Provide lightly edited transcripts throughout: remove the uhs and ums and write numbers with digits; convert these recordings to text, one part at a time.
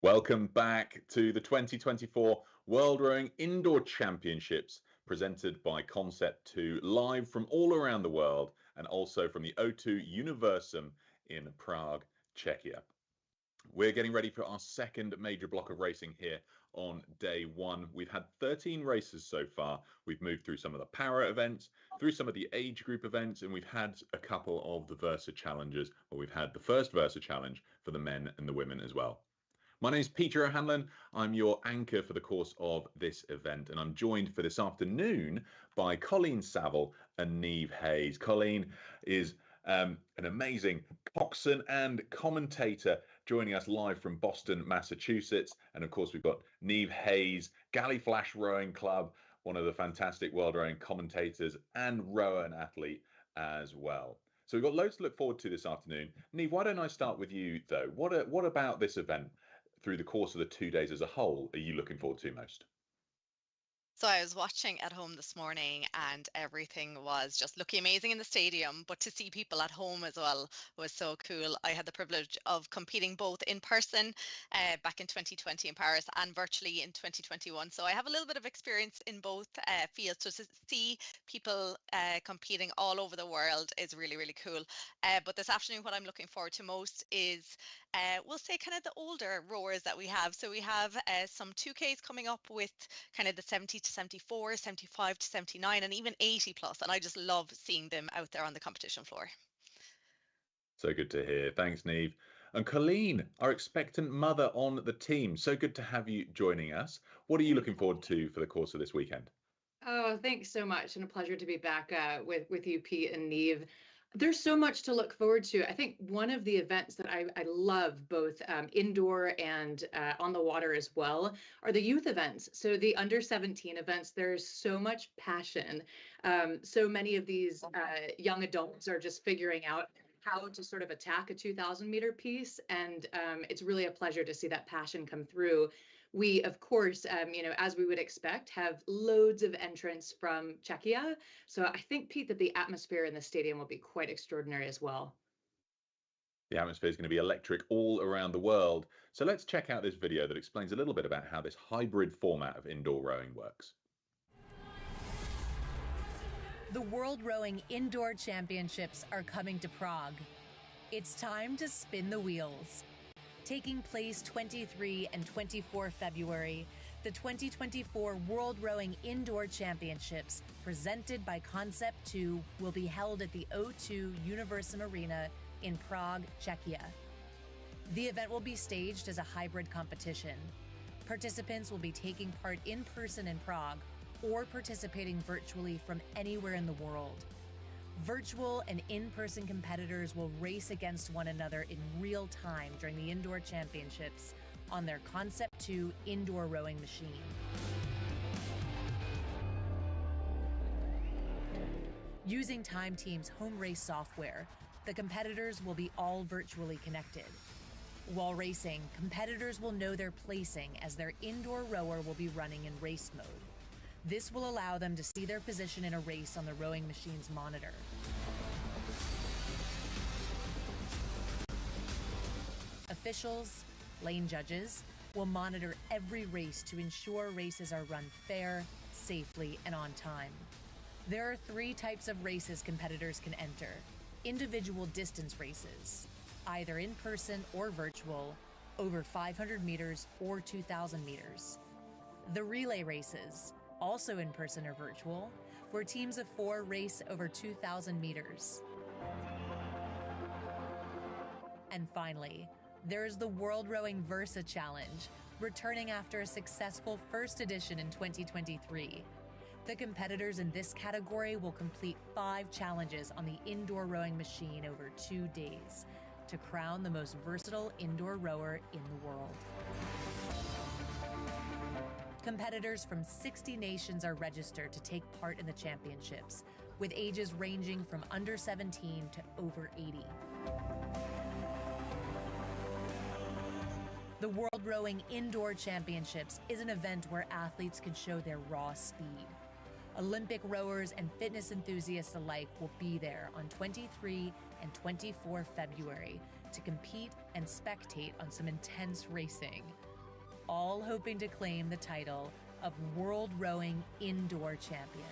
Welcome back to the 2024 World Rowing Indoor Championships presented by Concept 2, live from all around the world and also from the O2 Universum in Prague, Czechia. We're getting ready for our second major block of racing here on day one. We've had 13 races so far. We've moved through some of the para events, through some of the age group events, and we've had a couple of the Versa challenges, or we've had the first Versa challenge for the men and the women as well. My name is Peter O'Hanlon. I'm your anchor for the course of this event, and I'm joined for this afternoon by Colleen Saville and Niamh Hayes. Colleen is an amazing coxswain and commentator joining us live from Boston, Massachusetts. And of course, we've got Niamh Hayes, Galley Flash Rowing Club, one of the fantastic world rowing commentators and rower and athlete as well. So we've got loads to look forward to this afternoon. Niamh, why don't I start with you, though? What about this event through the course of the 2 days as a whole are you looking forward to most? So I was watching at home this morning and everything was just looking amazing in the stadium, but to see people at home as well was so cool. I had the privilege of competing both in person back in 2020 in Paris and virtually in 2021. So I have a little bit of experience in both fields. So to see people competing all over the world is really, really cool. But this afternoon, what I'm looking forward to most is, we'll say kind of the older rowers that we have. So we have some 2Ks coming up with kind of the 70 to 74, 75 to 79, and even 80 plus. And I just love seeing them out there on the competition floor. So good to hear. Thanks, Niamh. And Colleen, our expectant mother on the team. So good to have you joining us. What are you looking forward to for the course of this weekend? Oh, thanks so much. And a pleasure to be back with you, Pete and Niamh. There's so much to look forward to. I think one of the events that I love, both indoor and on the water as well, are the youth events. So the under 17 events, there's so much passion. So many of these young adults are just figuring out how to sort of attack a 2,000 meter piece. And it's really a pleasure to see that passion come through. We, of course, as we would expect, have loads of entrants from Czechia. So I think, Pete, that the atmosphere in the stadium will be quite extraordinary as well. The atmosphere is going to be electric all around the world. So let's check out this video that explains a little bit about how this hybrid format of indoor rowing works. The World Rowing Indoor Championships are coming to Prague. It's time to spin the wheels. Taking place 23 and 24 February, the 2024 World Rowing Indoor Championships, presented by Concept 2, will be held at the O2 Universum Arena in Prague, Czechia. The event will be staged as a hybrid competition. Participants will be taking part in person in Prague or participating virtually from anywhere in the world. Virtual and in-person competitors will race against one another in real time during the Indoor Championships on their Concept 2 indoor rowing machine. Using Time Team's home race software, the competitors will be all virtually connected. While racing, competitors will know their placing as their indoor rower will be running in race mode. This will allow them to see their position in a race on the rowing machine's monitor. Officials, lane judges, will monitor every race to ensure races are run fair, safely, and on time. There are 3 types of races competitors can enter. Individual distance races, either in person or virtual, over 500 meters or 2,000 meters. The relay races, also in person or virtual, where teams of 4 race over 2,000 meters. And finally, there is the World Rowing Versa Challenge, returning after a successful first edition in 2023. The competitors in this category will complete 5 challenges on the indoor rowing machine over 2 days to crown the most versatile indoor rower in the world. Competitors from 60 nations are registered to take part in the championships, with ages ranging from under 17 to over 80. The World Rowing Indoor Championships is an event where athletes can show their raw speed. Olympic rowers and fitness enthusiasts alike will be there on 23 and 24 February to compete and spectate on some intense racing. all hoping to claim the title of World Rowing Indoor Champion.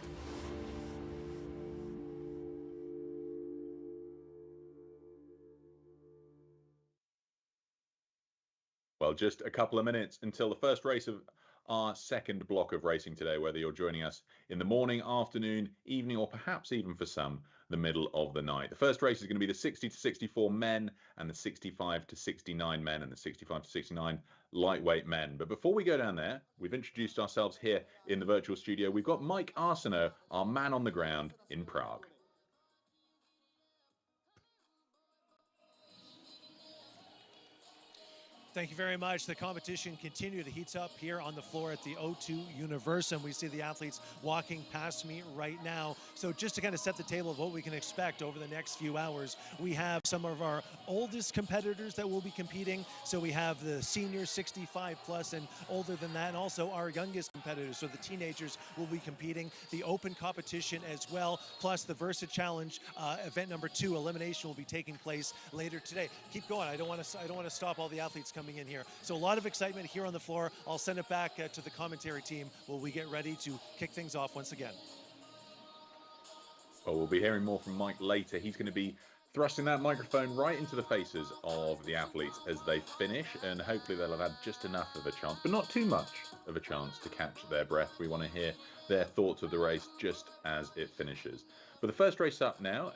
Well, just a couple of minutes until the first race of our second block of racing today, whether you're joining us in the morning, afternoon, evening, or perhaps even for some, the middle of the night. The first race is going to be the 60 to 64 men and the 65 to 69 men and the 65 to 69 lightweight men. But before we go down there, we've introduced ourselves here in the virtual studio. We've got Mike Arsenault, our man on the ground in Prague. Thank you very much. The competition continued. It heats up here on the floor at the O2 Universum. We see the athletes walking past me right now. So just to kind of set the table of what we can expect over the next few hours, we have some of our oldest competitors that will be competing. So we have the seniors 65 plus and older than that, and also our youngest competitors. So the teenagers will be competing. The open competition as well, plus the Versa Challenge event number 2, elimination, will be taking place later today. Keep going. I don't want to stop all the athletes coming in here. So a lot of excitement here on the floor. I'll send it back to the commentary team while we get ready to kick things off once again. Well, we'll be hearing more from Mike later. He's going to be thrusting that microphone right into the faces of the athletes as they finish, and hopefully they'll have had just enough of a chance, but not too much of a chance to catch their breath. We want to hear their thoughts of the race just as it finishes. But the first race up now,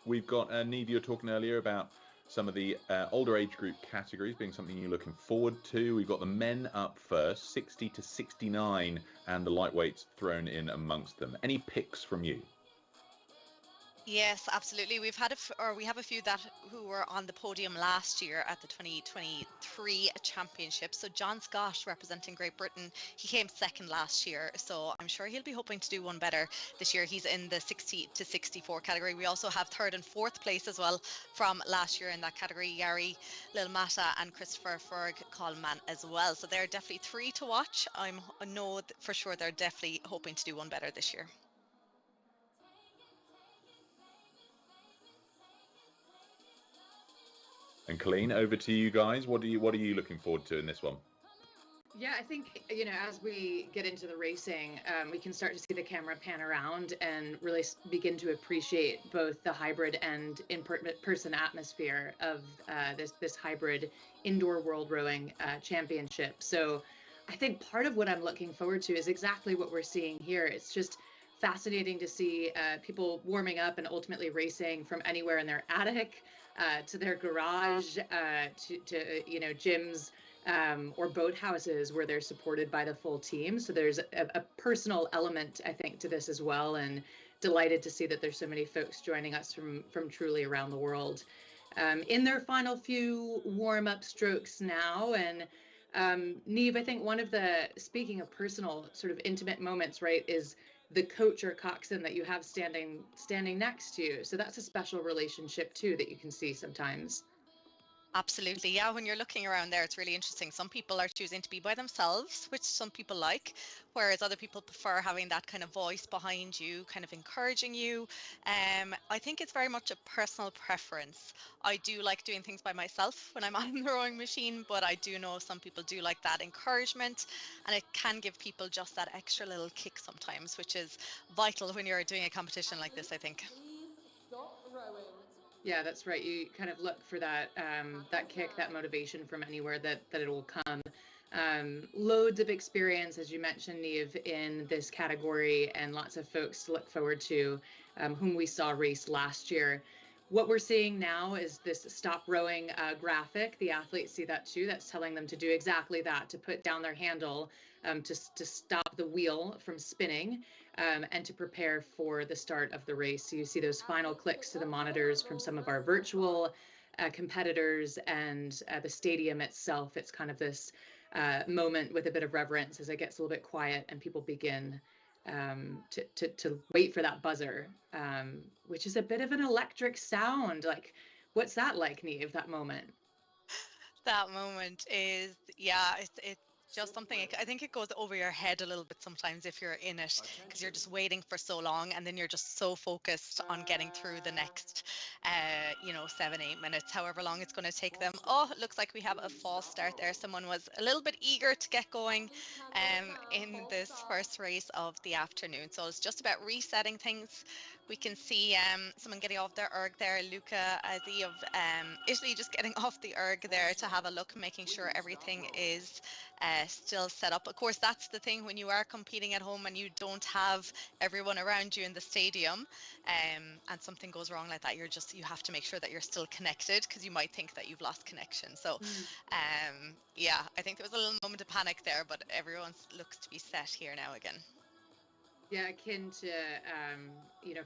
we've got Neve, you were talking earlier about some of the older age group categories being something you're looking forward to. We've got the men up first, 60 to 69, and the lightweights thrown in amongst them. Any picks from you? Yes, absolutely. We have a few who were on the podium last year at the 2023 championship. So John Scott, representing Great Britain, he came second last year. So I'm sure he'll be hoping to do one better this year. He's in the 60 to 64 category. We also have third and fourth place as well from last year in that category. Yari Lilmata and Christopher Ferg Coleman as well. So they're definitely 3 to watch. I know for sure they're definitely hoping to do one better this year. And Colleen, over to you guys. What are you looking forward to in this one? Yeah, I think, as we get into the racing, we can start to see the camera pan around and really begin to appreciate both the hybrid and in-person atmosphere of this hybrid indoor world rowing championship. So I think part of what I'm looking forward to is exactly what we're seeing here. It's just fascinating to see people warming up and ultimately racing from anywhere in their attic to their garage, to gyms or boathouses where they're supported by the full team. So there's a personal element, I think, to this as well, and delighted to see that there's so many folks joining us from truly around the world. In their final few warm-up strokes now, and Neve, I think one of speaking of personal sort of intimate moments, right, is the coach or coxswain that you have standing next to you. So that's a special relationship too that you can see sometimes. Absolutely. Yeah, when you're looking around there, it's really interesting. Some people are choosing to be by themselves, which some people like, whereas other people prefer having that kind of voice behind you, kind of encouraging you. I think it's very much a personal preference. I do like doing things by myself when I'm on the rowing machine, but I do know some people do like that encouragement, and it can give people just that extra little kick sometimes, which is vital when you're doing a competition like this, I think. Yeah, that's right. You kind of look for that kick, that motivation from anywhere that it will come. Loads of experience, as you mentioned, Neve, in this category, and lots of folks to look forward to, whom we saw race last year. What we're seeing now is this stop rowing graphic. The athletes see that too. That's telling them to do exactly that, to put down their handle, to stop the wheel from spinning, and to prepare for the start of the race. So you see those final clicks to the monitors from some of our virtual competitors, and the stadium itself. It's kind of this moment with a bit of reverence as it gets a little bit quiet and people begin to wait for that buzzer, which is a bit of an electric sound. Like, what's that like, Neve, that moment? That moment is, yeah, just something, I think it goes over your head a little bit sometimes if you're in it, because you're just waiting for so long, and then you're just so focused on getting through the next 7-8 minutes, however long it's going to take them. Oh, it looks like we have a false start there. Someone was a little bit eager to get going in this first race of the afternoon, so it's just about resetting things. We can see someone getting off their erg there, Luca Azzi of Italy, just getting off the erg there to have a look, making sure everything is still set up. Of course, that's the thing when you are competing at home and you don't have everyone around you in the stadium, and something goes wrong like that, you have to make sure that you're still connected, because you might think that you've lost connection. So yeah, I think there was a little moment of panic there, but everyone looks to be set here now again. Yeah, akin to,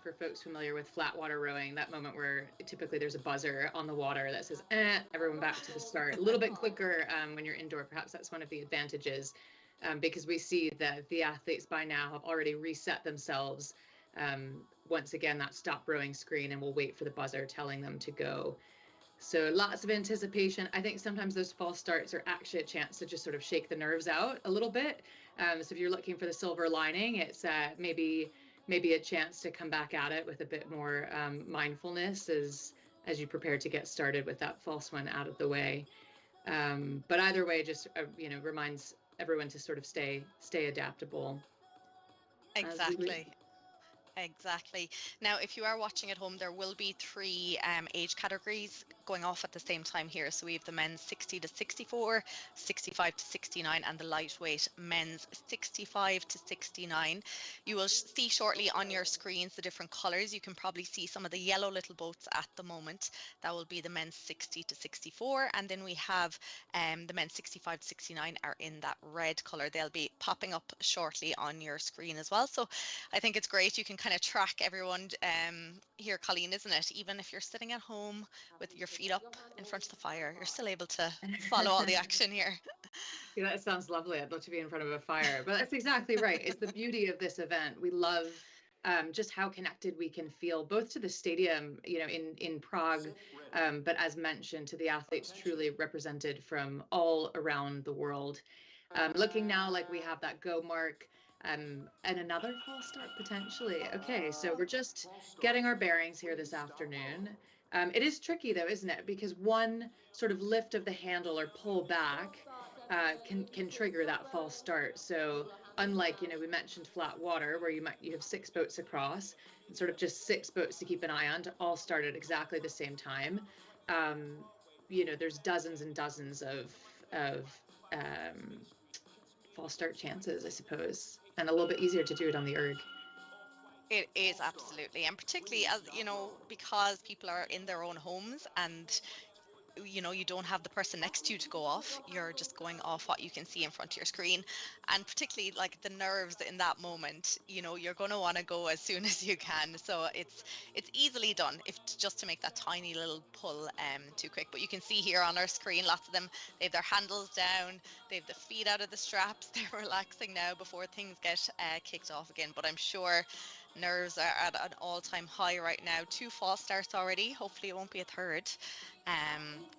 for folks familiar with flat water rowing, that moment where typically there's a buzzer on the water that says, everyone back to the start. A little bit quicker when you're indoor. Perhaps that's one of the advantages, because we see that the athletes by now have already reset themselves. Once again, that stop rowing screen, and we'll wait for the buzzer telling them to go. So lots of anticipation. I think sometimes those false starts are actually a chance to just sort of shake the nerves out a little bit. So if you're looking for the silver lining, it's maybe a chance to come back at it with a bit more mindfulness as you prepare to get started with that false one out of the way. But either way, just reminds everyone to sort of stay adaptable. Exactly. Now, if you are watching at home, there will be 3 age categories going off at the same time here. So we have the men's 60 to 64, 65 to 69, and the lightweight men's 65 to 69. You will see shortly on your screens the different colours. You can probably see some of the yellow little boats at the moment. That will be the men's 60 to 64. And then we have the men's 65 to 69 are in that red colour. They'll be popping up shortly on your screen as well. So I think it's great. You can kind of track everyone here, Colleen, isn't it? Even if you're sitting at home with your feet up in front of the fire, you're still able to follow all the action here. Yeah, that sounds lovely. I'd love to be in front of a fire, but that's exactly right. It's the beauty of this event. We love just how connected we can feel, both to the stadium, in Prague, but as mentioned, to the athletes truly represented from all around the world. Looking now like we have that go mark, and another false start potentially. Okay, so we're just getting our bearings here this afternoon. It is tricky though, isn't it? Because one sort of lift of the handle or pull back can trigger that false start. So unlike, we mentioned flat water where you have 6 boats across, and sort of just 6 boats to keep an eye on to all start at exactly the same time. There's dozens and dozens of false start chances, I suppose, and a little bit easier to do it on the erg. It is, absolutely, and particularly as because people are in their own homes, and you don't have the person next to you to go off. You're just going off what you can see in front of your screen, and particularly like the nerves in that moment, you're going to want to go as soon as you can. So it's easily done if just to make that tiny little pull too quick. But you can see here on our screen, lots of them, they have their handles down, they have the feet out of the straps, they're relaxing now before things get kicked off again. But I'm sure nerves are at an all-time high right now. 2 false starts already. Hopefully it won't be a third.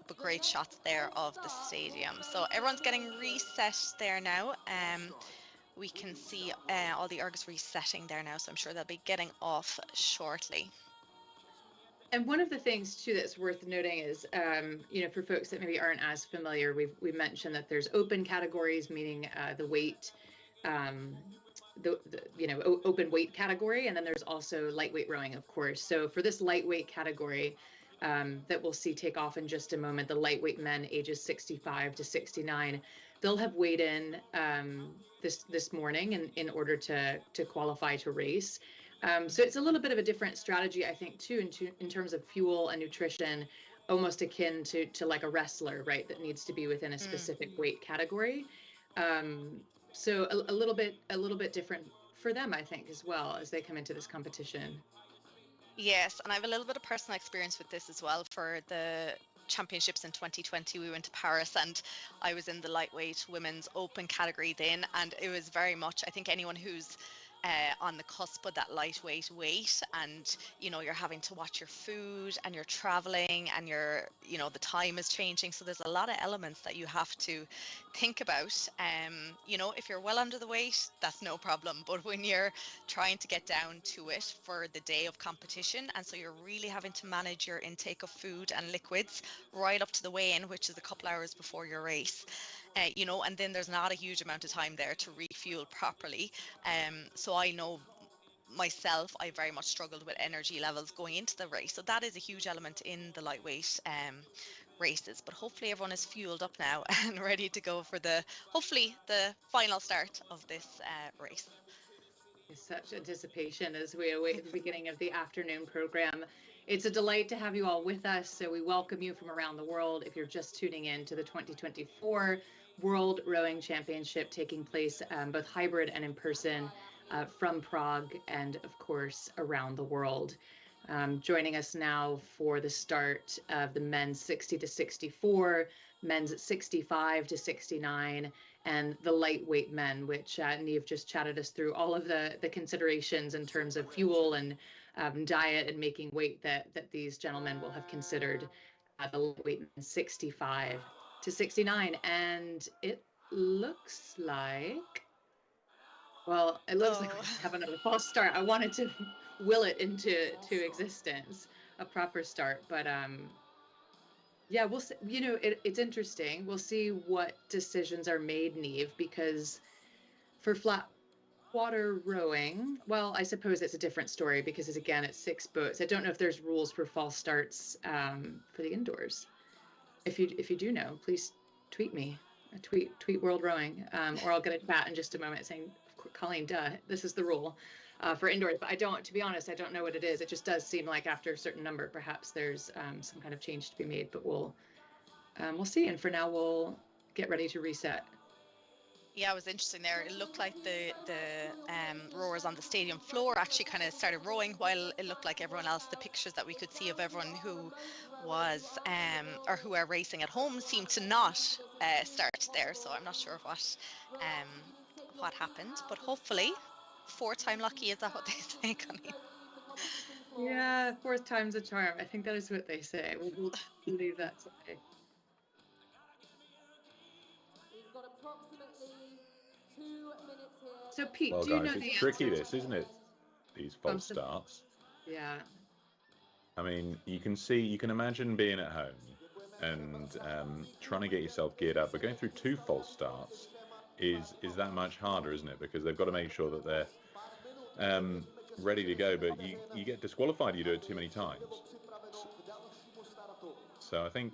But great shots there of the stadium. So everyone's getting reset there now. We can see all the ergs resetting there now, so I'm sure they'll be getting off shortly. And one of the things too that's worth noting is, for folks that maybe aren't as familiar, we mentioned that there's open categories, meaning the weight, open weight category, and then there's also lightweight rowing, of course. So for this lightweight category that we'll see take off in just a moment, the lightweight men ages 65 to 69, they'll have weighed in this morning in order to qualify to race. So it's a little bit of a different strategy, I think, too, in terms of fuel and nutrition, almost akin to like a wrestler, right, that needs to be within a specific weight category. So a little bit different for them, I think, as well, as they come into this competition. Yes, and I have a little bit of personal experience with this as well. For the championships in 2020, we went to Paris, and I was in the lightweight women's open category then, and it was very much, I think anyone who's on the cusp of that lightweight weight, and you're having to watch your food, and you're traveling, and the time is changing, so there's a lot of elements that you have to think about. If you're well under the weight, that's no problem, but when you're trying to get down to it for the day of competition, and so you're really having to manage your intake of food and liquids right up to the weigh-in, which is a couple hours before your race. And then there's not a huge amount of time there to refuel properly. So I know myself, I very much struggled with energy levels going into the race. So that is a huge element in the lightweight races. But hopefully everyone is fueled up now and ready to go for hopefully the final start of this race. Such anticipation as we await the beginning of the afternoon program. It's a delight to have you all with us. So we welcome you from around the world. If you're just tuning in to the 2024 World Rowing Championship taking place both hybrid and in person from Prague and, of course, around the world. Joining us now for the start of the men's 60 to 64, men's 65 to 69, and the lightweight men, which Niamh just chatted us through all of the considerations in terms of fuel and diet and making weight that these gentlemen will have considered. The lightweight men 65 to 69, and it looks like, well, it looks like we have another false start. I wanted to will it into existence, a proper start, but yeah, we'll see. It's interesting. We'll see what decisions are made, Niamh, because for flat water rowing, well, I suppose it's a different story because it's 6 boats. I don't know if there's rules for false starts for the indoors. If you do know, please tweet me. Tweet World Rowing, or I'll get a chat in just a moment saying, Colleen, this is the rule for indoors. But to be honest, I don't know what it is. It just does seem like after a certain number, perhaps there's some kind of change to be made. But we'll see. And for now, we'll get ready to reset. Yeah, it was interesting there. It looked like the rowers on the stadium floor actually kind of started rowing, while it looked like everyone else, the pictures that we could see of everyone who was or who are racing at home, seemed to not start there. So I'm not sure what happened, but hopefully 4th time lucky, is that what they say, Connie? Yeah, 4th time's a charm. I think that is what they say. We'll leave that today. So Pete, well, do you guys, know it's the tricky, answer? this, isn't it? These false starts. Yeah. I mean, you can imagine being at home and trying to get yourself geared up, but going through 2 false starts is that much harder, isn't it? Because they've got to make sure that they're ready to go, but you get disqualified. You do it too many times. So I think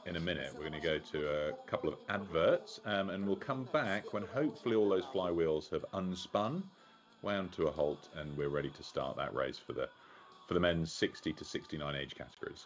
in a minute we're going to go to a couple of adverts, and we'll come back when hopefully all those flywheels have unspun, wound to a halt, and we're ready to start that race for the men's 60 to 69 age categories.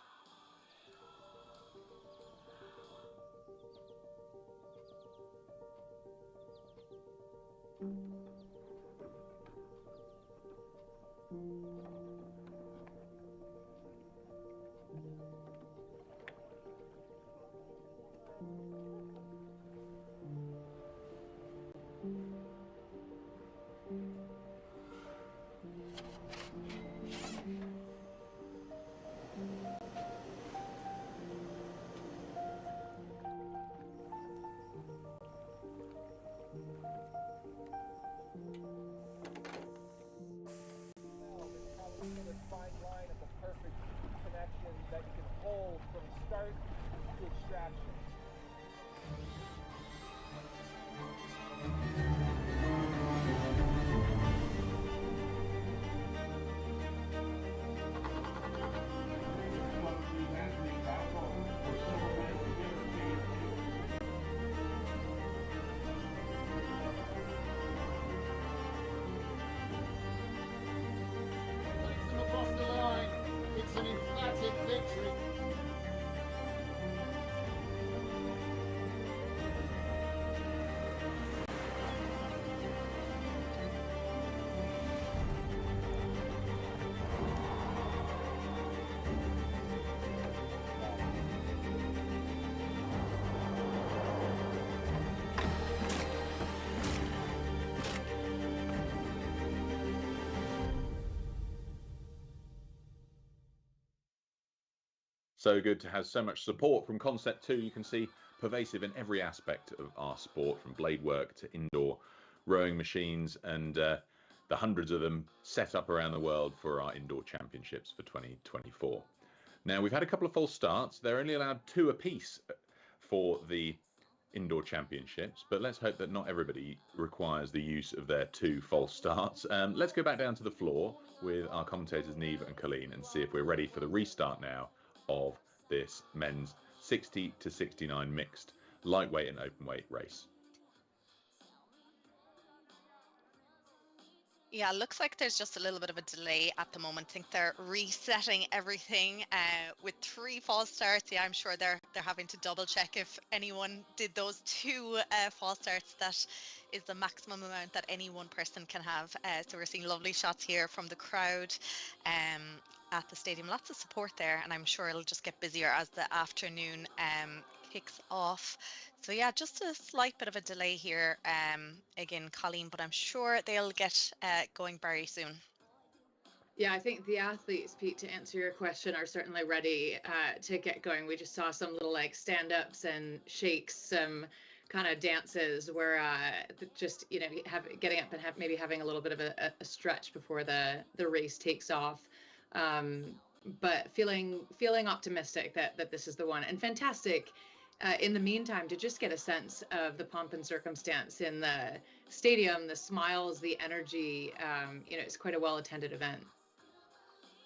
So good to have so much support from Concept 2. You can see pervasive in every aspect of our sport, from blade work to indoor rowing machines, and the hundreds of them set up around the world for our indoor championships for 2024. Now, we've had a couple of false starts. They're only allowed 2 apiece for the indoor championships, but let's hope that not everybody requires the use of their 2 false starts. Let's go back down to the floor with our commentators Neve and Colleen and see if we're ready for the restart now of this men's 60 to 69 mixed lightweight and open weight race. Yeah, looks like there's just a little bit of a delay at the moment. I think they're resetting everything with 3 false starts. Yeah, I'm sure they're having to double check if anyone did those 2 false starts. That is the maximum amount that any one person can have. So we're seeing lovely shots here from the crowd at the stadium. Lots of support there, and I'm sure it'll just get busier as the afternoon kicks off. So yeah, just a slight bit of a delay here again, Colleen, but I'm sure they'll get going very soon. Yeah, I think the athletes, Pete, to answer your question, are certainly ready to get going. We just saw some little like stand-ups and shakes, some kind of dances where just, you know, getting up and maybe having a little bit of a stretch before the race takes off. But feeling optimistic that this is the one, and fantastic in the meantime to just get a sense of the pomp and circumstance in the stadium, the smiles, the energy. You know, it's quite a well-attended event.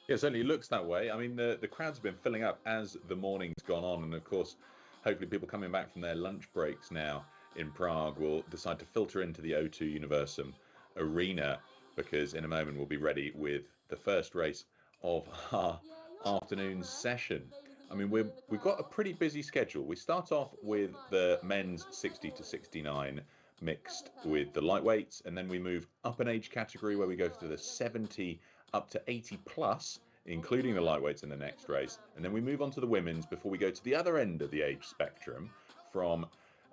Yeah, it certainly looks that way. I mean, the crowds have been filling up as the morning's gone on, and of course, hopefully people coming back from their lunch breaks now in Prague will decide to filter into the O2 Universum arena, because in a moment we'll be ready with the first race of our afternoon session. I mean, we've got a pretty busy schedule. We start off with the men's 60 to 69 mixed with the lightweights, and then we move up an age category where we go to the 70 up to 80 plus, including the lightweights in the next race, and then we move on to the women's before we go to the other end of the age spectrum from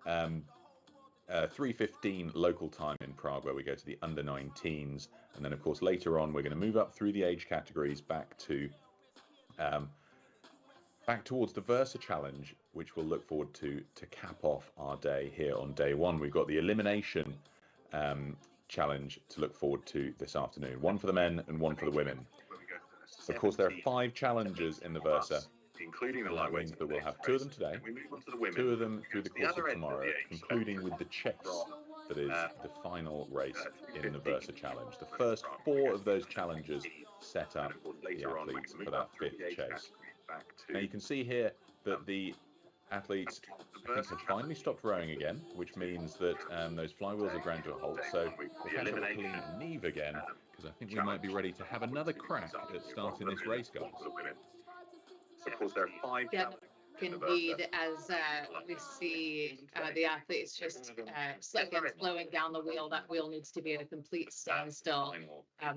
3:15 local time in Prague, where we go to the under 19s, and then of course later on we're going to move up through the age categories back towards the Versa Challenge, which we'll look forward to cap off our day here on day one. We've got the elimination challenge to look forward to this afternoon, one for the men and one for the women. Of course, there are 5 challenges in the Versa, including the lightweights, but we'll have 2 of them today, 2 of them through the course of tomorrow, concluding with the Czechs, that is the final race in the Versa Challenge. The first 4 of those challenges set up the athletes for that 5th chase. Now you can see here that the athletes, I think, have finally stopped rowing again, which means that those flywheels are ground to a halt. So we'll catch up with Colleen and Neve again, because I think we might be ready to have another crack at starting this race, guys. Of course, there are 5 indeed, as we see the athletes just slipping and slowing down the wheel. That wheel needs to be at a complete standstill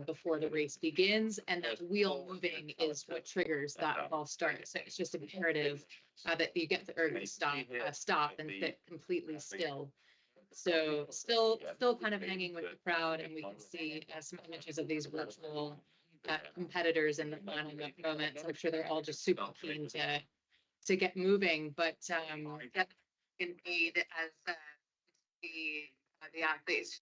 before the race begins, and that wheel moving is what triggers that false start. So it's just imperative that you get the urban stop and sit completely still. So still kind of hanging with the crowd, and we can see some images of these virtual competitors in the final moments. I'm sure they're all just super keen to get moving, but indeed, as the athletes.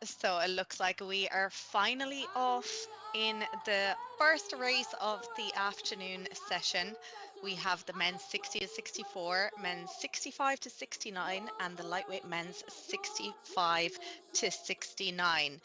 So it looks like we are finally off in the first race of the afternoon session. We have the men's 60 to 64, men's 65 to 69, and the lightweight men's 65 to 69.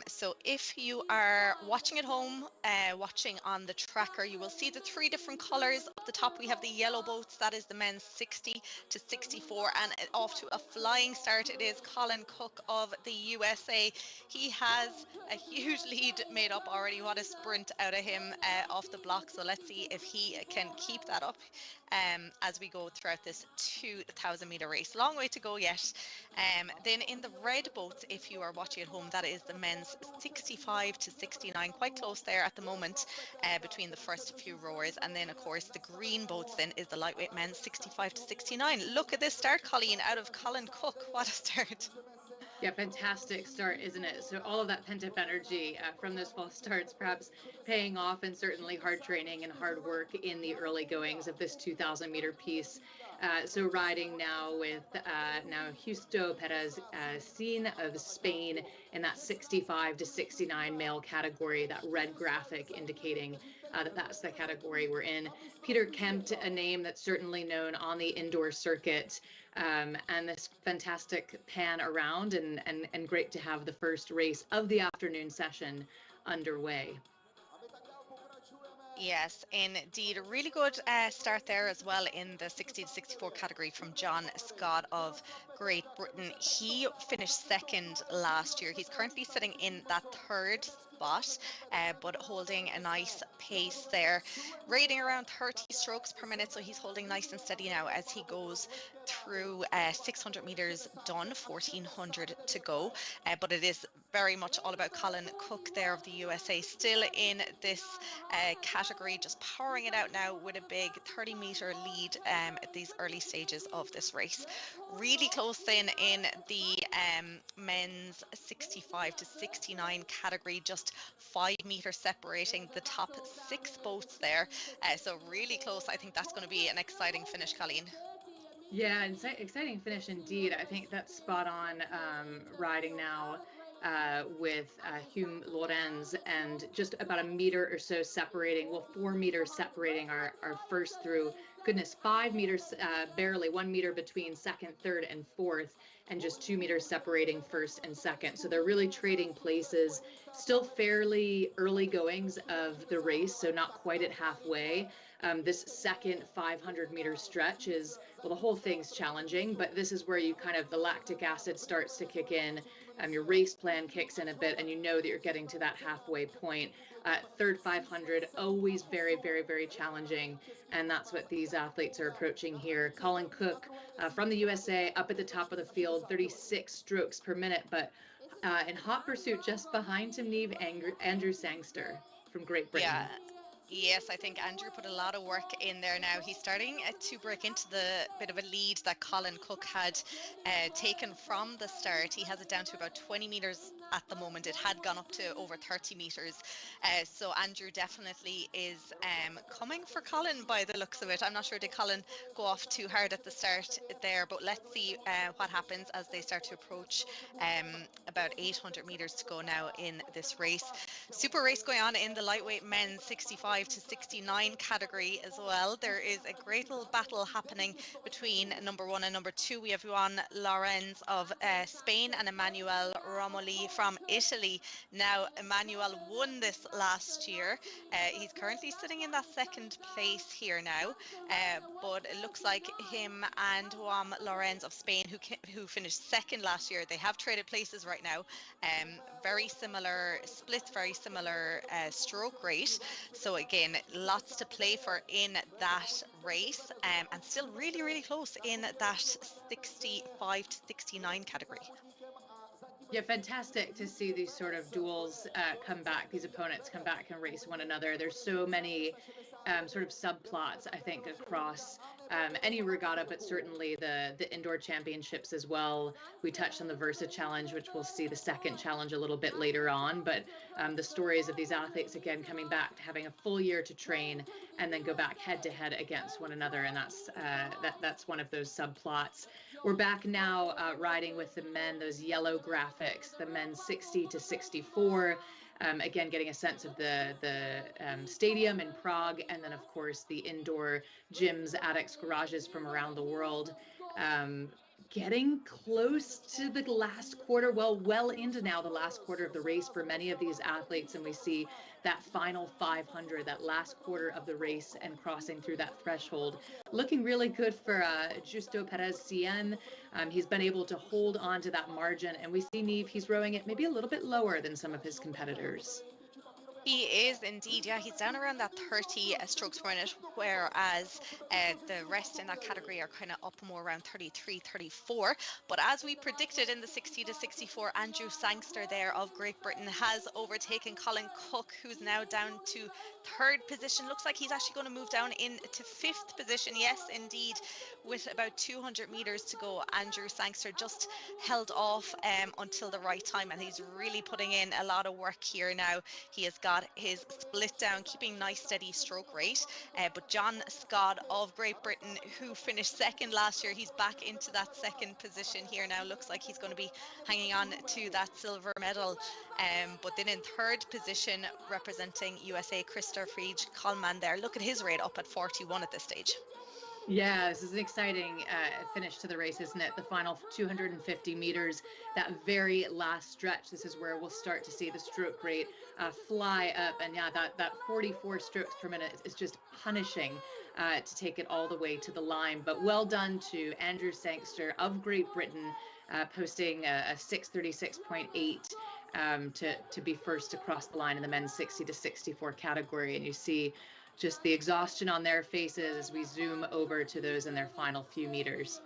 So if you are watching at home, watching on the tracker, you will see the 3 different colors. Up the top, we have the yellow boats. That is the men's 60 to 64, and off to a flying start. It is Colin Cook of the USA. He has a huge lead made up already. What a sprint out of him off the block. So let's see if he can keep that up as we go throughout this 2,000 meter race. Long way to go yet. Then in the red boats, if you are watching at home, that is the men's 65 to 69, quite close there at the moment between the first few rowers. And then of course the green boats then is the lightweight men's 65 to 69. Look at this start, Colleen, out of Colin Cook. What a start. Yeah, fantastic start, isn't it? So all of that pent-up energy from those false starts perhaps paying off, and certainly hard training and hard work in the early goings of this 2,000-meter piece. So riding now with now Justo Perez Sin of Spain in that 65 to 69 male category, that red graphic indicating that that's the category we're in. Peter Kempt, a name that's certainly known on the indoor circuit, and this fantastic pan around, and great to have the first race of the afternoon session underway. Yes, indeed. A really good start there as well in the 60 to 64 category from John Scott of Great Britain. He finished second last year. He's currently sitting in that third spot, but holding a nice pace there, rating around 30 strokes per minute. So he's holding nice and steady now as he goes through 600 meters done, 1400 to go. But it is very much all about Colin Cook there of the USA, still in this category, just powering it out now with a big 30-meter lead at these early stages of this race. Really close then in the men's 65 to 69 category, just 5 meters separating the top 6 boats there. So really close. I think that's going to be an exciting finish, Colleen. Yeah, exciting finish indeed. I think that's spot on riding now with Hume Lorenz, and just about a meter or so separating, well, 4 meters separating our first through, goodness, 5 meters, barely 1 meter between second, third, and fourth, and just 2 meters separating first and second. So they're really trading places, still fairly early goings of the race, so not quite at halfway. This second 500-meter stretch is, well, the whole thing's challenging, but this is where you kind of, the lactic acid starts to kick in, your race plan kicks in a bit, and you know that you're getting to that halfway point. Third 500, always very, very, very challenging, and that's what these athletes are approaching here. Colin Cook from the USA up at the top of the field, 36 strokes per minute, but in hot pursuit just behind him, Neve, Andrew Sangster from Great Britain. Yeah. Yes, I think Andrew put a lot of work in there now. He's starting to break into the bit of a lead that Colin Cook had taken from the start. He has it down to about 20 metres at the moment. It had gone up to over 30 metres. So Andrew definitely is coming for Colin by the looks of it. I'm not sure, did Colin go off too hard at the start there, but let's see what happens as they start to approach about 800 metres to go now in this race. Super race going on in the lightweight men's 65 to 69 category as well. There is a great little battle happening between number 1 and number 2. We have Juan Lorenz of Spain and Emmanuel Romoli from Italy. Now, Emmanuel won this last year. He's currently sitting in that second place here now, but it looks like him and Juan Lorenz of Spain, who finished second last year, they have traded places right now. Very similar splits, very similar stroke rate. So again, lots to play for in that race, and still really, really close in that 65 to 69 category. Yeah, fantastic to see these sort of duels come back, these opponents come back and race one another. There's so many sort of subplots, I think, across any regatta, but certainly the indoor championships as well. We touched on the Versa Challenge, which we'll see the second challenge a little bit later on, but the stories of these athletes, again, coming back, having a full year to train, and then go back head to head against one another, and that's one of those subplots. We're back now riding with the men, those yellow graphics, the men 60 to 64. Again, getting a sense of the stadium in Prague, and then, of course, the indoor gyms, attics, garages from around the world. Getting close to the last quarter, well into now the last quarter of the race for many of these athletes, and we see that final 500, that last quarter of the race, and crossing through that threshold. Looking really good for Justo Perez Cien. He's been able to hold on to that margin, and we see Neve, he's rowing it maybe a little bit lower than some of his competitors. He is indeed, yeah. He's down around that 30 strokes per minute, whereas the rest in that category are kind of up more around 33, 34. But as we predicted in the 60 to 64, Andrew Sangster there of Great Britain has overtaken Colin Cook, who's now down to third position. Looks like he's actually going to move down into fifth position. Yes, indeed, with about 200 meters to go. Andrew Sangster just held off until the right time, and he's really putting in a lot of work here now. He has got his split down, keeping nice steady stroke rate. But John Scott of Great Britain, who finished second last year, he's back into that second position here now. Looks like he's going to be hanging on to that silver medal. But then in third position, representing USA, Christopher Coleman there. Look at his rate, up at 41 at this stage. Yeah, this is an exciting finish to the race, isn't it? The final 250 meters, that very last stretch. This is where we'll start to see the stroke rate fly up. And yeah, that 44 strokes per minute is just punishing to take it all the way to the line. But well done to Andrew Sangster of Great Britain, posting a 6:36.8 to be first across the line in the men's 60 to 64 category. And you see just the exhaustion on their faces as we zoom over to those in their final few meters.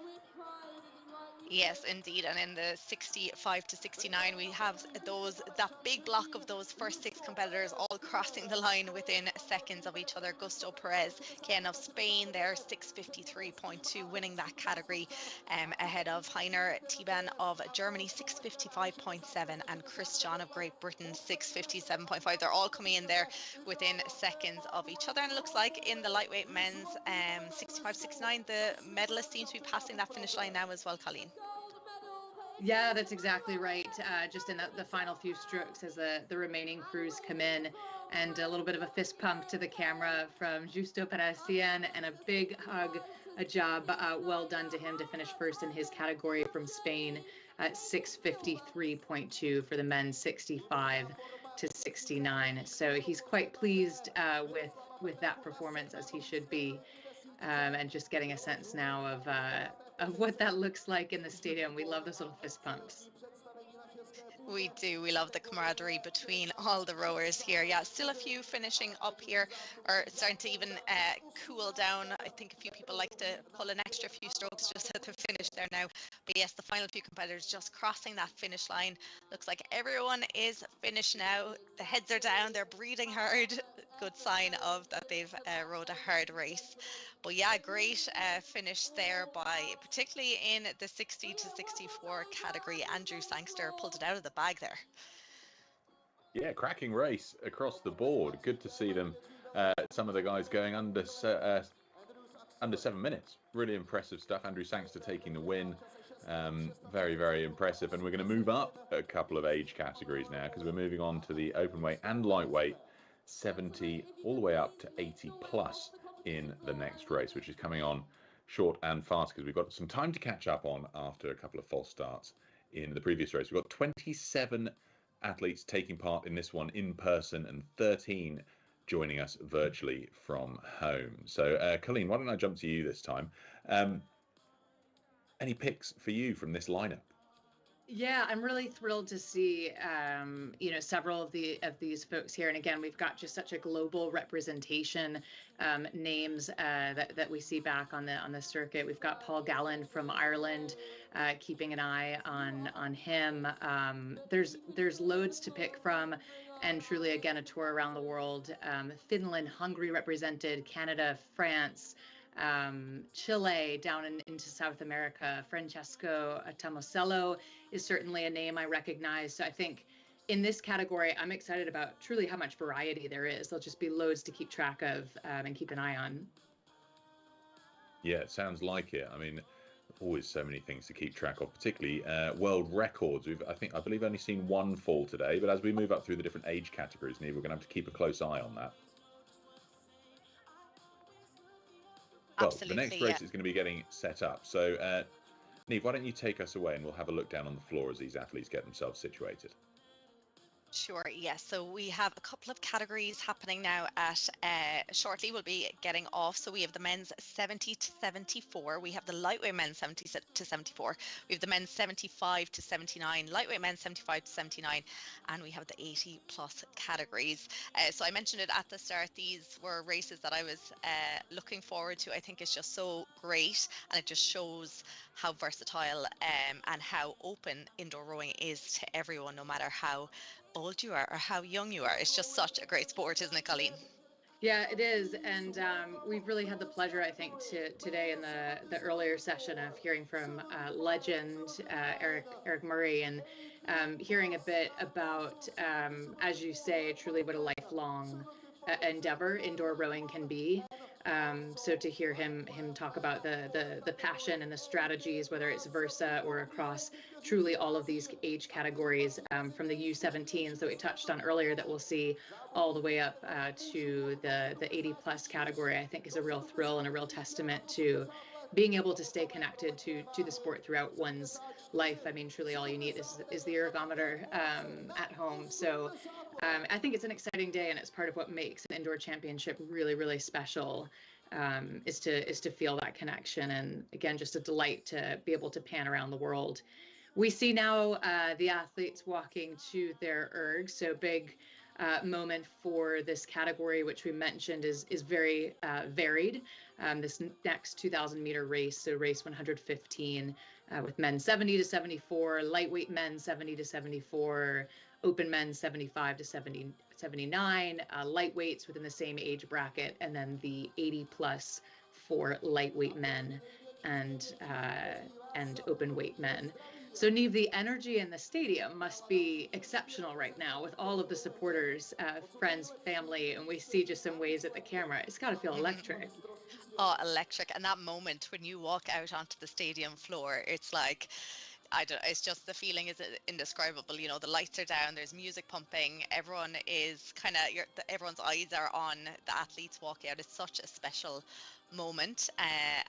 Yes, indeed. And in the 65 to 69, we have that big block of those first six competitors all crossing the line within seconds of each other. Gusto Perez, again of Spain, there 6:53.2, winning that category, ahead of Heiner Tiban of Germany, 6:55.7, and Christian of Great Britain, 6:57.5. They're all coming in there within seconds of each other. And it looks like in the lightweight men's 65-69, the medalists seem to be passing that finish line now as well, Colleen. Yeah, that's exactly right. Just in the final few strokes as the remaining crews come in, and a little bit of a fist pump to the camera from Justo Perezian, and a big hug, a job well done to him to finish first in his category from Spain at 6:53.2 for the men's 65 to 69. So he's quite pleased with that performance, as he should be, and just getting a sense now of what that looks like in the stadium. We love those little fist pumps. We do. We love the camaraderie between all the rowers here. Yeah, still a few finishing up here, or starting to even cool down. I think a few people like to pull an extra few strokes just at the finish there now. But yes, the final few competitors just crossing that finish line. Looks like everyone is finished now. The heads are down. They're breathing hard. Good sign of that they've rowed a hard race. But yeah, great finish there by, particularly in the 60 to 64 category. Andrew Sangster pulled it out of the bag there. Yeah, cracking race across the board. Good to see them. Some of the guys going under 7 minutes. Really impressive stuff. Andrew Sangster taking the win. Very, very impressive. And we're going to move up a couple of age categories now, because we're moving on to the open weight and lightweight, 70 all the way up to 80 plus in the next race, which is coming on short and fast, because we've got some time to catch up on after a couple of false starts in the previous race. We've got 27 athletes taking part in this one in person, and 13 joining us virtually from home. So Colleen, why don't I jump to you this time? Any picks for you from this lineup? Yeah, I'm really thrilled to see, several of these folks here. And again, we've got just such a global representation, names that we see back on the circuit. We've got Paul Gallen from Ireland, keeping an eye on him. There's loads to pick from, and truly, again, a tour around the world. Finland, Hungary represented, Canada, France, Chile, down into South America. Francesco Tomasello is certainly a name I recognize. So I think in this category, I'm excited about truly how much variety there is. There'll just be loads to keep track of and keep an eye on. Yeah, it sounds like it. I mean, always so many things to keep track of, particularly world records. I believe only seen one fall today, but as we move up through the different age categories, Neve, we're going to have to keep a close eye on that. Well, Absolutely, the next race is going to be getting set up. So, Neve, why don't you take us away, and we'll have a look down on the floor as these athletes get themselves situated. Sure, yes. So we have a couple of categories happening now at shortly we'll be getting off. So we have the men's 70 to 74. We have the lightweight men's 70 to 74. We have the men's 75 to 79, lightweight men's 75 to 79, and we have the 80 plus categories. So I mentioned it at the start. These were races that I was looking forward to. I think it's just so great, and it just shows how versatile and how open indoor rowing is to everyone, no matter how old you are or how young you are. It's just such a great sport, isn't it, Colleen? Yeah, it is, and we've really had the pleasure, I think, today in the earlier session of hearing from legend Eric Murray, and hearing a bit about, as you say, truly what a lifelong endeavor indoor rowing can be. So to hear him talk about the passion and the strategies, whether it's Versa or across truly all of these age categories, from the U17s that we touched on earlier, that we'll see all the way up to the 80 plus category, I think is a real thrill and a real testament to being able to stay connected to the sport throughout one's life. I mean, truly all you need is the ergometer at home. So I think it's an exciting day, and it's part of what makes an indoor championship really, really special, is to feel that connection. And again, just a delight to be able to pan around the world. We see now the athletes walking to their ergs, so big moment for this category, which we mentioned is very varied. This next 2,000 meter race, so race 115, with men 70 to 74, lightweight men 70 to 74, open men 75 to 79, lightweights within the same age bracket, and then the 80 plus for lightweight men and open weight men. So Neve, the energy in the stadium must be exceptional right now with all of the supporters, friends, family, and we see just some waves at the camera. It's got to feel electric. Oh, electric. And that moment when you walk out onto the stadium floor, it's like, it's just, the feeling is indescribable. You know, the lights are down, there's music pumping, everyone is everyone's eyes are on the athletes walking out. It's such a special moment,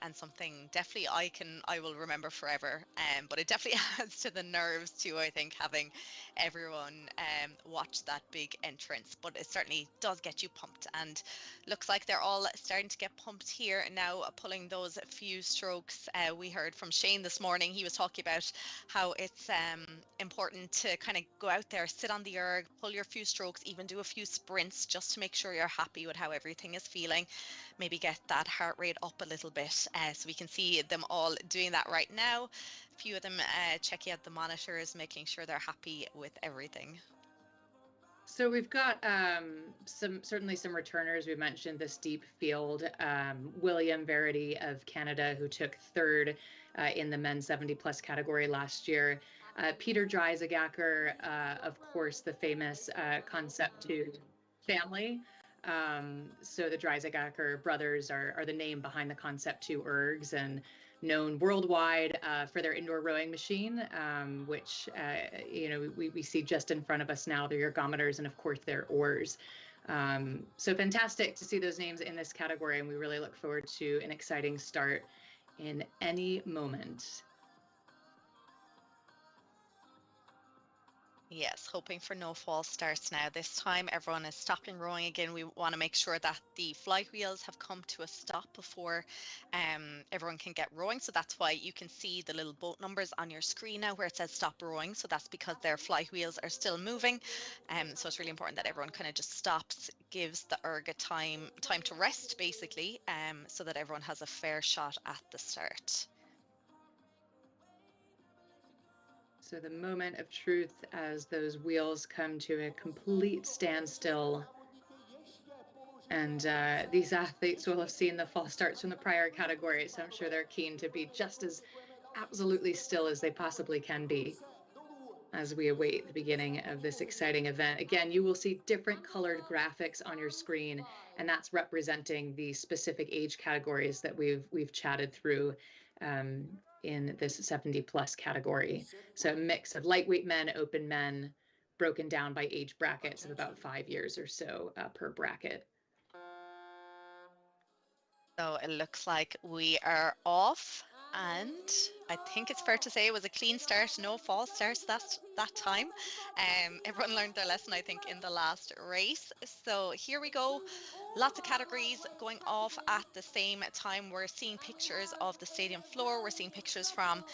and something definitely I will remember forever. But it definitely adds to the nerves too, I think, having everyone watch that big entrance. But it certainly does get you pumped, and looks like they're all starting to get pumped here now, pulling those few strokes. We heard from Shane this morning. He was talking about how it's important to kind of go out there, sit on the erg, pull your few strokes, even do a few sprints, just to make sure you're happy with how everything is feeling. Maybe get that heart rate up a little bit. So we can see them all doing that right now. A few of them checking out the monitors, making sure they're happy with everything. So we've got certainly some returners. We mentioned the steep field. William Verity of Canada, who took third in the men's 70 plus category last year. Peter Dreisagacker, of course, the famous Concept 2 family. So the Dreisagacker brothers are the name behind the Concept 2 ergs, and known worldwide for their indoor rowing machine, which we see just in front of us now, their ergometers, and of course their oars. So fantastic to see those names in this category, and we really look forward to an exciting start in any moment. Yes, hoping for no false starts now. This time everyone is stopping rowing again. We want to make sure that the fly wheels have come to a stop before everyone can get rowing. So that's why you can see the little boat numbers on your screen now where it says stop rowing. So that's because their fly wheels are still moving. So it's really important that everyone kind of just stops, gives the erg a time to rest, basically, so that everyone has a fair shot at the start. So the moment of truth as those wheels come to a complete standstill. And these athletes will have seen the false starts from the prior category, so I'm sure they're keen to be just as absolutely still as they possibly can be as we await the beginning of this exciting event. Again, you will see different colored graphics on your screen, and that's representing the specific age categories that we've chatted through in this 70 plus category. So a mix of lightweight men, open men, broken down by age brackets of about 5 years or so per bracket. So it looks like we are off, And I think it's fair to say it was a clean start, no false starts that time. Everyone learned their lesson, I think, in the last race. So here we go. Lots of categories going off at the same time. We're seeing pictures of the stadium floor. We're seeing pictures from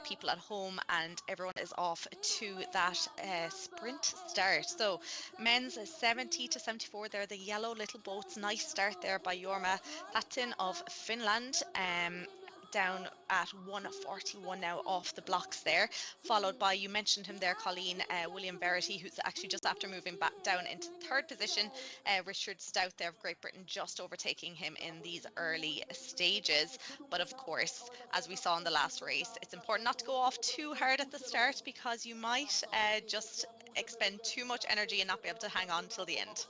people at home, and everyone is off to that sprint start. So men's 70 to 74, they're the yellow little boats. Nice start there by Jorma Latin of Finland. Down at 141 now off the blocks there, followed by, you mentioned him there, Colleen, William Verity, who's actually just after moving back down into third position. Richard Stout there of Great Britain just overtaking him in these early stages. But of course, as we saw in the last race, it's important not to go off too hard at the start, because you might just expend too much energy and not be able to hang on till the end.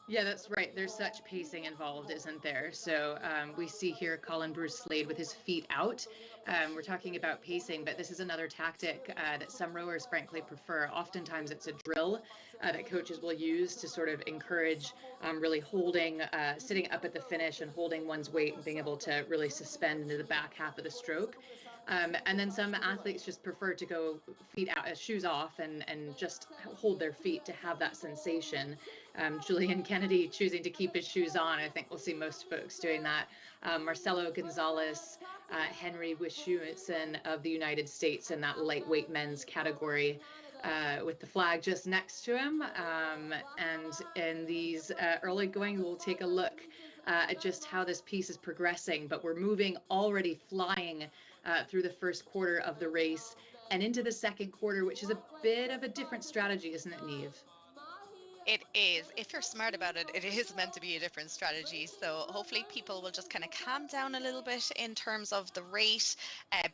Yeah, that's right. There's such pacing involved, isn't there? So we see here Colin Bruce Slade with his feet out. We're talking about pacing, but this is another tactic that some rowers frankly prefer. Oftentimes it's a drill that coaches will use to sort of encourage really holding, sitting up at the finish and holding one's weight and being able to really suspend into the back half of the stroke. And then some athletes just prefer to go feet out, shoes off, and just hold their feet to have that sensation. Julian Kennedy choosing to keep his shoes on. I think we'll see most folks doing that. Marcelo Gonzalez, Henry Wischusen of the United States in that lightweight men's category, with the flag just next to him. And in these early going, we'll take a look at just how this piece is progressing. But we're moving, already flying through the first quarter of the race and into the second quarter, which is a bit of a different strategy, isn't it, Neve? It is. If you're smart about it, it is meant to be a different strategy. So hopefully people will just kind of calm down a little bit in terms of the rate,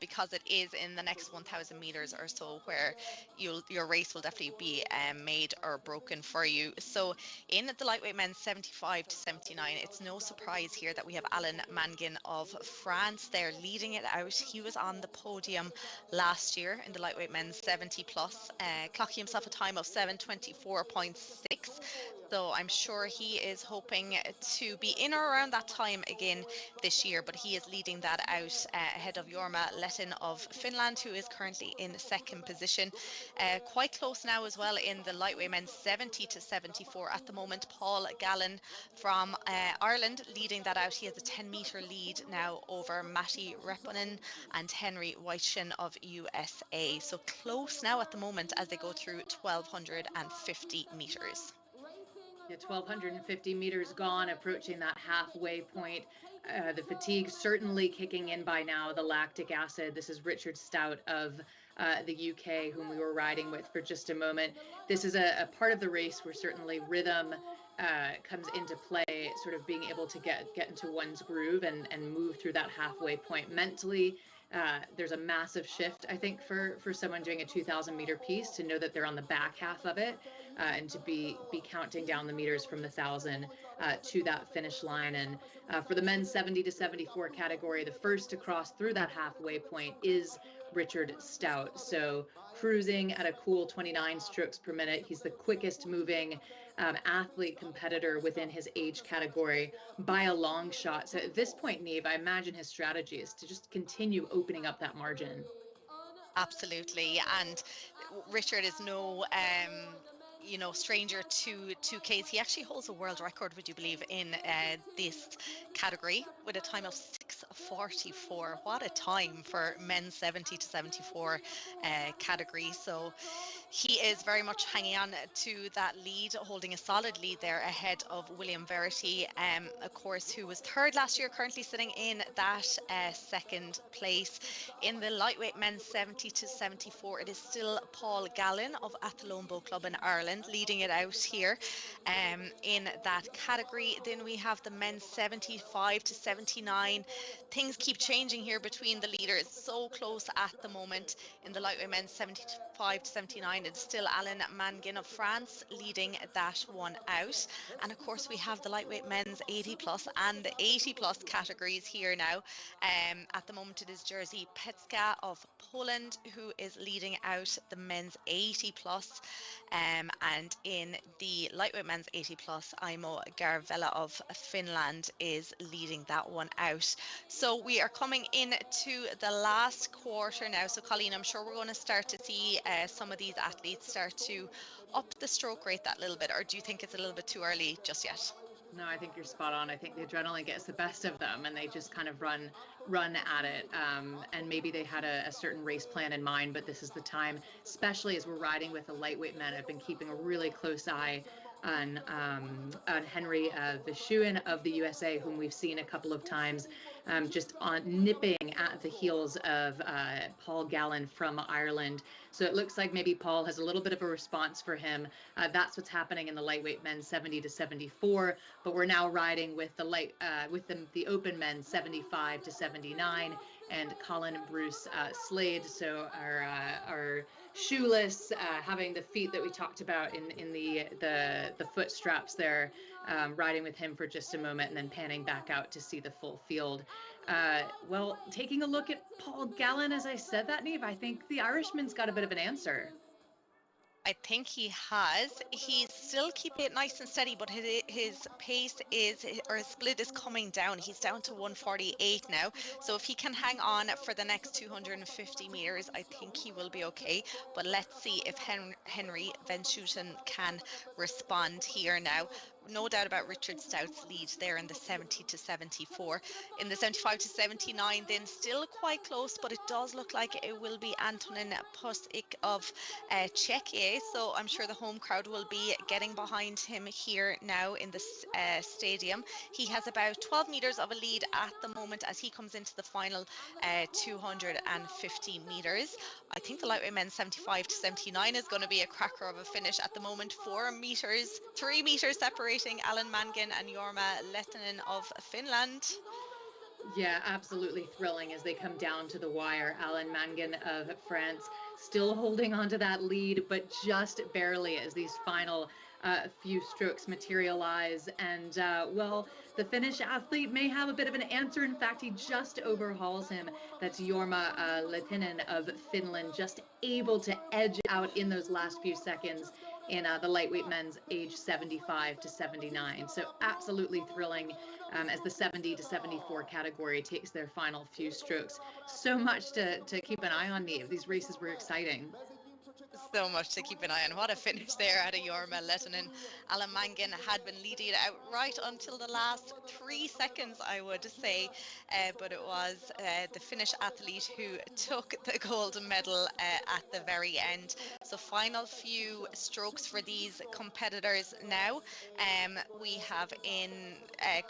because it is in the next 1,000 meters or so where your race will definitely be made or broken for you. So in the lightweight men's 75 to 79, it's no surprise here that we have Alain Mangin of France there leading it out. He was on the podium last year in the lightweight men's 70 plus, clocking himself a time of 7:24.6. So I'm sure he is hoping to be in or around that time again this year, but he is leading that out ahead of Jorma Latin of Finland, who is currently in second position. Quite close now as well in the lightweight men's 70 to 74 at the moment. Paul Gallen from Ireland leading that out. He has a 10-meter lead now over Matti Reponen and Henry Weitschen of USA. So close now at the moment as they go through 1,250 meters. Yeah, 1,250 meters gone, approaching that halfway point. The fatigue certainly kicking in by now, the lactic acid. This is Richard Stout of the UK, whom we were riding with for just a moment. This is a part of the race where certainly rhythm comes into play, sort of being able to get into one's groove and move through that halfway point mentally. There's a massive shift, I think, for someone doing a 2,000 meter piece to know that they're on the back half of it, and to be counting down the meters from the 1,000 to that finish line. And for the men's 70 to 74 category, the first to cross through that halfway point is Richard Stout. So cruising at a cool 29 strokes per minute. He's the quickest moving athlete competitor within his age category by a long shot. So at this point, Neve, I imagine his strategy is to just continue opening up that margin. Absolutely. And Richard is no stranger to 2Ks. He actually holds a world record, would you believe, in this category with a time of 6:44. What a time for men's 70 to 74 category. So he is very much hanging on to that lead, holding a solid lead there ahead of William Verity, of course, who was third last year, currently sitting in that second place. In the lightweight men's 70 to 74, it is still Paul Gallen of Athlone Boat Club in Ireland leading it out here in that category. Then we have the men's 75 to 79. Things keep changing here between the leaders, so close at the moment. In the lightweight men's 75 75 to 79. It's still Alan Mangin of France leading that one out. And of course, we have the lightweight men's 80 plus and the 80 plus categories here now. At the moment, it is Jerzy Petska of Poland who is leading out the men's 80 plus. And in the lightweight men's 80 plus, Aimo Garvela of Finland is leading that one out. So we are coming into the last quarter now. So Colleen, I'm sure we're going to start to see some of these athletes start to up the stroke rate that little bit, or do you think it's a little bit too early just yet? No, I think you're spot on. I think the adrenaline gets the best of them and they just kind of run at it. And maybe they had a certain race plan in mind, but this is the time, especially as we're riding with the lightweight men. I've been keeping a really close eye on Henry Vishuin of the USA, whom we've seen a couple of times, just on nipping at the heels of Paul Gallen from Ireland. So it looks like maybe Paul has a little bit of a response for him. That's what's happening in the lightweight men 70 to 74. But we're now riding with the open men 75 to 79, and Colin Bruce Slade. So our shoeless, having the feet that we talked about in the foot straps there, riding with him for just a moment and then panning back out to see the full field. Well, taking a look at Paul Gallen, as I said that, Niamh, I think the Irishman's got a bit of an answer. I think he has. He's still keeping it nice and steady, but his pace or his split is coming down. He's down to 148 now. So if he can hang on for the next 250 meters, I think he will be okay. But let's see if Henry Venschuten can respond here now. No doubt about Richard Stout's lead there in the 70 to 74. In the 75 to 79, then still quite close, but it does look like it will be Antonin Postic of Czechia. So I'm sure the home crowd will be getting behind him here now in the stadium. He has about 12 meters of a lead at the moment as he comes into the final 250 meters. I think the lightweight men 75 to 79 is going to be a cracker of a finish at the moment. 3 meters separating Alan Mangin and Jorma Lehtinen of Finland. Yeah, absolutely thrilling as they come down to the wire. Alan Mangin of France still holding on to that lead, but just barely as these final few strokes materialize. And well, the Finnish athlete may have a bit of an answer. In fact, he just overhauls him. That's Jorma Lehtinen of Finland, just able to edge out in those last few seconds in the lightweight men's age 75 to 79. So absolutely thrilling as the 70 to 74 category takes their final few strokes. So much to keep an eye on, Niamh. These races were exciting. So much to keep an eye on. What a finish there out of Jorma Lehtinen. Alan Mangin had been leading it out right until the last 3 seconds, I would say, but it was the Finnish athlete who took the gold medal at the very end. So final few strokes for these competitors now. We have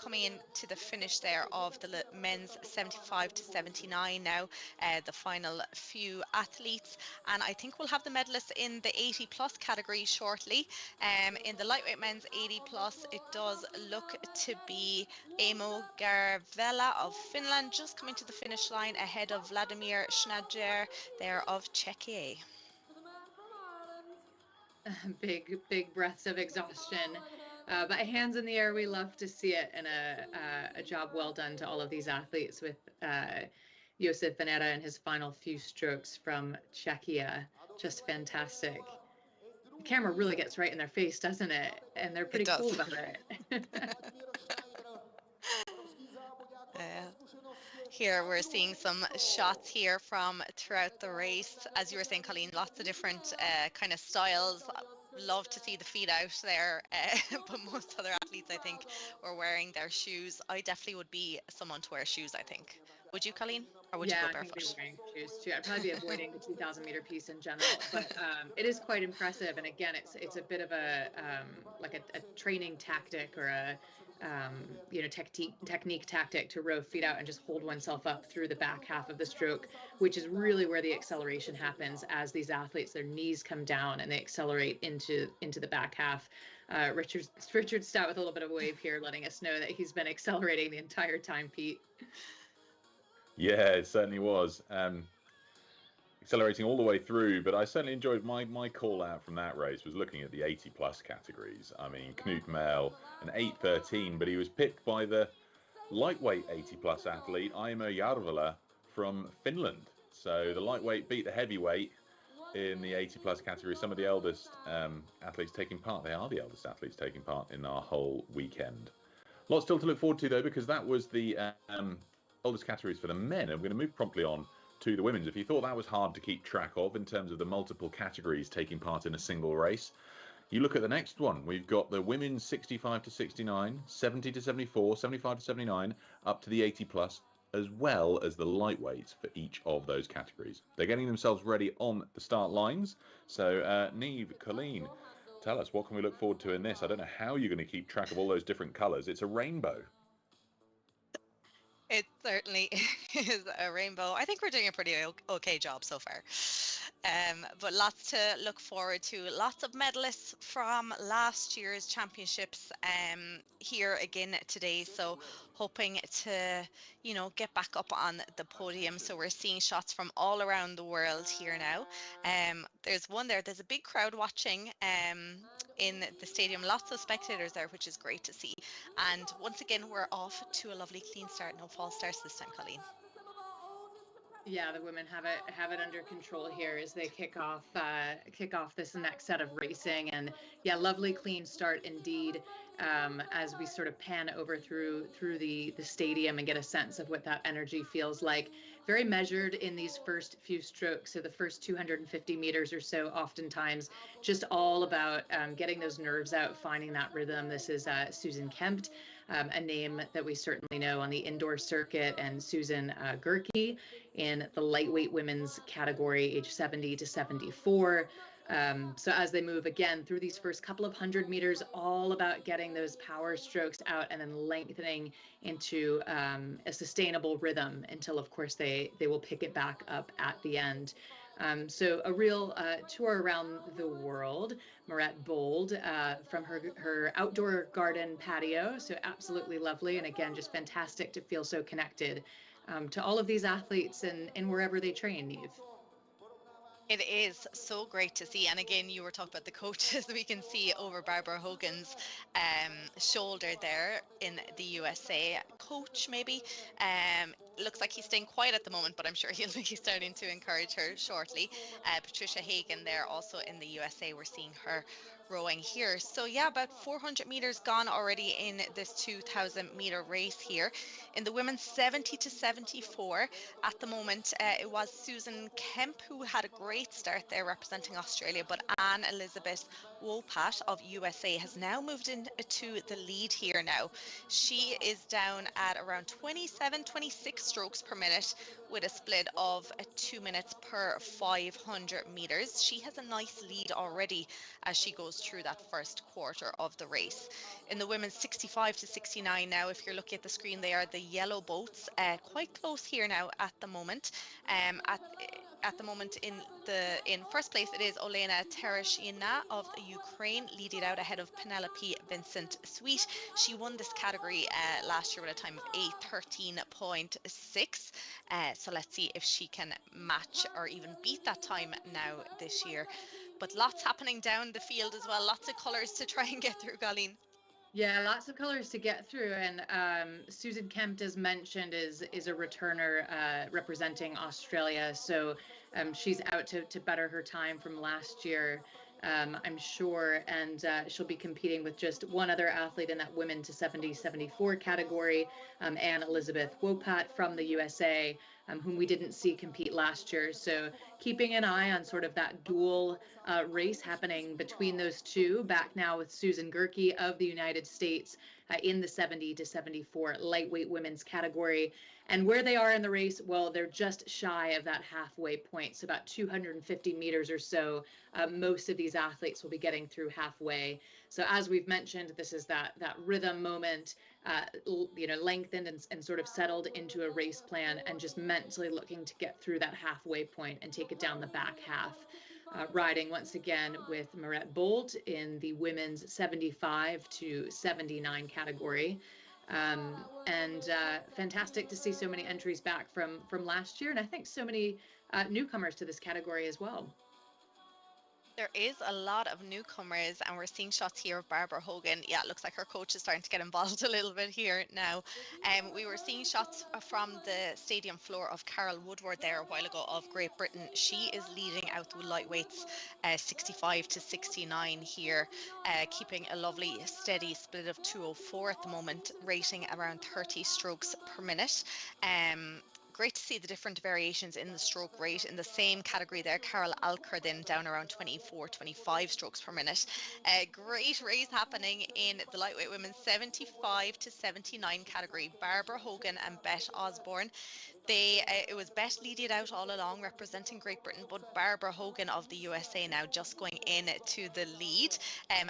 coming into the finish there of the men's 75 to 79 now, the final few athletes, and I think we'll have the medalists in the 80 plus category shortly. In the lightweight men's 80 plus, it does look to be Aimo Garvela of Finland just coming to the finish line ahead of Vladimir Schneider there of Czechia. Big breaths of exhaustion, but hands in the air, we love to see it, and a job well done to all of these athletes with Josef Venera and his final few strokes from Czechia. Just fantastic. The camera really gets right in their face, doesn't it? And they're pretty cool about it. Here we're seeing some shots here from throughout the race. As you were saying, Colleen, lots of different kind of styles. Love to see the feet out there, but most other athletes, I think, were wearing their shoes. I definitely would be someone to wear shoes, I think. Would you, Colleen? Or would you go barefoot? Yeah, I think wearing shoes too. I'd probably be avoiding the 2,000 meter piece in general, but it is quite impressive. And again, it's a bit of a like a training tactic or a technique tactic to row feet out and just hold oneself up through the back half of the stroke, which is really where the acceleration happens as these athletes, their knees come down and they accelerate into the back half. Richard Stout with a little bit of a wave here, letting us know that he's been accelerating the entire time, Pete. Yeah, it certainly was. accelerating all the way through. But I certainly enjoyed my call out from that race was looking at the 80 plus categories. I mean, Knut Mel, an 8:13, but he was picked by the lightweight 80 plus athlete Aimo Järvelä from Finland. So the lightweight beat the heavyweight in the 80 plus category. Some of the eldest athletes taking part. They are the eldest athletes taking part in our whole weekend. Lots still to look forward to, though, because that was the oldest categories for the men. And we're going to move promptly on to the women's. If you thought that was hard to keep track of in terms of the multiple categories taking part in a single race, you look at the next one. We've got the women's 65 to 69, 70 to 74, 75 to 79, up to the 80 plus, as well as the lightweights for each of those categories. They're getting themselves ready on the start lines. So, Niamh, Colleen, tell us, what can we look forward to in this? I don't know how you're going to keep track of all those different colours. It's a rainbow. It certainly is a rainbow. I think we're doing a pretty okay job so far. But lots to look forward to. Lots of medalists from last year's championships here again today. So hoping to, get back up on the podium. So we're seeing shots from all around the world here now. There's one there. There's a big crowd watching in the stadium. Lots of spectators there, which is great to see. And once again, we're off to a lovely clean start. No false starts this time, Colleen. Yeah, the women have it under control here as they kick off this next set of racing. And yeah, lovely clean start indeed, as we sort of pan over through the stadium and get a sense of what that energy feels like. Very measured in these first few strokes. So the first 250 meters or so, oftentimes just all about getting those nerves out, finding that rhythm. This is Susan Kempt, a name that we certainly know on the indoor circuit, and Susan Gerke in the lightweight women's category, age 70 to 74. So as they move again through these first couple of 100 meters, all about getting those power strokes out and then lengthening into a sustainable rhythm until, of course, they will pick it back up at the end. So a real tour around the world. Marette Bold from her outdoor garden patio. So absolutely lovely. And again, just fantastic to feel so connected to all of these athletes and wherever they train, Niamh. It is so great to see. And again, you were talking about the coaches. We can see over Barbara Hogan's shoulder there in the USA. Coach, maybe. Looks like he's staying quiet at the moment, but I'm sure he'll be starting to encourage her shortly. Patricia Hagen there also in the USA. We're seeing her rowing here. So yeah, about 400 meters gone already in this 2,000 meter race here. In the women's 70 to 74 at the moment, it was Susan Kemp who had a great start there representing Australia, but Anne Elizabeth Wopat of USA has now moved into the lead here now. She is down at around 26 strokes per minute with a split of 2 minutes per 500 meters. She has a nice lead already as she goes through that first quarter of the race. In the women's 65 to 69 now, if you're looking at the screen, they are the yellow boats, quite close here now at the moment. At the moment in first place, it is Olena Tereshina of Ukraine leading out ahead of Penelope Vincent Sweet. She won this category last year with a time of 8:13.6. So let's see if she can match or even beat that time now this year. But lots happening down the field as well. Lots of colours to try and get through, Colleen. Yeah, lots of colors to get through. And Susan Kempt, as mentioned, is a returner representing Australia. So she's out to better her time from last year, I'm sure. And she'll be competing with just one other athlete in that women to 70-74 category, Anne Elizabeth Wopat from the USA, whom we didn't see compete last year. So keeping an eye on sort of that dual race happening between those two, back now with Susan Gerke of the United States in the 70 to 74 lightweight women's category. And where they are in the race, well, they're just shy of that halfway point, so about 250 meters or so. Most of these athletes will be getting through halfway. So as we've mentioned, this is that rhythm moment, lengthened and sort of settled into a race plan, and just mentally looking to get through that halfway point and take it down the back half. Riding once again with Marette Bold in the women's 75 to 79 category. And fantastic to see so many entries back from last year. And I think so many newcomers to this category as well. There is a lot of newcomers, and we're seeing shots here of Barbara Hogan. Yeah, it looks like her coach is starting to get involved a little bit here now. We were seeing shots from the stadium floor of Carol Woodward there a while ago of Great Britain. She is leading out the lightweights 65 to 69 here, keeping a lovely steady split of 204 at the moment, rating around 30 strokes per minute. Great to see the different variations in the stroke rate. In the same category there, Carol Alker then down around 24, 25 strokes per minute. Great race happening in the lightweight women 75 to 79 category. Barbara Hogan and Beth Osborne. It was Beth leading out all along, representing Great Britain, but Barbara Hogan of the USA now just going in to the lead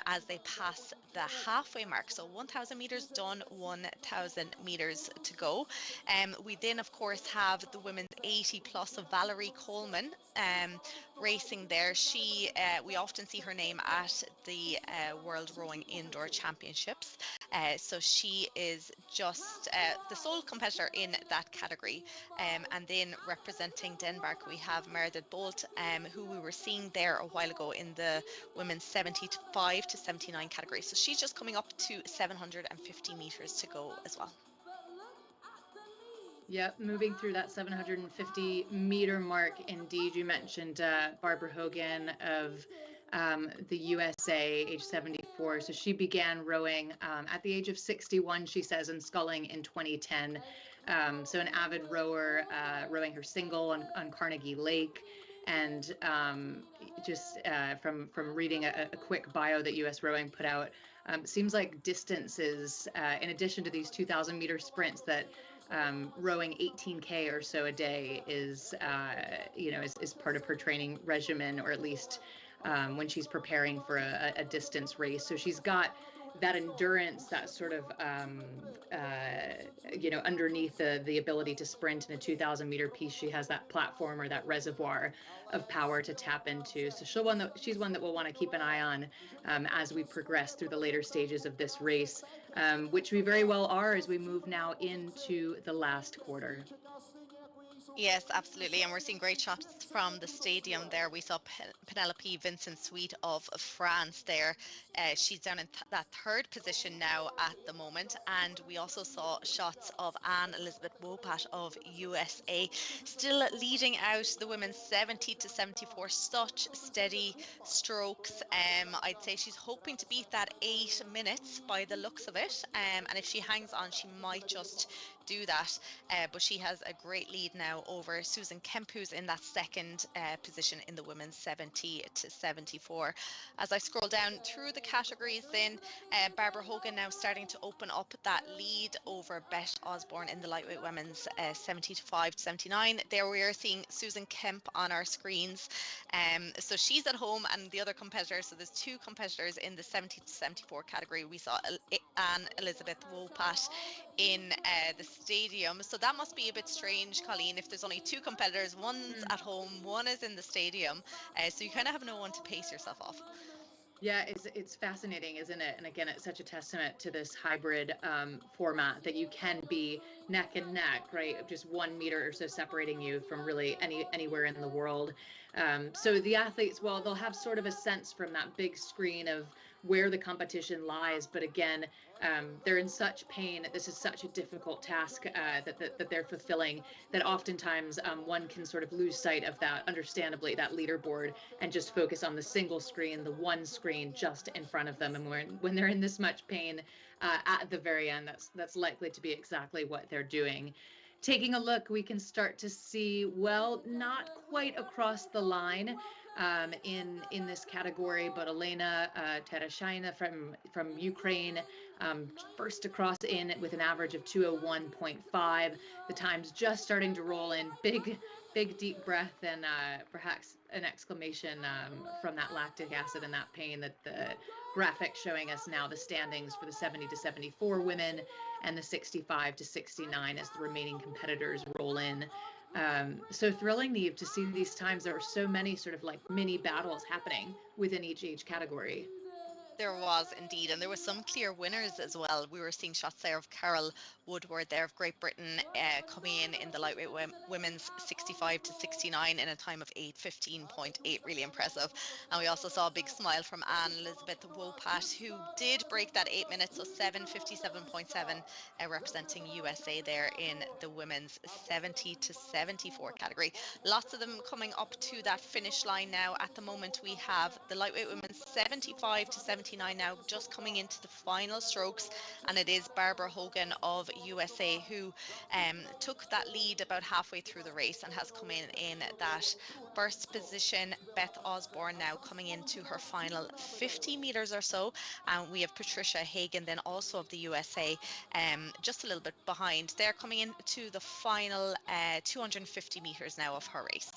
as they pass the halfway mark. So 1,000 meters done, 1,000 meters to go. We then, of course, have the women's 80 plus of Valerie Coleman racing there. We often see her name at the World Rowing Indoor Championships. So she is just the sole competitor in that category. And then representing Denmark, we have Meredith Bolt, who we were seeing there a while ago in the women's 75 to 79 category. So she's just coming up to 750 meters to go as well. Yep, moving through that 750 meter mark. Indeed, you mentioned Barbara Hogan of the USA, age 74. So she began rowing at the age of 61, she says, and sculling in 2010. So an avid rower, rowing her single on Carnegie Lake. And just from reading a quick bio that US Rowing put out, seems like distances, in addition to these 2,000 meter sprints, that rowing 18K or so a day is part of her training regimen, or at least when she's preparing for a distance race. So she's got that endurance, that sort of, underneath the ability to sprint in a 2,000 meter piece. She has that platform or that reservoir of power to tap into. So she's one that we'll want to keep an eye on as we progress through the later stages of this race, which we very well are as we move now into the last quarter. Yes, absolutely. And we're seeing great shots from the stadium there. We saw Penelope Vincent-Sweet of France there. She's down in that third position now at the moment. And we also saw shots of Anne-Elizabeth Wopat of USA, still leading out the women's 70 to 74. Such steady strokes. I'd say she's hoping to beat that 8 minutes by the looks of it. And if she hangs on, she might just do that. But she has a great lead now over Susan Kemp, who's in that second position in the women's 70 to 74. As I scroll down through the categories, then Barbara Hogan now starting to open up that lead over Beth Osborne in the lightweight women's 75 to 79. There we are seeing Susan Kemp on our screens. So she's at home, and the other competitors, so there's two competitors in the 70 to 74 category. We saw Anne-Elizabeth Wopat in the stadium. So that must be a bit strange, Colleen, if there's only two competitors, one's at home, one is in the stadium. So you kind of have no one to pace yourself off. Yeah, it's fascinating, isn't it? And again, it's such a testament to this hybrid format that you can be neck and neck, right? Just 1 meter or so separating you from really anywhere in the world. So the athletes, well, they'll have sort of a sense from that big screen of where the competition lies. But again, they're in such pain. This is such a difficult task that they're fulfilling, that oftentimes one can sort of lose sight of that, understandably, that leaderboard, and just focus on the single screen, the one screen just in front of them. And when they're in this much pain at the very end, that's likely to be exactly what they're doing. Taking a look, we can start to see, well, not quite across the line in this category, but Elena Tereshina from Ukraine first across in with an average of 2:01.5. The time's just starting to roll in. Big deep breath, and perhaps an exclamation from that lactic acid and that pain. That the graphic showing us now the standings for the 70 to 74 women and the 65 to 69 as the remaining competitors roll in. So thrilling, Neve, to see these times. There are so many sort of like mini battles happening within each age category. There was indeed, and there were some clear winners as well. We were seeing shots there of Carol Woodward there of Great Britain coming in the lightweight women's 65 to 69 in a time of 8:15.8, really impressive. And we also saw a big smile from Anne Elizabeth Wopat, who did break that 8 minutes, so 7:57.7, representing USA there in the women's 70 to 74 category. Lots of them coming up to that finish line now. At the moment, we have the lightweight women's 75 to 79 now, just coming into the final strokes, and it is Barbara Hogan of USA who took that lead about halfway through the race and has come in that first position. Beth Osborne now coming into her final 50 meters or so, and we have Patricia Hagan then also of the USA just a little bit behind. They're coming into the final 250 meters now of her race.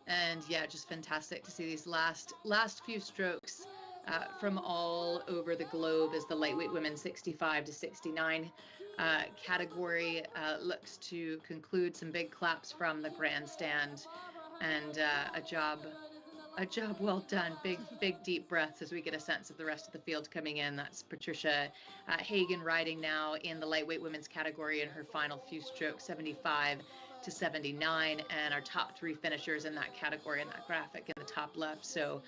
And yeah, just fantastic to see these last few strokes from all over the globe as the lightweight women 65 to 69 category looks to conclude. Some big claps from the grandstand, and a job well done. Big deep breaths as we get a sense of the rest of the field coming in. That's Patricia Hagan riding now in the lightweight women's category in her final few strokes, 75 to 79, and our top three finishers in that category in that graphic in the top left. So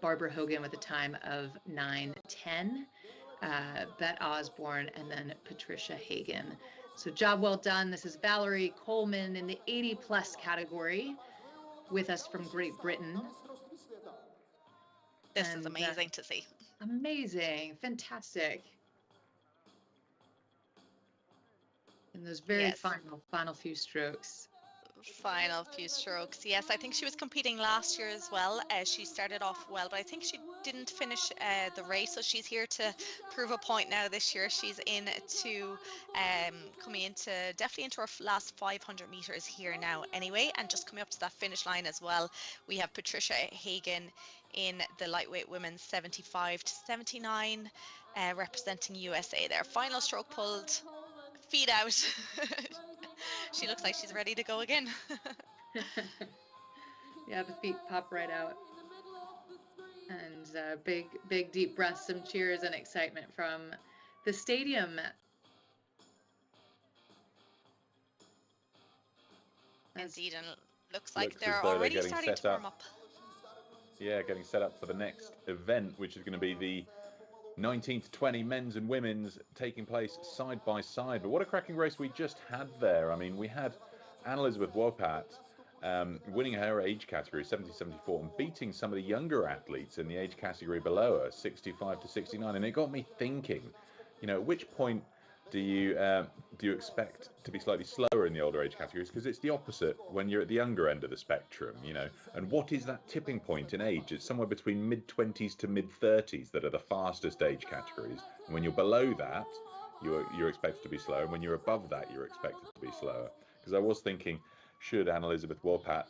Barbara Hogan with a time of 9:10, Beth Osborne, and then Patricia Hagan. So job well done. This is Valerie Coleman in the 80 plus category with us from Great Britain. This is amazing to see. Amazing, fantastic. In those very final few strokes. Final few strokes. Yes, I think she was competing last year as well. She started off well, but I think she didn't finish the race, so she's here to prove a point now this year. She's definitely into her last 500 meters here now anyway, and just coming up to that finish line as well, we have Patricia Hagan in the lightweight women's 75 to 79 representing USA there. Final stroke pulled, feet out. She looks like she's ready to go again. Yeah, the feet pop right out. And big deep breaths, some cheers and excitement from the stadium. Indeed, and looks like they're already starting to warm up. Yeah, getting set up for the next event, which is going to be the 19 to 20 men's and women's, taking place side by side. But what a cracking race we just had there. I mean, we had Anne Elizabeth Wopat winning her age category, 70-74, and beating some of the younger athletes in the age category below her, 65 to 69. And it got me thinking, at which point do you expect to be slightly slower in the older age categories? Because it's the opposite when you're at the younger end of the spectrum, And what is that tipping point in age? It's somewhere between mid-20s to mid-30s that are the fastest age categories. And when you're below that, you're expected to be slower. And when you're above that, you're expected to be slower. Because I was thinking, should Anne Elizabeth Wopat,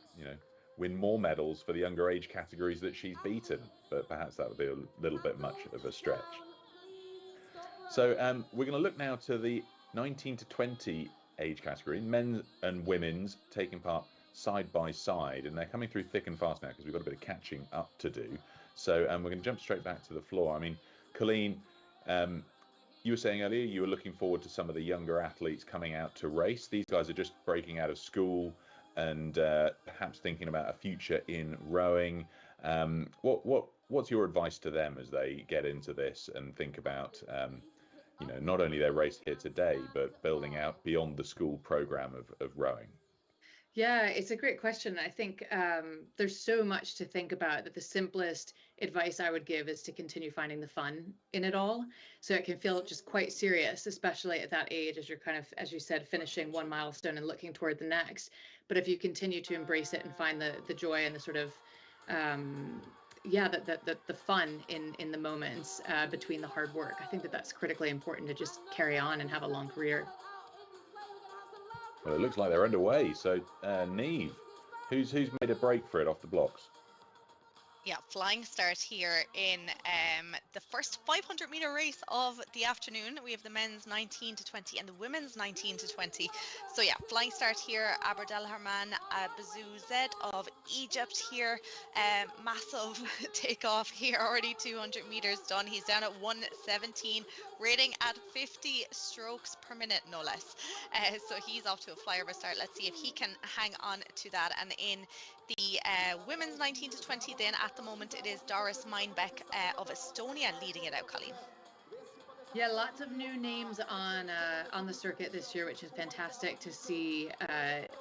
win more medals for the younger age categories that she's beaten? But perhaps that would be a little bit much of a stretch. So we're going to look now to the 19 to 20 age category, men's and women's taking part side by side, and they're coming through thick and fast now because we've got a bit of catching up to do. So we're going to jump straight back to the floor. I mean, Colleen, you were saying earlier you were looking forward to some of the younger athletes coming out to race. These guys are just breaking out of school and perhaps thinking about a future in rowing. What's your advice to them as they get into this and think about not only their race here today, but building out beyond the school program of rowing? Yeah, it's a great question. I think there's so much to think about that the simplest advice I would give is to continue finding the fun in it all. So it can feel just quite serious, especially at that age, as you're kind of, as you said, finishing one milestone and looking toward the next. But if you continue to embrace it and find the joy and the sort of the fun in the moments between the hard work, I think that's critically important to just carry on and have a long career. Well, it looks like they're underway. So, Neve, who's made a break for it off the blocks? Yeah, flying start here in the first 500-meter race of the afternoon. We have the men's 19 to 20 and the women's 19 to 20. So yeah, flying start here. Abdelrahman Bazouzed of Egypt here. Massive takeoff here, already 200 meters done. He's down at 117, rating at 50 strokes per minute, no less. So he's off to a flyer of a start. Let's see if he can hang on to that. And in the women's 19 to 20, then at the moment it is Doris Meinbeck of Estonia leading it out, Colleen. Yeah, lots of new names on the circuit this year, which is fantastic to see.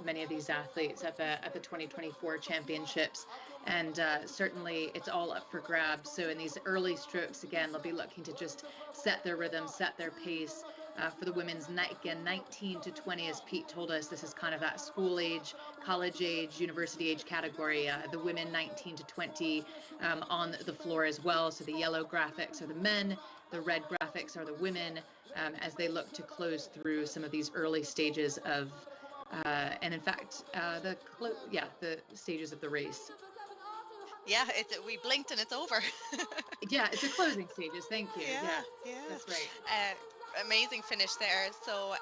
Many of these athletes at the 2024 championships, and certainly it's all up for grabs. So in these early strokes, again, they'll be looking to just set their rhythm, set their pace. For the women's, again, 19 to 20, as Pete told us, this is kind of that school age, college age, university age category. The women 19 to 20 on the floor as well. So the yellow graphics are the men, the red graphics are the women, as they look to close through some of these early stages of, and in fact, the stages of the race. Yeah, we blinked and it's over. Yeah, it's the closing stages. Thank you. Yeah. That's right. Amazing finish there. So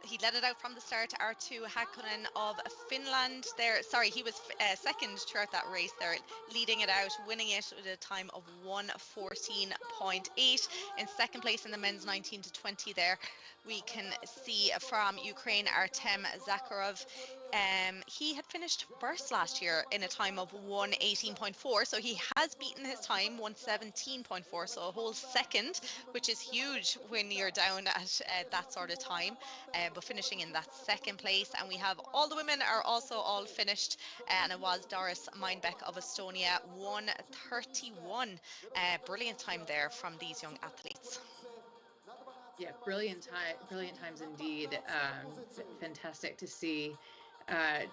he led it out from the start. Arttu Hakkonen of Finland there. Sorry, he was second throughout that race there, leading it out, winning it with a time of 1:14.8. In second place in the men's 19 to 20 there, we can see from Ukraine, Artem Zakharov. He had finished first last year in a time of 1:18.4, so he has beaten his time, 1:17.4, so a whole second, which is huge when you're down at that sort of time, but finishing in that second place. And we have all the women are also all finished, and it was Doris Meinbeck of Estonia, 1:31. Brilliant time there from these young athletes. Yeah, brilliant times indeed. Fantastic to see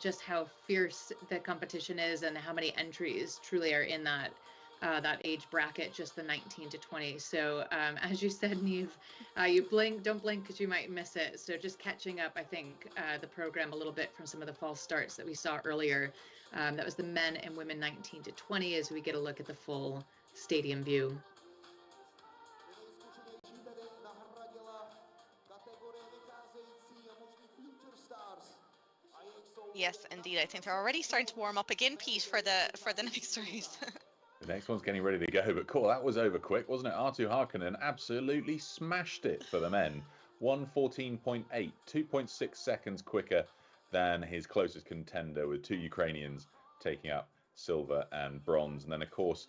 just how fierce the competition is and how many entries truly are in that age bracket, just the 19 to 20. So as you said, Neve, you don't blink because you might miss it. So just catching up, I think, the program a little bit from some of the false starts that we saw earlier. That was the men and women 19 to 20 as we get a look at the full stadium view. Yes, indeed. I think they're already starting to warm up again, Pete, for the next race. The next one's getting ready to go, but cool, that was over quick, wasn't it? Arttu Hakkonen absolutely smashed it for the men. 1:14.8, 2.6 seconds quicker than his closest contender, with two Ukrainians taking up silver and bronze. And then, of course,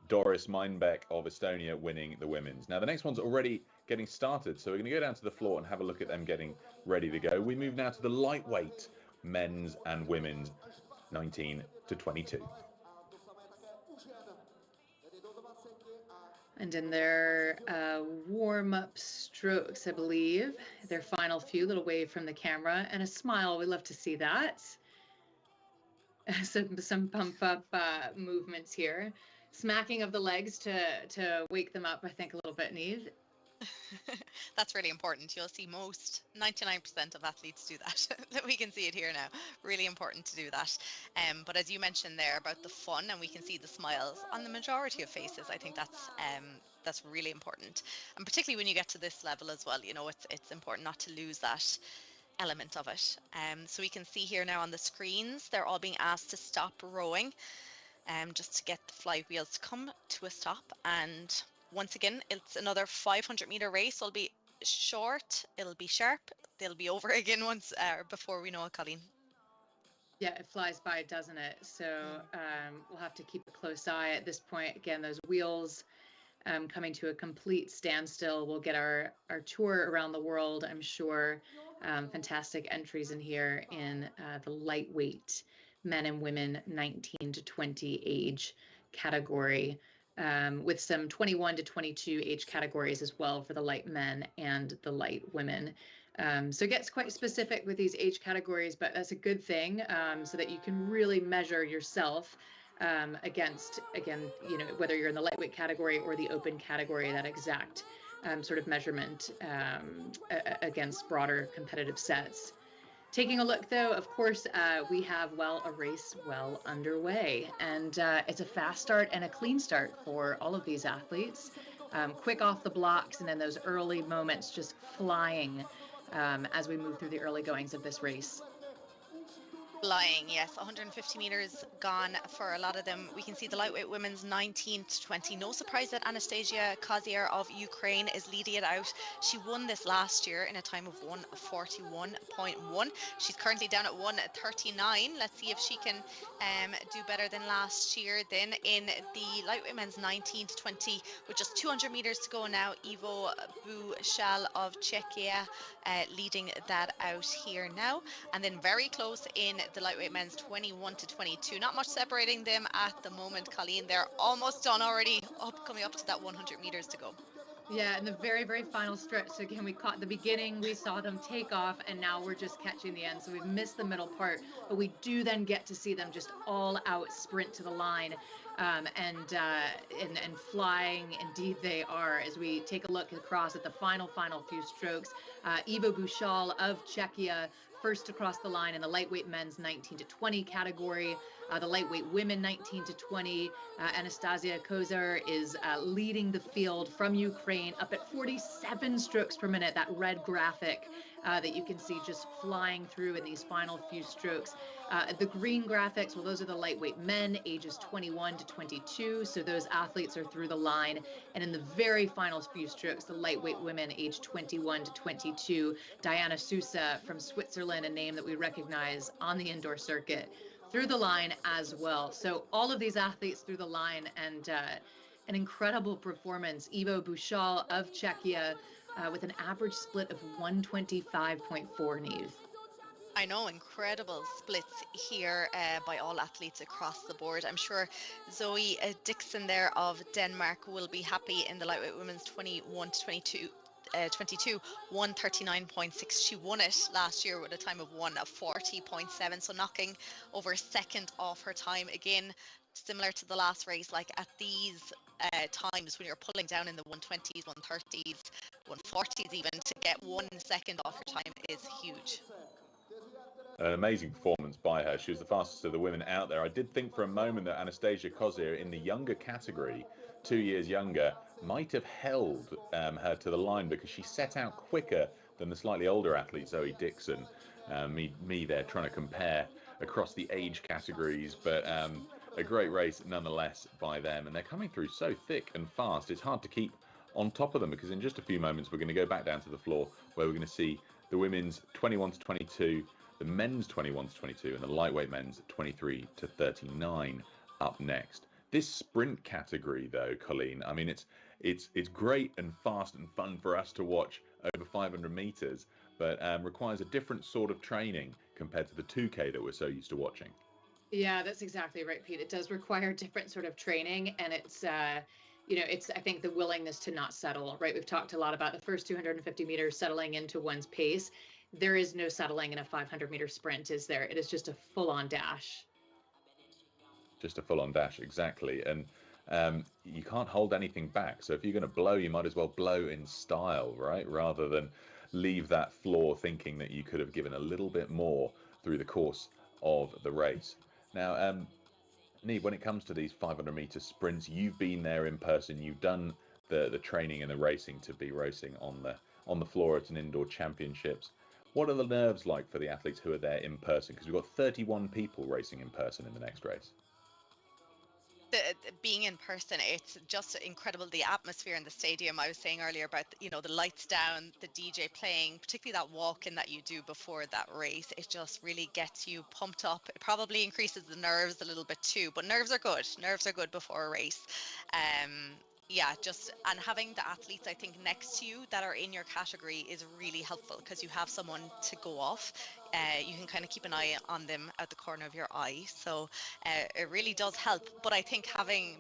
Doris Meinbeck of Estonia winning the women's. Now, the next one's already getting started, so we're going to go down to the floor and have a look at them getting ready to go. We move now to the lightweight men's and women's 19 to 22. And in their warm-up strokes, I believe, their final few, little wave from the camera and a smile. We love to see that. Some pump-up movements here. Smacking of the legs to wake them up, I think, a little bit, Neve. That's really important. You'll see 99% of athletes do that. We can see it here now. Really important to do that. But as you mentioned there about the fun, and we can see the smiles on the majority of faces, I think that's really important. And particularly when you get to this level as well, you know, it's important not to lose that element of it. So we can see here now on the screens, they're all being asked to stop rowing, just to get the flywheels to come to a stop. And once again, it's another 500-meter race. It'll be short, it'll be sharp, they'll be over again once before we know it, Colleen. Yeah, it flies by, doesn't it? So we'll have to keep a close eye at this point. Again, those wheels coming to a complete standstill. We'll get our tour around the world, I'm sure. Fantastic entries in here in the lightweight men and women 19 to 20 age category, with some 21 to 22 age categories as well for the light men and the light women. So it gets quite specific with these age categories, but that's a good thing, so that you can really measure yourself against, again, you know, whether you're in the lightweight category or the open category, that exact sort of measurement against broader competitive sets. Taking a look, though, of course, we have, well, a race well underway. And it's a fast start and a clean start for all of these athletes. Quick off the blocks, and then those early moments just flying as we move through the early goings of this race. Flying, yes, 150 meters gone for a lot of them. We can see the lightweight women's 19 to 20. No surprise that Anastasia Kozier of Ukraine is leading it out. She won this last year in a time of 1:41.1. She's currently down at 1:39. Let's see if she can do better than last year. Then in the lightweight men's 19 to 20, with just 200 meters to go now, Ivo Bushal of Czechia leading that out here now. And then very close in the lightweight men's 21 to 22. Not much separating them at the moment, Colleen. They're almost done already, coming up to that 100 meters to go. Yeah, in the very, very final stretch. So again, we caught the beginning, we saw them take off, and now we're just catching the end. So we've missed the middle part, but we do then get to see them just all out sprint to the line. And flying indeed they are, as we take a look across at the final few strokes. Ivo Bushal of Czechia first across the line in the lightweight men's 19 to 20 category. The lightweight women 19 to 20. Anastasia Kozier is leading the field from Ukraine up at 47 strokes per minute, that red graphic that you can see just flying through in these final few strokes. The green graphics, well, those are the lightweight men, ages 21 to 22. So those athletes are through the line. And in the very final few strokes, the lightweight women, age 21 to 22. Diana Sousa from Switzerland, a name that we recognize on the indoor circuit, through the line as well. So all of these athletes through the line, and an incredible performance. Ivo Bushal of Czechia with an average split of 125.4, Neve. I know, incredible splits here by all athletes across the board. I'm sure Zoe Dixon there of Denmark will be happy in the lightweight women's 21 to 22. 139.6. She won it last year with a time of 1:40.7, so knocking over a second off her time. Again, similar to the last race, like at these times when you're pulling down in the 120s, 130s, 140s even, to get 1 second off your time is huge. An amazing performance by her. She was the fastest of the women out there. I did think for a moment that Anastasia Kozier in the younger category, 2 years younger, might have held her to the line, because she set out quicker than the slightly older athlete, Zoe Dixon. Me there trying to compare across the age categories, but a great race nonetheless by them. And they're coming through so thick and fast, it's hard to keep on top of them, because in just a few moments we're going to go back down to the floor, where we're going to see the women's 21 to 22, the men's 21 to 22, and the lightweight men's 23 to 39 up next. This sprint category, though, Colleen, I mean, it's great and fast and fun for us to watch over 500 meters, but requires a different sort of training compared to the 2K that we're so used to watching. Yeah, that's exactly right, Pete. It does require different sort of training, and it's it's, I think, the willingness to not settle, right? We've talked a lot about the first 250 meters settling into one's pace. There is no settling in a 500-meter sprint, is there? It is just a full-on dash. Just a full-on dash, exactly. And you can't hold anything back. So if you're going to blow, you might as well blow in style, right? Rather than leave that floor thinking that you could have given a little bit more through the course of the race. Now, Neve, when it comes to these 500-meter sprints, you've been there in person. You've done the training and the racing to be racing on the floor at an indoor championships. What are the nerves like for the athletes who are there in person? Because we've got 31 people racing in person in the next race. Being in person, it's just incredible. The atmosphere in the stadium, I was saying earlier about, the lights down, the DJ playing, particularly that walk-in that you do before that race, it just really gets you pumped up. It probably increases the nerves a little bit too, but nerves are good. Nerves are good before a race. And having the athletes, I think, next to you that are in your category is really helpful, because you have someone to go off. You can kind of keep an eye on them at the corner of your eye. So it really does help. But I think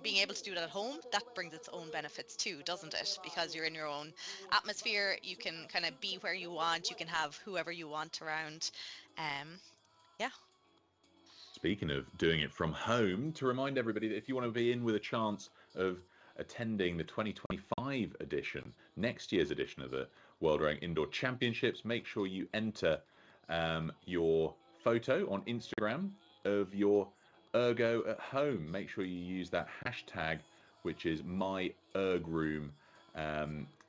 being able to do it at home, that brings its own benefits too, doesn't it? Because you're in your own atmosphere. You can kind of be where you want. You can have whoever you want around. Yeah. Speaking of doing it from home, to remind everybody that if you want to be in with a chance of attending the 2025 edition, next year's edition of the World Rowing Indoor Championships, make sure you enter your photo on Instagram of your ergo at home. Make sure you use that hashtag, which is #MyErgRoom.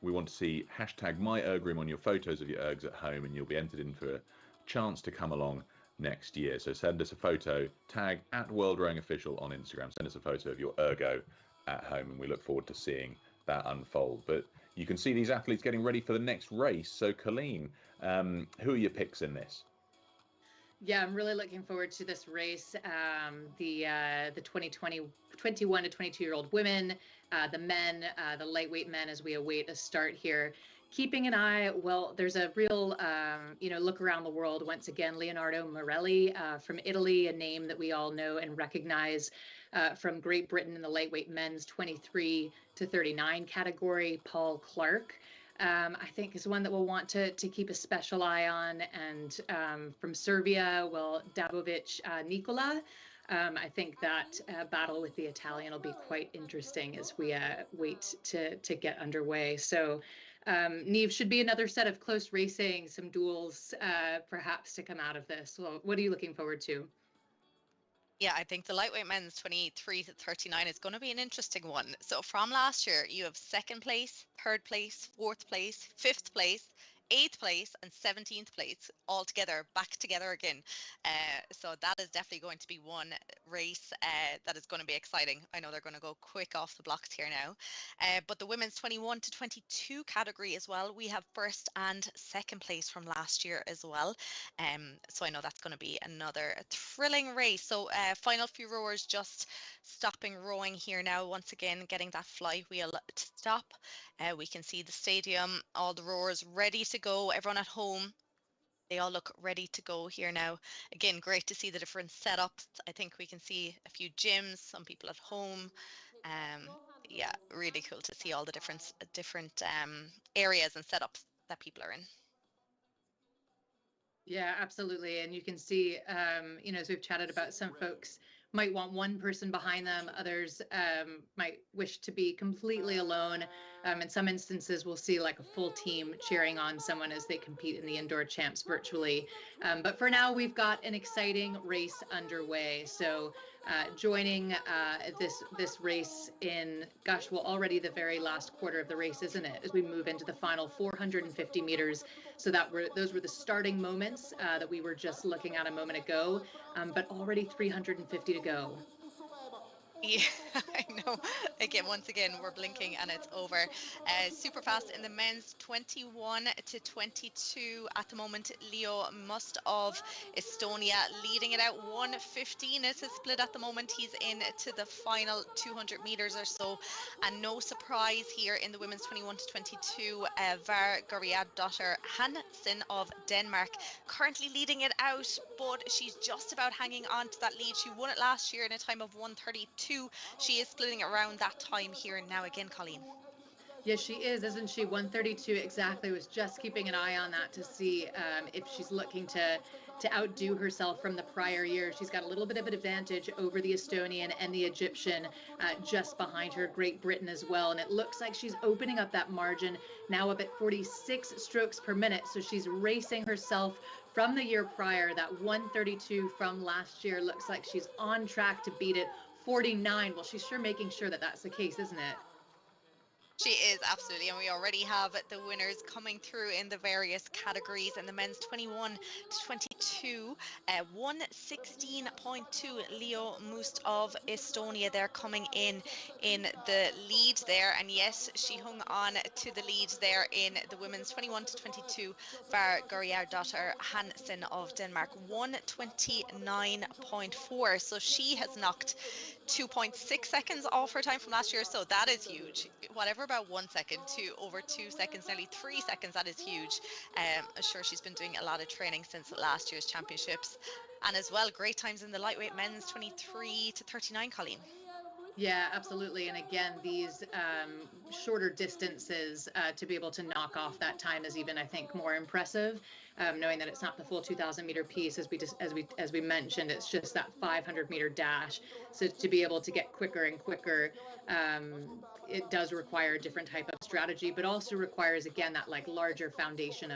We want to see hashtag #MyErgRoom on your photos of your ergs at home, and you'll be entered in for a chance to come along next year. So send us a photo, tag @WorldRowingOfficial on Instagram. Send us a photo of your ergo at home, and we look forward to seeing that unfold. But you can see these athletes getting ready for the next race. So Colleen, who are your picks in this? Yeah, I'm really looking forward to this race. The 21 to 22-year-old women, the men, the lightweight men, as we await a start here. Keeping an eye, well, there's a real, look around the world. Once again, Leonardo Morelli from Italy, a name that we all know and recognize from Great Britain in the lightweight men's 23 to 39 category. Paul Clark, I think, is one that we'll want to keep a special eye on. And from Serbia, well, Davovic Nikola. I think that battle with the Italian will be quite interesting as we wait to get underway. So Niamh, should be another set of close racing, some duels perhaps to come out of this. Well, what are you looking forward to? Yeah, I think the lightweight men's 23 to 39 is going to be an interesting one. So from last year, you have second place, third place, fourth place, fifth place, 8th place and 17th place all together, back together again. So that is definitely going to be one race that is going to be exciting. I know they're going to go quick off the blocks here now. But the women's 21 to 22 category as well, we have first and second place from last year as well. So I know that's going to be another thrilling race. So final few rowers just stopping rowing here now. Once again, getting that flywheel to stop. We can see the stadium, all the rowers ready to go, everyone at home. They all look ready to go here now. Again, great to see the different setups. I think we can see a few gyms, some people at home. Yeah, really cool to see all the different areas and setups that people are in. Yeah, absolutely. And you can see, as we've chatted about, some folks might want one person behind them. Others might wish to be completely alone. In some instances, we'll see like a full team cheering on someone as they compete in the indoor champs virtually. But for now, we've got an exciting race underway. So joining this race in, already the very last quarter of the race, isn't it? As we move into the final 450 meters. So those were the starting moments that we were just looking at a moment ago, but already 350 to go. Yeah, I know. Once again, we're blinking and it's over. Super fast in the men's 21 to 22 at the moment. Leo Must of Estonia leading it out. 1:15 is his split at the moment. He's in to the final 200 meters or so. And no surprise here in the women's 21 to 22, Var Gariadottir Hansen of Denmark currently leading it out, but she's just about hanging on to that lead. She won it last year in a time of 1:32. She is splitting around that time here now again, Colleen. Yes, she is, isn't she? 1:32 exactly. Was just keeping an eye on that to see if she's looking to outdo herself from the prior year. She's got a little bit of an advantage over the Estonian and the Egyptian just behind her, Great Britain as well. And it looks like she's opening up that margin now up at 46 strokes per minute. So she's racing herself from the year prior. That 1:32 from last year looks like she's on track to beat it. 49. Well, she's sure making sure that that's the case, isn't it? She is, absolutely, and we already have the winners coming through in the various categories. In the men's 21 to 22, 1:16.2, Leo Must of Estonia, they're coming in the lead there, and yes, she hung on to the lead there in the women's 21 to 22. Var Gariadottir Hansen of Denmark, 1:29.4, so she has knocked 2.6 seconds off her time from last year, so that is huge. Whatever about 1 second to over 2 seconds, nearly 3 seconds, that is huge. I'm sure she's been doing a lot of training since last year's championships. And as well, great times in the lightweight men's 23 to 39, Colleen. Yeah, absolutely. And again, these shorter distances to be able to knock off that time is even, I think, more impressive. Knowing that it's not the full 2,000 meter piece, as we mentioned, it's just that 500 meter dash. So to be able to get quicker and quicker, it does require a different type of strategy, but also requires, again, that like larger foundation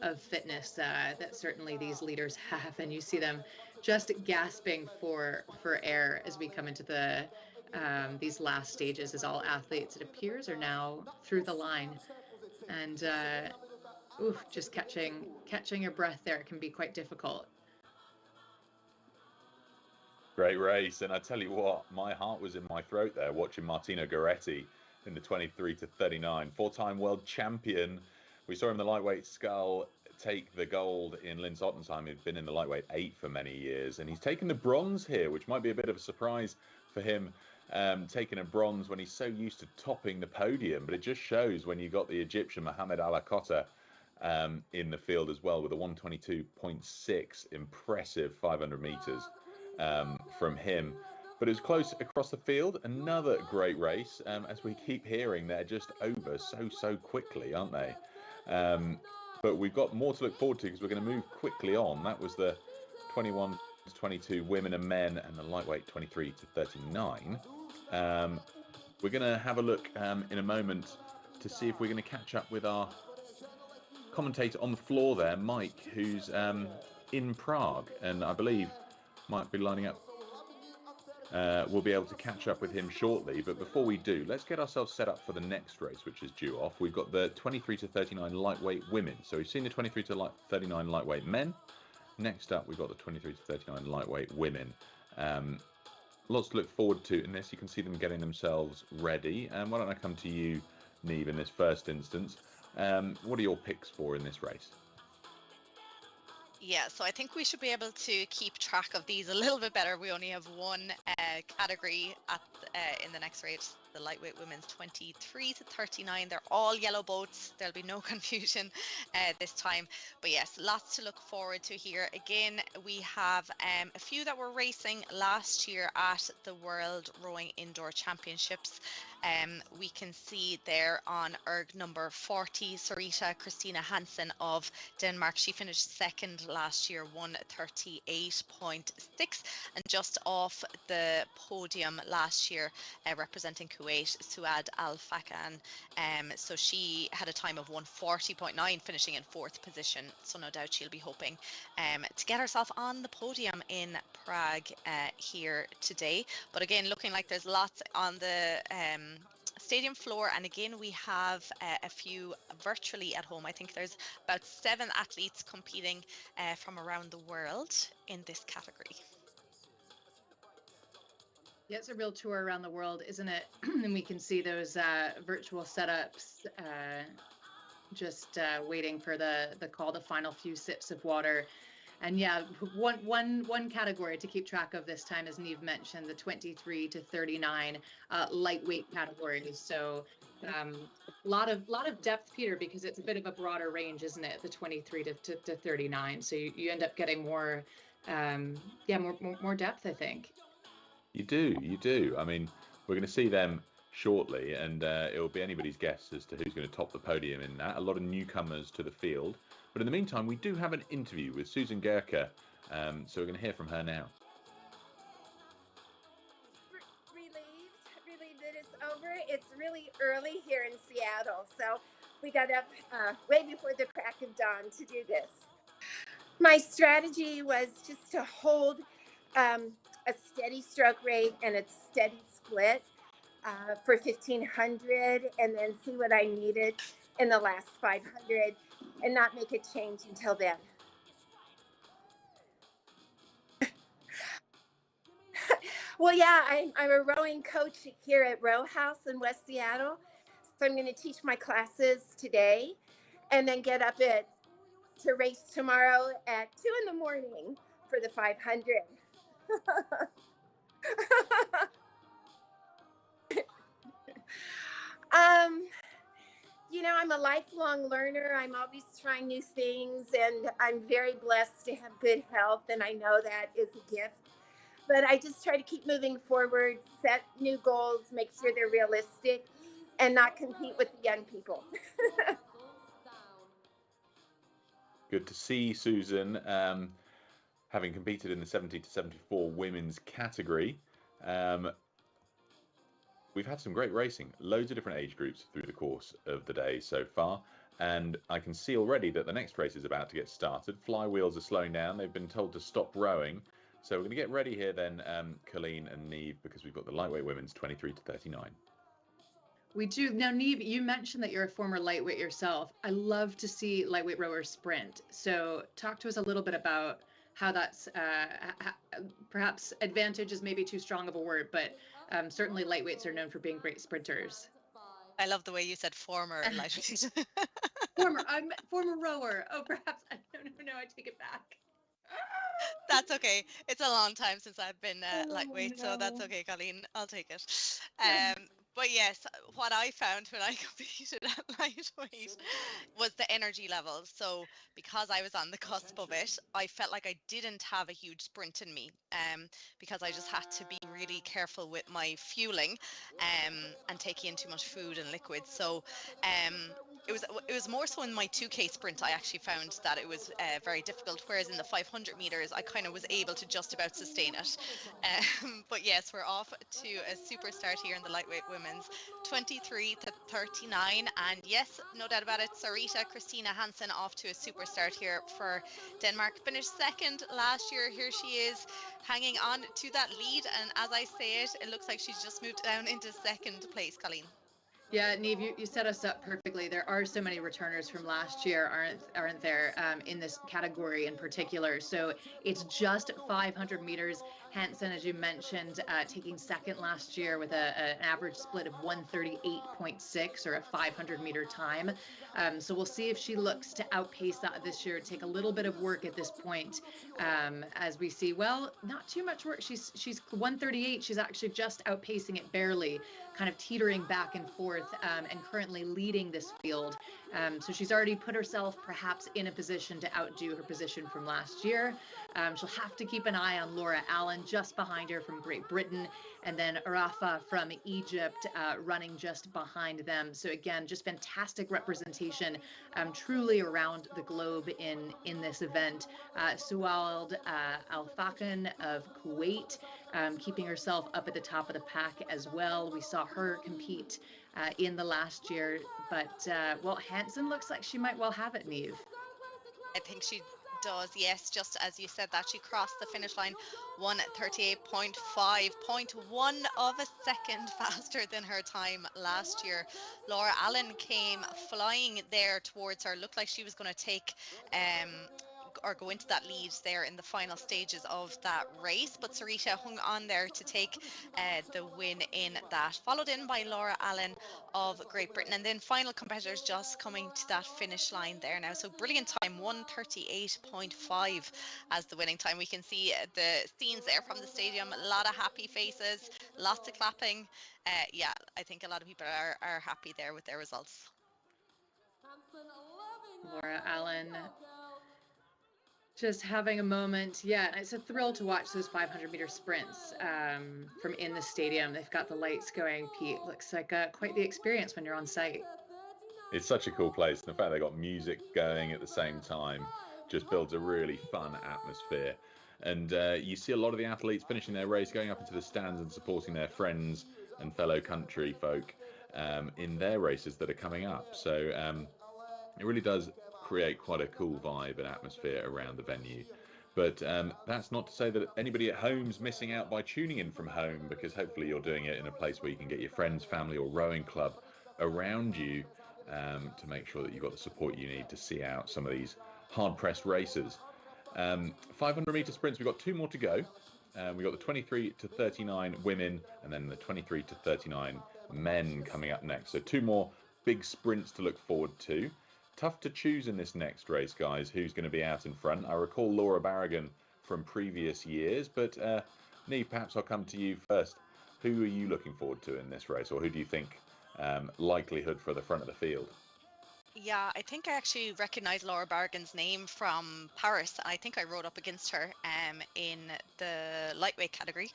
of fitness that certainly these leaders have, and you see them just gasping for air as we come into these last stages, as all athletes, it appears, are now through the line. And just catching your breath there can be quite difficult. Great race, and I tell you what, my heart was in my throat there watching Martino Goretti in the 23 to 39, four-time world champion. We saw him in the lightweight scull take the gold in Linz Ottensheim. He'd been in the lightweight 8 for many years, and he's taken the bronze here, which might be a bit of a surprise for him, taking a bronze when he's so used to topping the podium. But it just shows when you got the Egyptian Mohamed Alakota in the field as well, with a 122.6, impressive 500 meters from him. But it was close across the field. Another great race. As we keep hearing, they're just over so quickly, aren't they? But we've got more to look forward to, because we're going to move quickly on. That was the 21 to 22 women and men, and the lightweight 23 to 39. We're going to have a look in a moment to see if we're going to catch up with our commentator on the floor there, Mike, who's in Prague, and I believe might be lining up. We'll be able to catch up with him shortly, but before we do, let's get ourselves set up for the next race, which is due off. We've got the 23 to 39 lightweight women. So we've seen the 23 to 39 lightweight men. Next up, we've got the 23 to 39 lightweight women. Lots to look forward to in this. You can see them getting themselves ready. Why don't I come to you, Niamh, in this first instance? What are your picks for in this race? Yeah, so I think we should be able to keep track of these a little bit better. We only have one category in the next race, the lightweight women's 23 to 39. They're all yellow boats. There'll be no confusion this time. But yes, lots to look forward to here. Again, we have a few that were racing last year at the World Rowing Indoor Championships. We can see there on erg number 40, Sarita Christina Hansen of Denmark. She finished second last year, 138.6, and just off the podium last year, representing Kuwait, Suad Al Fakan. So she had a time of 140.9, finishing in 4th position. So no doubt she'll be hoping to get herself on the podium in Prague here today. But again, looking like there's lots on the stadium floor, and again we have a few virtually at home. I think there's about 7 athletes competing from around the world in this category. Yeah, it's a real tour around the world, isn't it? And we can see those virtual setups just waiting for the call, the final few sips of water. And yeah, one category to keep track of this time, as Niamh mentioned, the 23 to 39 lightweight categories. So a lot of depth, Peter, because it's a bit of a broader range, isn't it? The 23 to 39. So you end up getting more depth, I think. You do. I mean, we're going to see them shortly, and it will be anybody's guess as to who's going to top the podium in that. A lot of newcomers to the field. But in the meantime, we do have an interview with Susan Gerke, so we're going to hear from her now. Relieved that it's over. It's really early here in Seattle, so we got up way before the crack of dawn to do this. My strategy was just to hold a steady stroke rate and a steady split for 1,500, and then see what I needed in the last 500. And not make a change until then. Well, yeah, I'm a rowing coach here at Row House in West Seattle. So I'm going to teach my classes today, and then get up to race tomorrow at 2 in the morning for the 500. You know, I'm a lifelong learner. I'm always trying new things, and I'm very blessed to have good health, and I know that is a gift. But I just try to keep moving forward, set new goals, make sure they're realistic, and not compete with the young people. Good to see Susan, having competed in the 70 to 74 women's category. We've had some great racing, loads of different age groups through the course of the day so far. And I can see already that the next race is about to get started. Flywheels are slowing down. They've been told to stop rowing. So we're going to get ready here then, Colleen and Neve, because we've got the lightweight women's 23 to 39. We do. Now, Neve, you mentioned that you're a former lightweight yourself. I love to see lightweight rowers sprint. So talk to us a little bit about how that's perhaps advantage is maybe too strong of a word, but certainly lightweights are known for being great sprinters. I love the way you said former lightweight. Former rower. Oh, perhaps. No, I take it back. That's okay. It's a long time since I've been lightweight, no. so that's okay, Colleen. I'll take it. But yes, what I found when I competed at lightweight was the energy levels. So because I was on the cusp of it, I felt like I didn't have a huge sprint in me, because I just had to be really careful with my fueling, and taking in too much food and liquids. So it was more so in my 2K sprint I actually found that it was very difficult, whereas in the 500 meters I kind of was able to just about sustain it. But yes, we're off to a super start here in the lightweight women's 23 to 39, and yes, no doubt about it, Sarita Christina Hansen off to a super start here for Denmark. Finished second last year. Here she is hanging on to that lead, and as I say it, it looks like she's just moved down into second place, Colleen. Yeah, Neve, you set us up perfectly. There are so many returners from last year, aren't there, in this category in particular. So it's just 500 meters. Hansen, as you mentioned, taking second last year with an average split of 138.6, or a 500-meter time. So we'll see if she looks to outpace that this year. Take a little bit of work at this point, as we see. Well, not too much work. She's 138. She's actually just outpacing it barely, kind of teetering back and forth, and currently leading this field. So she's already put herself perhaps in a position to outdo her position from last year. She'll have to keep an eye on Laura Allen just behind her from Great Britain, and then Arafa from Egypt running just behind them. So again, just fantastic representation truly around the globe in this event. Suald Al-Fakan of Kuwait, keeping herself up at the top of the pack as well. We saw her compete in the last year, but well, Hansen looks like she might well have it, Neve. I think she does, yes. Just as you said that, she crossed the finish line 138.5, 0.1 of a second faster than her time last year. Laura Allen came flying there towards her. Looked like she was going to take or go into that lead there in the final stages of that race, but Sarita hung on there to take the win in that, followed in by Laura Allen of Great Britain, and then final competitors just coming to that finish line there now. So brilliant time, 138.5 as the winning time. We can see the scenes there from the stadium, a lot of happy faces, lots of clapping. Yeah, I think a lot of people are happy there with their results. Laura Allen just having a moment. Yeah, it's a thrill to watch those 500-meter sprints from in the stadium. They've got the lights going, Pete. Looks like quite the experience when you're on site. It's such a cool place. And the fact they got music going at the same time just builds a really fun atmosphere. And you see a lot of the athletes finishing their race, going up into the stands and supporting their friends and fellow country folk in their races that are coming up. So it really does create quite a cool vibe and atmosphere around the venue. But that's not to say that anybody at home's missing out by tuning in from home, because hopefully you're doing it in a place where you can get your friends, family or rowing club around you to make sure that you've got the support you need to see out some of these hard-pressed races. 500-meter sprints, we've got two more to go. We've got the 23 to 39 women and then the 23 to 39 men coming up next. So two more big sprints to look forward to. Tough to choose in this next race, guys, who's going to be out in front. I recall Laura Barragan from previous years, but Neve, perhaps I'll come to you first. Who are you looking forward to in this race, or who do you think likelihood for the front of the field? Yeah, I think I actually recognise Laura Barragan's name from Paris. I think I rode up against her in the lightweight category.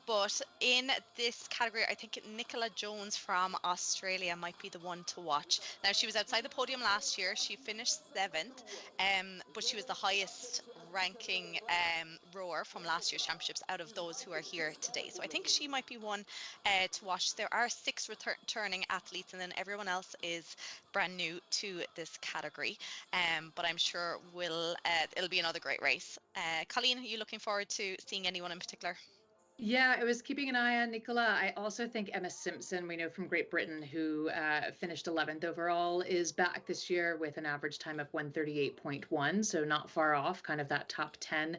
But in this category, I think Nicola Jones from Australia might be the one to watch. Now, she was outside the podium last year. She finished 7th, but she was the highest ranking rower from last year's championships out of those who are here today. So I think she might be one to watch. There are 6 returning athletes, and then everyone else is brand new to this category. But I'm sure it'll be another great race. Colleen, are you looking forward to seeing anyone in particular? Yeah, I was keeping an eye on Nicola. I also think Emma Simpson, we know from Great Britain, who finished 11th overall, is back this year with an average time of 1:38.1, so not far off kind of that top 10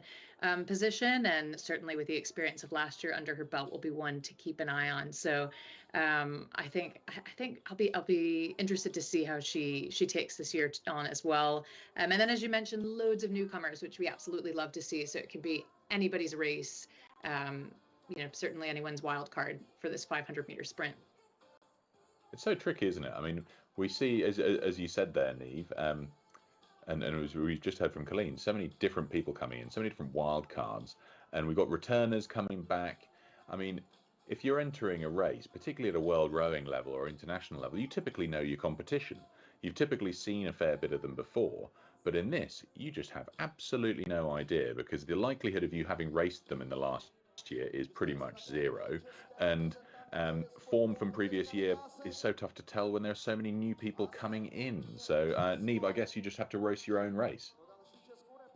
position, and certainly with the experience of last year under her belt will be one to keep an eye on. So I think I'll be interested to see how she takes this year on as well. And then, as you mentioned, loads of newcomers, which we absolutely love to see. So it can be anybody's race. Certainly anyone's wild card for this 500-meter sprint. It's so tricky, isn't it? I mean, we see, as you said there, Neve, and as we've just heard from Colleen, so many different people coming in, so many different wild cards, and we've got returners coming back. I mean, if you're entering a race, particularly at a world rowing level or international level, you typically know your competition. You've typically seen a fair bit of them before, but in this, you just have absolutely no idea, because the likelihood of you having raced them in the last year is pretty much zero, and form from previous year is so tough to tell when there are so many new people coming in. So Neve, I guess you just have to race your own race.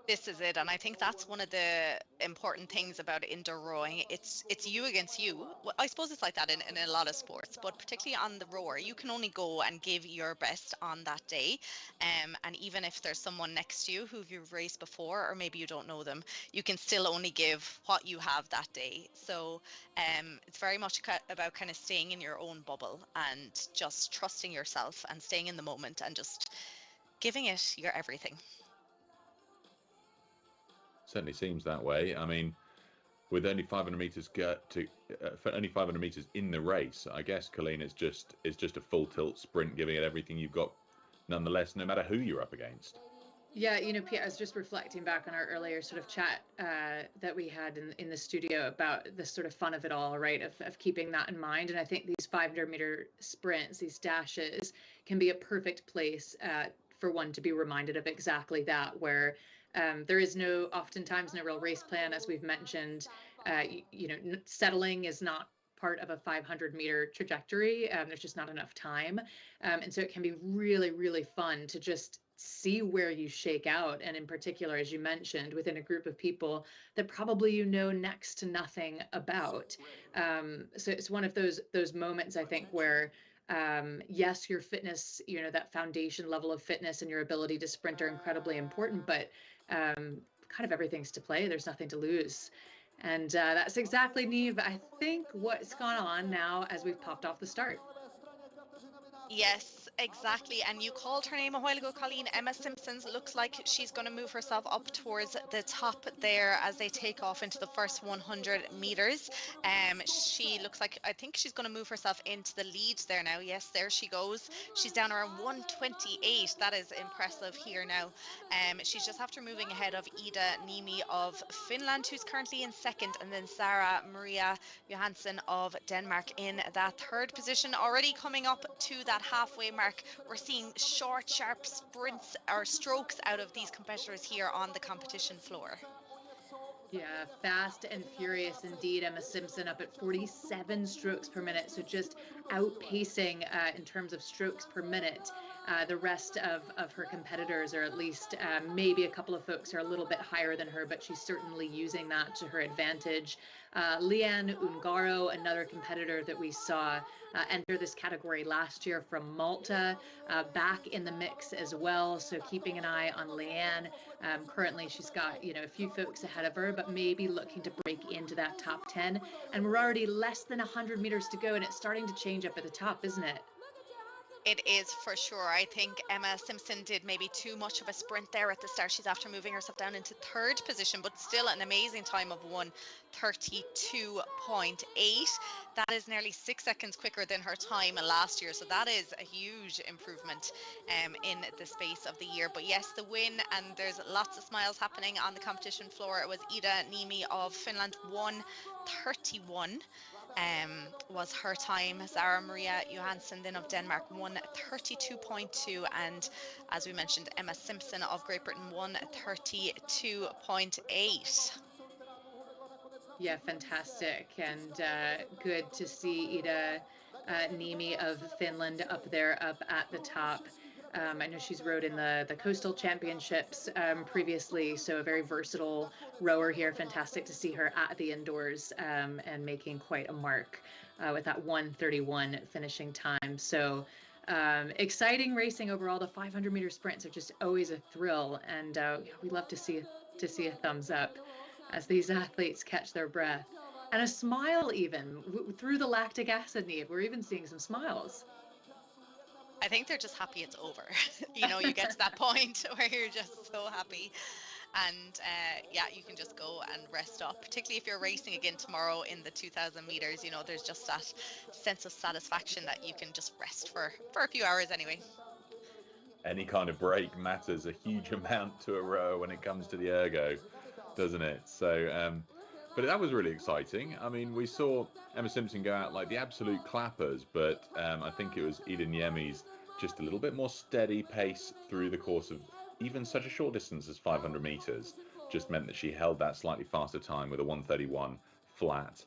This is it, and I think that's one of the important things about indoor rowing. It's you against you. Well, I suppose it's like that in a lot of sports, but particularly on the rower, you can only go and give your best on that day. And even if there's someone next to you who you've raced before, or maybe you don't know them, you can still only give what you have that day. So it's very much about kind of staying in your own bubble and just trusting yourself and staying in the moment and just giving it your everything. Certainly seems that way. I mean, with only 500 meters only 500 meters in the race, I guess, Colleen, it's just a full tilt sprint, giving it everything you've got, nonetheless, no matter who you're up against. Yeah, Pete, I was just reflecting back on our earlier sort of chat that we had in the studio about the sort of fun of it all, right? Of keeping that in mind. And I think these 500-meter sprints, these dashes, can be a perfect place for one to be reminded of exactly that, where there is oftentimes no real race plan, as we've mentioned. Settling is not part of a 500-meter trajectory. There's just not enough time. And so it can be really, really fun to just see where you shake out. And in particular, as you mentioned, within a group of people that probably you know next to nothing about. So it's one of those moments, I think, where yes, your fitness, that foundation level of fitness and your ability to sprint are incredibly important, but kind of everything's to play. There's nothing to lose. And that's exactly, Neve, I think, what's gone on now as we've popped off the start. Yes, exactly. And you called her name a while ago, Colleen. Emma Simpson looks like she's going to move herself up towards the top there as they take off into the first 100 meters. She looks like, I think she's going to move herself into the lead there now. Yes, there she goes. She's down around 1:28. That is impressive here now. She's just after moving ahead of Ida Niemi of Finland, who's currently in second, and then Sarah Maria Johansson of Denmark in that third position. Already coming up to that halfway mark, we're seeing short, sharp sprints or strokes out of these competitors here on the competition floor. Yeah, fast and furious indeed. Emma Simpson up at 47 strokes per minute, so just outpacing in terms of strokes per minute the rest of her competitors, or at least maybe a couple of folks are a little bit higher than her, but she's certainly using that to her advantage. Leanne Ungaro, another competitor that we saw enter this category last year from Malta, back in the mix as well. So keeping an eye on Leanne. Currently, she's got a few folks ahead of her, but maybe looking to break into that top 10. And we're already less than 100 meters to go, and it's starting to change up at the top, isn't it? It is for sure. I think Emma Simpson did maybe too much of a sprint there at the start. She's after moving herself down into third position, but still an amazing time of 1:32.8. That is nearly 6 seconds quicker than her time last year. So that is a huge improvement in the space of the year. But yes, the win, and there's lots of smiles happening on the competition floor. It was Ida Niemi of Finland, 1:31. was her time. Sara Maria Johansson then of Denmark won 32.2, and as we mentioned, Emma Simpson of Great Britain won 32.8. Yeah, fantastic, and good to see Ida Niemi of Finland up there, up at the top. I know she's rowed in the Coastal Championships previously, so a very versatile rower here. Fantastic to see her at the indoors and making quite a mark with that 1:31 finishing time. So exciting racing overall. The 500-meter sprints are just always a thrill, and we love to see a thumbs up as these athletes catch their breath. And a smile even through the lactic acid, Neve. We're even seeing some smiles. I think they're just happy it's over. You know, you get to that point where you're just so happy. And yeah, you can just go and rest up, particularly if you're racing again tomorrow in the 2,000 meters. You know, there's just that sense of satisfaction that you can just rest for a few hours anyway. Any kind of break matters a huge amount to a rower when it comes to the ergo, doesn't it? So, but that was really exciting. I mean, we saw Emma Simpson go out like the absolute clappers, but I think it was Ida Niemi's just a little bit more steady pace through the course of even such a short distance as 500 meters just meant that she held that slightly faster time with a 1:31 flat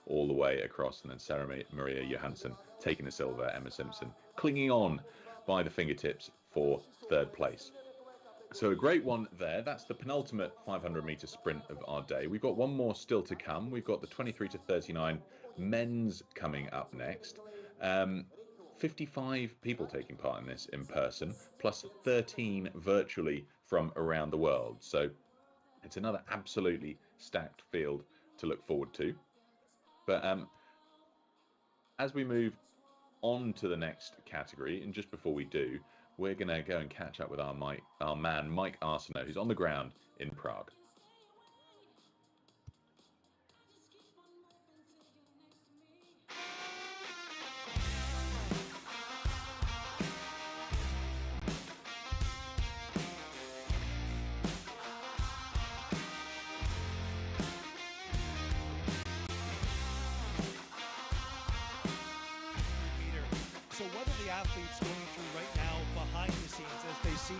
all the way across, and then Sara Maria Johansson taking the silver, Emma Simpson clinging on by the fingertips for third place. So a great one there. That's the penultimate 500-meter sprint of our day. We've got one more still to come. We've got the 23 to 39 men's coming up next. 55 people taking part in this in person, plus 13 virtually from around the world. So it's another absolutely stacked field to look forward to. But as we move on to the next category, and just before we do, we're going to go and catch up with our man, Mike Arsenault, who's on the ground in Prague. So what are the athletes going through right now behind the scenes as they see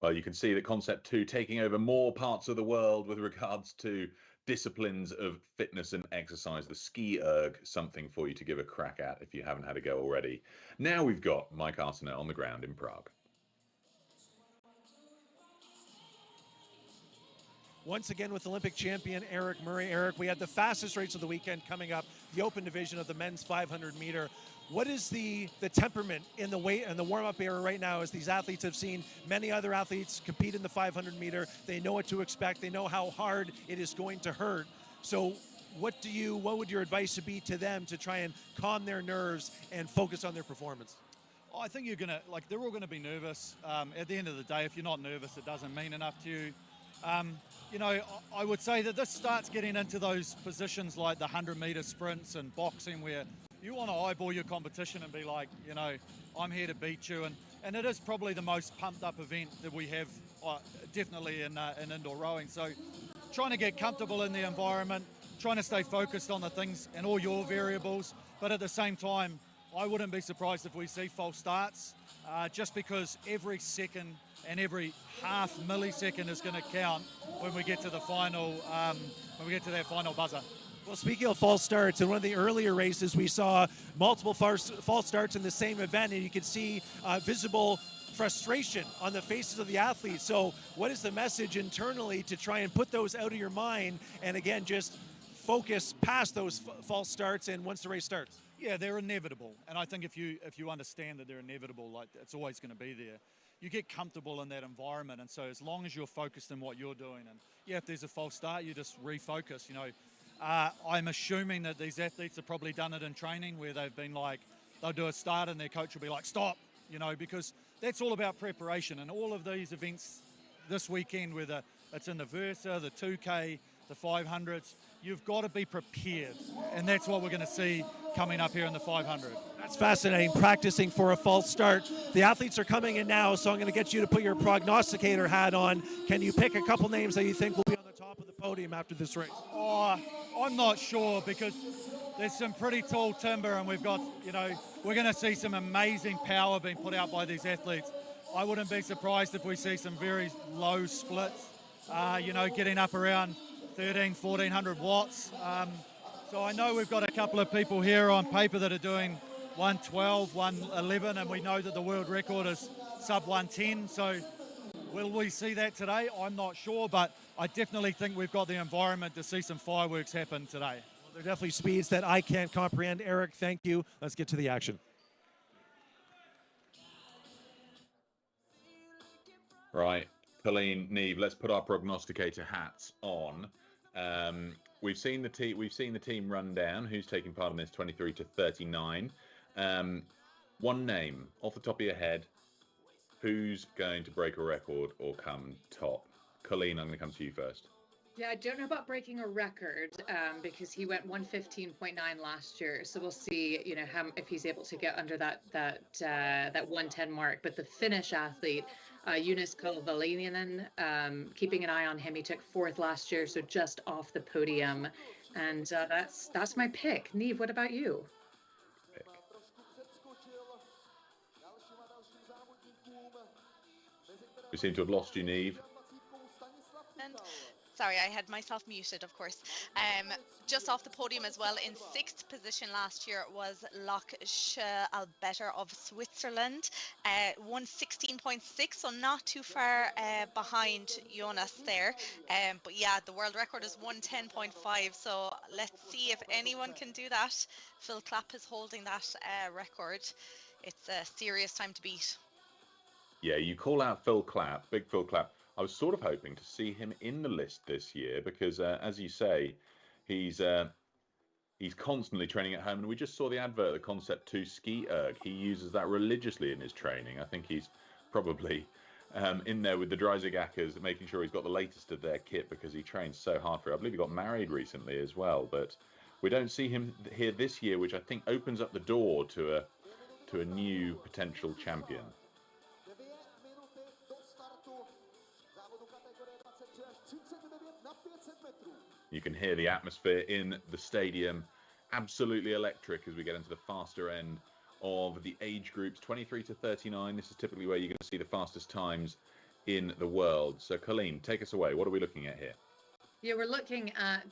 Well, you can see that Concept 2 taking over more parts of the world with regards to disciplines of fitness and exercise. The ski erg, something for you to give a crack at if you haven't had a go already. Now we've got Mike Arsenault on the ground in Prague. Once again with Olympic champion Eric Murray. Eric, we had the fastest race of the weekend coming up, the open division of the men's 500 meter. What is the temperament in the weight and the warm-up area right now, as these athletes have seen many other athletes compete in the 500 meter? They know what to expect. They know how hard it is going to hurt. So what would your advice be to them to try and calm their nerves and focus on their performance? I think they're all gonna be nervous. At the end of the day, if you're not nervous, it doesn't mean enough to you. I would say that this starts getting into those positions like the 100-meter sprints and boxing, where you want to eyeball your competition and be like, I'm here to beat you. And it is probably the most pumped up event that we have, definitely in indoor rowing. So trying to get comfortable in the environment, trying to stay focused on the things and all your variables. But at the same time, I wouldn't be surprised if we see false starts, just because every second and every half millisecond is going to count when we get to the final, when we get to that final buzzer. Well, speaking of false starts, in one of the earlier races, we saw multiple false starts in the same event, and you could see visible frustration on the faces of the athletes. So what is the message internally to try and put those out of your mind and, again, just focus past those false starts and once the race starts? Yeah, they're inevitable. And I think if you understand that they're inevitable, like it's always going to be there, you get comfortable in that environment. And so as long as you're focused in what you're doing, and yeah, if there's a false start, you just refocus, you know. I'm assuming that these athletes have probably done it in training where they've been like, they'll do a start and their coach will be like, stop, you know, because that's all about preparation. And all of these events this weekend, whether it's in the Versa, the 2K, the 500s, you've got to be prepared. And that's what we're going to see coming up here in the 500. That's fascinating, practicing for a false start. The athletes are coming in now, so I'm going to get you to put your prognosticator hat on. Can you pick a couple names that you think will be on the top of the podium after this race? Oh, I'm not sure, because there's some pretty tall timber, and we've got, you know, we're going to see some amazing power being put out by these athletes. I wouldn't be surprised if we see some very low splits, you know, getting up around 1,400 watts. So I know we've got a couple of people here on paper that are doing 112, 111, and we know that the world record is sub 110. So will we see that today? I'm not sure, but I definitely think we've got the environment to see some fireworks happen today. Well, they're definitely speeds that I can't comprehend. Eric, thank you. Let's get to the action. Right, Colleen, Neve, let's put our prognosticator hats on. We've seen the team run down. Who's taking part in this 23 to 39? One name off the top of your head. Who's going to break a record or come top? Colleen, I'm going to come to you first. Yeah, I don't know about breaking a record because he went 115.9 last year. So we'll see, you know, if he's able to get under that 110 mark. But the Finnish athlete, Jonas Kalvalinen, keeping an eye on him. He took 4th last year, so just off the podium. And that's my pick. Neve, what about you? We seem to have lost you, Neve. And sorry, I had myself muted, of course. Just off the podium as well, in 6th position last year was Loksche Albetter of Switzerland, 116.6, so not too far behind Jonas there. But yeah, the world record is 110.5, so let's see if anyone can do that. Phil Clapp is holding that record. It's a serious time to beat. Yeah, you call out Phil Clapp, big Phil Clapp. I was sort of hoping to see him in the list this year because, as you say, he's constantly training at home, and we just saw the advert, the Concept 2 ski erg. He uses that religiously in his training. I think he's probably in there with the Dreisigakers, making sure he's got the latest of their kit because he trains so hard for it. I believe he got married recently as well, but we don't see him here this year, which I think opens up the door to a new potential champion. You can hear the atmosphere in the stadium, absolutely electric as we get into the faster end of the age groups, 23 to 39. This is typically where you're going to see the fastest times in the world. So, Colleen, take us away. What are we looking at here? Yeah, we're looking at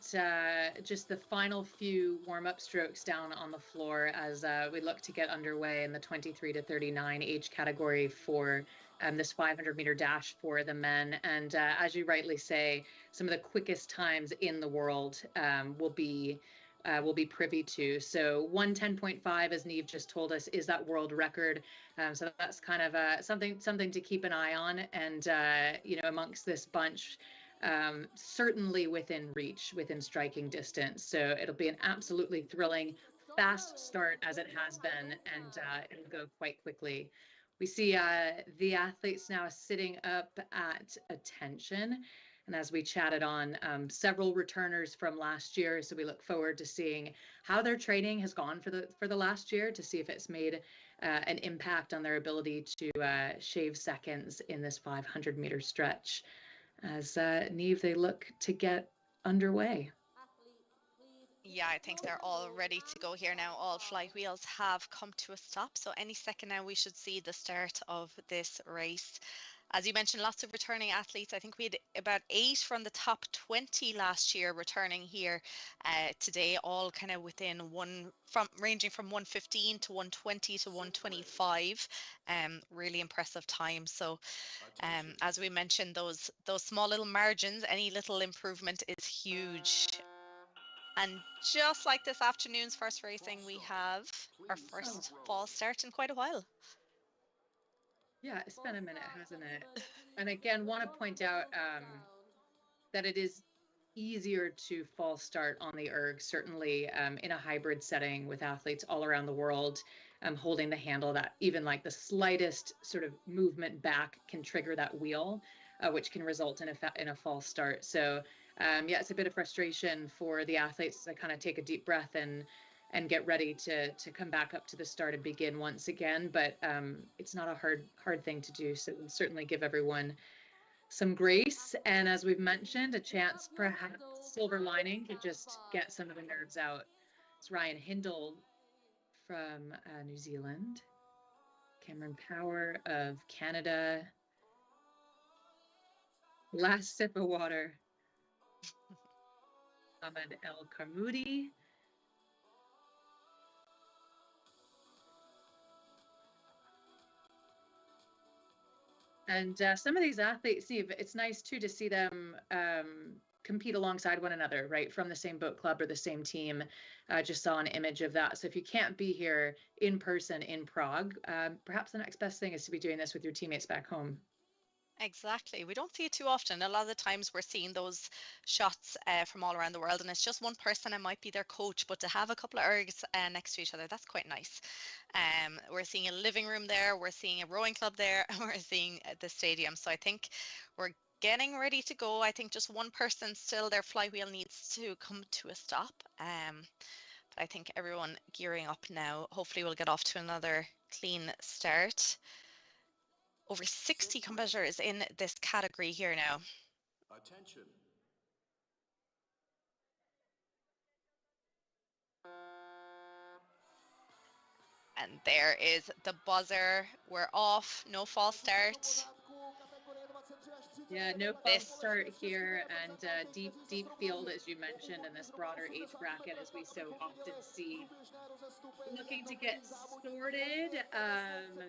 just the final few warm-up strokes down on the floor as we look to get underway in the 23 to 39 age category for this 500-meter dash for the men. And as you rightly say, some of the quickest times in the world will be privy to. So 110.5, as Neve just told us, is that world record. So that's kind of something to keep an eye on. And you know, amongst this bunch, certainly within reach, within striking distance. So it'll be an absolutely thrilling, fast start as it has been, and it'll go quite quickly. We see the athletes now sitting up at attention. And as we chatted on, several returners from last year. So we look forward to seeing how their training has gone for the last year, to see if it's made an impact on their ability to shave seconds in this 500-meter stretch. As Neve, they look to get underway. Yeah, I think they're all ready to go here now. All flight wheels have come to a stop. So any second now we should see the start of this race. As you mentioned, lots of returning athletes. I think we had about 8 from the top 20 last year returning here today, all kind of within ranging from 115 to 120 to 125. Really impressive time. So as we mentioned, those small little margins, any little improvement is huge. And just like this afternoon's first racing, we have our first fall start in quite a while. Yeah, it's been a minute, hasn't it? And again, want to point out that it is easier to fall start on the erg, certainly in a hybrid setting with athletes all around the world, holding the handle, that even like the slightest sort of movement back can trigger that wheel, which can result in a false start. So yeah, it's a bit of frustration for the athletes to kind of take a deep breath and get ready to come back up to the start and begin once again. But it's not a hard thing to do. So we'll certainly give everyone some grace. And as we've mentioned, a chance, perhaps silver lining, to just get some of the nerves out. It's Ryan Hindle from New Zealand, Cameron Power of Canada. Last sip of water. Ahmed El Karmoudi. And some of these athletes, Steve, it's nice too to see them compete alongside one another, right? From the same boat club or the same team. Just saw an image of that. So if you can't be here in person in Prague, perhaps the next best thing is to be doing this with your teammates back home. Exactly. We don't see it too often. A lot of the times we're seeing those shots from all around the world, and it's just one person and might be their coach, but to have a couple of ergs next to each other, that's quite nice. We're seeing a living room there, we're seeing a rowing club there, and we're seeing the stadium. So I think we're getting ready to go. I think just one person still, their flywheel needs to come to a stop. But I think everyone gearing up now. Hopefully we'll get off to another clean start. Over 60 competitors in this category here now. Attention. And there is the buzzer. We're off. No false start. Yeah, no false start here, and deep field, as you mentioned, in this broader age bracket, as we so often see. Looking to get sorted.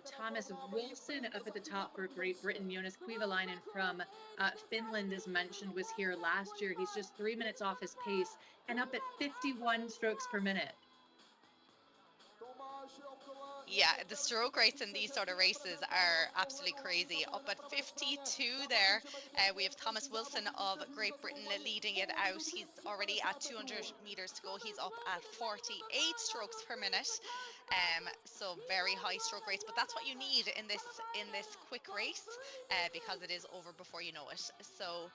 Thomas Wilson up at the top for Great Britain. Jonas Kuivalainen from Finland, as mentioned, was here last year. He's just 3 minutes off his pace and up at 51 strokes per minute. Yeah, the stroke rates in these sort of races are absolutely crazy. Up at 52 there, we have Thomas Wilson of Great Britain leading it out. He's already at 200 meters to go. He's up at 48 strokes per minute. So very high stroke rates, but that's what you need in this quick race because it is over before you know it. So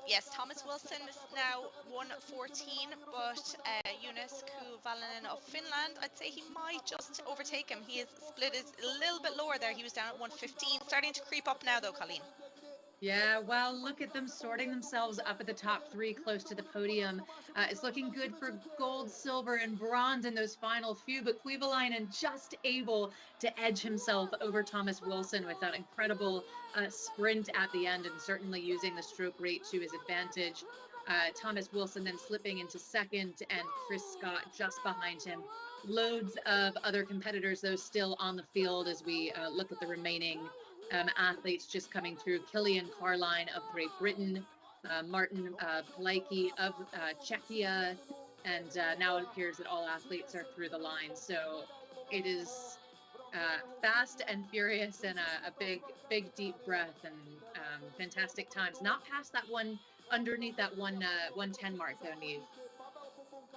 yes, Thomas Wilson is now 114, but Jonas Kuivalainen of Finland, I'd say he might just overtake him. His split is a little bit lower there. He was down at 115, starting to creep up now though, Colleen. Yeah, well, look at them sorting themselves up at the top three, close to the podium. It's looking good for gold, silver, and bronze in those final few, but Kuivalainen just able to edge himself over Thomas Wilson with that incredible sprint at the end, and certainly using the stroke rate to his advantage. Thomas Wilson then slipping into second, and Chris Scott just behind him. Loads of other competitors, though, still on the field as we look at the remaining athletes just coming through. Killian Carline of Great Britain, Martin Palajki of Czechia, and now it appears that all athletes are through the line. So it is fast and furious, and a big deep breath, and fantastic times. Not past that one, underneath that 110 mark though, Neve.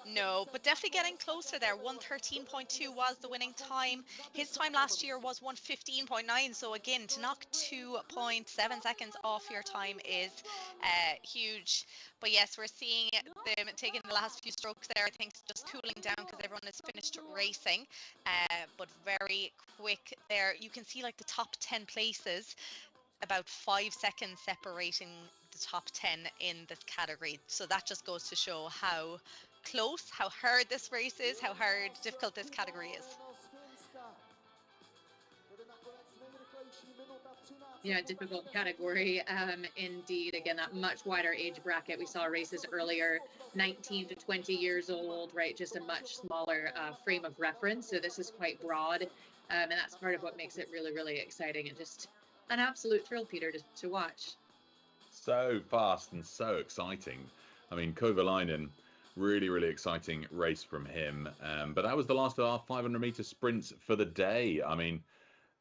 No, but definitely getting closer there. 113.2 was the winning time. His time last year was 115.9. So again, to knock 2.7 seconds off your time is huge. But yes, we're seeing them taking the last few strokes there. I think just cooling down because everyone has finished racing. But very quick there. You can see like the top 10 places, about 5 seconds separating the top 10 in this category. So that just goes to show how close, how hard this race is, how difficult this category is. Yeah, difficult category. Indeed, again, that much wider age bracket. We saw races earlier, 19 to 20 years old, right? Just a much smaller frame of reference. So this is quite broad. And that's part of what makes it really, really exciting and just an absolute thrill, Peter, to watch. So fast and so exciting. I mean, Kovalainen, really, really exciting race from him. But that was the last of our 500-meter sprints for the day. I mean,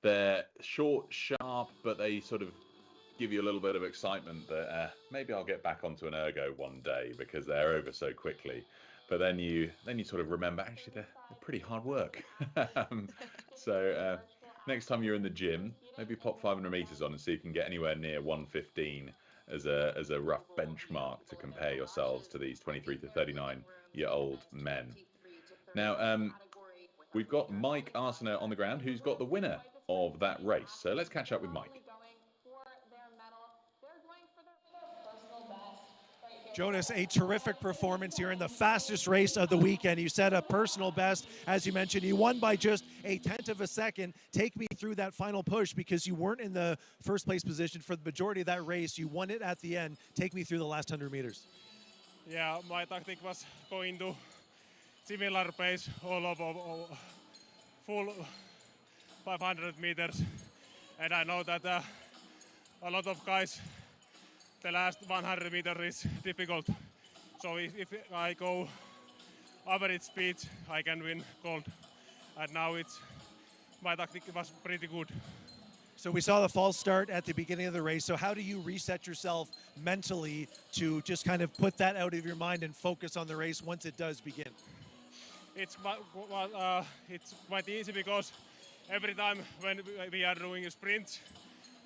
they're short, sharp, but they sort of give you a little bit of excitement that maybe I'll get back onto an ergo one day because they're over so quickly. But then you sort of remember, actually, they're pretty hard work. So next time you're in the gym, maybe pop 500 meters on and see if you can get anywhere near 1:15 as a rough benchmark to compare yourselves to these 23 to 39-year-old men. Now, we've got Mike Arsenault on the ground, who's got the winner of that race. So let's catch up with Mike. Jonas, a terrific performance here in the fastest race of the weekend. You set a personal best, as you mentioned. You won by just a tenth of a second. Take me through that final push because you weren't in the first place position for the majority of that race. You won it at the end. Take me through the last 100 meters. Yeah, my tactic was going to similar pace all of full 500 meters. And I know that a lot of guys, the last 100 meters is difficult. So if I go average speed, I can win gold. And now my tactic was pretty good. So we saw the false start at the beginning of the race. So how do you reset yourself mentally to just kind of put that out of your mind and focus on the race once it does begin? It's quite easy because every time when we are doing a sprint,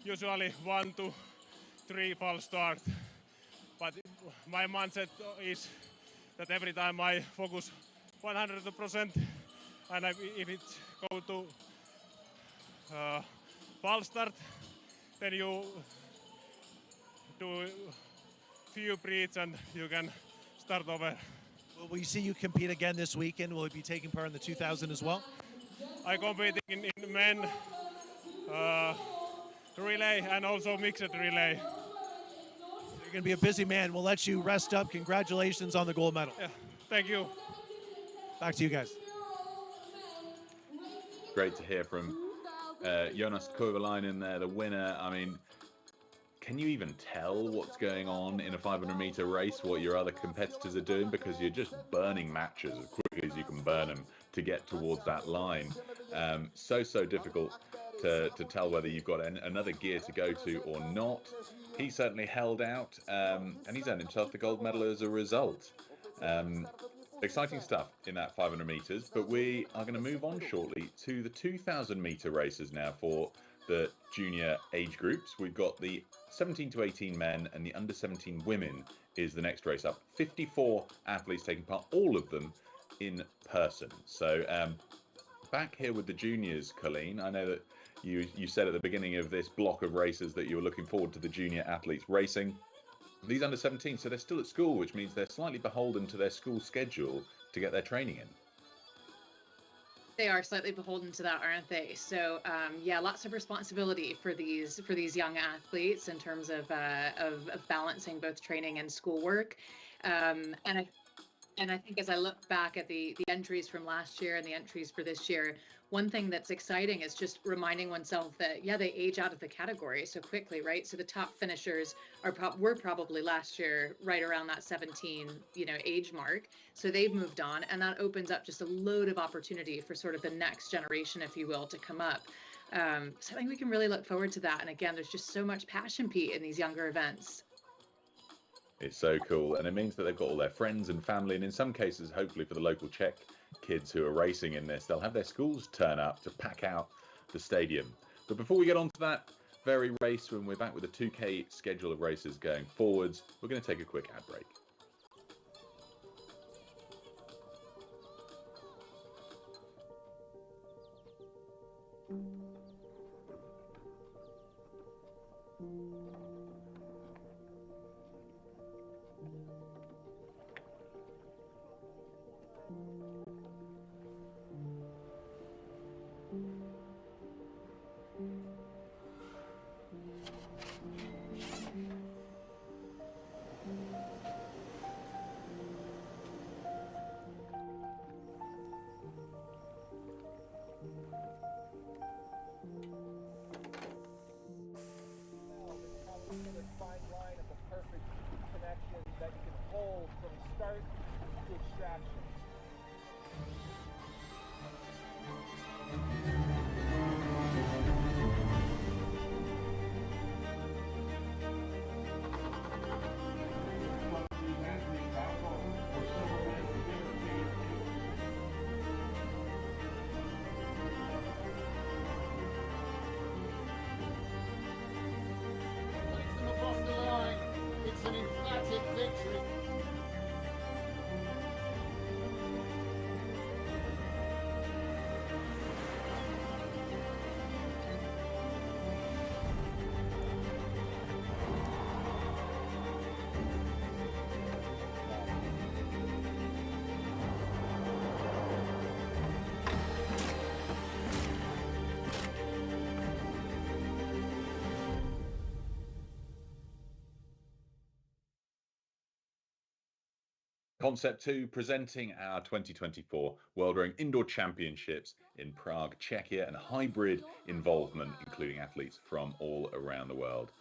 usually 1 to 3 false start. But my mindset is that every time I focus 100%, and if it go to false start, then you do few breaths and you can start over. Will we see you compete again this weekend? Will you be taking part in the 2000 as well? I compete in men relay and also mixed relay. You're going to be a busy man. We'll let you rest up. Congratulations on the gold medal. Yeah, thank you. Back to you guys. Great to hear from Jonas Kovalainen there, the winner. I mean, can you even tell what's going on in a 500-meter race, what your other competitors are doing? Because you're just burning matches as quickly as you can burn them to get towards that line. So difficult to tell whether you've got another gear to go to or not. He certainly held out, and he's earned himself the gold medal as a result. Exciting stuff in that 500 meters, but we are going to move on shortly to the 2,000 meter races now for the junior age groups. We've got the 17 to 18 men and the under 17 women is the next race up. 54 athletes taking part, all of them in person. So back here with the juniors, Colleen, I know that you said at the beginning of this block of races that you were looking forward to the junior athletes racing. These under 17, so they're still at school, which means they're slightly beholden to their school schedule to get their training in. They are slightly beholden to that, aren't they? So yeah, lots of responsibility for these young athletes in terms of balancing both training and schoolwork. And I think as I look back at the entries from last year and the entries for this year, one thing that's exciting is just reminding oneself that, yeah, they age out of the category so quickly, right? So the top finishers were probably last year right around that 17, age mark. So they've moved on, and that opens up just a load of opportunity for sort of the next generation, if you will, to come up. So I think we can really look forward to that. And again, there's just so much passion, Pete, in these younger events. It's so cool, and it means that they've got all their friends and family, and in some cases, hopefully for the local Czech kids who are racing in this, they'll have their schools turn up to pack out the stadium. But before we get on to that very race, when we're back with a 2K schedule of races going forwards, we're going to take a quick ad break. start to extraction. Concept 2 presenting our 2024 World Rowing Indoor Championships in Prague, Czechia, and hybrid involvement, including athletes from all around the world.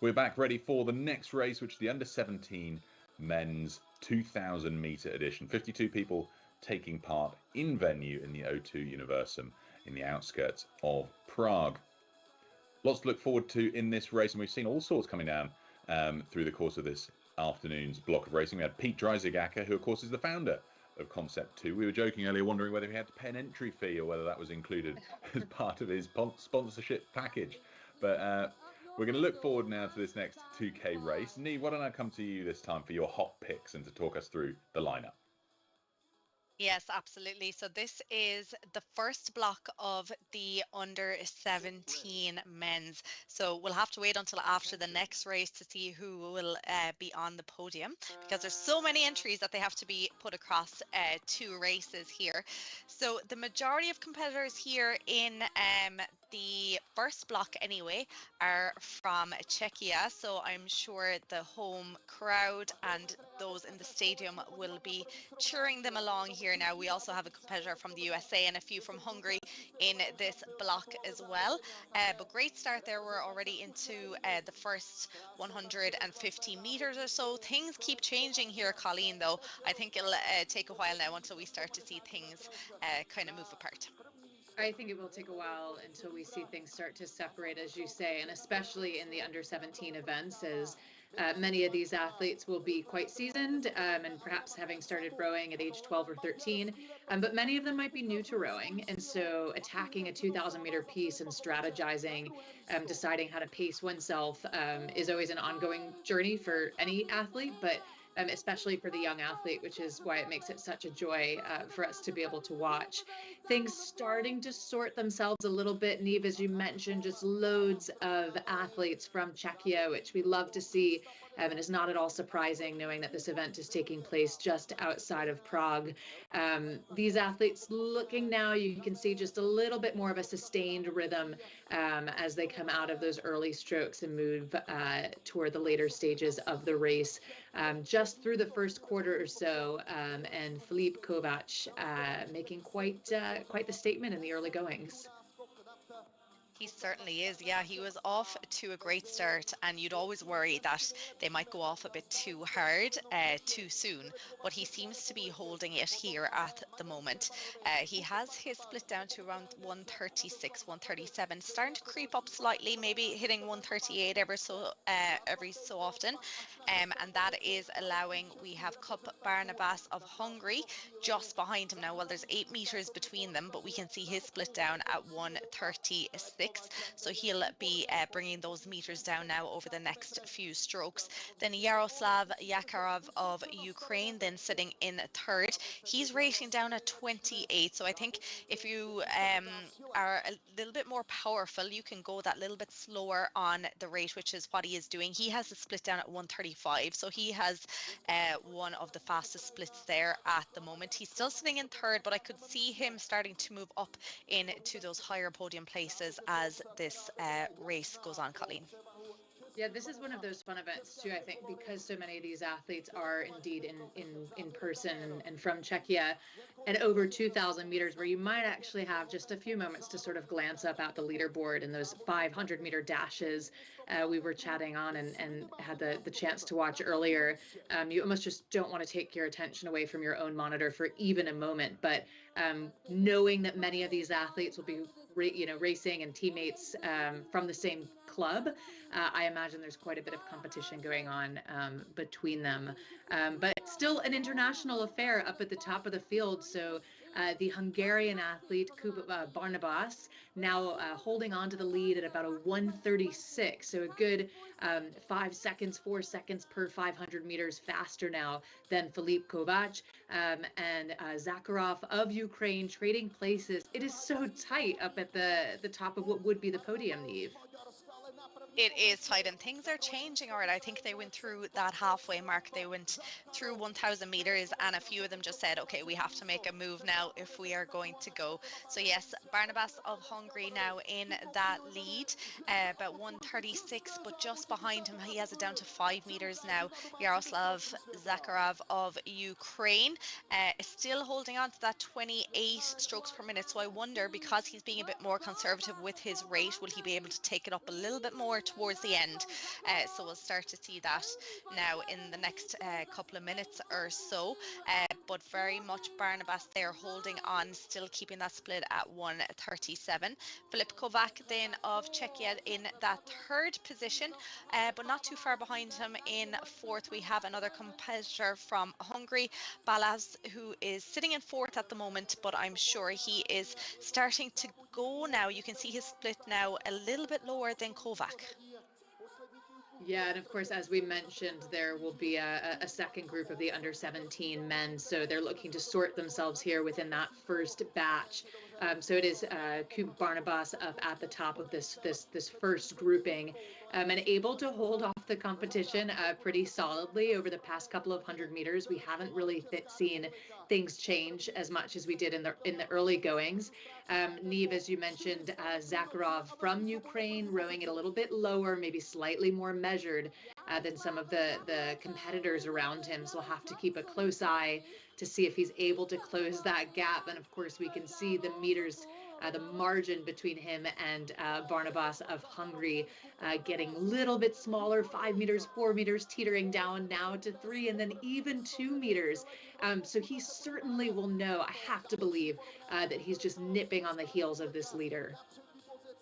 We're back ready for the next race, which is the under-17 men's 2,000 metre edition. 52 people taking part in venue in the O2 Universum in the outskirts of Prague. Lots to look forward to in this race, and we've seen all sorts coming down through the course of this afternoon's block of racing. We had Pete Dreisig-Acker, who of course is the founder of Concept 2. We were joking earlier, wondering whether he had to pay an entry fee or whether that was included as part of his sponsorship package. But we're going to look forward now to this next 2K race. Neve, why don't I come to you this time for your hot picks and to talk us through the lineup? Yes, absolutely. So this is the first block of the under 17 men's. So we'll have to wait until after the next race to see who will be on the podium, because there's so many entries that they have to be put across 2 races here. So the majority of competitors here in the first block anyway are from Czechia, so I'm sure the home crowd and those in the stadium will be cheering them along here. Now we also have a competitor from the USA and a few from Hungary in this block as well, but great start there. We're already into the first 150 meters or so. Things keep changing here, Colleen, though. I think it'll take a while now until we start to see things kind of move apart. I think it will take a while until we see things start to separate, as you say, and especially in the under 17 events, as many of these athletes will be quite seasoned and perhaps having started rowing at age 12 or 13, but many of them might be new to rowing. And so attacking a 2,000 meter piece and strategizing, deciding how to pace oneself is always an ongoing journey for any athlete, but especially for the young athlete, which is why it makes it such a joy for us to be able to watch. Things starting to sort themselves a little bit. Neve, as you mentioned, just loads of athletes from Czechia, which we love to see, and is not at all surprising knowing that this event is taking place just outside of Prague. These athletes looking now, you can see just a little bit more of a sustained rhythm as they come out of those early strokes and move toward the later stages of the race. Just through the first quarter or so, and Filip Kovac making quite the statement in the early goings. He certainly is. Yeah, he was off to a great start, and you'd always worry that they might go off a bit too hard too soon, but he seems to be holding it here at the moment. He has his split down to around 136, 137, starting to creep up slightly, maybe hitting 138 every so often, and that is allowing, we have Kup Barnabas of Hungary just behind him now. Well, there's 8 meters between them, but we can see his split down at 136. So he'll be bringing those meters down now over the next few strokes. Then Yaroslav Yakarov of Ukraine then sitting in third. He's rating down at 28. So I think if you are a little bit more powerful, you can go that little bit slower on the rate, which is what he is doing. He has a split down at 135. So he has one of the fastest splits there at the moment. He's still sitting in third, but I could see him starting to move up into those higher podium places as this race goes on, Colleen. Yeah, this is one of those fun events too, I think, because so many of these athletes are indeed in person and from Czechia at over 2,000 meters, where you might actually have just a few moments to sort of glance up at the leaderboard and those 500-meter dashes we were chatting on and had the chance to watch earlier. You almost just don't want to take your attention away from your own monitor for even a moment. But knowing that many of these athletes will be racing and teammates from the same club, I imagine there's quite a bit of competition going on between them. But still an international affair up at the top of the field. So the Hungarian athlete Kuba Barnabas now holding on to the lead at about a 1:36. So a good 5 seconds, 4 seconds per 500 meters faster now than Filip Kovac and Zakharov of Ukraine trading places. It is so tight up at the top of what would be the podium, Neve. It is tight and things are changing. All right, I think they went through that halfway mark. They went through 1,000 meters and a few of them just said, okay, we have to make a move now if we are going to go. So yes, Barnabas of Hungary now in that lead, about 1:36, but just behind him, he has it down to 5 meters now. Yaroslav Zakharov of Ukraine is still holding on to that 28 strokes per minute. So I wonder, because he's being a bit more conservative with his rate, will he be able to take it up a little bit more towards the end? So we'll start to see that now in the next couple of minutes or so. But very much Barnabas there holding on, still keeping that split at 1:37. Filip Kovac then of Czechia in that third position, but not too far behind him in fourth. We have another competitor from Hungary, Balazs, who is sitting in fourth at the moment, but I'm sure he is starting to go now. You can see his split now a little bit lower than Kovac. Yeah, and of course, as we mentioned, there will be a second group of the under 17 men. So they're looking to sort themselves here within that first batch. So it is Kuba Barnabas up at the top of this first grouping, and able to hold off the competition pretty solidly over the past couple of 100 meters. We haven't really seen things change as much as we did in the early goings. Neve, as you mentioned, Zakharov from Ukraine rowing it a little bit lower, maybe slightly more measured than some of the competitors around him. So we'll have to keep a close eye to see if he's able to close that gap. And of course, we can see the meters, the margin between him and Barnabas of Hungary getting a little bit smaller, 5 meters, 4 meters, teetering down now to 3 and then even 2 meters. So he certainly will know, I have to believe, that he's just nipping on the heels of this leader.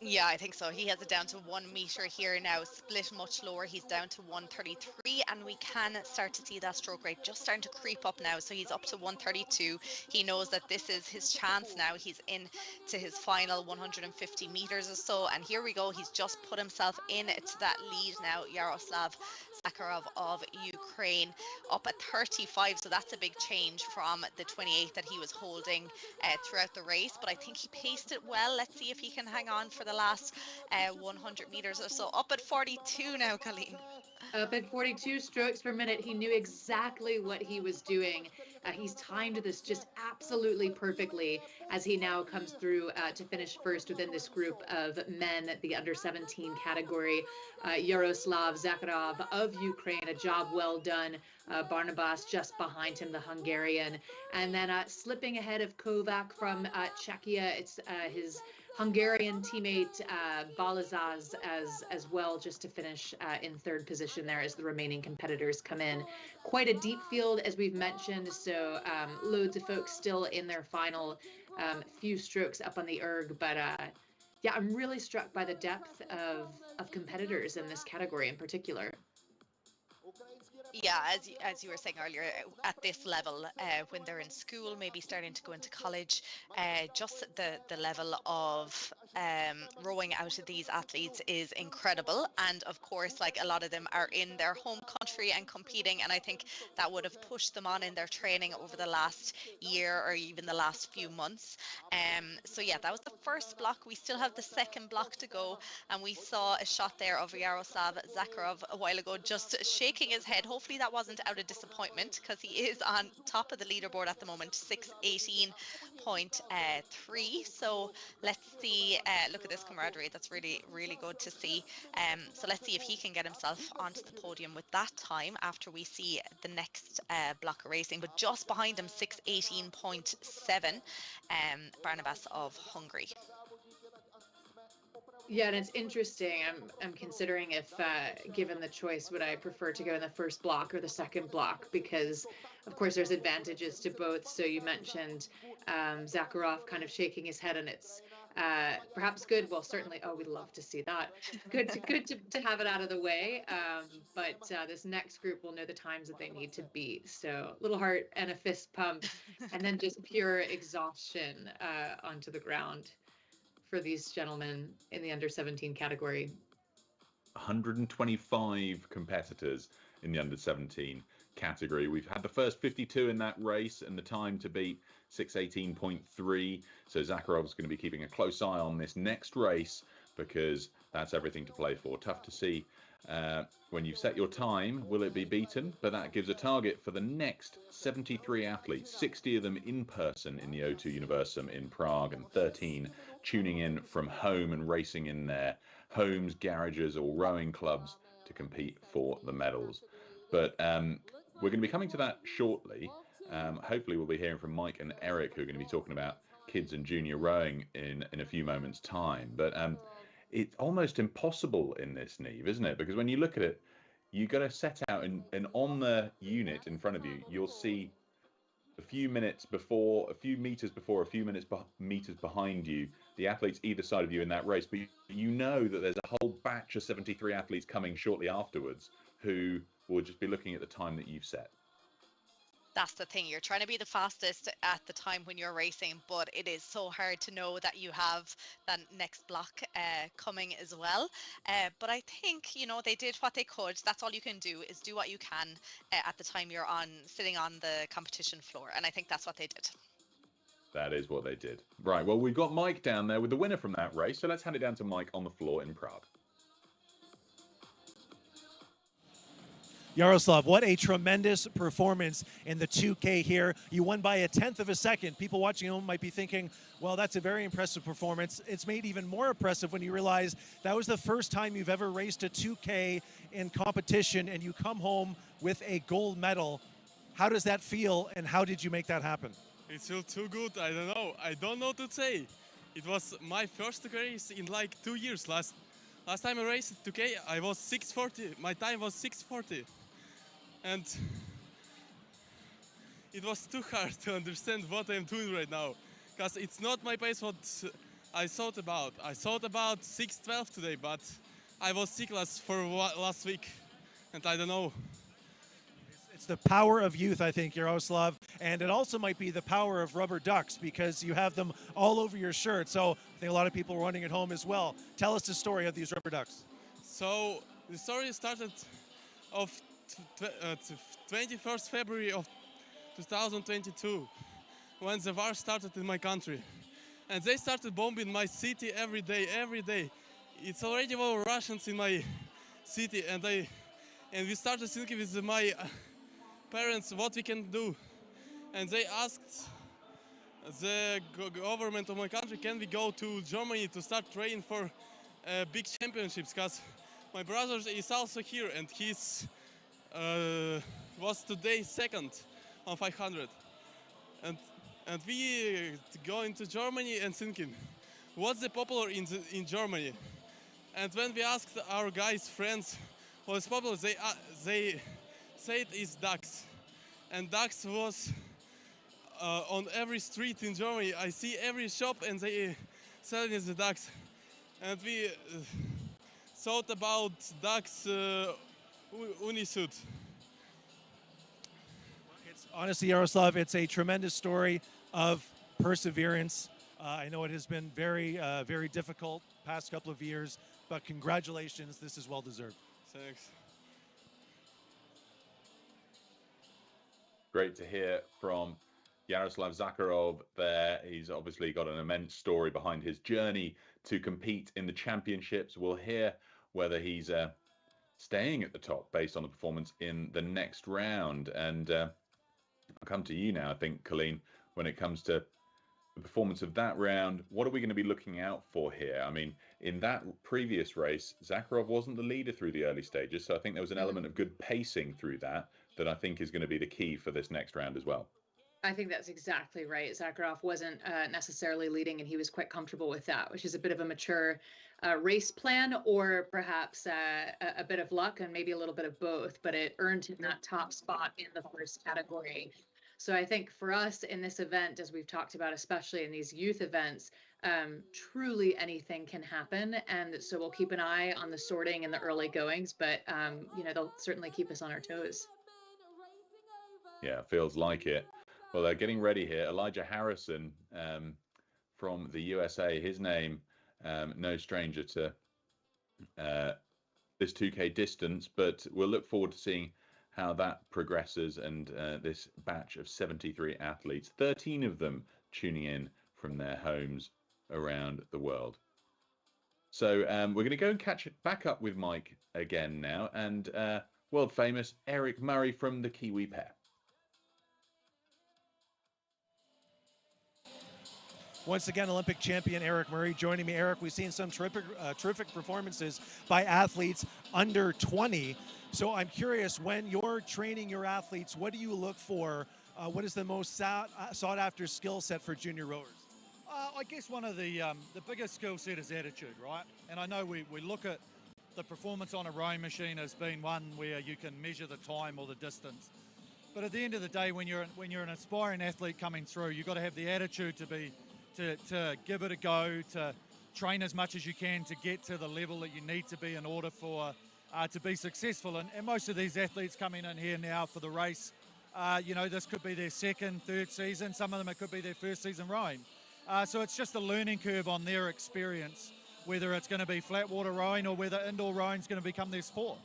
Yeah, I think so. He has it down to 1 meter here now, split much lower. He's down to 1:33, and we can start to see that stroke rate just starting to creep up now. So he's up to 1:32. He knows that this is his chance now. He's in to his final 150 meters or so, and here we go. He's just put himself in to that lead now. Yaroslav Zakharov of Ukraine up at 35, so that's a big change from the 28 that he was holding throughout the race. But I think he paced it well. Let's see if he can hang on for the last 100 meters or so. Up at 42 now, Colleen. Up at 42 strokes per minute. He knew exactly what he was doing. He's timed this just absolutely perfectly as he now comes through to finish first within this group of men, the under 17 category. Yaroslav Zakharov of Ukraine, a job well done. Barnabas just behind him, the Hungarian. And then slipping ahead of Kovac from Czechia, it's his Hungarian teammate Balazs as well, just to finish in third position there as the remaining competitors come in. Quite a deep field, as we've mentioned, so loads of folks still in their final few strokes up on the erg. But yeah, I'm really struck by the depth of competitors in this category in particular. Yeah, as you were saying earlier, at this level, when they're in school, maybe starting to go into college, just the level of rowing out of these athletes is incredible. And of course, like, a lot of them are in their home country and competing, and I think that would have pushed them on in their training over the last year or even the last few months. So yeah, that was the first block. We still have the second block to go, and we saw a shot there of Yaroslav Zakharov a while ago just shaking his head. Hopefully that wasn't out of disappointment, because he is on top of the leaderboard at the moment, 6:18.3. So let's see look at this camaraderie. That's really, really good to see. So let's see if he can get himself onto the podium with that time after we see the next block of racing. But just behind him, 6:18.7, Barnabas of Hungary. Yeah, and it's interesting. I'm considering if, given the choice, would I prefer to go in the first block or the second block? Because, of course, there's advantages to both. So you mentioned Zakharov kind of shaking his head, and it's perhaps good. Well, certainly, we'd love to see that. Good to have it out of the way. But this next group will know the times that they need to beat. So a little heart and a fist pump, and then just pure exhaustion onto the ground for these gentlemen in the under 17 category. 125 competitors in the under 17 category. We've had the first 52 in that race, and the time to beat 6:18.3. So Zakharov's going to be keeping a close eye on this next race, because that's everything to play for. Tough to see when you've set your time, will it be beaten? But that gives a target for the next 73 athletes, 60 of them in person in the O2 Universum in Prague, and 13 tuning in from home and racing in their homes, garages, or rowing clubs to compete for the medals. But we're going to be coming to that shortly. Hopefully we'll be hearing from Mike and Eric, who are going to be talking about kids and junior rowing in a few moments' time. But it's almost impossible in this, Niamh, isn't it? Because when you look at it, you got to set out, and on the unit in front of you, you'll see a few minutes before, a few meters before, a few meters behind you, the athletes either side of you in that race. But you know that there's a whole batch of 73 athletes coming shortly afterwards who will just be looking at the time that you've set. That's the thing. You're trying to be the fastest at the time when you're racing, but it is so hard to know that you have that next block coming as well. But I think, you know, they did what they could. That's all you can do, is do what you can at the time you're sitting on the competition floor. And I think that's what they did. That is what they did. Right. Well, we've got Mike down there with the winner from that race. So let's hand it down to Mike on the floor in Prague. Yaroslav, what a tremendous performance in the 2K here. You won by 1/10 of a second. People watching at home might be thinking, well, that's a very impressive performance. It's made even more impressive when you realize that was the first time you've ever raced a 2K in competition, and you come home with a gold medal. How does that feel, and how did you make that happen? It feels too good. I don't know. I don't know what to say. It was my first race in like 2 years. Last time I raced 2K, I was 6:40. My time was 6:40. And it was too hard to understand what I'm doing right now, because it's not my pace what I thought about. I thought about 6:12 today, but I was sick last week, and I don't know. It's the power of youth, I think, Yaroslav, and it also might be the power of rubber ducks, because you have them all over your shirt. So I think a lot of people are running at home as well. Tell us the story of these rubber ducks. So the story started of 21st February of 2022, when the war started in my country, and they started bombing my city every day. It's already were Russians in my city, and we started thinking with my parents what we can do, and they asked the government of my country, can we go to Germany to start training for big championships, because my brother is also here, and he's was today second on 500, and we going to Germany and thinking what's the popular in Germany, and when we asked our guys friends what's popular, they said it's ducks, and ducks was on every street in Germany. I see every shop and they selling the ducks, and we thought about ducks unisuit. Honestly, Yaroslav, it's a tremendous story of perseverance. I know it has been very, very difficult past couple of years, but congratulations. This is well deserved. Thanks. Great to hear from Yaroslav Zakharov there. He's obviously got an immense story behind his journey to compete in the championships. We'll hear whether he's staying at the top based on the performance in the next round. And I'll come to you now, I think, Colleen, when it comes to the performance of that round. What are we going to be looking out for here? I mean, in that previous race, Zakharov wasn't the leader through the early stages, so I think there was an element of good pacing through that I think is going to be the key for this next round as well. I think that's exactly right. Zakharov wasn't necessarily leading, and he was quite comfortable with that, which is a bit of a mature race plan, or perhaps a bit of luck and maybe a little bit of both, but it earned him that top spot in the first category. So I think for us in this event, as we've talked about, especially in these youth events, truly anything can happen. And so we'll keep an eye on the sorting and the early goings, but they'll certainly keep us on our toes. Yeah, feels like it. Well, they're getting ready here. Elijah Harrison from the USA, his name, no stranger to this 2K distance, but we'll look forward to seeing how that progresses, and this batch of 73 athletes, 13 of them tuning in from their homes around the world. So we're going to go and catch back up with Mike again now, and world famous Eric Murray from the Kiwi pair. Once again, Olympic champion Eric Murray joining me. Eric, we've seen some terrific performances by athletes under 20. So I'm curious, when you're training your athletes, what do you look for? What is the most sought after skill set for junior rowers? I guess one of the biggest skill set is attitude, right? And I know we look at the performance on a rowing machine as being one where you can measure the time or the distance. But at the end of the day, when you're an aspiring athlete coming through, you've got to have the attitude to give it a go, to train as much as you can to get to the level that you need to be in order for to be successful. And most of these athletes coming in here now for the race, this could be their second, third season. Some of them, it could be their first season rowing. So it's just a learning curve on their experience, whether it's going to be flat water rowing or whether indoor rowing is going to become their sport.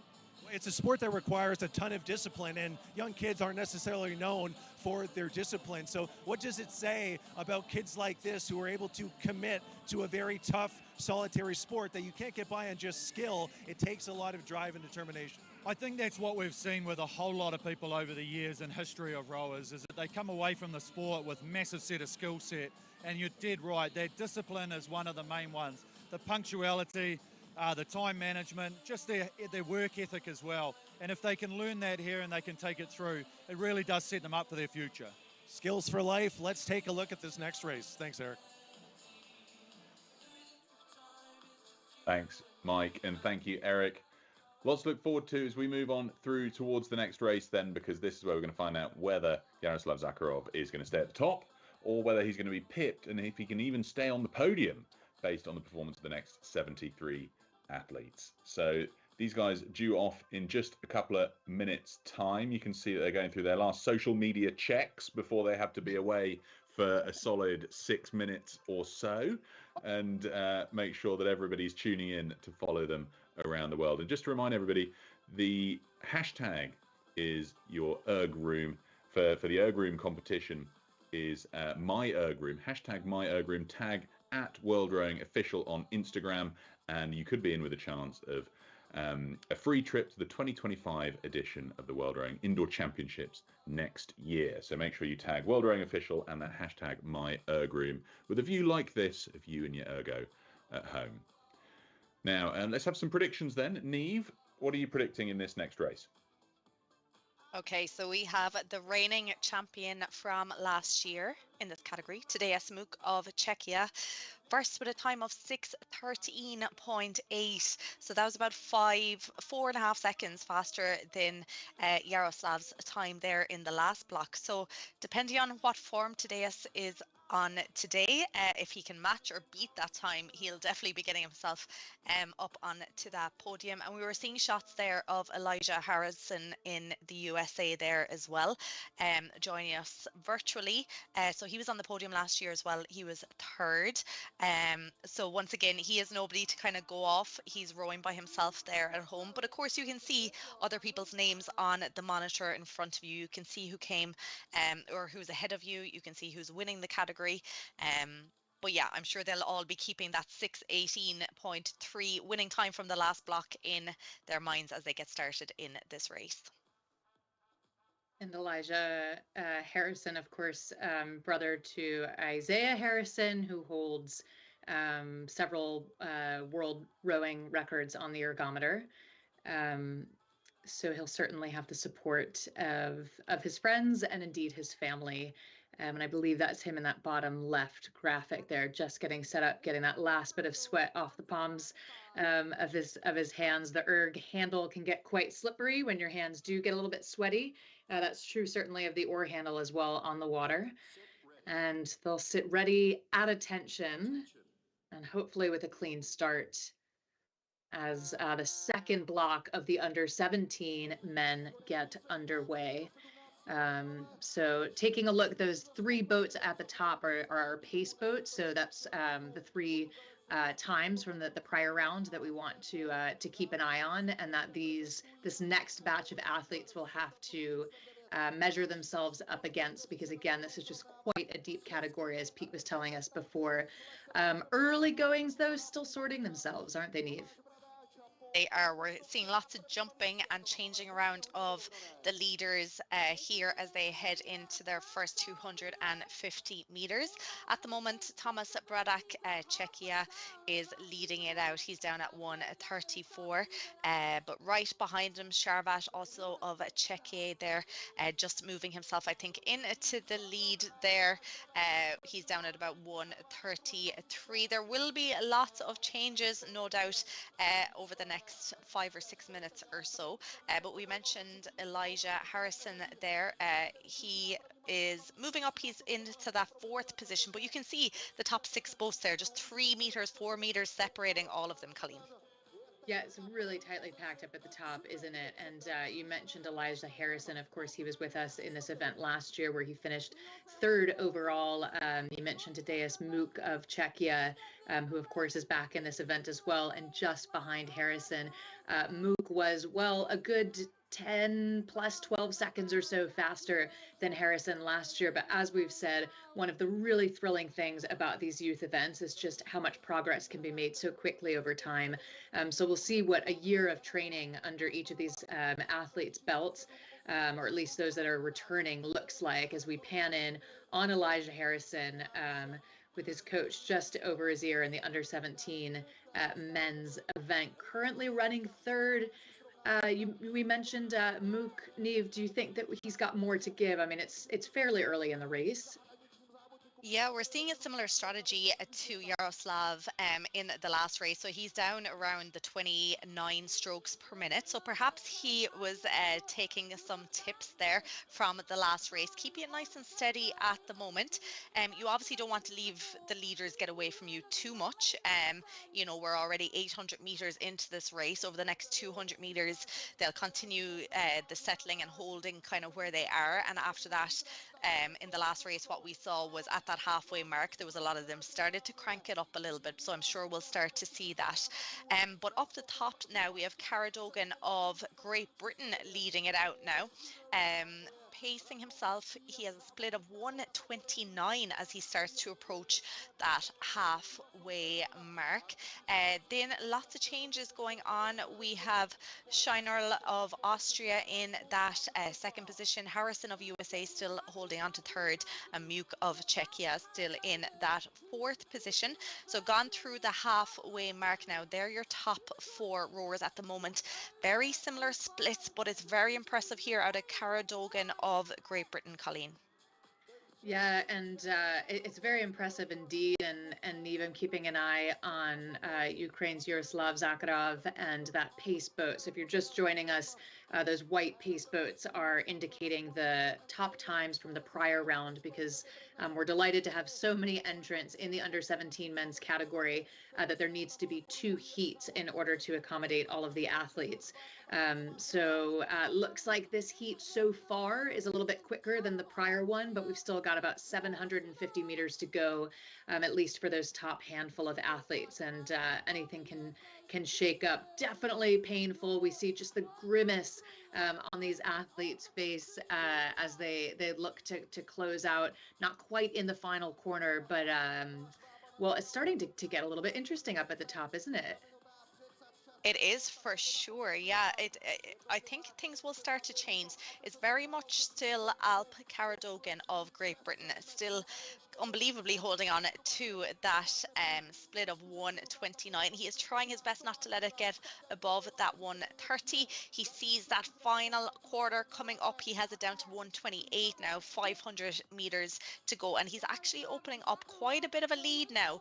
It's a sport that requires a ton of discipline, and young kids aren't necessarily known for their discipline. So what does it say about kids like this who are able to commit to a very tough, solitary sport that you can't get by on just skill? It takes a lot of drive and determination. I think that's what we've seen with a whole lot of people over the years in history of rowers, is that they come away from the sport with massive set of skill set, and you're dead right, that discipline is one of the main ones. The punctuality, the time management, just their work ethic as well. And if they can learn that here and they can take it through, it really does set them up for their future. Skills for life. Let's take a look at this next race. Thanks, Eric. Thanks, Mike, and thank you, Eric. Lots to look forward to as we move on through towards the next race then, because this is where we're going to find out whether Yaroslav Zakharov is going to stay at the top or whether he's going to be pipped, and if he can even stay on the podium based on the performance of the next 73 athletes. So these guys due off in just a couple of minutes time. You can see that they're going through their last social media checks before they have to be away for a solid 6 minutes or so, and make sure that everybody's tuning in to follow them around the world. And just to remind everybody, the hashtag is your erg room for the erg room competition is my erg room, hashtag my erg room, tag at World Rowing Official on Instagram, and you could be in with a chance of a free trip to the 2025 edition of the World Rowing Indoor Championships next year. So make sure you tag World Rowing Official and that hashtag my erg room with a view like this of you and your ergo at home. Now, let's have some predictions then. Niamh, what are you predicting in this next race? Okay, so we have the reigning champion from last year in this category, Tadej Smuk of Czechia, first with a time of 6:13.8. So that was about 4.5 seconds faster than Yaroslav's time there in the last block. So depending on what form Tadej is on today, if he can match or beat that time, he'll definitely be getting himself up on to that podium. And we were seeing shots there of Elijah Harrison in the USA there as well, joining us virtually. So he was on the podium last year as well. He was third. So once again, he is nobody to kind of go off. He's rowing by himself there at home. But of course, you can see other people's names on the monitor in front of you. You can see who came or who's ahead of you. You can see who's winning the category. But yeah, I'm sure they'll all be keeping that 6:18.3 winning time from the last block in their minds as they get started in this race. And Elijah Harrison, of course, brother to Isaiah Harrison, who holds several world rowing records on the ergometer. So he'll certainly have the support of his friends and indeed his family. And I believe that's him in that bottom left graphic there, just getting set up, getting that last bit of sweat off the palms of his hands. The erg handle can get quite slippery when your hands do get a little bit sweaty. That's true certainly of the oar handle as well on the water. And they'll sit ready at attention and hopefully with a clean start as the second block of the under 17 men get underway. So taking a look, those three boats at the top are our pace boats. So that's the three times from the prior round that we want to keep an eye on, and that this next batch of athletes will have to measure themselves up against, because again, this is just quite a deep category, as Pete was telling us before. Early goings though, still sorting themselves, aren't they, Neve? They are. We're seeing lots of jumping and changing around of the leaders here as they head into their first 250 meters. At the moment, Thomas Braddock, Czechia, is leading it out. He's down at 1:34, but right behind him, Sharvat, also of Czechia there, just moving himself, I think, into the lead there. He's down at about 1:33. There will be lots of changes, no doubt, over the next 5 or 6 minutes or so, but we mentioned Elijah Harrison there. He is moving up. He's into that fourth position, but you can see the top six boats there, just 3 meters, 4 meters separating all of them, Colleen. Yeah, it's really tightly packed up at the top, isn't it? And you mentioned Elijah Harrison. Of course, he was with us in this event last year where he finished third overall. You mentioned Tadeusz Mook of Czechia, who, of course, is back in this event as well. And just behind Harrison, Mook was, well, a good 10 plus 12 seconds or so faster than Harrison last year. But as we've said, one of the really thrilling things about these youth events is just how much progress can be made so quickly over time. So we'll see what a year of training under each of these athletes' belts, or at least those that are returning, looks like as we pan in on Elijah Harrison with his coach just over his ear in the under 17 men's event, currently running third. We mentioned Mook. Neve, do you think that he's got more to give? I mean, it's fairly early in the race. Yeah, we're seeing a similar strategy to Yaroslav in the last race. So he's down around the 29 strokes per minute. So perhaps he was taking some tips there from the last race, keeping it nice and steady at the moment. You obviously don't want to leave the leaders get away from you too much. You know, we're already 800 meters into this race. Over the next 200 meters, they'll continue the settling and holding kind of where they are. And after that, in the last race, what we saw was at that halfway mark, there was a lot of them started to crank it up a little bit. So I'm sure we'll start to see that. But up the top now, we have Cara Dogan of Great Britain leading it out now. Pacing himself, he has a split of 1:29 as he starts to approach that halfway mark. Then lots of changes going on. We have Scheinerl of Austria in that second position, Harrison of USA still holding on to third, and Mook of Czechia still in that fourth position. So gone through the halfway mark now. They're your top 4 rowers at the moment. Very similar splits, but it's very impressive here out of Cara Dogan of Great Britain, Colleen. Yeah, and it's very impressive indeed. And even keeping an eye on Ukraine's Yaroslav Zakharov and that pace boat. So if you're just joining us, those white pace boats are indicating the top times from the prior round, because we're delighted to have so many entrants in the under 17 men's category that there needs to be 2 heats in order to accommodate all of the athletes. So looks like this heat so far is a little bit quicker than the prior one, but we've still got about 750 meters to go, at least for those top handful of athletes, and anything can shake up. Definitely painful. We see just the grimace on these athletes' face as they look to close out. Not quite in the final corner, but well, it's starting to get a little bit interesting up at the top, isn't it? It is for sure. Yeah, I think things will start to change. It's very much still Alp Caradogan of Great Britain, still unbelievably holding on to that split of 129. He is trying his best not to let it get above that 130. He sees that final quarter coming up. He has it down to 128 now, 500 meters to go, and he's actually opening up quite a bit of a lead now,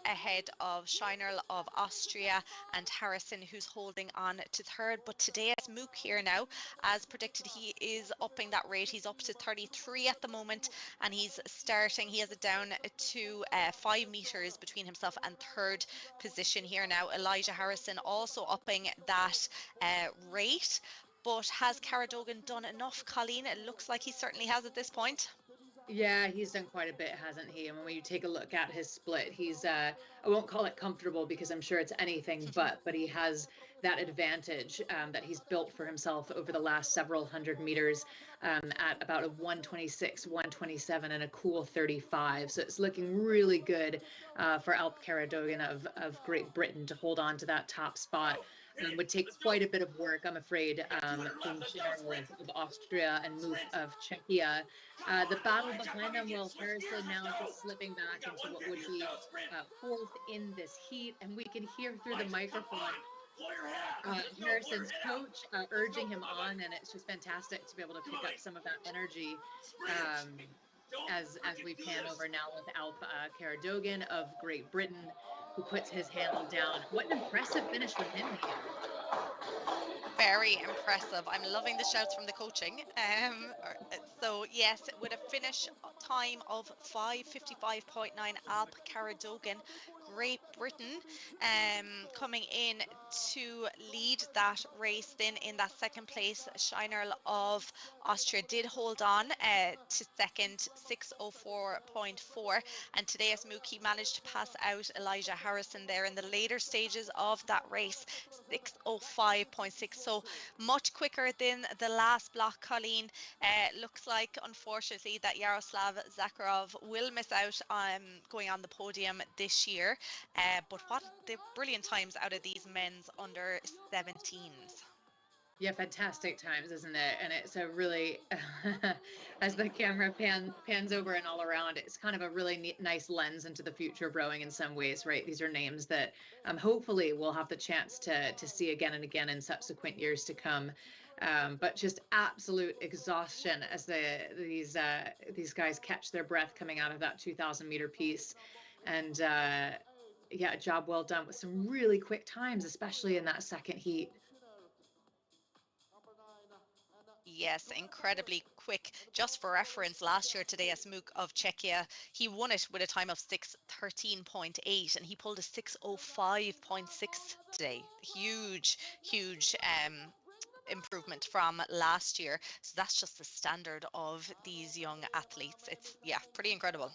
ahead of Scheinerl of Austria and Harrison, who's holding on to third. But today, as Mook here now, as predicted, he is upping that rate. He's up to 33 at the moment, and he's starting. He has it down to 5 meters between himself and third position here now. Elijah Harrison also upping that rate. But has Caradogan done enough, Colleen? It looks like he certainly has at this point. Yeah, he's done quite a bit, hasn't he? And when you take a look at his split, he's I won't call it comfortable because I'm sure it's anything but he has that advantage that he's built for himself over the last several hundred meters, at about a 126, 127 and a cool 35. So it's looking really good for Alp Caradogan of Great Britain to hold on to that top spot. Would take quite a bit of work, I'm afraid, from Scheinerl of Austria and Mook of Czechia. The battle behind them, Will Harrison now just slipping back into what would be fourth in this heat, and we can hear through the microphone Harrison's coach urging him on, and it's just fantastic to be able to pick up some of that energy as we pan over now with Alp Caradogan of Great Britain, who puts his handle down. What an impressive finish from him here. Very impressive. I'm loving the shouts from the coaching. So yes, with a finish time of 5:55.9, Alp Caradogan, Great Britain, coming in to lead that race. Then in that second place, Scheinerl of Austria did hold on to second, 6:04.4. And today, as Mookie managed to pass out Elijah Harrison there in the later stages of that race, 6:05.6. So much quicker than the last block, Colleen. Looks like, unfortunately, that Yaroslav Zakharov will miss out on going on the podium this year. But what the brilliant times out of these men's under 17s. Yeah, fantastic times, isn't it? And it's a really, as the camera pans over and all around, it's kind of a really nice lens into the future of rowing in some ways, right? These are names that hopefully we'll have the chance to see again and again in subsequent years to come. But just absolute exhaustion as these guys catch their breath coming out of that 2,000 meter piece. And yeah, job well done with some really quick times, especially in that second heat. Yes, incredibly quick. Just for reference, last year today, as Mook of Czechia, he won it with a time of 6:13.8, and he pulled a 6:05.6 today. Huge improvement from last year. So that's just the standard of these young athletes. It's, yeah, pretty incredible.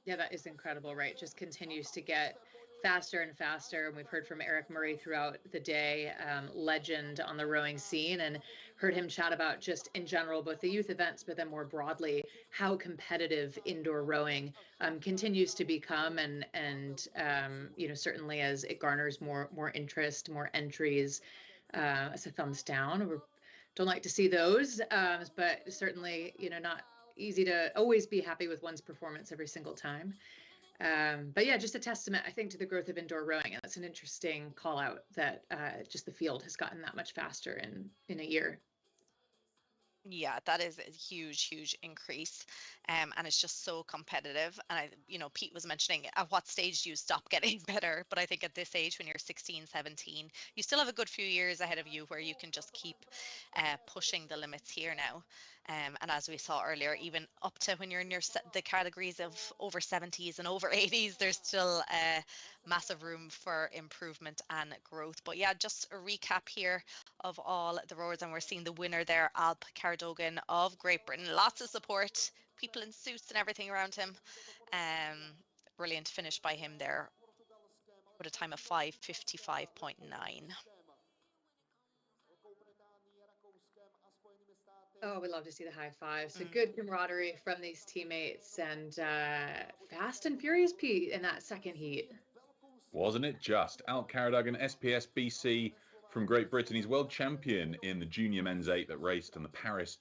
Yeah, that is incredible, right? Just continues to get faster and faster. And we've heard from Eric Murray throughout the day, legend on the rowing scene, and heard him chat about just in general, both the youth events, but then more broadly, how competitive indoor rowing continues to become. And you know, certainly as it garners more interest, more entries, as a thumbs down. We don't like to see those, but certainly, you know, not easy to always be happy with one's performance every single time. But yeah, just a testament, I think, to the growth of indoor rowing. And that's an interesting call out that just the field has gotten that much faster in a year. Yeah, that is a huge increase. And it's just so competitive. And you know, Pete was mentioning at what stage do you stop getting better? But I think at this age, when you're 16, 17, you still have a good few years ahead of you where you can just keep pushing the limits here now. And as we saw earlier, even up to when you're in the categories of over 70s and over 80s, there's still massive room for improvement and growth. But yeah, just a recap here of all the rowers, and we're seeing the winner there, Alp Caradogan of Great Britain. Lots of support, people in suits and everything around him. Brilliant finish by him there with a time of 5:55.9. Oh, we love to see the high five. So good camaraderie from these teammates, and fast and furious, Pete, in that second heat. Wasn't it just? Alp Caradug, SPS BC from Great Britain. He's world champion in the junior men's 8 that raced on the Paris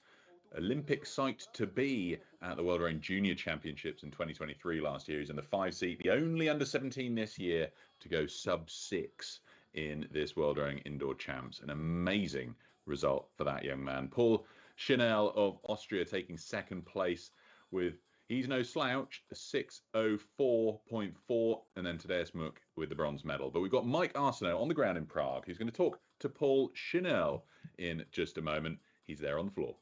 Olympic site to be at the World Rowing Junior Championships in 2023 last year. He's in the 5 seat, the only under 17 this year to go sub 6 in this World Rowing Indoor Champs. An amazing result for that young man. Paul Schinell of Austria taking second place with, he's no slouch, 6:04.4, and then Tadeusz Muk with the bronze medal. But we've got Mike Arsenault on the ground in Prague, who's going to talk to Paul Schinell in just a moment. He's there on the floor.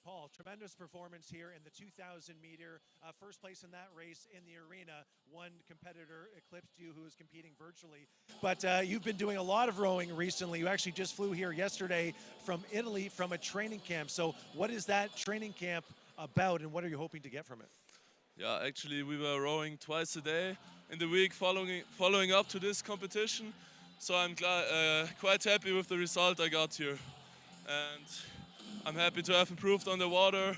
Paul, tremendous performance here in the 2,000 meter. First place in that race in the arena. One competitor eclipsed you who was competing virtually. But you've been doing a lot of rowing recently. You actually just flew here yesterday from Italy from a training camp. So what is that training camp about and what are you hoping to get from it? Yeah, actually we were rowing twice a day in the week following up to this competition. So I'm quite happy with the result I got here. And I'm happy to have improved on the water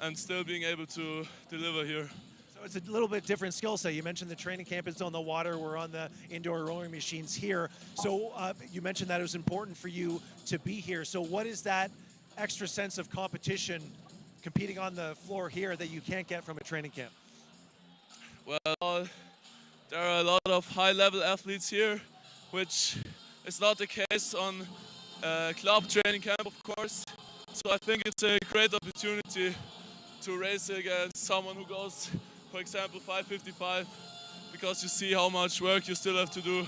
and still being able to deliver here. So it's a little bit different skill set. You mentioned the training camp is on the water. We're on the indoor rowing machines here. So you mentioned that it was important for you to be here. So what is that extra sense of competition competing on the floor here that you can't get from a training camp? Well, there are a lot of high-level athletes here, which is not the case on club training camp, of course. So I think it's a great opportunity to race against someone who goes, for example, 5:55, because you see how much work you still have to do.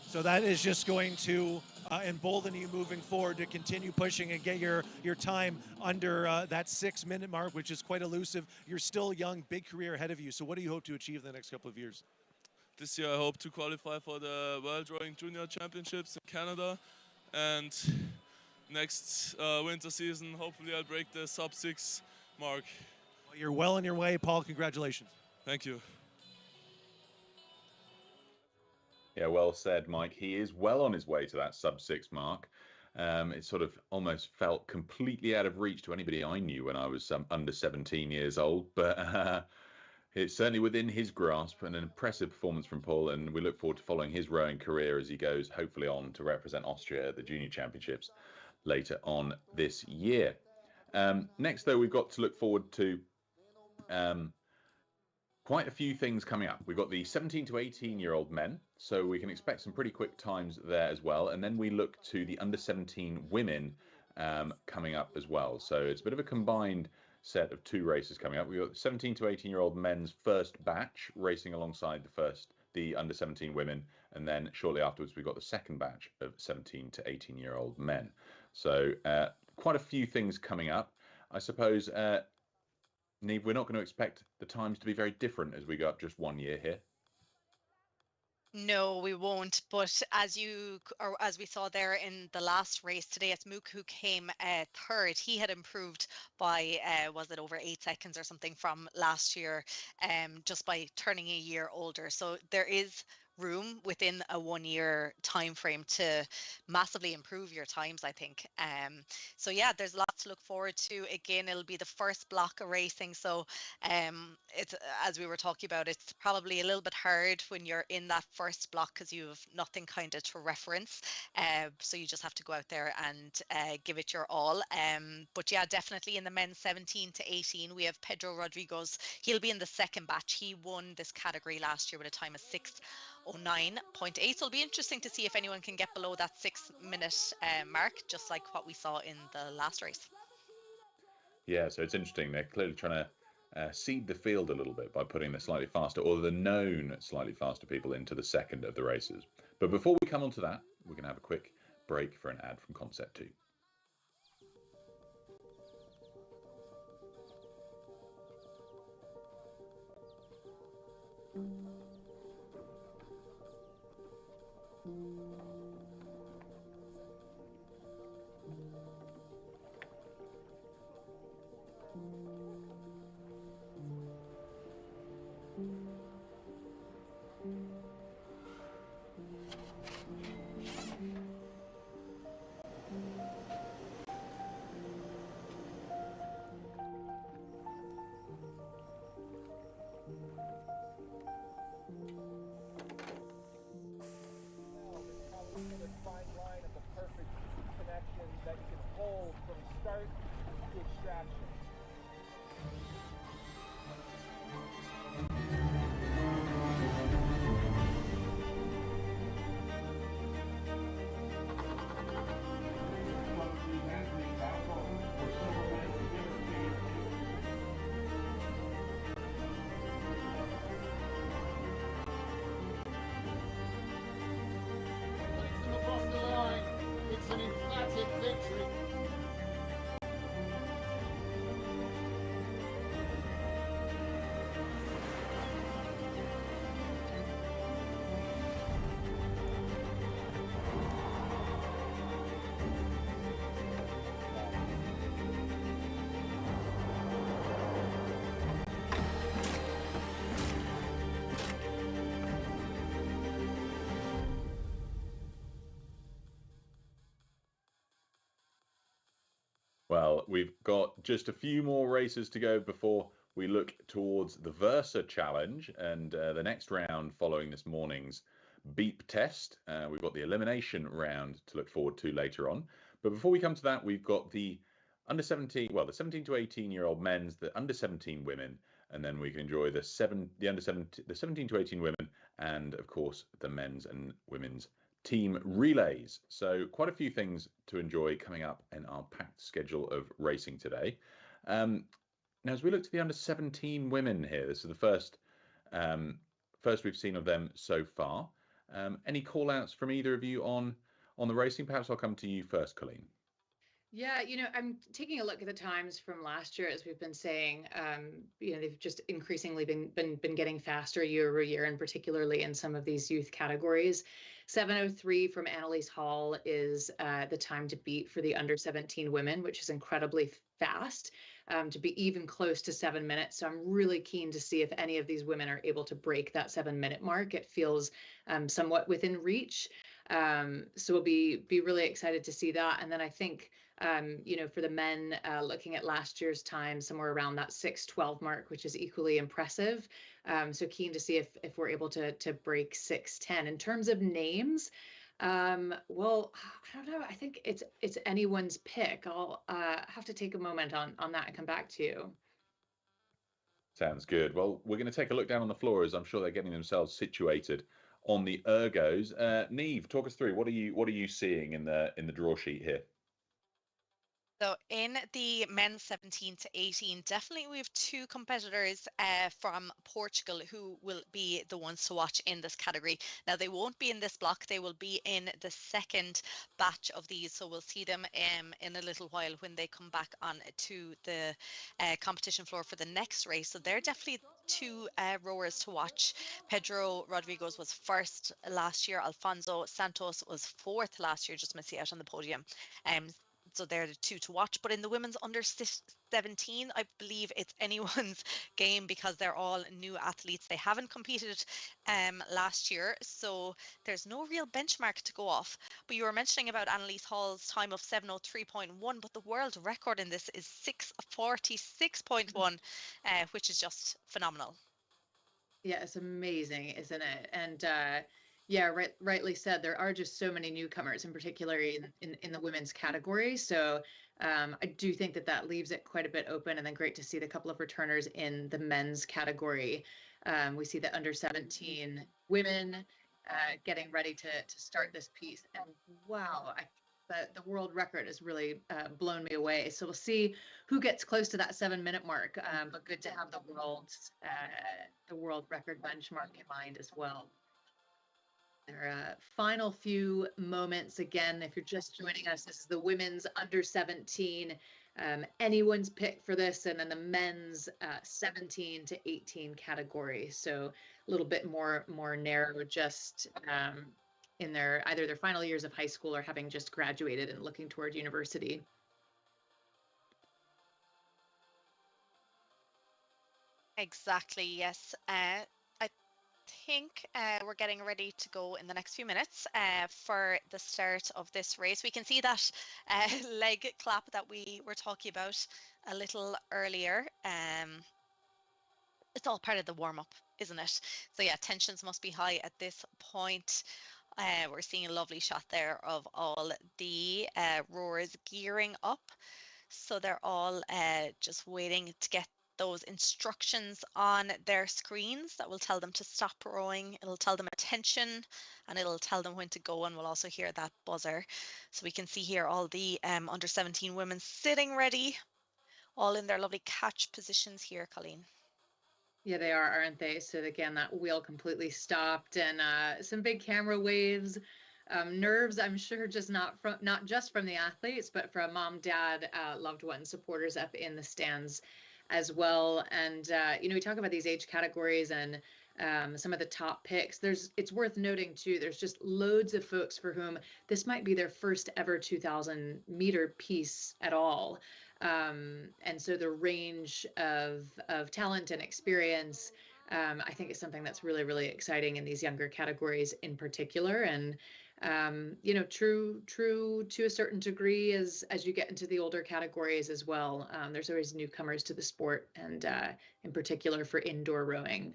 So that is just going to embolden you moving forward to continue pushing and get your time under that 6-minute mark, which is quite elusive. You're still young, big career ahead of you. So what do you hope to achieve in the next couple of years? This year I hope to qualify for the World Rowing Junior Championships in Canada, and next winter season, hopefully I'll break the sub-6 mark. Well, you're well on your way, Paul. Congratulations. Thank you. Yeah, well said, Mike. He is well on his way to that sub-6 mark. It sort of almost felt completely out of reach to anybody I knew when I was under 17 years old, but it's certainly within his grasp. An impressive performance from Paul, and we look forward to following his rowing career as he goes hopefully on to represent Austria at the Junior Championships later on this year. Next, though, we've got to look forward to quite a few things coming up. We've got the 17 to 18-year-old men, so we can expect some pretty quick times there as well. And then we look to the under 17 women coming up as well. So it's a bit of a combined set of 2 races coming up. We've got the 17 to 18-year-old men's first batch racing alongside the under 17 women, and then shortly afterwards we've got the second batch of 17 to 18-year-old men. So quite a few things coming up. I suppose, Niamh, we're not going to expect the times to be very different as we go up just 1 year here. No, we won't. But as we saw there in the last race today, it's Mook who came third. He had improved by was it over 8 seconds or something from last year, just by turning a year older. So there is room within a 1 year time frame to massively improve your times, I think. So yeah, there's lots to look forward to. Again, it'll be the first block of racing, so it's, as we were talking about, it's probably a little bit hard when you're in that first block because you have nothing kind of to reference, so you just have to go out there and give it your all. But yeah, definitely in the men's 17 to 18 we have Pedro Rodriguez. He'll be in the second batch. He won this category last year with a time of 6:09.8. So it'll be interesting to see if anyone can get below that 6-minute mark, just like what we saw in the last race. Yeah, so it's interesting. They're clearly trying to seed the field a little bit by putting the slightly faster, or the known slightly faster people into the second of the races. But before we come on to that, we're going to have a quick break for an ad from Concept 2. straps. Across the line, it's an emphatic victory. Well, we've got just a few more races to go before we look towards the Versa Challenge and the next round following this morning's beep test. We've got the elimination round to look forward to later on. But before we come to that, we've got the under 17, well, the 17 to 18-year-old men's, the under 17 women, and then we can enjoy the 17 to 18 women, and of course the men's and women's team relays. So quite a few things to enjoy coming up in our packed schedule of racing today. Now, as we look to the under 17 women here, this is the first we've seen of them so far. Any call outs from either of you on the racing? Perhaps I'll come to you first, Colleen. Yeah, I'm taking a look at the times from last year, as we've been saying. They've just increasingly been getting faster year over year, and particularly in some of these youth categories. 7:03 from Annalise Hall is the time to beat for the under 17 women, which is incredibly fast, to be even close to 7 minutes. So I'm really keen to see if any of these women are able to break that 7-minute mark. It feels somewhat within reach. So we'll be really excited to see that. And then I think, for the men, looking at last year's time, somewhere around that 6:12 mark, which is equally impressive. So keen to see if we're able to break 6:10. In terms of names, well, I don't know. I think it's anyone's pick. I'll have to take a moment on that and come back to you. Sounds good. Well, we're going to take a look down on the floor, as I'm sure they're getting themselves situated on the ergos. Niamh, talk us through what are you seeing in the draw sheet here? So in the men's 17 to 18, definitely we have two competitors from Portugal who will be the ones to watch in this category. Now, they won't be in this block. They will be in the second batch of these. So we'll see them in a little while when they come back on to the competition floor for the next race. So they're definitely two rowers to watch. Pedro Rodriguez was first last year. Alfonso Santos was fourth last year, just missing out on the podium. So they're the two to watch. But in the women's under 17, I believe it's anyone's game because they're all new athletes. They haven't competed last year, so there's no real benchmark to go off. But you were mentioning about Annalise Hall's time of 7:03.1, but the world record in this is 6:46.1, which is just phenomenal. Yeah, it's amazing, isn't it? And rightly said, there are just so many newcomers, in particular in the women's category. So I do think that leaves it quite a bit open, and then great to see the couple of returners in the men's category. We see the under 17 women getting ready to start this piece. And wow, the world record has really blown me away. So we'll see who gets close to that 7-minute mark. But good to have the world record benchmark in mind as well. Our final few moments. Again, if you're just joining us, this is the women's under 17. Anyone's pick for this, and then the men's 17 to 18 category. So a little bit more narrow, just in either their final years of high school or having just graduated and looking toward university. Exactly, yes. I think we're getting ready to go in the next few minutes for the start of this race. We can see that leg clap that we were talking about a little earlier. It's all part of the warm-up, isn't it? So yeah, tensions must be high at this point. We're seeing a lovely shot there of all the rowers gearing up. So they're all just waiting to get those instructions on their screens that will tell them to stop rowing. It'll tell them attention, and it'll tell them when to go, and we'll also hear that buzzer. So we can see here all the under 17 women sitting ready, all in their lovely catch positions here, Colleen. Yeah, they are, aren't they? So again, that wheel completely stopped, and some big camera waves. Nerves, I'm sure, not just from the athletes, but from mom, dad, loved ones, supporters up in the stands as well. And we talk about these age categories and some of the top picks. It's worth noting too, there's just loads of folks for whom this might be their first ever 2,000 meter piece at all. And so the range of talent and experience, I think, is something that's really, really exciting in these younger categories in particular. And true to a certain degree as you get into the older categories as well. There's always newcomers to the sport, and in particular for indoor rowing.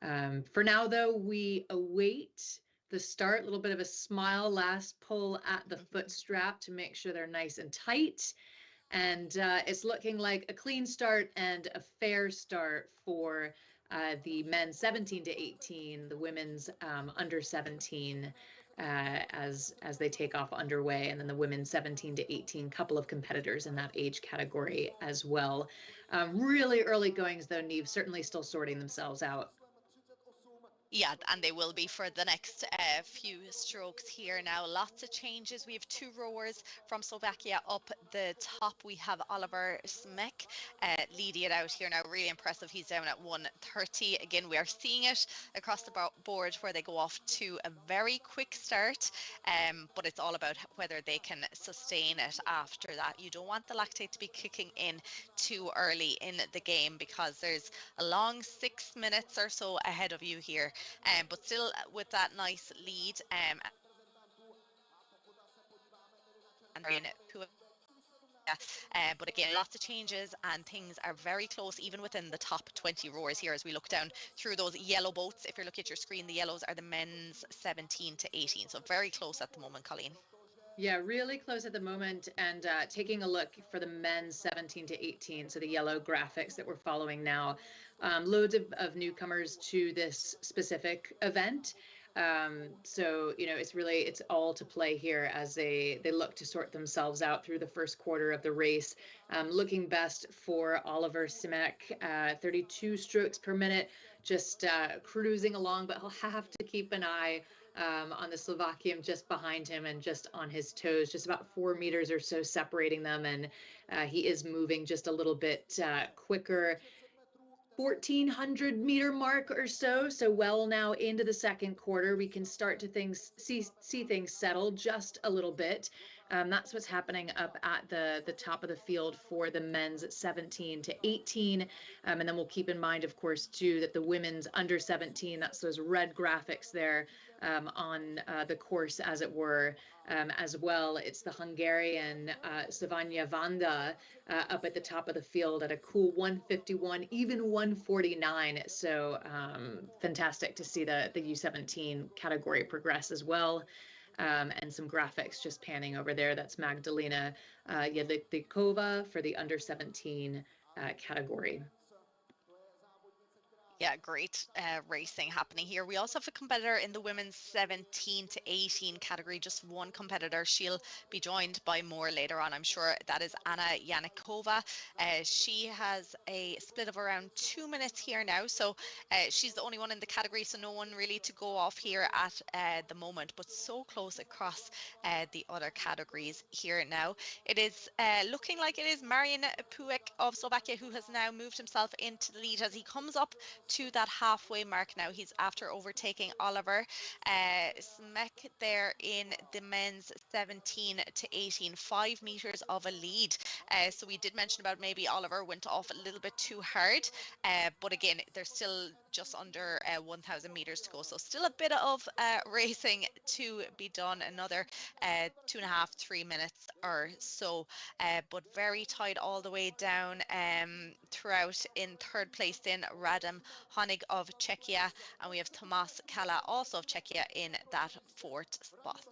For now, though, we await the start. A little bit of a smile, last pull at the foot strap to make sure they're nice and tight. And it's looking like a clean start and a fair start for the men's 17 to 18, the women's under 17 as they take off underway, and then the women's 17 to 18, couple of competitors in that age category as well. Really early goings, though, Neve, certainly still sorting themselves out. Yeah, and they will be for the next few strokes here now. Lots of changes. We have two rowers from Slovakia up the top. We have Oliver Smek leading it out here now. Really impressive. He's down at 1:30. Again, we are seeing it across the board where they go off to a very quick start, but it's all about whether they can sustain it after that. You don't want the lactate to be kicking in too early in the game, because there's a long 6 minutes or so ahead of you here. But still with that nice lead. But again, lots of changes, and things are very close even within the top 20 rowers here as we look down through those yellow boats. If you're looking at your screen, the yellows are the men's 17 to 18. So very close at the moment, Colleen. Yeah, really close at the moment. And taking a look for the men's 17 to 18, so the yellow graphics that we're following now, loads of newcomers to this specific event. So, it's all to play here as they look to sort themselves out through the first quarter of the race. Looking best for Oliver Simek, 32 strokes per minute, just cruising along, but he'll have to keep an eye on the Slovakian just behind him and just on his toes, just about 4 meters or so separating them. And he is moving just a little bit quicker. 1,400 meter mark or so. So well now into the second quarter, we can start to see things settle just a little bit. That's what's happening up at the top of the field for the men's 17 to 18. And then we'll keep in mind, of course, too, that the women's under 17, that's those red graphics there on the course, as it were, as well. It's the Hungarian Savanya Vanda up at the top of the field at a cool 151, even 149. So fantastic to see the U17 category progress as well. And some graphics just panning over there. That's Magdalena Yedlikova for the under 17 category. Yeah, great racing happening here. We also have a competitor in the women's 17 to 18 category, just one competitor. She'll be joined by more later on, I'm sure. That is Anna Yanikova. She has a split of around 2 minutes here now. So she's the only one in the category, so no one really to go off here at the moment, but so close across the other categories here now. It is looking like it is Marian Puek of Slovakia who has now moved himself into the lead as he comes up to that halfway mark now. He's after overtaking Oliver Smek there in the men's 17 to 18, 5 meters of a lead. So we did mention about maybe Oliver went off a little bit too hard, but again, there's still just under 1,000 meters to go, so still a bit of racing to be done, another 2.5 3 minutes or so, but very tight all the way down throughout. In third place in Radim Honig of Czechia, and we have Tomas Kala also of Czechia in that fourth spot.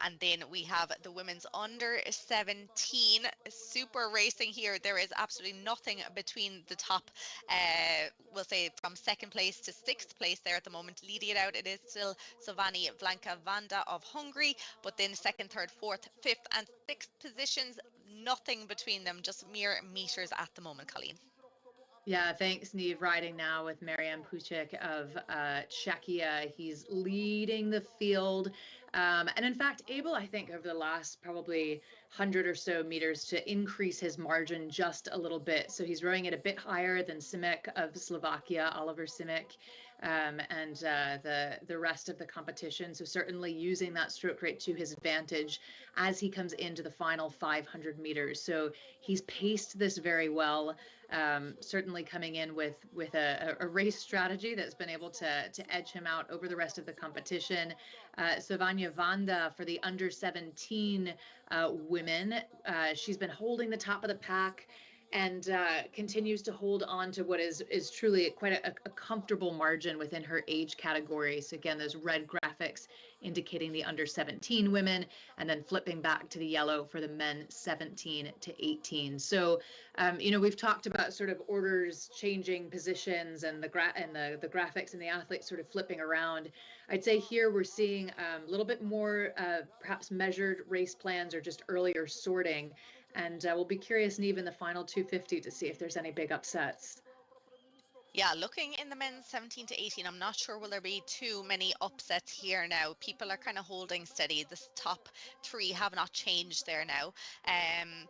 And then we have the women's under 17 super racing here. There is absolutely nothing between the top, we'll say from second place to sixth place there at the moment. Leading it out, it is still Savani Blanka Vanda of Hungary, but then second, third, fourth, fifth and sixth positions, nothing between them, just mere meters at the moment, Colleen. Yeah, thanks, Neve. Riding now with Marian Puchik of Czechia. He's leading the field. And in fact, able, I think, over the last probably 100 or so meters to increase his margin just a little bit. So he's rowing it a bit higher than Simic of Slovakia, Oliver Simic, and the rest of the competition. So certainly using that stroke rate to his advantage as he comes into the final 500 meters. So he's paced this very well. Certainly coming in with a race strategy that's been able to edge him out over the rest of the competition. Savanya Vanda for the under 17 women, she's been holding the top of the pack and continues to hold on to what is truly quite a comfortable margin within her age category. So again, those red graphics indicating the under 17 women, and then flipping back to the yellow for the men 17 to 18. So, we've talked about sort of orders changing positions and the graphics and the athletes sort of flipping around. I'd say here we're seeing a little bit more perhaps measured race plans or just earlier sorting. And we'll be curious, Neve, in the final 250 to see if there's any big upsets. Yeah, looking in the men's 17 to 18, I'm not sure will there be too many upsets here now. People are kind of holding steady. The top three have not changed there now.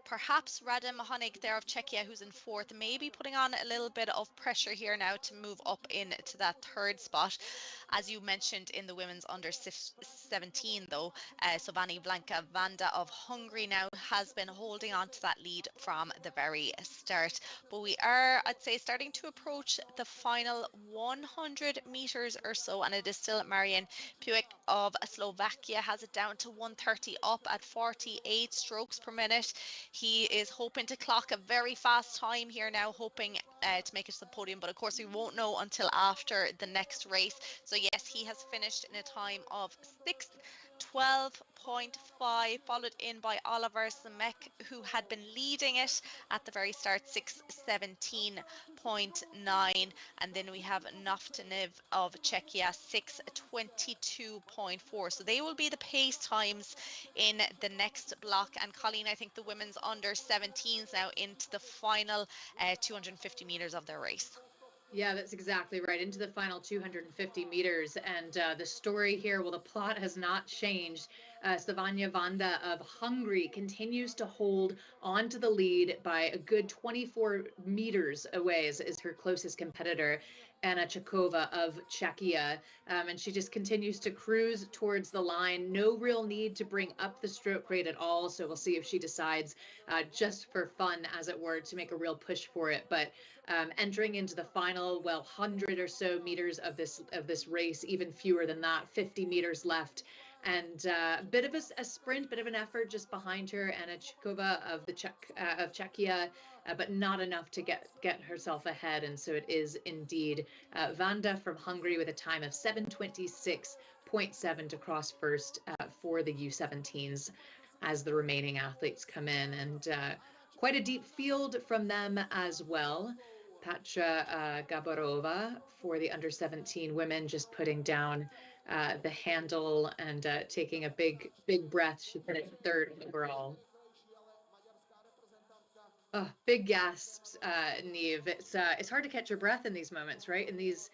Perhaps Radim Honig there of Czechia, who's in fourth, maybe putting on a little bit of pressure here now to move up into that third spot. As you mentioned in the women's under 17 though, Savani Blanka Vanda of Hungary now has been holding on to that lead from the very start. But we are, I'd say, starting to approach the final 100 meters or so, and it is still Marian Puik of Slovakia has it down to 130 up at 48 strokes per minute. He is hoping to clock a very fast time here now, hoping to make it to the podium, but of course we won't know until after the next race. So yes, he has finished in a time of 6:12.5, followed in by Oliver Semek, who had been leading it at the very start, 6:17.9, and then we have Naftanev of Czechia, 6:22.4. So they will be the pace times in the next block. And Colleen, I think the women's under 17s now into the final 250 meters of their race. Yeah, that's exactly right. Into the final 250 meters. And the story here, well, the plot has not changed. Savanya Vanda of Hungary continues to hold on to the lead by a good 24 meters away is her closest competitor, Anna Chakova of Czechia. And she just continues to cruise towards the line. No real need to bring up the stroke rate at all. So we'll see if she decides just for fun, as it were, to make a real push for it. But entering into the final, 100 or so meters of this race, even fewer than that, 50 meters left. And a bit of a sprint, bit of an effort just behind her, Anna Chikova of Czechia, but not enough to get herself ahead. And so it is indeed Vanda from Hungary with a time of 7:26.7 to cross first for the U17s as the remaining athletes come in. And quite a deep field from them as well. Patra Gaborova for the under 17 women, just putting down the handle and taking a big breath. She finished third overall. Oh, big gasps, Neve. It's hard to catch your breath in these moments, right? And these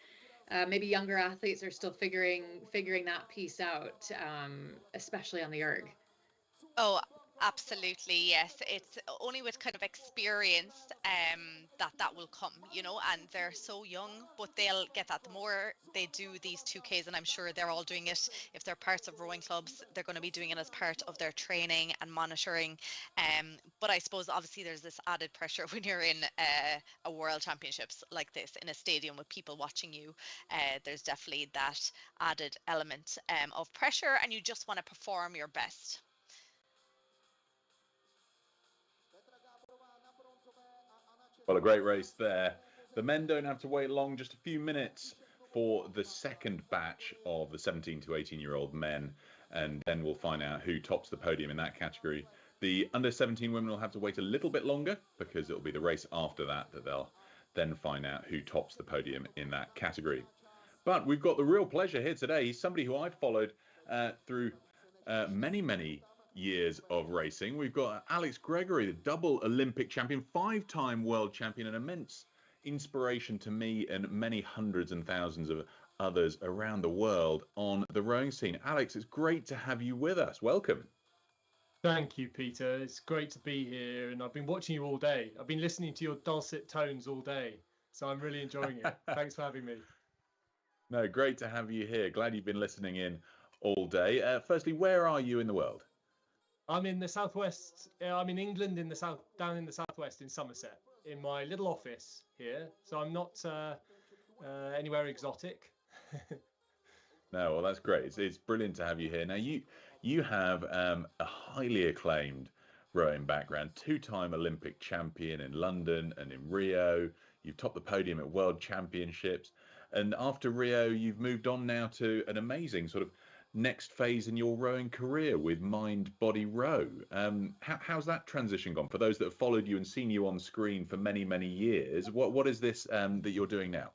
maybe younger athletes are still figuring that piece out, especially on the erg. Oh, absolutely, yes. It's only with kind of experience that will come, and they're so young, but they'll get that. The more they do these 2Ks, and I'm sure they're all doing it, if they're parts of rowing clubs, they're going to be doing it as part of their training and monitoring. But I suppose obviously there's this added pressure when you're in a world championships like this in a stadium with people watching you. There's definitely that added element of pressure, and you just want to perform your best. Well, a great race there. The men don't have to wait long, just a few minutes for the second batch of the 17 to 18-year-old men, and then we'll find out who tops the podium in that category. The under 17 women will have to wait a little bit longer because it'll be the race after that they'll then find out who tops the podium in that category. But we've got the real pleasure here today. He's somebody who I've followed through many years of racing. We've got Alex Gregory, the double Olympic champion, 5-time world champion, an immense inspiration to me and many hundreds and thousands of others around the world on the rowing scene. Alex, it's great to have you with us. Welcome. Thank you, Peter. It's great to be here, and I've been watching you all day. I've been listening to your dulcet tones all day, so I'm really enjoying it. Thanks for having me. No, great to have you here. Glad you've been listening in all day. Firstly, where are you in the world? I'm in the southwest. I'm in England, in the south, down in the southwest, in Somerset, in my little office here. So I'm not anywhere exotic. No, well, that's great. It's brilliant to have you here. Now, you have a highly acclaimed rowing background, 2-time Olympic champion in London and in Rio. You've topped the podium at World Championships. And after Rio, you've moved on now to an amazing sort of next phase in your rowing career with Mind Body Row. How's that transition gone? For those that have followed you and seen you on screen for many years, what is this that you're doing now?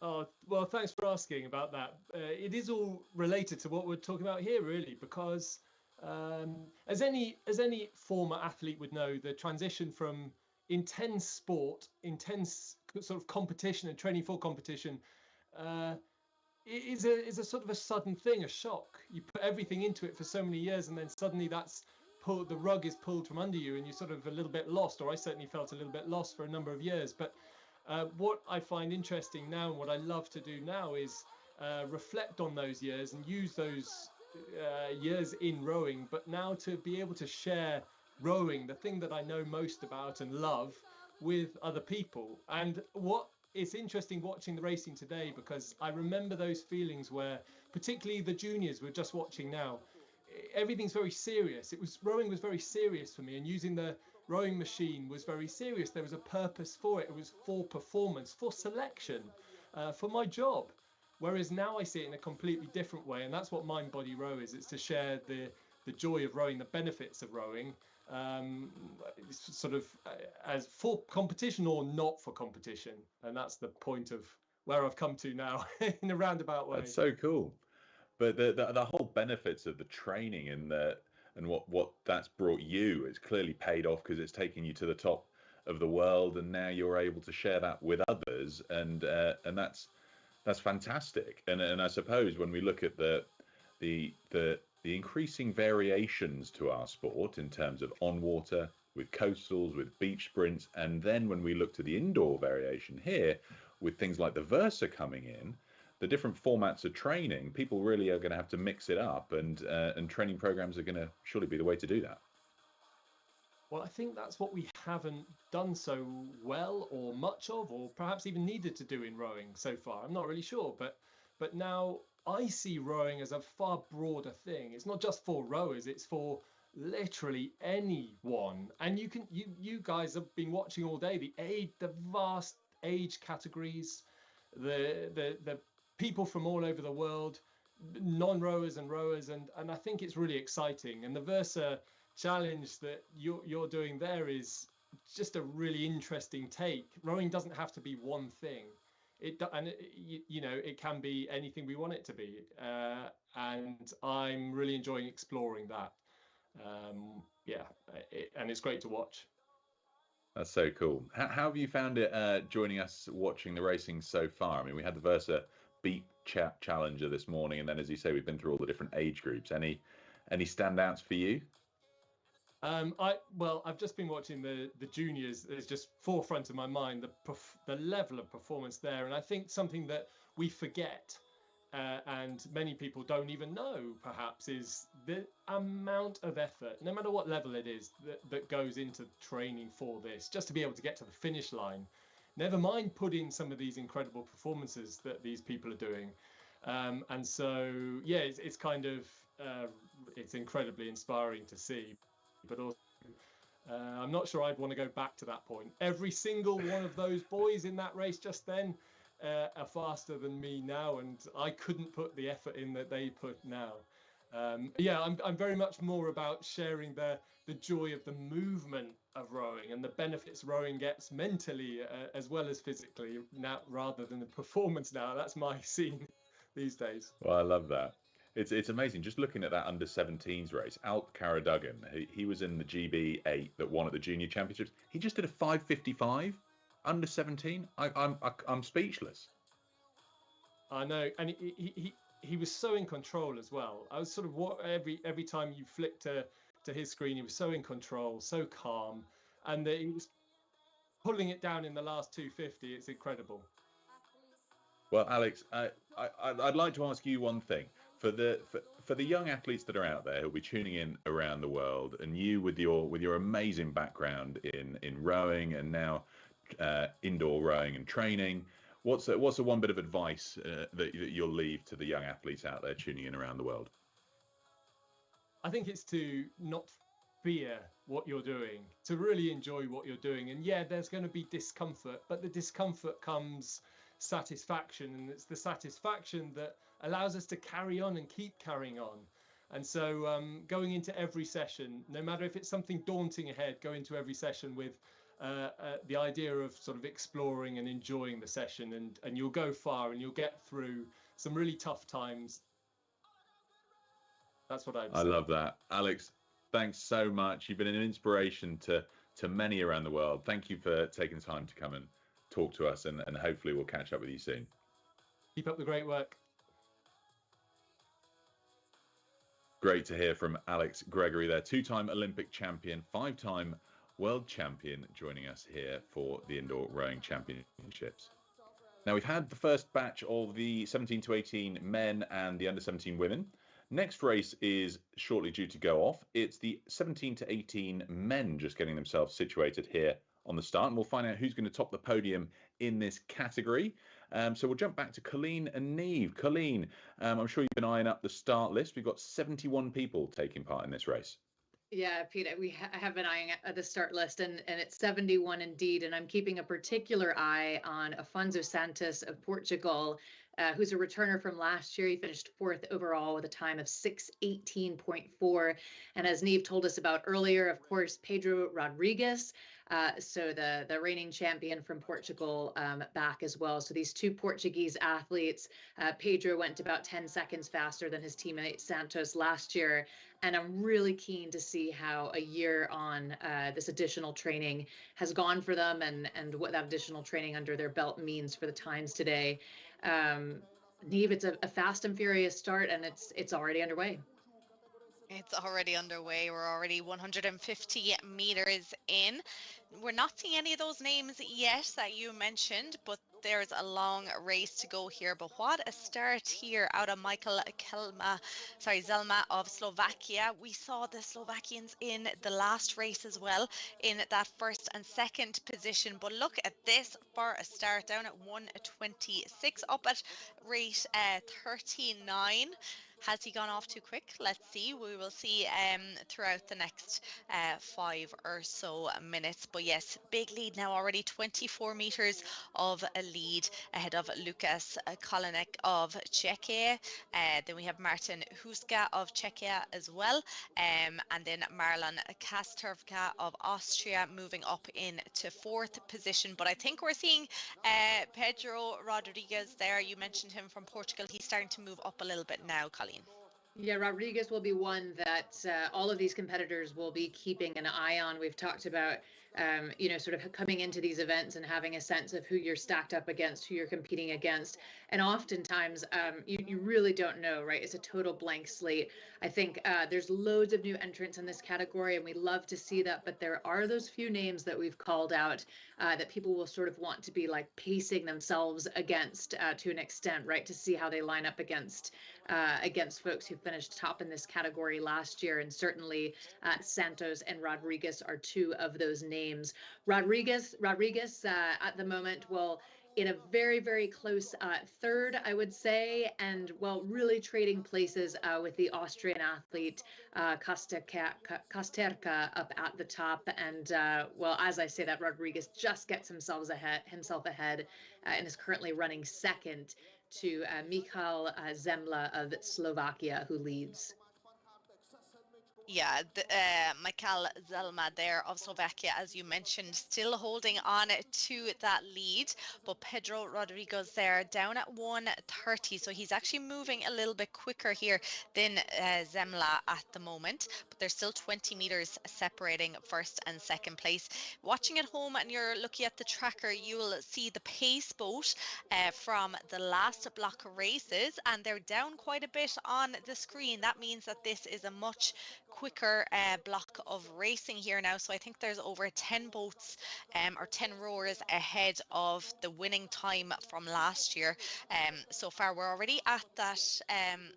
Oh, well, thanks for asking about that. It is all related to what we're talking about here, really, because as any former athlete would know, the transition from intense sport, intense sort of competition and training for competition is a sort of a sudden thing, a shock. You put everything into it for so many years, and then suddenly the rug is pulled from under you, and you're sort of a little bit lost, or I certainly felt a little bit lost for a number of years. But what I find interesting now, and what I love to do now, is reflect on those years and use those years in rowing, but now to be able to share rowing, the thing that I know most about and love, with other people. And it's interesting watching the racing today, because I remember those feelings where, particularly the juniors we're just watching now, everything's very serious. Rowing was very serious for me, and using the rowing machine was very serious. There was a purpose for it. It was for performance, for selection, for my job. Whereas now I see it in a completely different way, and that's what Mind Body Row is. It's to share the joy of rowing, the benefits of rowing, sort of as for competition or not for competition. And that's the point of where I've come to now in a roundabout way. That's so cool. But the whole benefits of the training and what that's brought you, it's clearly paid off, because it's taken you to the top of the world, and now you're able to share that with others, and that's fantastic. And I suppose when we look at the increasing variations to our sport in terms of on water, with coastals, with beach sprints, and then when we look to the indoor variation here with things like the Versa coming in, the different formats of training, people really are going to have to mix it up, and training programs are going to surely be the way to do that. Well, I think that's what we haven't done so well, or much of, or perhaps even needed to do in rowing so far. I'm not really sure, but now I see rowing as a far broader thing. It's not just for rowers, it's for literally anyone. And you guys have been watching all day, the vast age categories, the people from all over the world, non-rowers and rowers, and I think it's really exciting. And the Versa challenge that you're doing there is just a really interesting take. Rowing doesn't have to be one thing. It can be anything we want it to be, and I'm really enjoying exploring that. And it's great to watch. That's so cool. How have you found it joining us watching the racing so far? I mean, we had the Versa Beat Challenger this morning, and then, as you say, we've been through all the different age groups. Any standouts for you? I've just been watching the juniors. It's just forefront of my mind, the level of performance there, and I think something that we forget, and many people don't even know perhaps, is the amount of effort, no matter what level it is, that goes into training for this, just to be able to get to the finish line. Never mind put in some of these incredible performances that these people are doing. And so, yeah, it's kind of, it's incredibly inspiring to see. But also, I'm not sure I'd want to go back to that point. Every single one of those boys in that race just then, are faster than me now, and I couldn't put the effort in that they put now. Yeah, I'm very much more about sharing the joy of the movement of rowing and the benefits rowing gets mentally as well as physically now, rather than the performance now. That's my scene these days. Well, I love that. It's amazing. Just looking at that under 17s race, Alp Caraduggan, he was in the GB8 that won at the Junior Championships. He just did a 5:55 under 17. I'm speechless. I know, and he was so in control as well. I was sort of every time you flicked to his screen, he was so in control, so calm, and he was pulling it down in the last 250. It's incredible. Well, Alex, I'd like to ask you one thing. For the young athletes that are out there who'll be tuning in around the world, and you with your amazing background in rowing and now indoor rowing and training, what's the one bit of advice that you'll leave to the young athletes out there tuning in around the world? I think it's to not fear what you're doing, to really enjoy what you're doing. And yeah, there's going to be discomfort, but the discomfort comes satisfaction, and it's the satisfaction that allows us to carry on and keep carrying on. And so going into every session, no matter if it's something daunting ahead, go into every session with the idea of sort of exploring and enjoying the session, and you'll go far and you'll get through some really tough times. That's what I love that. Alex, thanks so much. You've been an inspiration to many around the world. Thank you for taking the time to come and talk to us, and hopefully we'll catch up with you soon. Keep up the great work. Great to hear from Alex Gregory there, two-time Olympic champion, five-time world champion, joining us here for the Indoor Rowing Championships. Now, we've had the first batch of the 17 to 18 men and the under 17 women. Next race is shortly due to go off. It's the 17 to 18 men just getting themselves situated here on the start, and we'll find out who's going to top the podium in this category. So we'll jump back to Colleen and Neve. Colleen, I'm sure you've been eyeing up the start list. We've got 71 people taking part in this race. Yeah, Peter, I have been eyeing at the start list, and it's 71 indeed. And I'm keeping a particular eye on Afonso Santos of Portugal, who's a returner from last year. He finished 4th overall with a time of 6:18.4. And as Neve told us about earlier, of course, Pedro Rodrigues, so the reigning champion from Portugal, back as well. So these two Portuguese athletes, Pedro went about 10 seconds faster than his teammate Santos last year. And I'm really keen to see how a year on this additional training has gone for them, and what that additional training under their belt means for the times today. Neve, it's a fast and furious start, and it's already underway. It's already underway. We're already 150 meters in. We're not seeing any of those names yet that you mentioned, but there's a long race to go here. But what a start here out of Michael Zelma of Slovakia. We saw the Slovakians in the last race as well in that first and second position. But look at this for a start, down at 1:26, up at rate 39. Has he gone off too quick? Let's see. We will see throughout the next 5 or so minutes. But yes, big lead now already, 24 meters of a lead ahead of Lukas Kolinek of Czechia. Then we have Martin Huska of Czechia as well. And then Marlon Kastorka of Austria moving up into 4th position. But I think we're seeing Pedro Rodrigues there. You mentioned him from Portugal. He's starting to move up a little bit now, Colleen. Yeah, Rodrigues will be one that all of these competitors will be keeping an eye on. We've talked about, sort of coming into these events and having a sense of who you're stacked up against, who you're competing against. And oftentimes you really don't know, right? It's a total blank slate. I think there's loads of new entrants in this category, and we love to see that. But there are those few names that we've called out that people will sort of want to be like pacing themselves against to an extent, right? To see how they line up against folks who finished top in this category last year. And certainly Santos and Rodrigues are two of those names. Rodrigues at the moment, well, in a very, very close third, I would say, and well, really trading places with the Austrian athlete Kosterka up at the top. And well, as I say that, Rodriguez just gets himself ahead and is currently running second to Michal Zemla of Slovakia, who leads. Yeah, Michal Zelma there of Slovakia, as you mentioned, still holding on to that lead. But Pedro Rodriguez there down at 1:30. So he's actually moving a little bit quicker here than Zemla at the moment. But there's still 20 meters separating first and second place. Watching at home and you're looking at the tracker, you will see the pace boat from the last block of races. And they're down quite a bit on the screen. That means that this is a much quicker block of racing here now. So I think there's over 10 boats or 10 rowers ahead of the winning time from last year. So far we're already at that,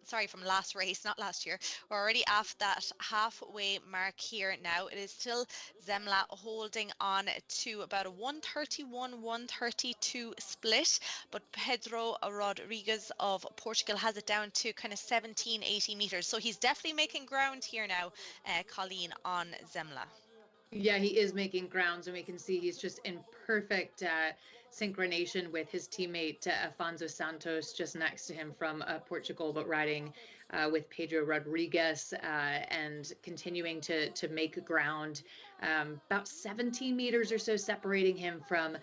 sorry, from last race, not last year. We're already at that halfway mark here now. It is still Zemla holding on to about a 1:31, 1:32 split, but Pedro Rodriguez of Portugal has it down to kind of 17, 18 meters. So he's definitely making ground here now, Colleen, on Zemla. Yeah, he is making grounds, and we can see he's just in perfect synchronization with his teammate Afonso Santos just next to him from Portugal, but riding with Pedro Rodriguez and continuing to make ground. About 17 meters or so separating him from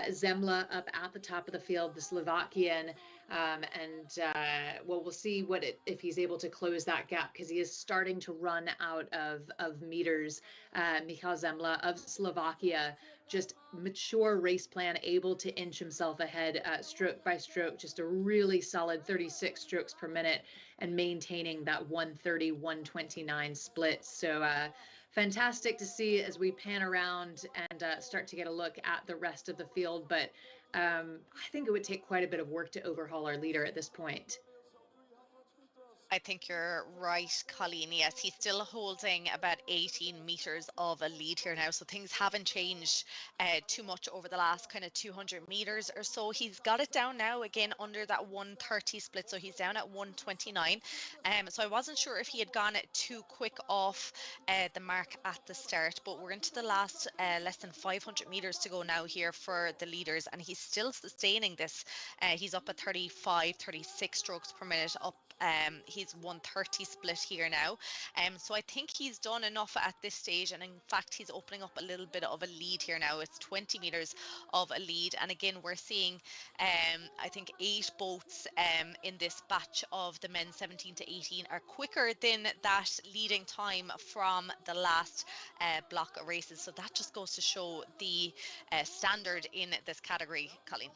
Zemla up at the top of the field, the Slovakian. Well, we'll see if he's able to close that gap, because he is starting to run out of meters. Michal Zemla of Slovakia, just mature race plan, able to inch himself ahead stroke by stroke, just a really solid 36 strokes per minute and maintaining that 1:30, 1:29 split. So fantastic to see as we pan around and start to get a look at the rest of the field. But I think it would take quite a bit of work to overhaul our leader at this point. I think you're right, Colleen. Yes, he's still holding about 18 meters of a lead here now. So things haven't changed too much over the last kind of 200 meters or so. He's got it down now again under that 1:30 split. So he's down at 1:29. So I wasn't sure if he had gone too quick off the mark at the start, but we're into the last less than 500 meters to go now here for the leaders. And he's still sustaining this. He's up at 35, 36 strokes per minute up. He's 1:30 split here now. So I think he's done enough at this stage, and in fact he's opening up a little bit of a lead here now. It's 20 meters of a lead, and again we're seeing I think 8 boats in this batch of the men 17 to 18 are quicker than that leading time from the last block of races. So that just goes to show the standard in this category, Colleen.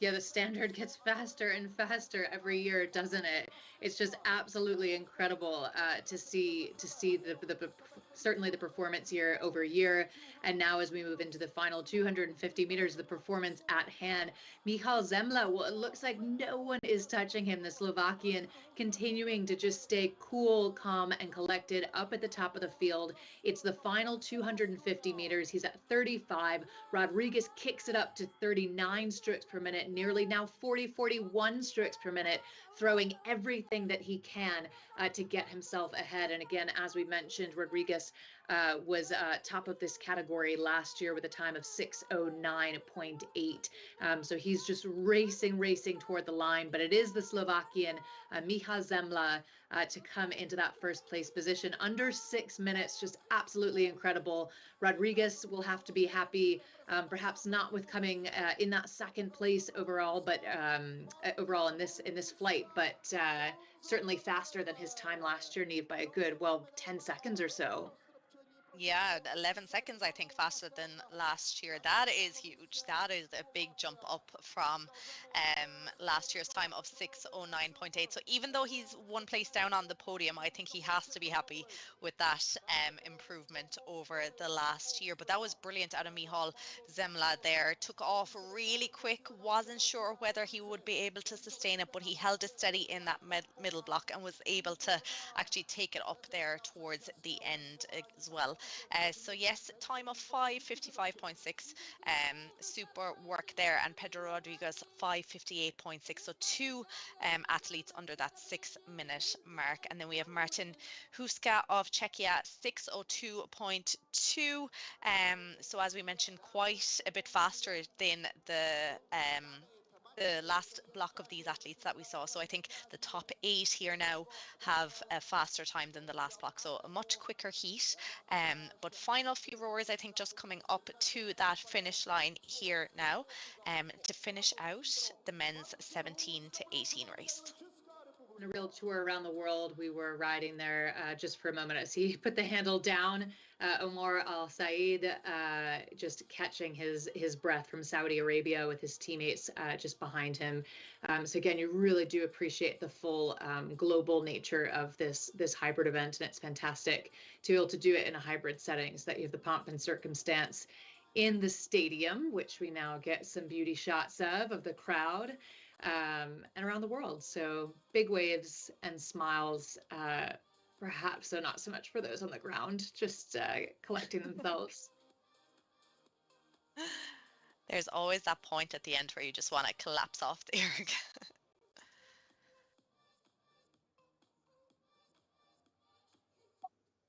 Yeah, the standard gets faster and faster every year, doesn't it? It's just absolutely incredible to see the certainly the performance year over year. And now as we move into the final 250 meters, the performance at hand. Michal Zemla, well, it looks like no one is touching him. The Slovakian continuing to just stay cool, calm, and collected up at the top of the field. It's the final 250 meters. He's at 35. Rodriguez kicks it up to 39 strokes per minute, nearly now 41 strokes per minute, throwing everything that he can to get himself ahead. And again, as we mentioned, Rodriguez was top of this category last year with a time of 6:09.8. So he's just racing toward the line. But it is the Slovakian Michal Zemla to come into that first place position under 6 minutes. Just absolutely incredible. Rodriguez will have to be happy, perhaps not with coming in that second place overall, but overall in this flight, but certainly faster than his time last year, Neve, by a good 10 seconds or so. Yeah, 11 seconds, I think, faster than last year. That is huge. That is a big jump up from last year's time of 6:09.8. So even though he's one place down on the podium, I think he has to be happy with that improvement over the last year. But that was brilliant out of Michal Zemla there. Took off really quick. Wasn't sure whether he would be able to sustain it, but he held it steady in that middle block and was able to actually take it up there towards the end as well. So yes, time of 5:55.6. Super work there, and Pedro Rodriguez 5:58.6. So two athletes under that 6-minute mark. And then we have Martin Huska of Czechia 6:02.2. So as we mentioned, quite a bit faster than the last block of these athletes that we saw. So I think the top 8 here now have a faster time than the last block, so a much quicker heat. But final few rowers, I think, just coming up to that finish line here now, to finish out the men's 17 to 18 race. On a real tour around the world, we were riding there just for a moment as he put the handle down. Omar Al Saeed just catching his breath from Saudi Arabia with his teammates just behind him. So again, you really do appreciate the full global nature of this hybrid event, and it's fantastic to be able to do it in a hybrid setting, so that you have the pomp and circumstance in the stadium, which we now get some beauty shots of the crowd. And around the world. So big waves and smiles, perhaps, so not so much for those on the ground, just collecting themselves. There's always that point at the end where you just want to collapse off the erg.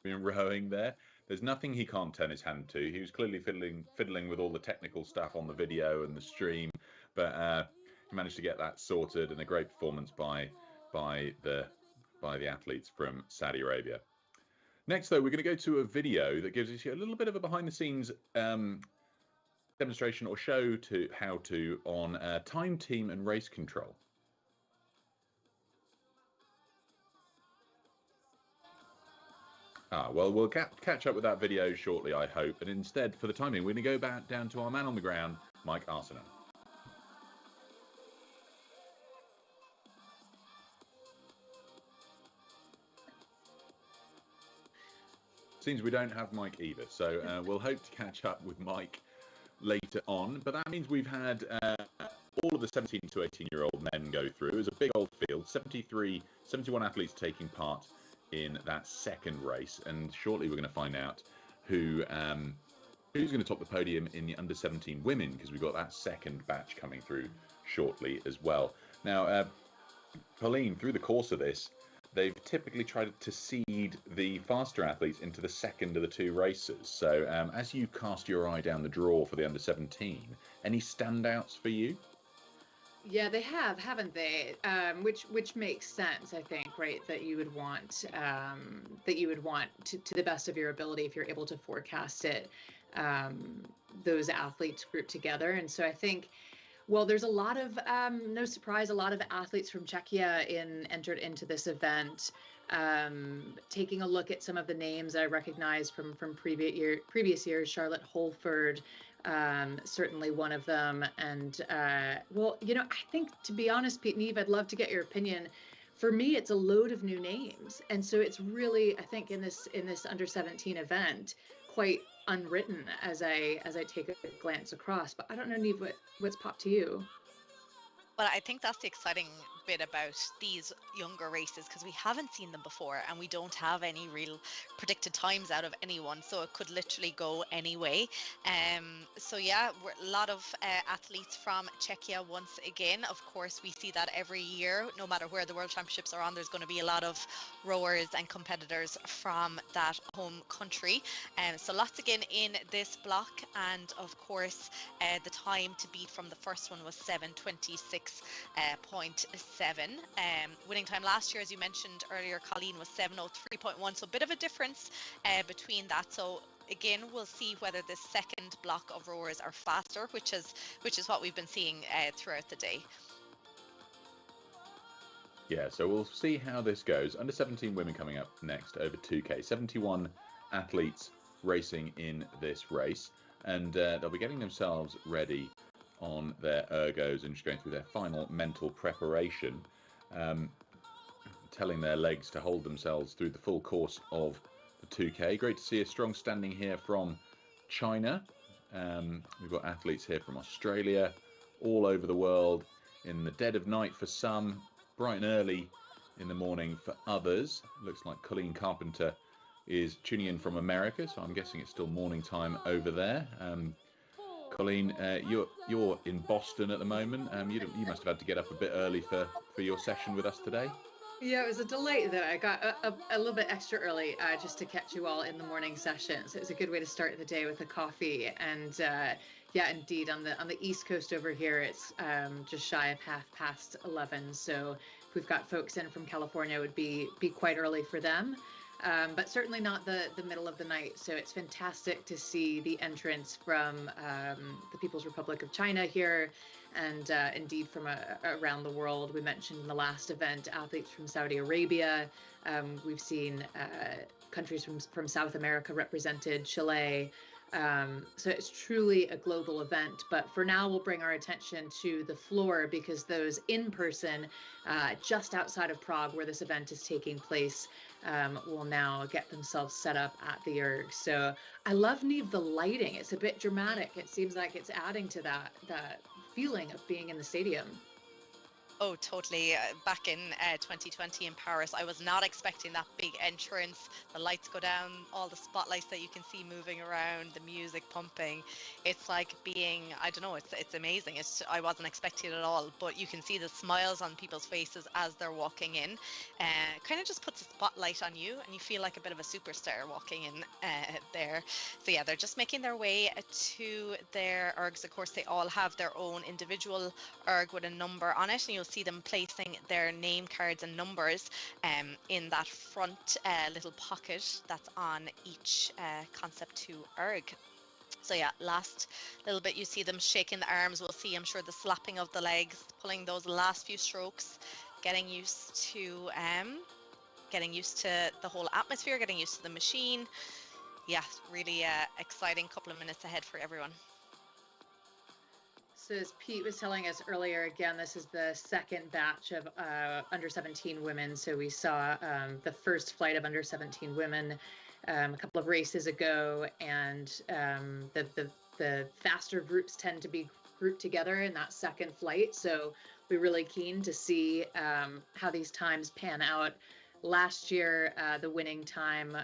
Been rowing there. There's nothing he can't turn his hand to. He was clearly fiddling with all the technical stuff on the video and the stream, but managed to get that sorted, and a great performance by the athletes from Saudi Arabia. Next, though, we're going to go to a video that gives us a little bit of a behind-the-scenes demonstration or show to how to on time, team, and race control. Well, we'll catch up with that video shortly, I hope. And instead, for the timing, we're going to go back down to our man on the ground, Mike Arsenan. Seems we don't have Mike either, so we'll hope to catch up with Mike later on. But that means we've had all of the 17 to 18-year-old men go through. It was a big old field, 71 athletes taking part in that second race, and shortly we're going to find out who's going to top the podium in the under 17 women, because we've got that second batch coming through shortly as well. Now, Pauline, through the course of this, they've typically tried to seed the faster athletes into the second of the two races. So as you cast your eye down the draw for the under 17, any standouts for you? Yeah, they have, haven't they? Which makes sense, I think, right? That you would want to the best of your ability, if you're able to forecast it, those athletes grouped together. And so I think, well, there's a lot of, no surprise, a lot of athletes from Czechia entered into this event. Taking a look at some of the names I recognize from previous years, Charlotte Holford, certainly one of them. And well, you know, I think, to be honest, Pete and Eve, I'd love to get your opinion. For me, it's a load of new names, and so it's really, I think, in this under 17 event, quite unwritten as I take a glance across. But I don't know, Neve, what's popped to you? Well, I think that's the exciting bit about these younger races, because we haven't seen them before and we don't have any real predicted times out of anyone, so it could literally go any way. So yeah, a lot of athletes from Czechia once again. Of course, we see that every year, no matter where the World Championships are on, there's going to be a lot of rowers and competitors from that home country. So lots again in this block, and of course the time to beat from the first one was 7:26.7. Winning time last year, as you mentioned earlier, Colleen, was 7:03.1, so a bit of a difference between that. So again, we'll see whether the second block of rowers are faster, which is what we've been seeing throughout the day. Yeah, so we'll see how this goes. Under 17 women coming up next over 2K. 71 athletes racing in this race, and they'll be getting themselves ready on their ergos and just going through their final mental preparation, telling their legs to hold themselves through the full course of the 2K. Great to see a strong standing here from China. We've got athletes here from Australia, all over the world, in the dead of night for some, bright and early in the morning for others. Looks like Colleen Carpenter is tuning in from America, so I'm guessing it's still morning time over there. Colleen, you're in Boston at the moment. You must have had to get up a bit early for your session with us today. Yeah, it was a delight though. I got a little bit extra early just to catch you all in the morning session. So it was a good way to start the day with a coffee. And yeah, indeed, on the East Coast over here, it's just shy of 11:30. So if we've got folks in from California, it would be quite early for them. But certainly not the middle of the night. So it's fantastic to see the entrance from the People's Republic of China here, and indeed from around the world. We mentioned in the last event athletes from Saudi Arabia. We've seen countries from South America represented, Chile. So it's truly a global event. But for now, we'll bring our attention to the floor, because those in person just outside of Prague, where this event is taking place, will now get themselves set up at the erg. So I love, Neve, the lighting. It's a bit dramatic. It seems like it's adding to that feeling of being in the stadium. Oh, totally. Back in 2020 in Paris, I was not expecting that big entrance. The lights go down, all the spotlights that you can see moving around, the music pumping. It's like being, I don't know, it's amazing. I wasn't expecting it at all, but you can see the smiles on people's faces as they're walking in. Kind of just puts a spotlight on you, and you feel like a bit of a superstar walking in there. So yeah, they're just making their way to their ergs. Of course, they all have their own individual erg with a number on it, and you'll see them placing their name cards and numbers in that front little pocket that's on each Concept 2 erg. So yeah, last little bit, you see them shaking the arms. We'll see, I'm sure, the slapping of the legs, pulling those last few strokes, getting used to the whole atmosphere, getting used to the machine. Yeah, really exciting couple of minutes ahead for everyone. So as Pete was telling us earlier, again, this is the second batch of under 17 women. So we saw the first flight of under 17 women a couple of races ago, and the faster groups tend to be grouped together in that second flight. So we're really keen to see how these times pan out. Last year, the winning time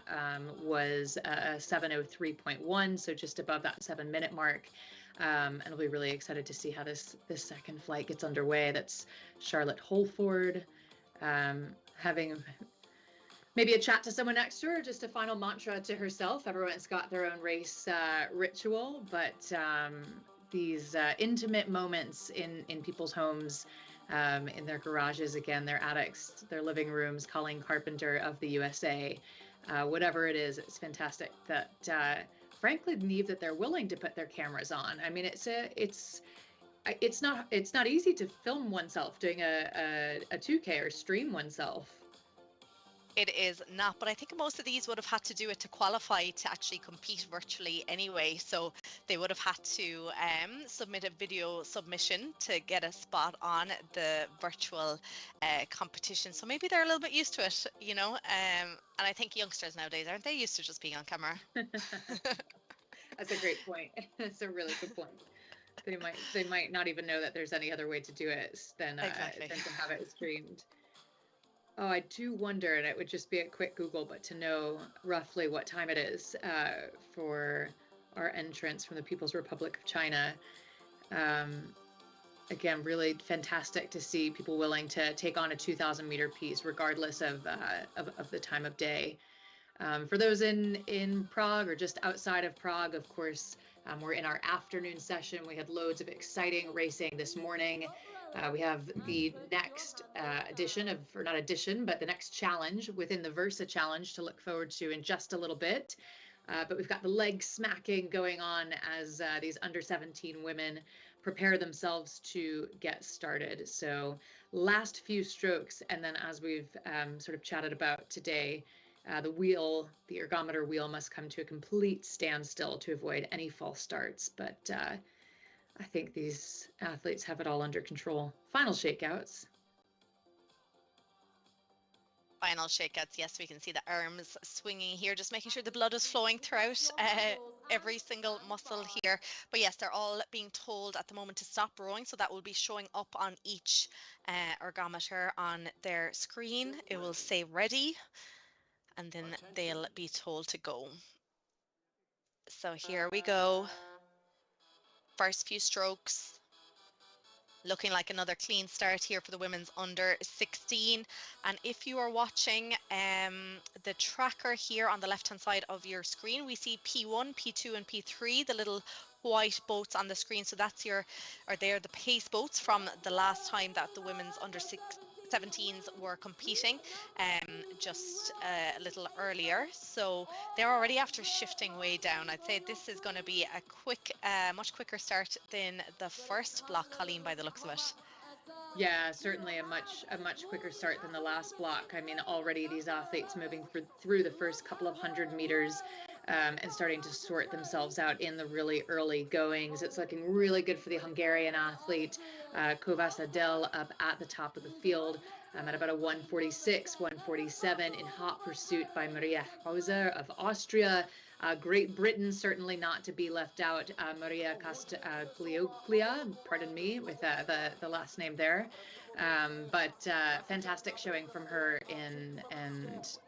was 7:03.1, so just above that 7-minute mark. And I'll be really excited to see how this second flight gets underway. That's Charlotte Holford having maybe a chat to someone next to her, just a final mantra to herself. Everyone's got their own race ritual, but these intimate moments in people's homes, in their garages, again, their attics, their living rooms, Colleen Carpenter of the USA, whatever it is, it's fantastic that frankly, Neve, that they're willing to put their cameras on. I mean, it's not easy to film oneself doing a 2K or stream oneself. It is not, but I think most of these would have had to do it to qualify to actually compete virtually anyway. So they would have had to submit a video submission to get a spot on the virtual competition. So maybe they're a little bit used to it, you know. And I think youngsters nowadays, aren't they used to just being on camera? That's a great point. That's a really good point. They might not even know that there's any other way to do it than to have it streamed. Oh, I do wonder, and it would just be a quick Google, but to know roughly what time it is for our entrance from the People's Republic of China. Again, really fantastic to see people willing to take on a 2,000-meter piece, regardless of the time of day. For those in Prague or just outside of Prague, of course, we're in our afternoon session. We had loads of exciting racing this morning. We have the next the next challenge within the Versa Challenge to look forward to in just a little bit. But we've got the leg smacking going on as these under 17 women prepare themselves to get started. So last few strokes, and then as we've sort of chatted about today, the ergometer wheel must come to a complete standstill to avoid any false starts. But I think these athletes have it all under control. Final shakeouts. Final shakeouts, yes, we can see the arms swinging here, just making sure the blood is flowing throughout every single muscle here. But yes, they're all being told at the moment to stop rowing, so that will be showing up on each ergometer on their screen. It will say ready. and then they'll be told to go. So here we go. First few strokes. Looking like another clean start here for the women's under 16. And if you are watching the tracker here on the left hand side of your screen, we see P1, P2 and P3, the little white boats on the screen. So that's they're the pace boats from the last time that the women's under 17s were competing just a little earlier. So they're already after shifting way down. I'd say this is going to be a quick, much quicker start than the first block, Colleen, by the looks of it. Yeah, certainly a much quicker start than the last block. I mean, already these athletes moving through the first couple of 100 meters and starting to sort themselves out in the really early goings. It's looking really good for the Hungarian athlete, Kovács Adél, up at the top of the field at about a 146, 147 in hot pursuit by Maria Hauser of Austria. Great Britain, certainly not to be left out. Maria Castaglioglia, pardon me with the last name there. But fantastic showing from her in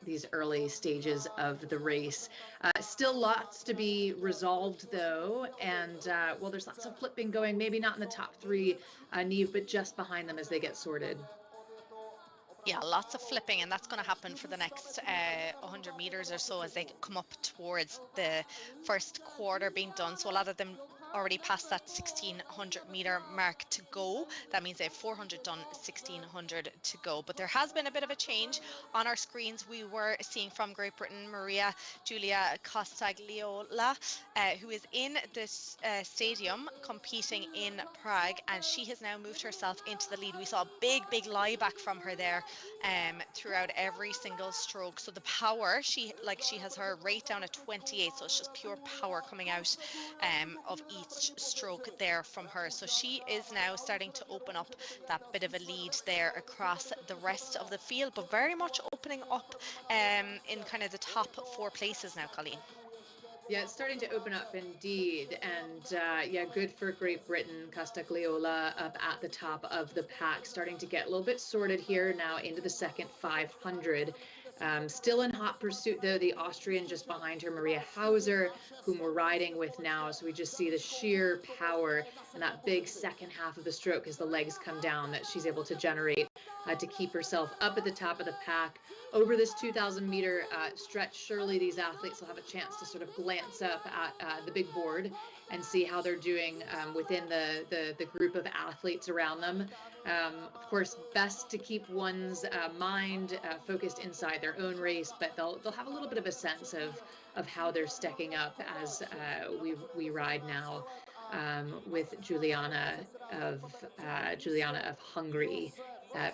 these early stages of the race. Still lots to be resolved though, and well, there's lots of flipping going, maybe not in the top three, Niamh, but just behind them as they get sorted. Yeah, lots of flipping, and that's going to happen for the next 100 meters or so as they come up towards the first quarter being done. So a lot of them already past that 1600 meter mark to go. That means they have 400 done, 1600 to go. But there has been a bit of a change on our screens. We were seeing from Great Britain Maria Giulia Castagliola, who is in this stadium competing in Prague, and she has now moved herself into the lead. We saw a big lie back from her there throughout every single stroke. So the power, she has her rate down at 28, so it's just pure power coming out of each stroke there from her. So she is now starting to open up that bit of a lead there across the rest of the field, but very much opening up in kind of the top four places now, Colleen. Yeah, it's starting to open up indeed, and yeah, good for Great Britain. Castagliola up at the top of the pack, starting to get a little bit sorted here now into the second 500. Still in hot pursuit, though, the Austrian just behind her, Maria Hauser, whom we're riding with now. So we just see the sheer power and that big second half of the stroke as the legs come down that she's able to generate to keep herself up at the top of the pack. Over this 2,000 meter stretch, surely these athletes will have a chance to sort of glance up at the big board and see how they're doing within the group of athletes around them. Of course, best to keep one's mind focused inside their own race, but they'll have a little bit of a sense of how they're stacking up as we ride now with Juliana of Hungary.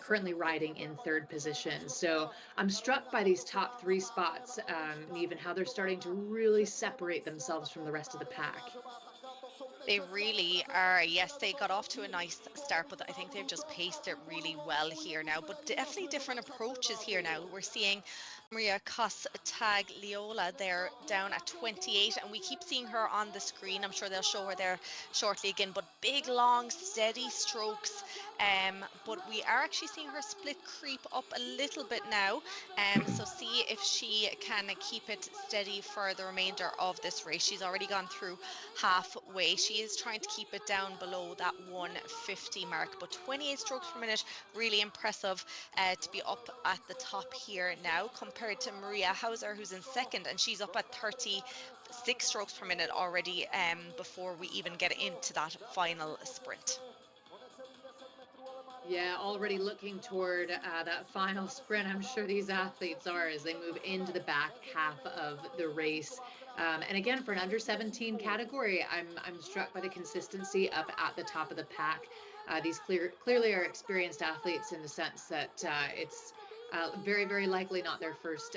Currently riding in third position. So I'm struck by these top three spots, Niamh, and how they're starting to really separate themselves from the rest of the pack. They really are. Yes, they got off to a nice start, but I think they've just paced it really well here now. But definitely different approaches here now. We're seeing Maria Castagliola there down at 28, and we keep seeing her on the screen. I'm sure they'll show her there shortly again, but big, long, steady strokes. But we are actually seeing her split creep up a little bit now. So see if she can keep it steady for the remainder of this race. She's already gone through halfway. She is trying to keep it down below that 150 mark, but 28 strokes per minute, really impressive to be up at the top here now, compared to Maria Hauser, who's in second, and she's up at 36 strokes per minute already before we even get into that final sprint. Yeah, already looking toward that final sprint. I'm sure these athletes are as they move into the back half of the race. And again, for an under 17 category, I'm struck by the consistency up at the top of the pack. These clearly are experienced athletes in the sense that it's very, very likely not their first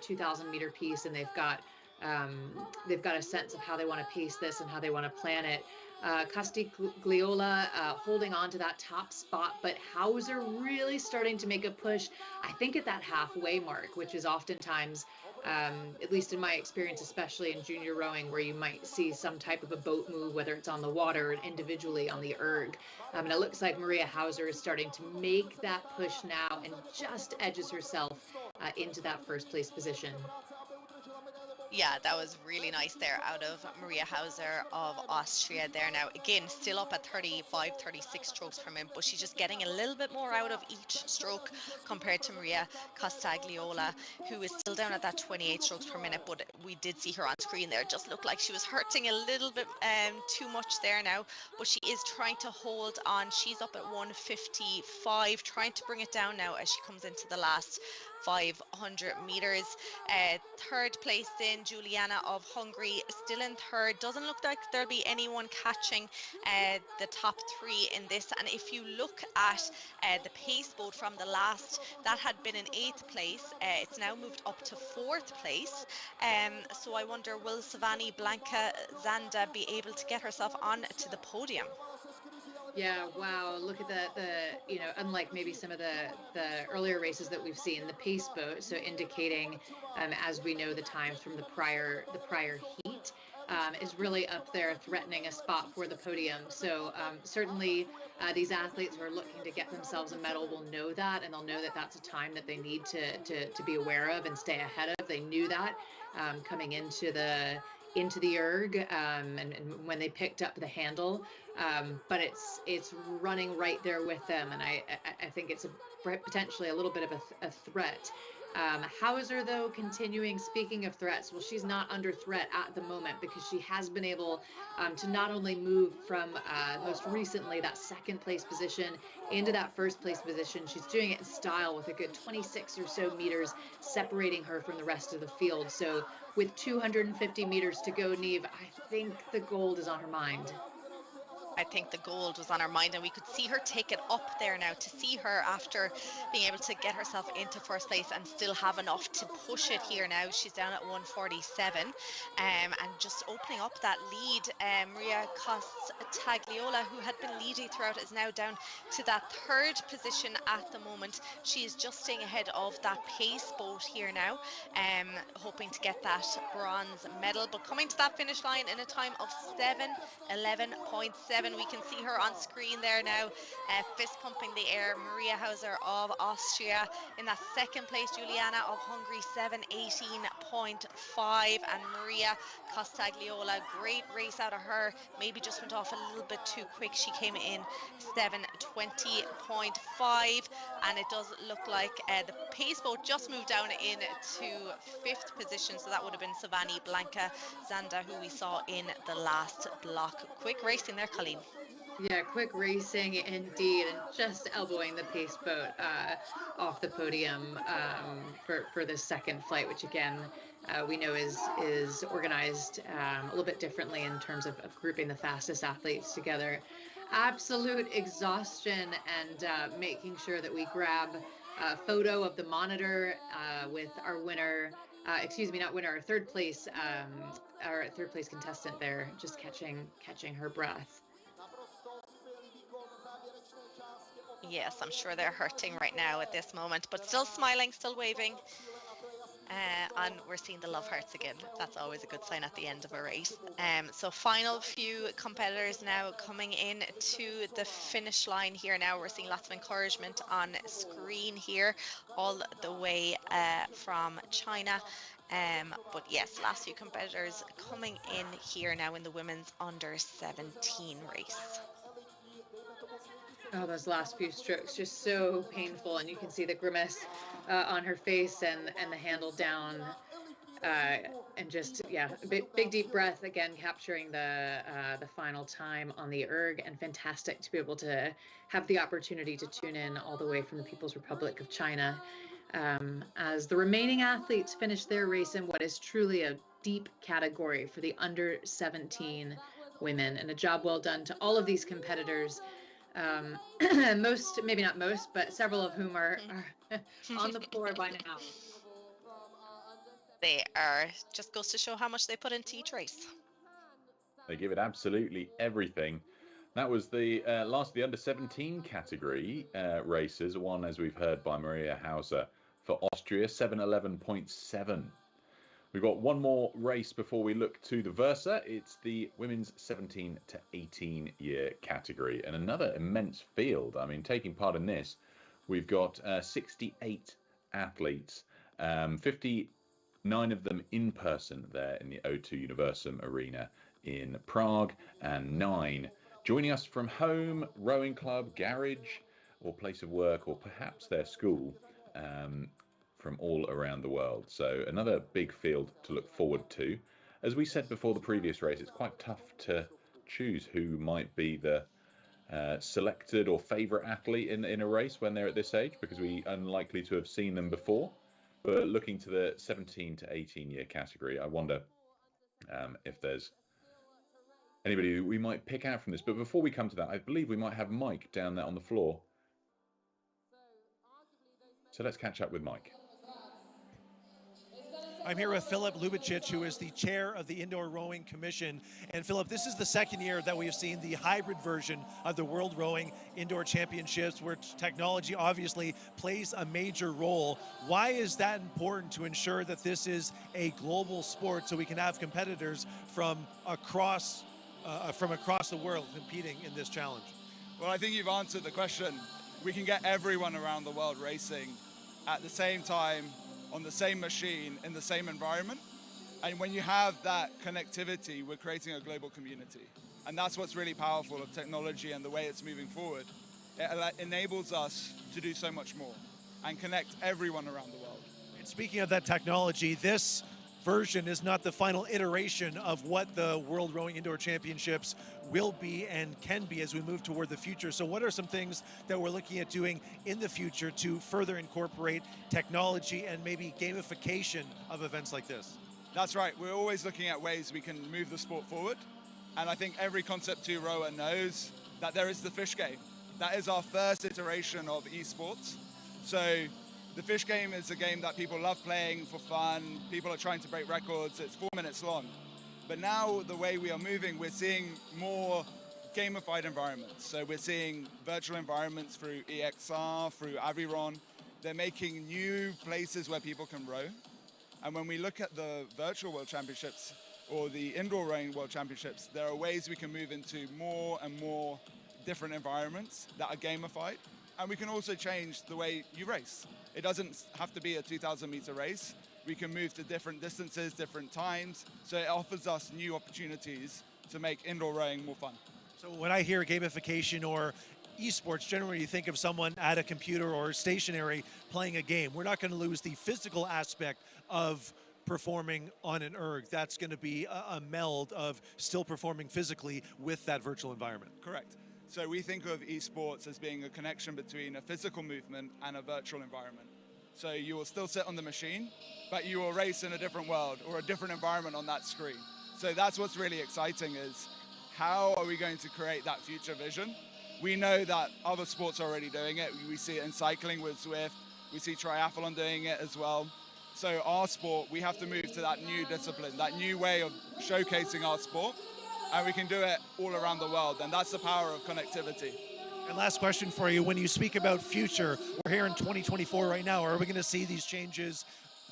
2,000 meter piece, and they've got a sense of how they want to pace this and how they want to plan it. Castagliola holding on to that top spot, but Hauser really starting to make a push, I think, at that halfway mark, which is oftentimes, at least in my experience, especially in junior rowing, where you might see some type of a boat move, whether it's on the water or individually on the erg. And it looks like Maria Hauser is starting to make that push now and just edges herself into that first place position. Yeah, that was really nice there out of Maria Hauser of Austria there now. Again, still up at 35, 36 strokes per minute, but she's just getting a little bit more out of each stroke compared to Maria Costagliola, who is still down at that 28 strokes per minute. But we did see her on screen there. It just looked like she was hurting a little bit too much there now, but she is trying to hold on. She's up at 155, trying to bring it down now as she comes into the last 500 meters. Third place in Juliana of Hungary, still in third. Doesn't look like there'll be anyone catching the top three in this. And if you look at the pace boat from the last, that had been in 8th place. It's now moved up to 4th place. So I wonder, will Savani Blanca Zanda be able to get herself on to the podium? Yeah, wow. Look at the unlike maybe some of the earlier races that we've seen, the pace boat, so indicating, as we know, the times from the prior heat, is really up there threatening a spot for the podium. So certainly these athletes who are looking to get themselves a medal will know that, and they'll know that that's a time that they need to be aware of and stay ahead of. They knew that coming into the erg and when they picked up the handle, but it's running right there with them, and I think it's potentially a little bit of a threat. Hauser, though, continuing, speaking of threats, well, she's not under threat at the moment because she has been able to not only move from most recently that 2nd place position into that 1st place position, she's doing it in style with a good 26 or so meters separating her from the rest of the field. So with 250 meters to go, Neve, I think the gold is on her mind. I think the gold was on her mind, and we could see her take it up there now. To see her after being able to get herself into 1st place and still have enough to push it here now. She's down at 147 and just opening up that lead. Maria Costagliola, who had been leading throughout, is now down to that 3rd position at the moment. She is just staying ahead of that pace boat here now, hoping to get that bronze medal, but coming to that finish line in a time of 7:11.7. We can see her on screen there now, fist pumping the air. Maria Hauser of Austria in that 2nd place. Juliana of Hungary, 7:18.5, and Maria Costagliola, great race out of her. Maybe just went off a little bit too quick. She came in 7:20.5, and it does look like the pace boat just moved down into 5th position. So that would have been Savani Blanca Zanda, who we saw in the last block. Quick racing there, Colleen. Yeah, quick racing indeed, and just elbowing the pace boat off the podium for the 2nd flight, which again we know is organized a little bit differently in terms of grouping the fastest athletes together. Absolute exhaustion, and making sure that we grab a photo of the monitor with our winner. Excuse me, not winner, our 3rd place, our 3rd place contestant there, just catching her breath. Yes, I'm sure they're hurting right now at this moment, but still smiling, still waving. And we're seeing the love hearts again. That's always a good sign at the end of a race. So final few competitors now coming in to the finish line here now. We're seeing lots of encouragement on screen here, all the way from China. But yes, last few competitors coming in here now in the women's under 17 race. Oh, those last few strokes, just so painful, and you can see the grimace on her face and the handle down, and just, yeah, big deep breath again, capturing the final time on the erg, and fantastic to be able to have the opportunity to tune in all the way from the People's Republic of China as the remaining athletes finish their race in what is truly a deep category for the under 17 women, and a job well done to all of these competitors. Most, maybe not most, but several of whom are on the floor by now. They are. Just goes to show how much they put into each race. They give it absolutely everything. That was the last of the under 17 category races, one, as we've heard, by Maria Hauser for Austria, 7:11.7. We've got one more race before we look to the Versa. It's the women's 17 to 18 year category, and another immense field. I mean, taking part in this, we've got 68 athletes. 59 of them in person there in the O2 Universum Arena in Prague, and 9 joining us from home, rowing club, garage, or place of work, or perhaps their school, from all around the world. So another big field to look forward to. As we said before the previous race, it's quite tough to choose who might be the selected or favourite athlete in a race when they're at this age, because we're unlikely to have seen them before. But looking to the 17 to 18 year category, I wonder if there's anybody we might pick out from this. But before we come to that, I believe we might have Mike down there on the floor. So let's catch up with Mike. I'm here with Filip Ljubicic, who is the chair of the Indoor Rowing Commission. And Filip, this is the second year that we have seen the hybrid version of the World Rowing Indoor Championships, where technology obviously plays a major role. Why is that important to ensure that this is a global sport, so we can have competitors from across the world competing in this challenge? Well, I think you've answered the question. We can get everyone around the world racing at the same time, on the same machine, in the same environment. And when you have that connectivity, we're creating a global community. And that's what's really powerful of technology and the way it's moving forward. It enables us to do so much more and connect everyone around the world. And speaking of that technology, this version is not the final iteration of what the World Rowing Indoor Championships will be and can be as we move toward the future. So what are some things that we're looking at doing in the future to further incorporate technology and maybe gamification of events like this? That's right. We're always looking at ways we can move the sport forward. And I think every Concept 2 rower knows that there is the fish game. That is our first iteration of esports. So the fish game is a game that people love playing for fun. People are trying to break records. It's 4 minutes long. But now the way we are moving, we're seeing more gamified environments. So we're seeing virtual environments through EXR, through Aviron. They're making new places where people can row. And when we look at the virtual World Championships or the Indoor Rowing World Championships, there are ways we can move into more and more different environments that are gamified. And we can also change the way you race. It doesn't have to be a 2,000-meter race. We can move to different distances, different times. So it offers us new opportunities to make indoor rowing more fun. So when I hear gamification or esports, generally you think of someone at a computer or stationary playing a game. We're not going to lose the physical aspect of performing on an erg. That's going to be a meld of still performing physically with that virtual environment. Correct. So we think of esports as being a connection between a physical movement and a virtual environment. So you will still sit on the machine, but you will race in a different world or a different environment on that screen. So that's what's really exciting, is how are we going to create that future vision? We know that other sports are already doing it. We see it in cycling with Zwift. We see triathlon doing it as well. So our sport, we have to move to that new discipline, that new way of showcasing our sport. And we can do it all around the world, and that's the power of connectivity. And last question for you, when you speak about future, we're here in 2024 right now, are we going to see these changes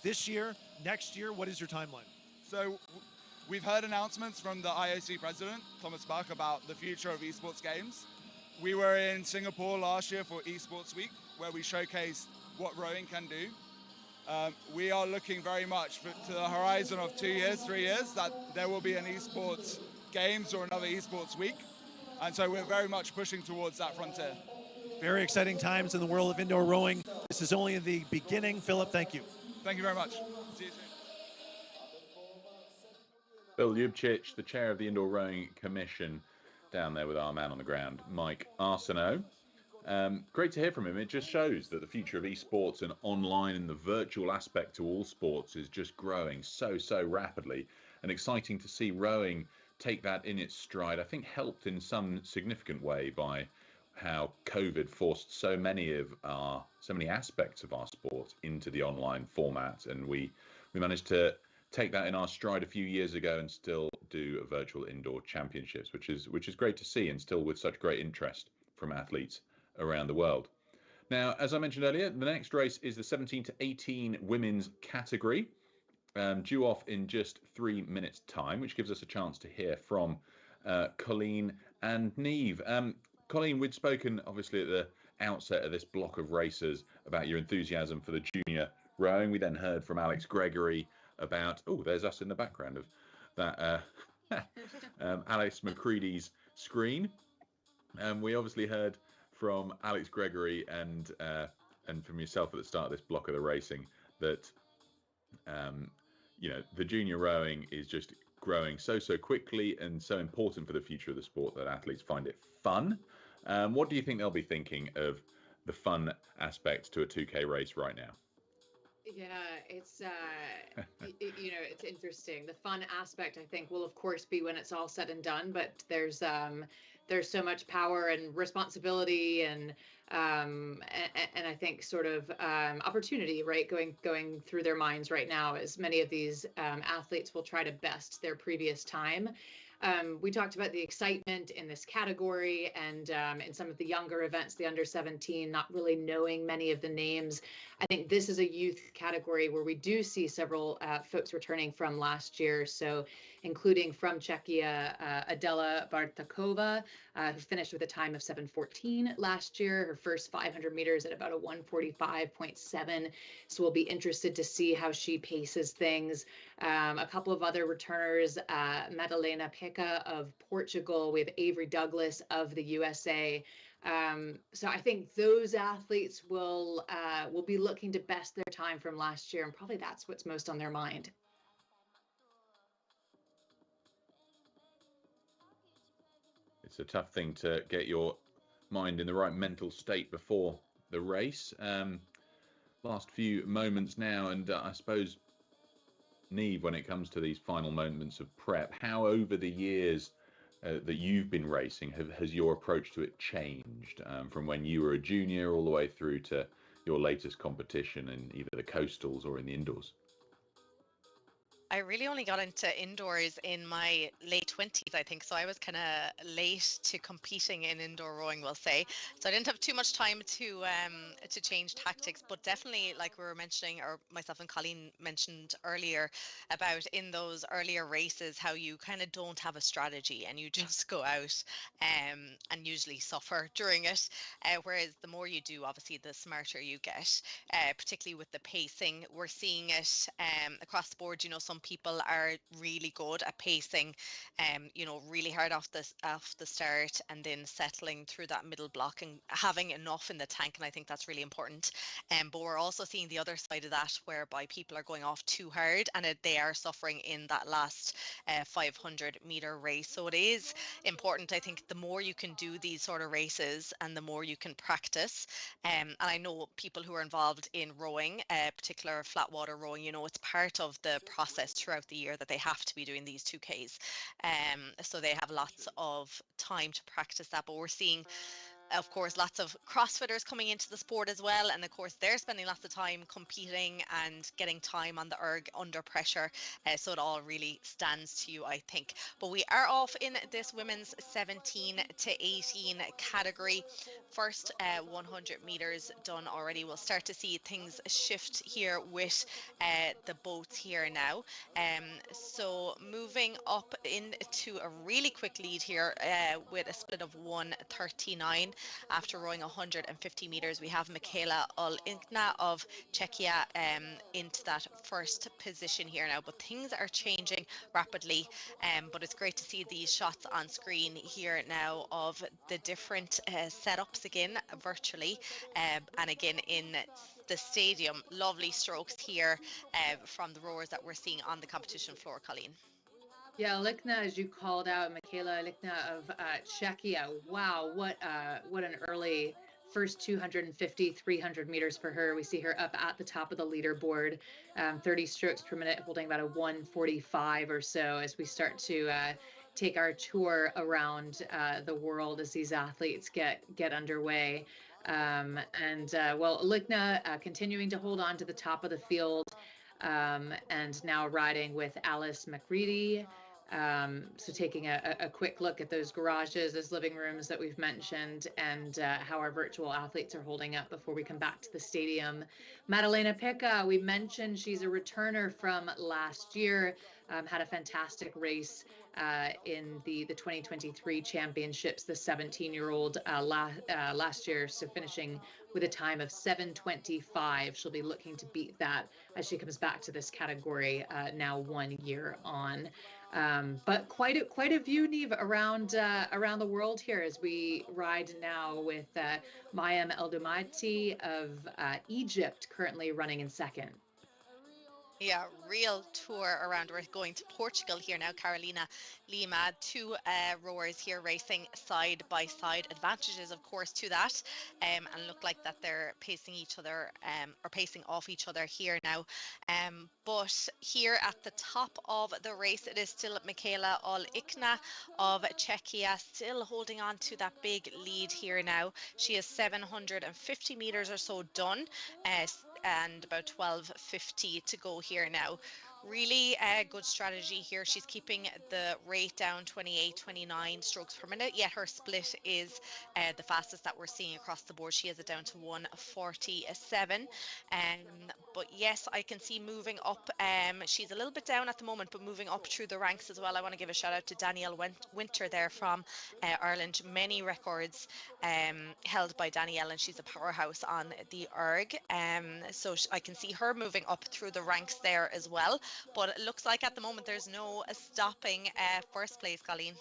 this year, next year? What is your timeline? So we've heard announcements from the IOC president, Thomas Bach, about the future of esports games. We were in Singapore last year for Esports Week, where we showcased what rowing can do. We are looking very much to the horizon of 2 years, 3 years, that there will be an esports games or another esports week, and so we're very much pushing towards that frontier. Very exciting times in the world of indoor rowing. This is only the beginning. Filip, thank you. Thank you very much. See you soon. Bill Ljubicic, the chair of the Indoor Rowing Commission, down there with our man on the ground, Mike Arsenault. Great to hear from him. It just shows that the future of esports and online and the virtual aspect to all sports is just growing so rapidly, and exciting to see rowing take that in its stride. I think helped in some significant way by how COVID forced so many aspects of our sport into the online format, and we managed to take that in our stride a few years ago and still do virtual indoor championships, which is great to see, and still with such great interest from athletes around the world. Now, as I mentioned earlier, the next race is the 17 to 18 women's category. Due off in just 3 minutes' time, which gives us a chance to hear from Colleen and Niamh. Colleen, we'd spoken obviously at the outset of this block of races about your enthusiasm for the junior rowing. We then heard from Alex Gregory about, oh, there's us in the background of that Alex McCready's screen. We obviously heard from Alex Gregory and from yourself at the start of this block of the racing that the junior rowing is just growing so quickly and so important for the future of the sport that athletes find it fun. What do you think they'll be thinking of the fun aspect to a 2K race right now? Yeah, it's it's interesting. The fun aspect, I think, will of course be when it's all said and done, but there's so much power and responsibility and I think sort of opportunity, right, going through their minds right now, as many of these athletes will try to best their previous time. We talked about the excitement in this category and in some of the younger events, the under 17, not really knowing many of the names. I think this is a youth category where we do see several folks returning from last year. So including from Czechia, Adela Bartakova, who finished with a time of 7:14 last year, her first 500 meters at about a 1:45.7. So we'll be interested to see how she paces things. A couple of other returners, Madalena Peca of Portugal. We have Avery Douglas of the USA. So I think those athletes will be looking to best their time from last year, and probably that's what's most on their mind. It's a tough thing to get your mind in the right mental state before the race. Last few moments now, and I suppose, Niamh, when it comes to these final moments of prep, how over the years that you've been racing has your approach to it changed from when you were a junior all the way through to your latest competition in either the coastals or in the indoors? I really only got into indoors in my late 20s, I think. So I was kind of late to competing in indoor rowing, we'll say. So I didn't have too much time to change tactics, but definitely, like we were mentioning, or myself and Colleen mentioned earlier, about in those earlier races, how you kind of don't have a strategy and you just go out and usually suffer during it. Whereas the more you do, obviously, the smarter you get, particularly with the pacing. We're seeing it across the board. Some people are really good at pacing, really hard off the start and then settling through that middle block and having enough in the tank. And I think that's really important. But we're also seeing the other side of that, whereby people are going off too hard and they are suffering in that last 500-meter race. So it is important, I think, the more you can do these sort of races and the more you can practice. And I know people who are involved in rowing, particular flat water rowing, it's part of the process throughout the year that they have to be doing these 2Ks. So they have lots of time to practice that. But we're seeing, of course, lots of CrossFitters coming into the sport as well. And of course, they're spending lots of time competing and getting time on the erg under pressure. So it all really stands to you, I think. But we are off in this women's 17 to 18 category. First 100 meters done already. We'll start to see things shift here with the boats here now. So moving up into a really quick lead here with a split of 1:39. After rowing 150 meters, we have Michaela Olinkna of Czechia into that first position here now. But things are changing rapidly. But it's great to see these shots on screen here now of the different setups again virtually and again in the stadium. Lovely strokes here from the rowers that we're seeing on the competition floor, Colleen. Yeah, Olinkna, as you called out, Michaela Olinkna of Czechia. Wow, what an early first 250, 300 meters for her. We see her up at the top of the leaderboard, 30 strokes per minute, holding about a 1:45 or so as we start to take our tour around the world as these athletes get underway. Olinkna continuing to hold on to the top of the field and now riding with Alice McCready. So taking a quick look at those garages, those living rooms that we've mentioned, and how our virtual athletes are holding up before we come back to the stadium. Madalena Peca, we mentioned she's a returner from last year. had a fantastic race in the 2023 championships, the 17-year-old last year, so finishing with a time of 7:25. She'll be looking to beat that as she comes back to this category now 1 year on. But quite a view, Neve, around the world here as we ride now with Mayam Eldoumati of Egypt currently running in second. Yeah, real tour around. We're going to Portugal here now. Carolina Lima, two rowers here racing side by side. Advantages, of course, to that, and look like that they're pacing each other, or pacing off each other here now. But here at the top of the race, it is still Michaela Olikna of Czechia, still holding on to that big lead here now. She is 750 meters or so done. And about 12:50 to go here now. Really good strategy here. She's keeping the rate down, 28-29 strokes per minute, yet her split is the fastest that we're seeing across the board. She has it down to 1:47. But yes, I can see moving up. She's a little bit down at the moment, but moving up through the ranks as well. I want to give a shout out to Danielle Winter there from Ireland. Many records held by Danielle, and she's a powerhouse on the erg. So I can see her moving up through the ranks there as well. But it looks like at the moment there's no stopping first place, Colleen.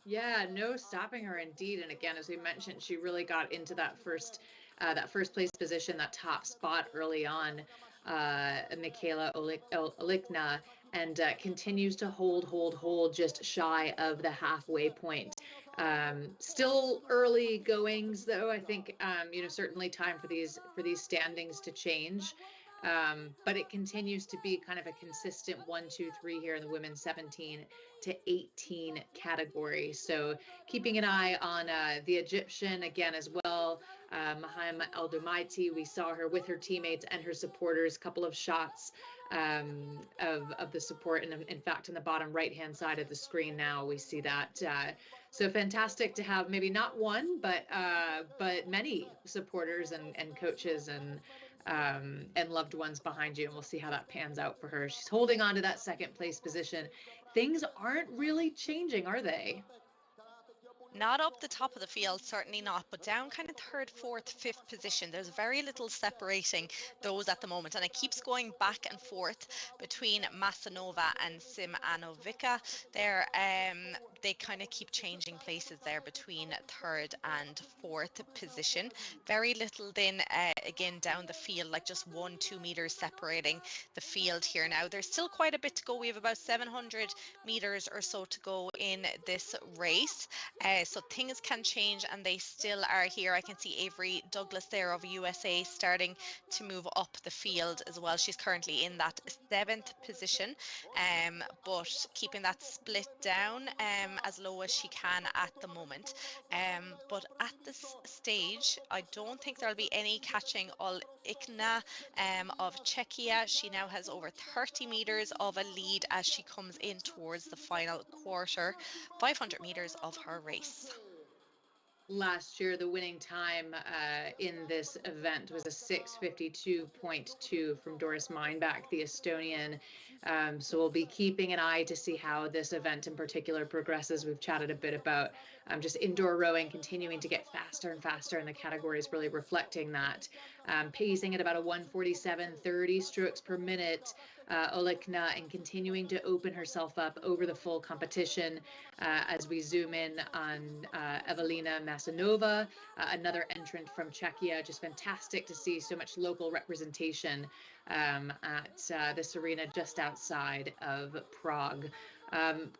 Yeah, no stopping her indeed. And again, as we mentioned, she really got into that first place position, that top spot early on, Michaela Olikna, and continues to hold just shy of the halfway point. Still early goings, though. I think certainly time for these standings to change. But it continues to be kind of a consistent 1, 2, 3 here in the women's 17 to 18 category. So keeping an eye on the Egyptian again as well. Mayam Eldoumati, we saw her with her teammates and her supporters, couple of shots of the support. And in fact, in the bottom right-hand side of the screen now, we see that. So fantastic to have maybe not one, but many supporters and coaches and loved ones behind you, and we'll see how that pans out for her. She's holding on to that second place position. Things aren't really changing, are they? Not up the top of the field, certainly not, but down kind of third, fourth, fifth position. There's very little separating those at the moment, and it keeps going back and forth between Masanova and Simanovica. They kind of keep changing places there between third and fourth position. Very little then again down the field, like just 1-2 meters separating the field here now. There's still quite a bit to go. We have about 700 meters or so to go in this race. So things can change, and they still are here. I can see Avery Douglas there of USA starting to move up the field as well. She's currently in that 7th position, but keeping that split down as low as she can at the moment. But at this stage, I don't think there'll be any catching Olikna of Czechia. She now has over 30 meters of a lead as she comes in towards the final quarter, 500 meters of her race. Last year, the winning time in this event was a 6:52.2 from Doris Meinbach, the Estonian. So we'll be keeping an eye to see how this event in particular progresses. We've chatted a bit about just indoor rowing continuing to get faster and faster, and the category is really reflecting that. Pacing at about a 1:47.30 strokes per minute. Olikna, and continuing to open herself up over the full competition. As we zoom in on Evelina Masanova, another entrant from Czechia. Just fantastic to see so much local representation at this arena just outside of Prague.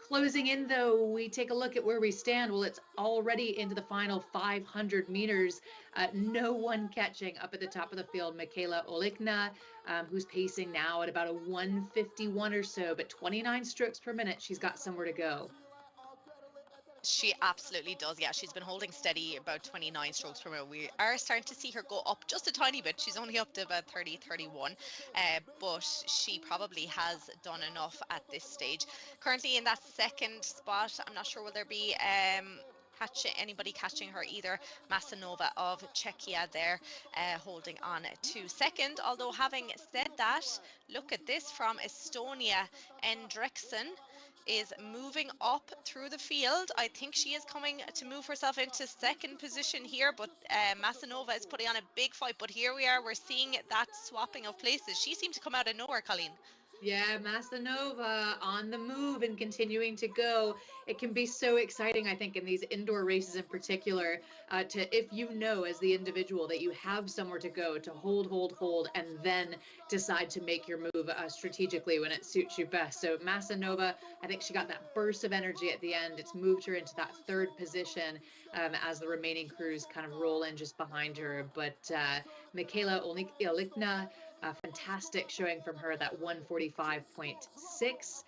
Closing in, though, we take a look at where we stand. Well, it's already into the final 500 meters. No one catching up at the top of the field. Michaela Olikna, who's pacing now at about a 1:51 or so, but 29 strokes per minute. She's got somewhere to go. She absolutely does. Yeah, she's been holding steady about 29 strokes per minute. We are starting to see her go up just a tiny bit. She's only up to about 30, 31, but she probably has done enough at this stage. Currently in that second spot, I'm not sure will there be anybody catching her either. Masanova of Czechia there holding on to second. Although having said that, look at this from Estonia. Endriksen is moving up through the field. I think she is coming to move herself into second position here, but Masanova is putting on a big fight. But here we are, we're seeing that swapping of places. She seemed to come out of nowhere, Colleen. Yeah, Masanova on the move and continuing to go. It can be so exciting, I think, in these indoor races in particular, if you know as the individual that you have somewhere to go, to hold, and then decide to make your move strategically when it suits you best. So Masanova, I think she got that burst of energy at the end. It's moved her into that third position as the remaining crews kind of roll in just behind her. But Michaela Olikna, a fantastic showing from her, that 145.6,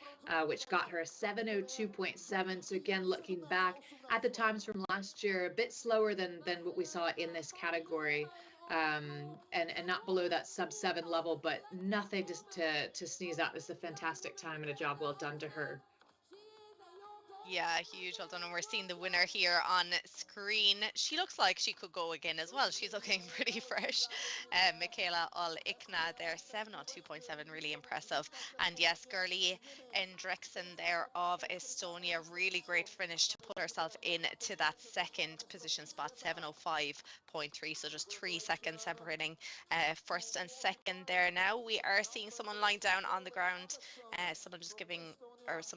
which got her a 702.7. So again, looking back at the times from last year, a bit slower than what we saw in this category, and not below that sub-7 level, but nothing to sneeze at. This is a fantastic time and a job well done to her. Yeah, huge. Well done. And we're seeing the winner here on screen. She looks like she could go again as well. She's looking pretty fresh. Michaela Olikna there, 702.7, really impressive. And yes, Gurli Endriksen there of Estonia, really great finish to put herself into that second position spot, 705.3. So just 3 seconds separating first and second there. Now we are seeing someone lying down on the ground. Some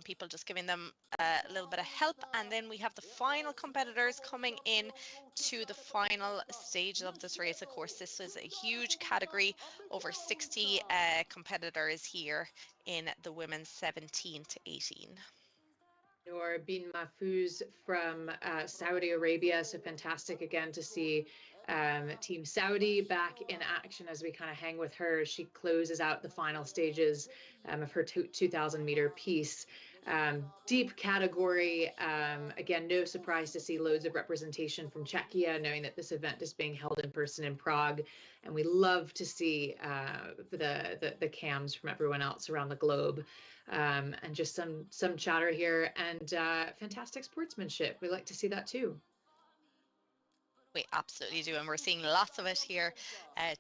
people just giving them a little bit of help, and then we have the final competitors coming in to the final stage of this race. Of course, this is a huge category, over 60 competitors here in the women's 17 to 18. Or Bin Mahfouz from Saudi Arabia. So fantastic again to see Team Saudi back in action as we kind of hang with her. She closes out the final stages of her 2,000 meter piece. Deep category. Again, no surprise to see loads of representation from Czechia, knowing that this event is being held in person in Prague. And we love to see the cams from everyone else around the globe. And just some chatter here, and fantastic sportsmanship. We like to see that too. We absolutely do, and we're seeing lots of it here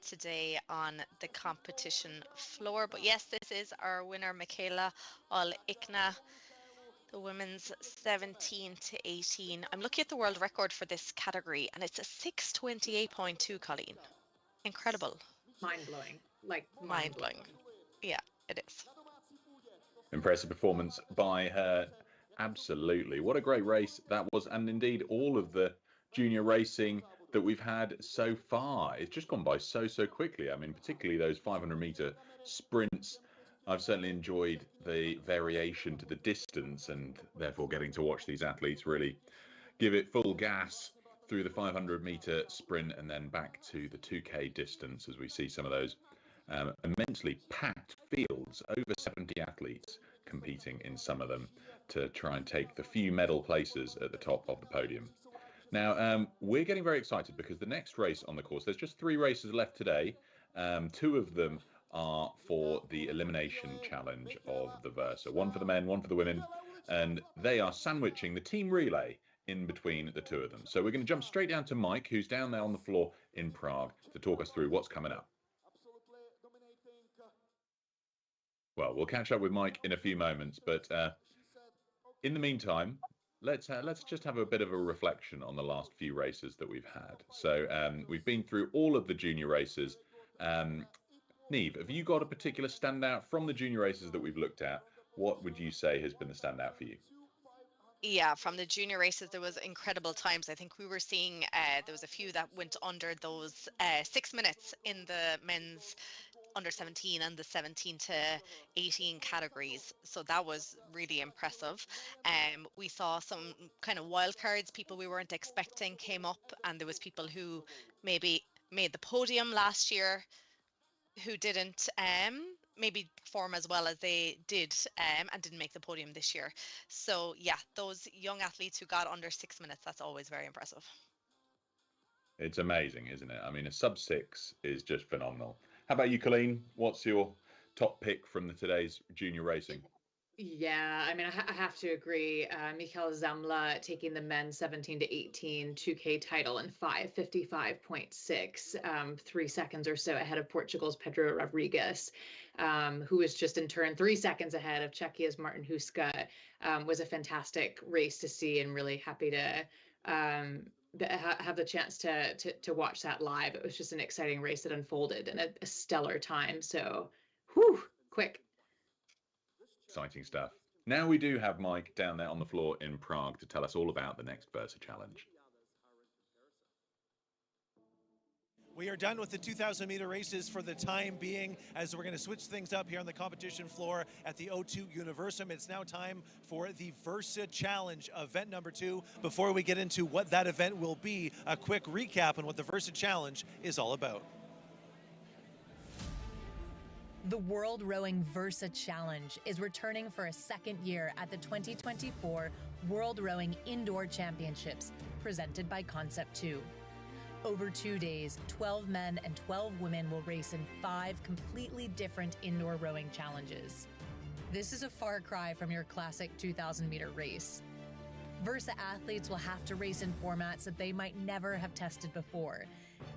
today on the competition floor. But yes, this is our winner, Michaela Olikna, the women's 17 to 18. I'm looking at the world record for this category, and it's a 6:28.2, Colleen. Incredible. Mind-blowing. Mind-blowing. Yeah, it is. Impressive performance by her. Absolutely. What a great race that was. And indeed, all of the junior racing that we've had so far, it's just gone by so quickly. I mean, particularly those 500-meter sprints. I've certainly enjoyed the variation to the distance, and therefore getting to watch these athletes really give it full gas through the 500-meter sprint and then back to the 2K distance, as we see some of those immensely packed fields, over 70 athletes competing in some of them to try and take the few medal places at the top of the podium. Now, we're getting very excited because the next race on the course, there's just 3 races left today. 2 of them are for the elimination challenge of the Versa. One for the men, one for the women, and they are sandwiching the team relay in between the 2 of them. So we're going to jump straight down to Mike, who's down there on the floor in Prague, to talk us through what's coming up. Well, we'll catch up with Mike in a few moments, but in the meantime, let's just have a bit of a reflection on the last few races that we've had. So we've been through all of the junior races. Niamh, have you got a particular standout from the junior races that we've looked at? What would you say has been the standout for you? Yeah, from the junior races, there was incredible times. I think we were seeing there was a few that went under those 6 minutes in the men's under 17 and the 17 to 18 categories. So that was really impressive. We saw some kind of wild cards, people we weren't expecting came up, and there was people who maybe made the podium last year who didn't maybe perform as well as they did and didn't make the podium this year. So yeah, those young athletes who got under 6 minutes, that's always very impressive. It's amazing, isn't it? I mean, a sub-6 is just phenomenal. How about you, Colleen? What's your top pick from today's junior racing? Yeah, I mean, I have to agree. Michael Zamla taking the men's 17 to 18 2K title in 5:55.6, 3 seconds or so ahead of Portugal's Pedro Rodrigues, who was just in turn 3 seconds ahead of Czechia's Martin Huska. Was a fantastic race to see, and really happy to have the chance to watch that live. It was just an exciting race that unfolded in a stellar time. So, whew, quick. Exciting stuff. Now we do have Mike down there on the floor in Prague to tell us all about the next Versa Challenge. We are done with the 2,000 meter races for the time being, as we're going to switch things up here on the competition floor at the O2 Universum. It's now time for the Versa Challenge, event number 2. Before we get into what that event will be, a quick recap on what the Versa Challenge is all about. The World Rowing Versa Challenge is returning for a second year at the 2024 World Rowing Indoor Championships, presented by Concept 2. Over 2 days, 12 men and 12 women will race in 5 completely different indoor rowing challenges. This is a far cry from your classic 2,000 meter race. Versa athletes will have to race in formats that they might never have tested before,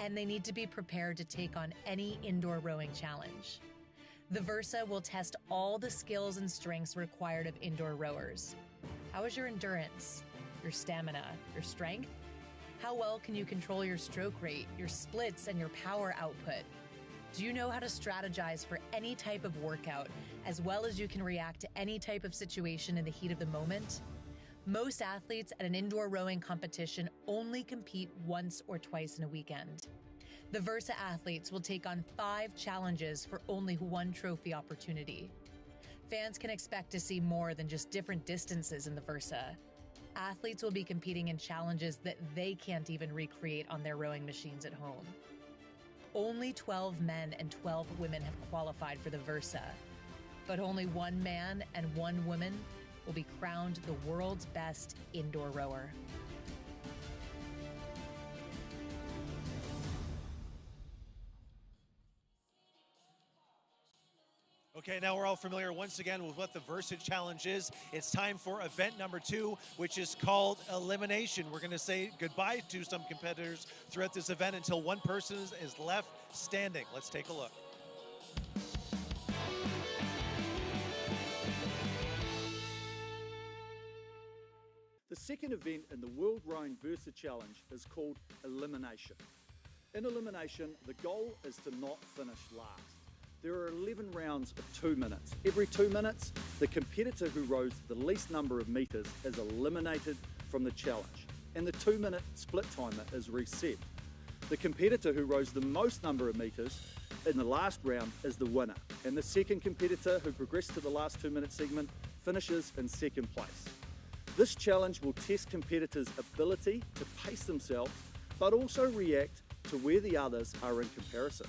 and they need to be prepared to take on any indoor rowing challenge. The Versa will test all the skills and strengths required of indoor rowers. How is your endurance, your stamina, your strength? How well can you control your stroke rate, your splits, and your power output? Do you know how to strategize for any type of workout, as well as you can react to any type of situation in the heat of the moment? Most athletes at an indoor rowing competition only compete once or twice in a weekend. The Versa athletes will take on 5 challenges for only 1 trophy opportunity. Fans can expect to see more than just different distances in the Versa. Athletes will be competing in challenges that they can't even recreate on their rowing machines at home. Only 12 men and 12 women have qualified for the Versa, but only 1 man and 1 woman will be crowned the world's best indoor rower. Okay, now we're all familiar once again with what the Versa Challenge is. It's time for event number 2, which is called Elimination. We're going to say goodbye to some competitors throughout this event until one person is left standing. Let's take a look. The second event in the World Rowing Versa Challenge is called Elimination. In Elimination, the goal is to not finish last. There are 11 rounds of 2 minutes. Every 2 minutes, the competitor who rows the least number of metres is eliminated from the challenge, and the 2-minute split timer is reset. The competitor who rows the most number of metres in the last round is the winner, and the second competitor who progressed to the last 2-minute segment finishes in second place. This challenge will test competitors' ability to pace themselves, but also react to where the others are in comparison.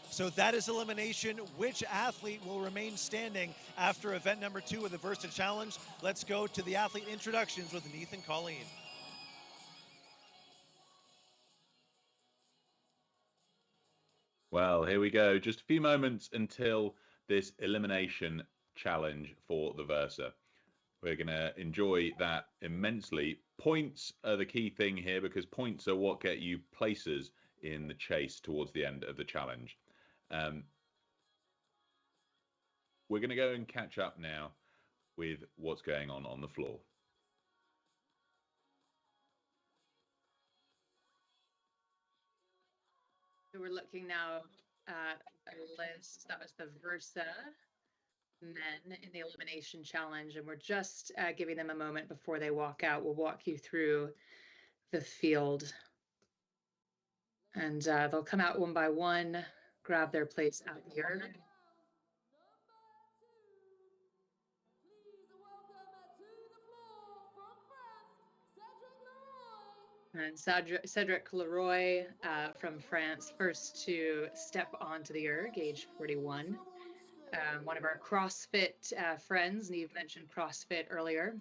So that is elimination. Which athlete will remain standing after event number 2 of the Versa Challenge? Let's go to the athlete introductions with Neith and Colleen. Well, here we go. Just a few moments until this elimination challenge for the Versa. We're going to enjoy that immensely. Points are the key thing here, because points are what get you places in the chase towards the end of the challenge. We're going to go and catch up now with what's going on the floor. So we're looking now at a list. That was the Versa men in the elimination challenge, and we're just giving them a moment before they walk out. We'll walk you through the field, and they'll come out one by one, grab their place out here. And Cedric Leroy from France, first to step onto the erg, age 41. One of our CrossFit friends. Neve mentioned CrossFit earlier.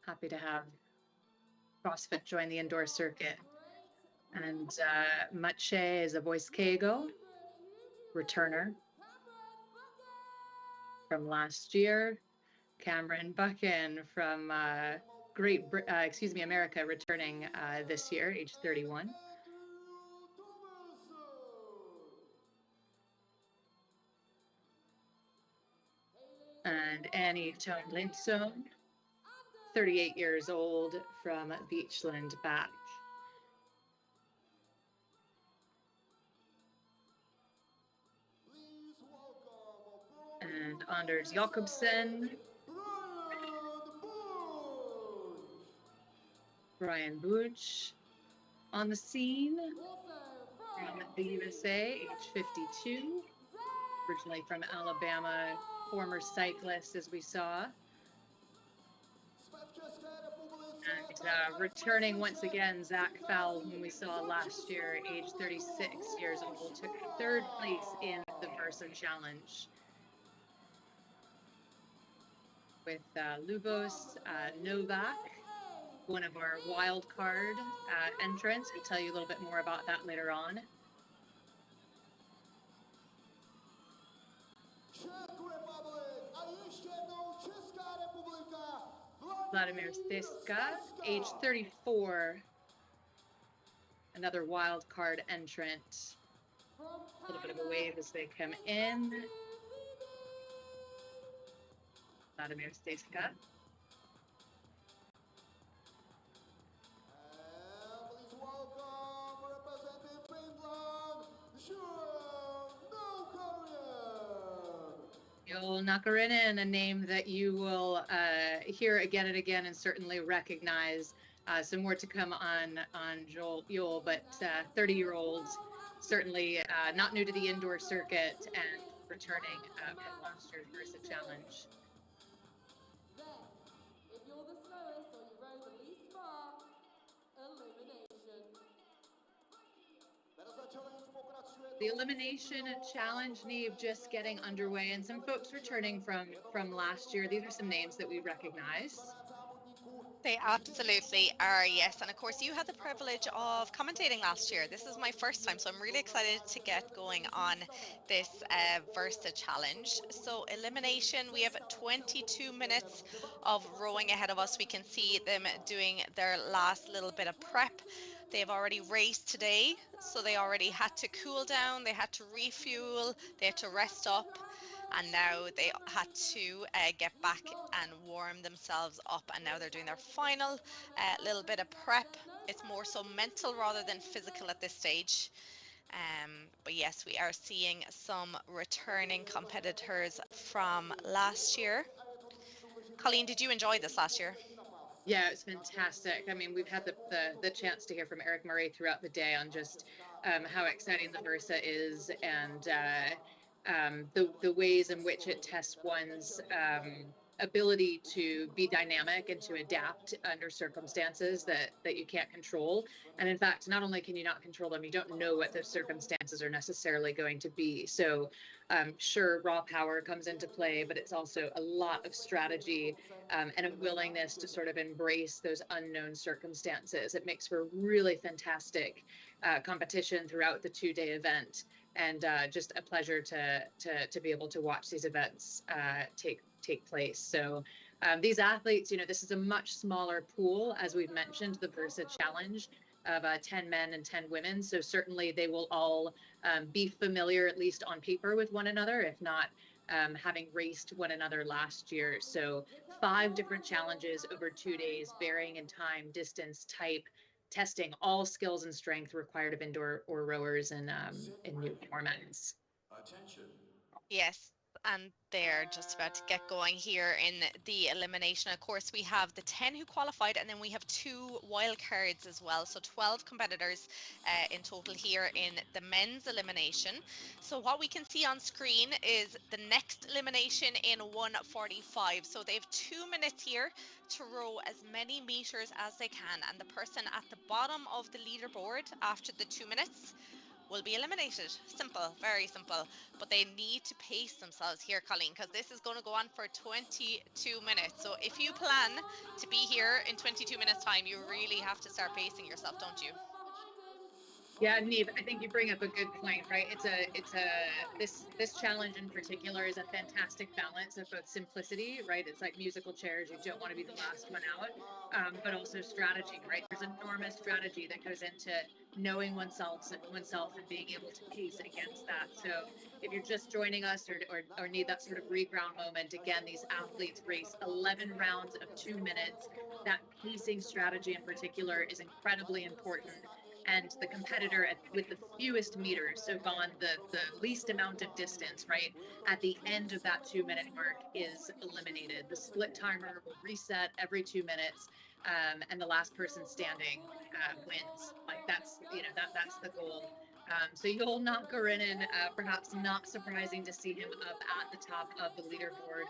Happy to have CrossFit join the indoor circuit. And Maciej Zawojskiego, returner from last year. Cameron Buchan from America, returning this year, age 31. And Annie Tomlinson, 38 years old, from Beachland back. And Anders Jakobsen, Brian Booch on the scene from the USA, age 52, originally from Alabama, former cyclist, as we saw. And returning once again, Zach Fowle, whom we saw last year, age 36 years old, took third place in the Versa Challenge. With Lubos Novak, one of our wild card entrants. We'll tell you a little bit more about that later on. Vladimir Steska, age 34, another wild card entrant. A little bit of a wave as they come in. Vladimir Steska. Joel Nakarinen, a name that you will hear again and again and certainly recognize. Some more to come on Joel, but 30-year-old, certainly not new to the indoor circuit and returning from last year's Versa Challenge. The Elimination Challenge, Neve, just getting underway, and some folks returning from last year. These are some names that we recognize. They absolutely are, yes. And of course, you had the privilege of commentating last year. This is my first time, so I'm really excited to get going on this Versa Challenge. So elimination, we have 22 minutes of rowing ahead of us. We can see them doing their last little bit of prep. They've already raced today, so they already had to cool down, they had to refuel, they had to rest up. And now they had to get back and warm themselves up, and now they're doing their final little bit of prep. It's more so mental rather than physical at this stage. But yes, we are seeing some returning competitors from last year. Colleen, did you enjoy this last year? Yeah, it's fantastic. I mean, we've had the chance to hear from Eric Murray throughout the day on just how exciting the Versa is, and the ways in which it tests one's ability to be dynamic and to adapt under circumstances that you can't control. And in fact, not only can you not control them, you don't know what those circumstances are necessarily going to be. So sure, raw power comes into play, but it's also a lot of strategy and a willingness to sort of embrace those unknown circumstances. It makes for a really fantastic competition throughout the two-day event. And just a pleasure to be able to watch these events take place. So these athletes, you know, this is a much smaller pool, as we've mentioned, the Versa Challenge of 10 men and 10 women. So certainly they will all be familiar, at least on paper, with one another, if not having raced one another last year. So 5 different challenges over 2 days, varying in time, distance, type, testing all skills and strength required of indoor or rowers in new formats. Yes, and they're just about to get going here in the elimination. Of course, we have the 10 who qualified, and then we have 2 wild cards as well. So 12 competitors in total here in the men's elimination. So what we can see on screen is the next elimination in 1:45. So they have 2 minutes here to row as many meters as they can, and the person at the bottom of the leaderboard after the 2 minutes will be eliminated. Simple, very simple. But they need to pace themselves here, Colleen, because this is going to go on for 22 minutes. So if you plan to be here in 22 minutes time, you really have to start pacing yourself, don't you? Yeah, Neve, I think you bring up a good point, right? This challenge in particular is a fantastic balance of both simplicity, right? It's like musical chairs. You don't want to be the last one out, but also strategy, right? There's enormous strategy that goes into knowing oneself and being able to pace against that. So if you're just joining us or need that sort of reground moment, again, these athletes race 11 rounds of 2 minutes. That pacing strategy in particular is incredibly important. And the competitor with the fewest meters, so gone the least amount of distance, right, at the end of that 2 minute mark is eliminated. The split timer will reset every 2 minutes, and the last person standing wins. Like that's that's the goal. So Joel Nakarinen, perhaps not surprising to see him up at the top of the leaderboard.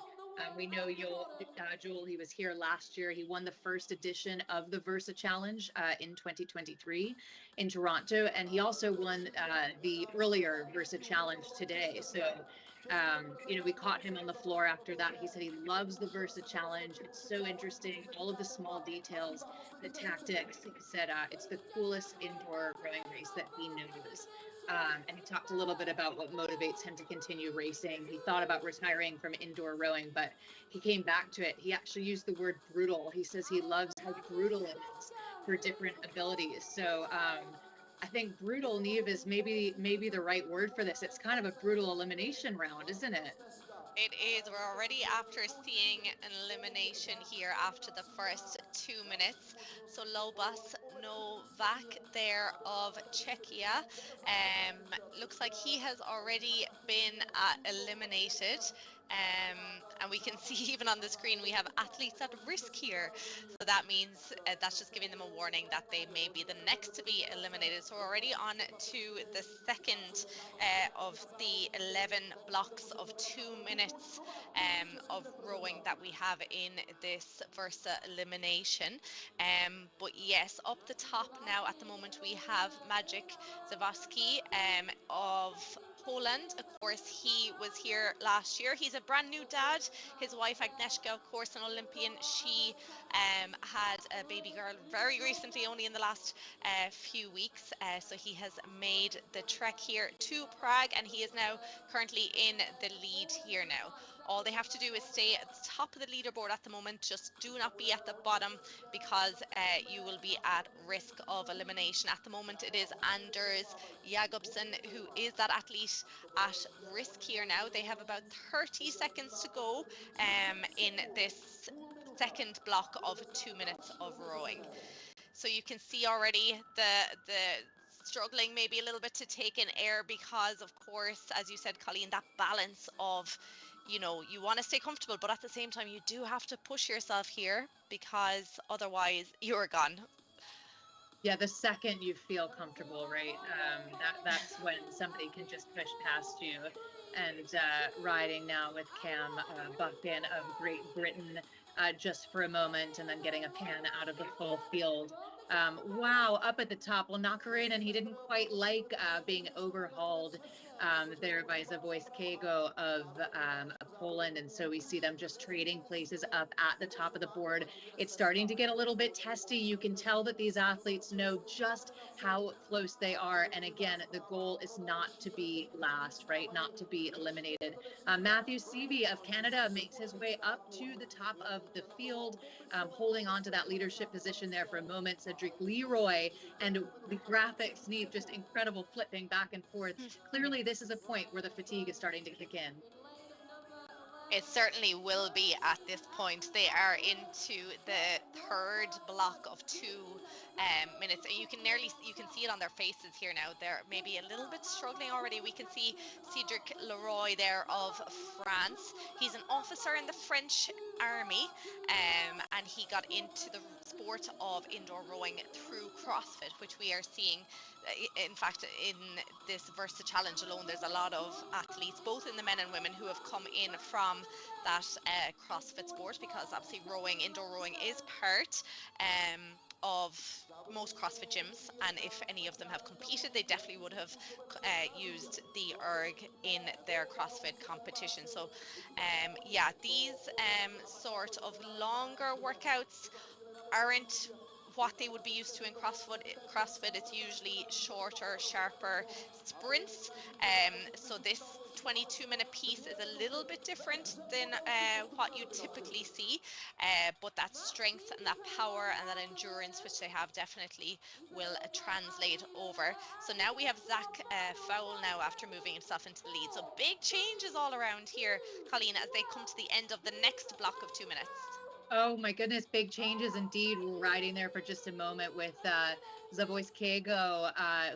We know Joel, he was here last year. He won the first edition of the Versa Challenge in 2023 in Toronto, and he also won the earlier Versa Challenge today. So, we caught him on the floor after that. He said he loves the Versa Challenge. It's so interesting, all of the small details, the tactics. He said it's the coolest indoor rowing race that he knows. And he talked a little bit about what motivates him to continue racing. He thought about retiring from indoor rowing, but he came back to it. He actually used the word brutal. He says he loves how brutal it is for different abilities. So I think brutal, Neve, is maybe the right word for this. It's kind of a brutal elimination round, isn't it? It is. We're already after seeing an elimination here after the first 2 minutes. So Lobas Novak there of Czechia, looks like he has already been eliminated. And we can see even on the screen we have athletes at risk here. So that means that's just giving them a warning that they may be the next to be eliminated. So we're already on to the second of the 11 blocks of 2 minutes of rowing that we have in this Versa elimination. But yes, up the top now at the moment we have Maciej Zawadzki of Poland. Of course, he was here last year. He's a brand new dad. His wife Agnieszka, of course, an Olympian. She had a baby girl very recently, only in the last few weeks. So he has made the trek here to Prague, and he is now currently in the lead here now. All they have to do is stay at the top of the leaderboard at the moment. Just do not be at the bottom, because you will be at risk of elimination. At the moment, it is Anders Jakobsen who is that athlete at risk here now. They have about 30 seconds to go in this second block of 2 minutes of rowing. So you can see already the struggling maybe a little bit to take in air, because of course, as you said, Colleen, that balance of, you want to stay comfortable, but at the same time you do have to push yourself here, because otherwise you're gone. Yeah, the second you feel comfortable, right? That's when somebody can just push past you. And riding now with Cam Buckton of Great Britain just for a moment, and then getting a pan out of the full field. Wow, up at the top. Well, Nakarinen, he didn't quite like being overhauled there by Zawadzkiego of Poland, and so we see them just trading places up at the top of the board. It's starting to get a little bit testy. You can tell that these athletes know just how close they are, and again, the goal is not to be last, right? Not to be eliminated. Matthew Seavey of Canada makes his way up to the top of the field, holding on to that leadership position there for a moment. Cedric Leroy, and the graphics, Neve, just incredible, flipping back and forth. Clearly, this is a point where the fatigue is starting to kick in. It certainly will be at this point. They are into the third block of 2 minutes, and you can see it on their faces here now. They're maybe a little bit struggling already. We can see Cedric Leroy there of France. He's an officer in the French army, and he got into the sport of indoor rowing through CrossFit, which we are seeing. In fact, in this Versa Challenge alone, there's a lot of athletes, both in the men and women, who have come in from that CrossFit sport, because obviously indoor rowing is part of most CrossFit gyms, and if any of them have competed, they definitely would have used the erg in their CrossFit competition. So yeah, these sort of longer workouts aren't what they would be used to in CrossFit. It's usually shorter, sharper sprints. So this 22-minute piece is a little bit different than what you typically see, but that strength and that power and that endurance which they have definitely will translate over. So now we have Zach Fowle now after moving himself into the lead. So big changes all around here, Colleen, as they come to the end of the next block of 2 minutes. Oh my goodness, big changes indeed. We're riding there for just a moment with Zaboyskego,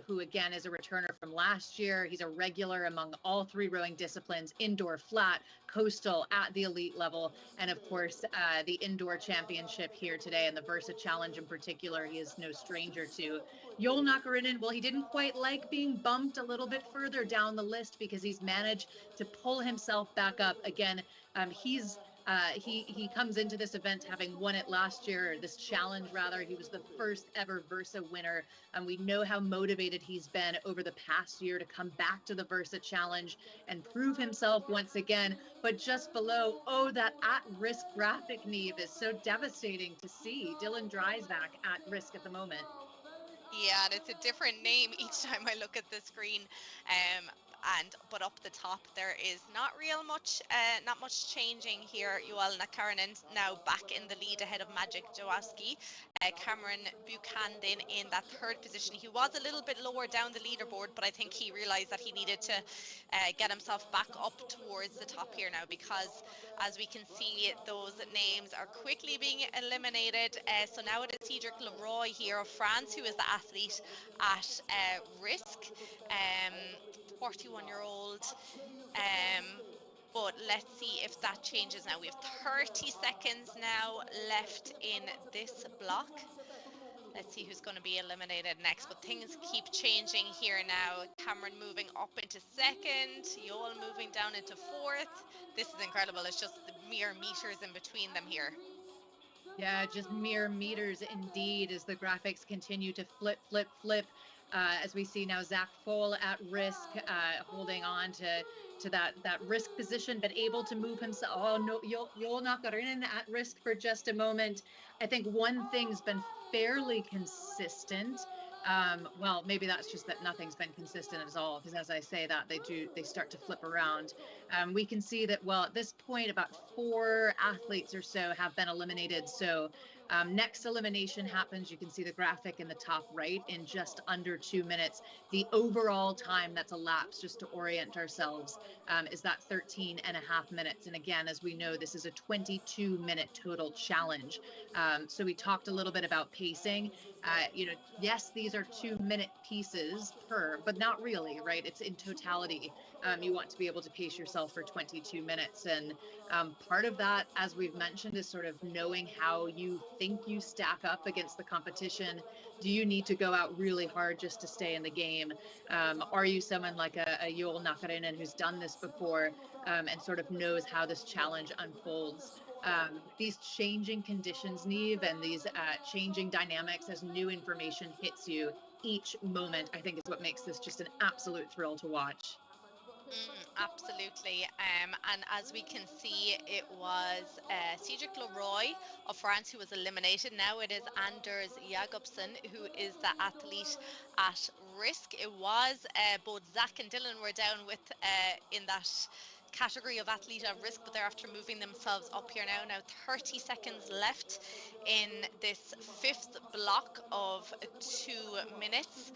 who again is a returner from last year. He's a regular among all three rowing disciplines: indoor, flat, coastal, at the elite level, and of course the indoor championship here today, and the Versa Challenge in particular, he is no stranger to. Joel Nakarinen, well, he didn't quite like being bumped a little bit further down the list, because he's managed to pull himself back up again. He comes into this event having won it last year, or this challenge rather. He was the first ever Versa winner, and we know how motivated he's been over the past year to come back to the Versa Challenge and prove himself once again. But just below, oh, that at-risk graphic, Neve, is so devastating to see. Dylan Dreisbach at risk at the moment. Yeah, and it's a different name each time I look at the screen. But up the top there is not much changing here. Joel Nakarinen now back in the lead ahead of Magic Jaworski. Cameron Buchanan in that third position. He was a little bit lower down the leaderboard, but I think he realized that he needed to get himself back up towards the top here now, because as we can see, those names are quickly being eliminated. So now it is Cedric Leroy here of France, who is the athlete at risk. 41-year-old. But let's see if that changes now. We have 30 seconds now left in this block. Let's see who's going to be eliminated next. But things keep changing here now. Cameron moving up into second. Joel moving down into fourth. This is incredible. It's just the mere meters in between them here. Yeah, just mere meters indeed, as the graphics continue to flip. As we see now, Zach Fowle at risk, holding on to that risk position, but able to move himself. Oh no, Joel Nakarinen at risk for just a moment. I think one thing's been fairly consistent. Well, maybe that's just that nothing's been consistent at all, because as I say that, they start to flip around. We can see that, well, at this point, about 4 athletes or so have been eliminated. So next elimination happens. You can see the graphic in the top right in just under 2 minutes. The overall time that's elapsed, just to orient ourselves, is that 13 and a half minutes. And again, as we know, this is a 22-minute total challenge. So we talked a little bit about pacing. Yes, these are 2-minute pieces per, but not really, right? It's in totality. You want to be able to pace yourself for 22 minutes. And part of that, as we've mentioned, is sort of knowing how you think you stack up against the competition. Do you need to go out really hard just to stay in the game? Are you someone like a Joel Nakarinen who's done this before and sort of knows how this challenge unfolds? These changing conditions, Neve, and these changing dynamics as new information hits you each moment, I think is what makes this just an absolute thrill to watch. Absolutely. And as we can see, it was Cedric Leroy of France who was eliminated. Now it is Anders Jacobsen who is the athlete at risk. It was both Zach and Dylan were down with in that category of athlete at risk, but they're after moving themselves up here now. Now 30 seconds left in this fifth block of 2 minutes.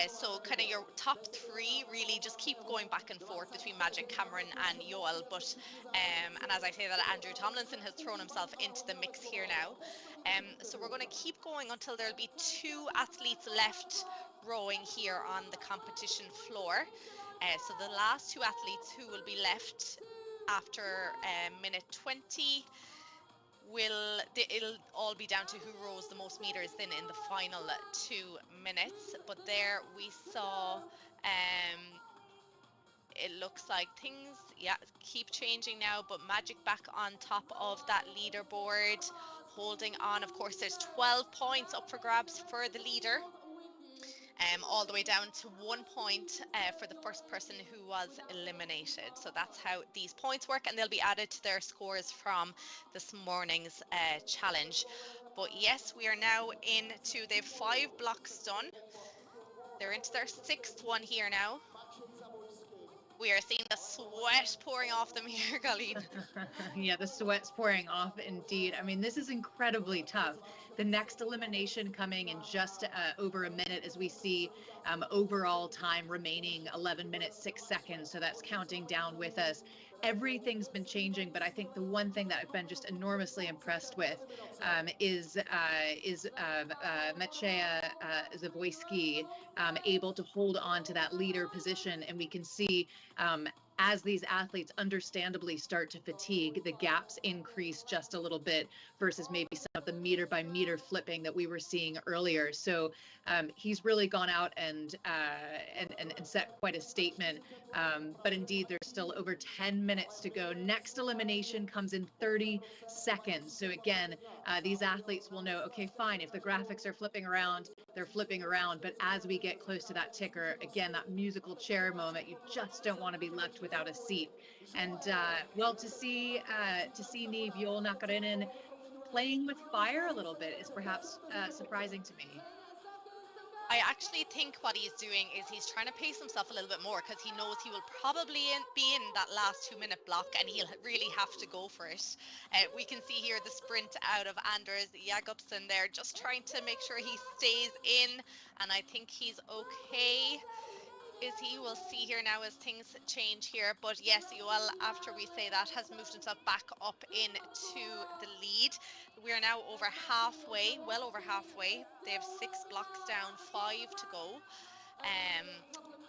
So kind of your top three really just keep going back and forth between Magic, Cameron and Yoel. But and as I say that, Andrew Tomlinson has thrown himself into the mix here now. So we're going to keep going until there'll be 2 athletes left rowing here on the competition floor. So the last 2 athletes who will be left after minute 20 it'll all be down to who rows the most meters then in the final 2 minutes. But there we saw it looks like things keep changing now, but Magic back on top of that leaderboard, holding on. Of course, there's 12 points up for grabs for the leader, all the way down to 1 point for the first person who was eliminated. So that's how these points work, and they'll be added to their scores from this morning's challenge. But yes, we are now into, they've 5 blocks done. They're into their 6th one here now. We are seeing the sweat pouring off them here, Colleen. Yeah, the sweat's pouring off indeed. I mean, this is incredibly tough. The next elimination coming in just over a minute, as we see overall time remaining 11 minutes, 6 seconds. So that's counting down with us. Everything's been changing, but I think the one thing that I've been just enormously impressed with is Maciej Zawoyski able to hold on to that leader position, and we can see as these athletes understandably start to fatigue, the gaps increase just a little bit versus maybe some of the meter by meter flipping that we were seeing earlier. So he's really gone out and set quite a statement. But indeed, there's still over 10 minutes to go. Next elimination comes in 30 seconds. So again, these athletes will know, okay, fine, if the graphics are flipping around, they're flipping around. But as we get close to that ticker, again, that musical chair moment, you just don't want to be left without a seat. And well, to see Niamh Joel Nakarinen playing with fire a little bit is perhaps surprising to me. I actually think what he's doing is he's trying to pace himself a little bit more, because he knows he will probably be in that last 2-minute block, and he'll really have to go for it. We can see here the sprint out of Anders Jacobsen there, just trying to make sure he stays in, and I think he's okay. We'll see here now as things change here. But yes, Yoel, after we say that, has moved himself back up into the lead. We are now over halfway, well over halfway. They have 6 blocks down, 5 to go.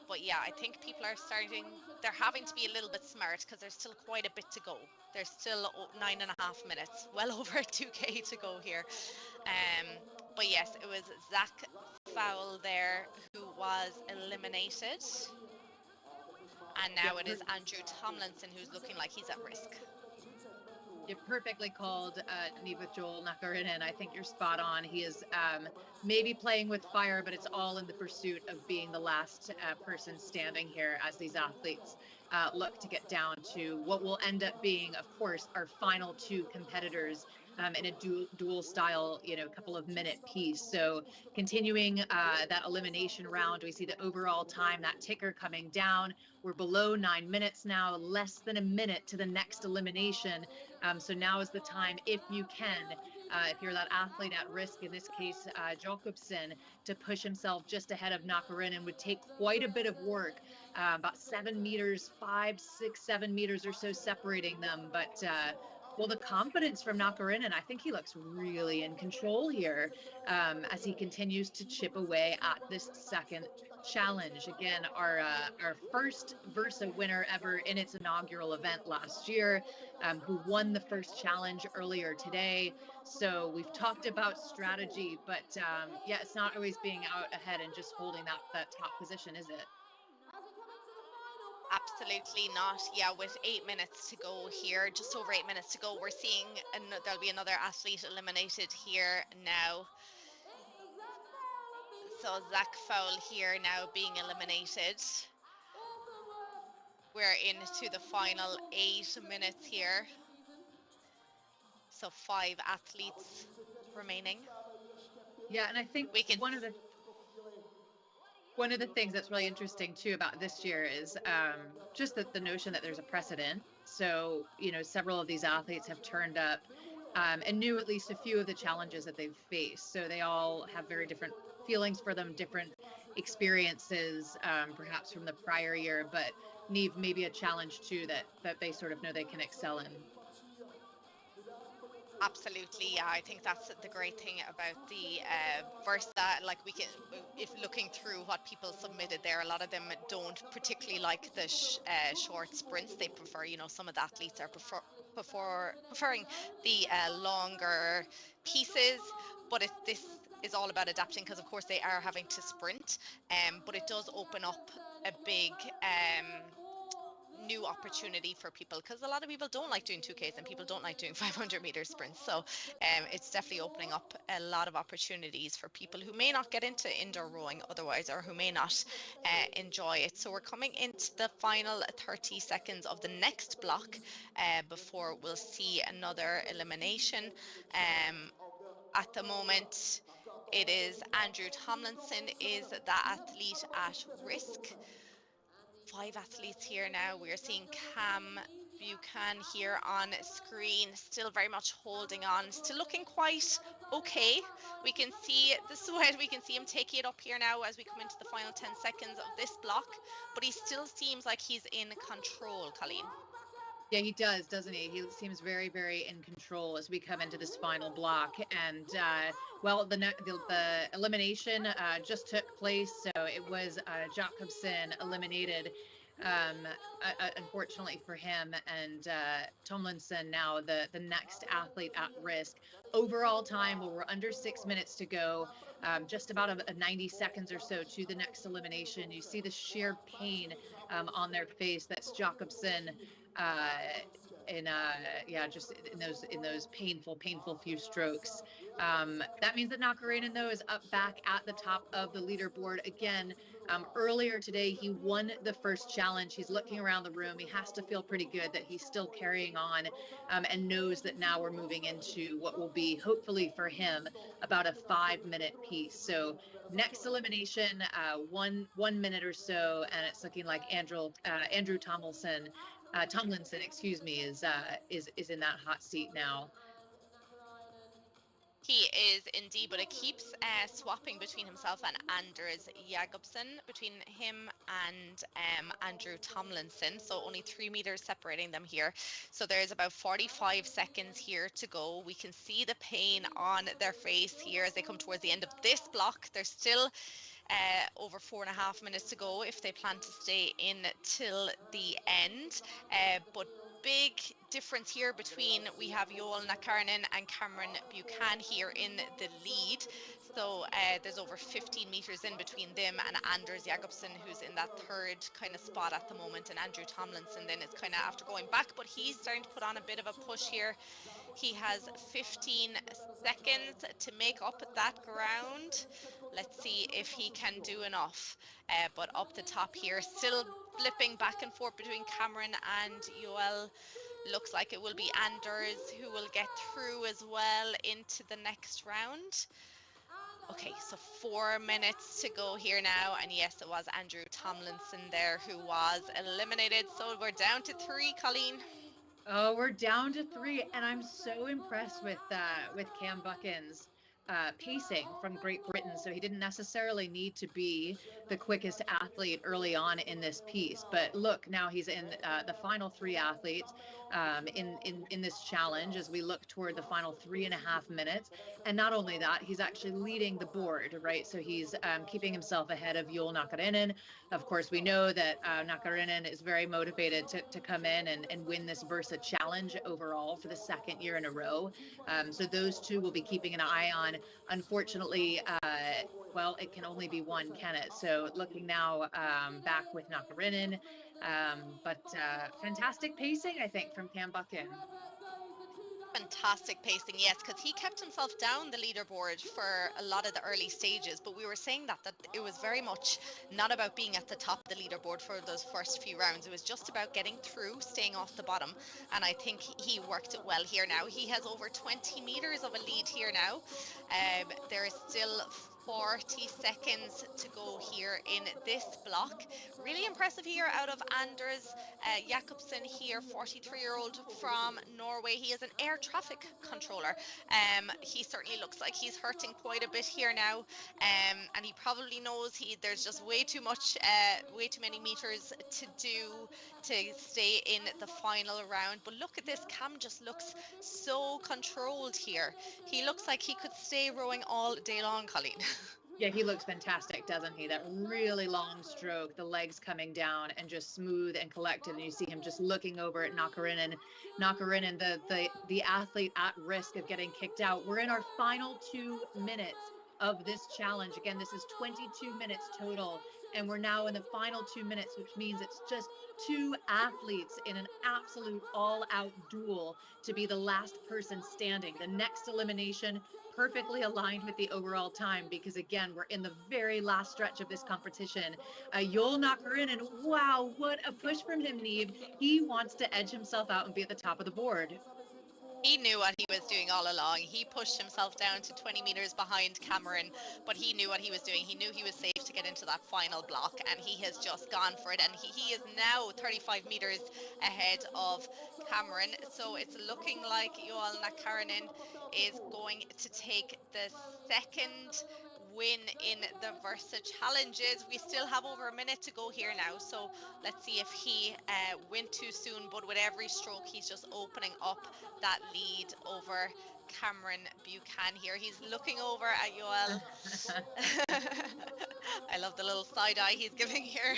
But yeah, I think people are they're having to be a little bit smart, because there's still quite a bit to go. There's still 9.5 minutes, well over 2K to go here. But yes, it was Zach Fowl there who was eliminated, and now it is Andrew Tomlinson who's looking like he's at risk. You're perfectly called, Niamh Joel Nakarinen. I think you're spot on. He is maybe playing with fire, but it's all in the pursuit of being the last person standing here as these athletes look to get down to what will end up being, of course, our final 2 competitors in a dual style, couple of minute piece. So continuing that elimination round, we see the overall time, that ticker coming down. We're below 9 minutes now, less than a minute to the next elimination. So now is the time, if you can, if you're that athlete at risk, in this case, Jacobsen, to push himself just ahead of Nakarinen. Would take quite a bit of work, about 7 meters, 5, 6, 7 meters or so separating them. But well, the confidence from Nakarinen, I think he looks really in control here as he continues to chip away at this second challenge. Again, our first Versa winner ever in its inaugural event last year, who won the first challenge earlier today. So we've talked about strategy, but yeah, it's not always being out ahead and just holding that top position, is it? Absolutely not. Yeah, with 8 minutes to go here, just over 8 minutes to go, we're seeing there'll be another athlete eliminated here now. So Zach Fowl here now being eliminated. We're into the final 8 minutes here. So 5 athletes remaining. Yeah, and I think we can One of the things that's really interesting too about this year is just the notion that there's a precedent. So, several of these athletes have turned up and knew at least a few of the challenges that they've faced. So they all have very different feelings for them, different experiences, perhaps from the prior year, but Neve, maybe a challenge too that they sort of know they can excel in. Absolutely, yeah. I think that's the great thing about the Versa. Like if looking through what people submitted there, a lot of them don't particularly like the short sprints. They prefer, some of the athletes are preferring the longer pieces. But this is all about adapting because, of course, they are having to sprint. But it does open up a big new opportunity for people because a lot of people don't like doing 2Ks and people don't like doing 500-meter sprints. So it's definitely opening up a lot of opportunities for people who may not get into indoor rowing otherwise, or who may not enjoy it. So we're coming into the final 30 seconds of the next block before we'll see another elimination. At the moment, it is Andrew Tomlinson is the athlete at risk. 5 athletes here now. We're seeing Cam Buchan here on screen, still very much holding on, still looking quite okay. We can see the sweat, we can see him taking it up here now as we come into the final 10 seconds of this block, but he still seems like he's in control, Colleen. Yeah, he does, doesn't he? He seems very, very in control as we come into this final block. And, well, the elimination just took place. So it was Jacobsen eliminated, unfortunately for him. And Tomlinson now the next athlete at risk. Overall time, well, we're under 6 minutes to go. Just about a 90 seconds or so to the next elimination. You see the sheer pain on their face. That's Jacobsen. Just in those painful few strokes. That means that Nakarinen, though, is up back at the top of the leaderboard again. Earlier today, he won the first challenge. He's looking around the room. He has to feel pretty good that he's still carrying on, and knows that now we're moving into what will be, hopefully for him, about a 5-minute piece. So next elimination, 1 minute or so, and it's looking like Andrew Tomlinson, is in that hot seat now. He is indeed, but it keeps swapping between himself and Anders Jacobsen, between him and Andrew Tomlinson. So only 3 meters separating them here. So there's about 45 seconds here to go. We can see the pain on their face here as they come towards the end of this block. There's still over 4.5 minutes to go if they plan to stay in till the end. But big difference here between, we have Joel Nakarinen and Cameron Buchan here in the lead. So there's over 15 meters in between them and Anders Jacobsen, who's in that third kind of spot at the moment, and Andrew Tomlinson then is kind of after going back, but he's starting to put on a bit of a push here. He has 15 seconds to make up that ground. Let's see if he can do enough. But up the top here, still flipping back and forth between Cameron and Joel. Looks like it will be Anders who will get through as well into the next round. Okay, so 4 minutes to go here now. And yes, it was Andrew Tomlinson there who was eliminated. So we're down to 3, Colleen. Oh, we're down to 3, and I'm so impressed with Cam Buchan's pacing from Great Britain. So he didn't necessarily need to be the quickest athlete early on in this piece, but look, now he's in the final 3 athletes in this challenge as we look toward the final 3.5 minutes. And not only that, he's actually leading the board, right? So he's keeping himself ahead of Joel Nakarinen. Of course, we know that Nakarinen is very motivated to come in and win this Versa challenge overall for the 2nd year in a row. So those two will be keeping an eye on. Unfortunately, well, it can only be one, can it? So looking now back with Nakarinen, but fantastic pacing, I think, from Cam Buchan. Fantastic pacing, yes, because he kept himself down the leaderboard for a lot of the early stages, but we were saying that it was very much not about being at the top of the leaderboard for those first few rounds. It was just about getting through, staying off the bottom, and I think he worked it well here now. He has over 20 meters of a lead here now. There is still 40 seconds to go here in this block. Really impressive here out of Anders Jakobsen here, 43-year-old from Norway. He is an air traffic controller. He certainly looks like he's hurting quite a bit here now, and he probably knows there's just way too many meters to do to stay in the final round. But look at this, Cam just looks so controlled here. He looks like he could stay rowing all day long, Colleen. Yeah, he looks fantastic, doesn't he? That really long stroke, the legs coming down and just smooth and collected. And you see him just looking over at Nakarinen, the athlete at risk of getting kicked out. We're in our final 2 minutes of this challenge. Again, this is 22 minutes total, and we're now in the final 2 minutes, which means it's just 2 athletes in an absolute all-out duel to be the last person standing. The next elimination perfectly aligned with the overall time, because again, we're in the very last stretch of this competition. Joel Nakarinen, wow, what a push from him, Neve. He wants to edge himself out and be at the top of the board. He knew what he was doing all along. He pushed himself down to 20 meters behind Cameron, but he knew what he was doing. He knew he was safe to get into that final block, and he has just gone for it. And he is now 35 meters ahead of Cameron. So it's looking like Joel Nakarinen is going to take the second win in the Versa challenges. We still have over a minute to go here now, so let's see if he went too soon, but with every stroke he's just opening up that lead over Cameron Buchan here. He's looking over at Joel. I love the little side eye he's giving here.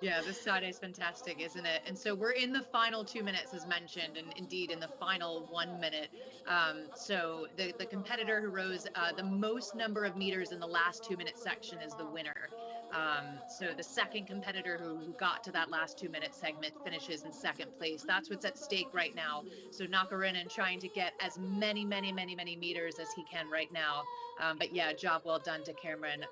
Yeah, this side is fantastic, isn't it? And so we're in the final 2 minutes, as mentioned, and indeed in the final 1 minute. So the competitor who rows the most number of meters in the last 2 minute section is the winner. So the second competitor who got to that last 2 minute segment finishes in second place. That's what's at stake right now. So Nakarinen trying to get as many meters as he can right now. But yeah, job well done to Cameron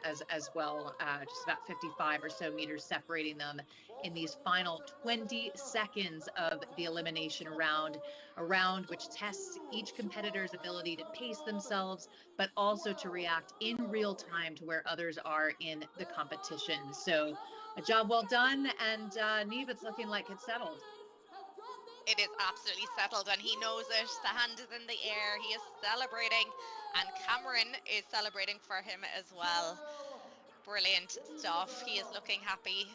as well. Just about 55 or so meters separating them in these final 20 seconds of the elimination round, a round which tests each competitor's ability to pace themselves, but also to react in real time to where others are in the competition. So a job well done, and Neve, it's looking like it's settled. It is absolutely settled, and he knows it. The hand is in the air. He is celebrating, and Cameron is celebrating for him as well. Brilliant stuff. He is looking happy,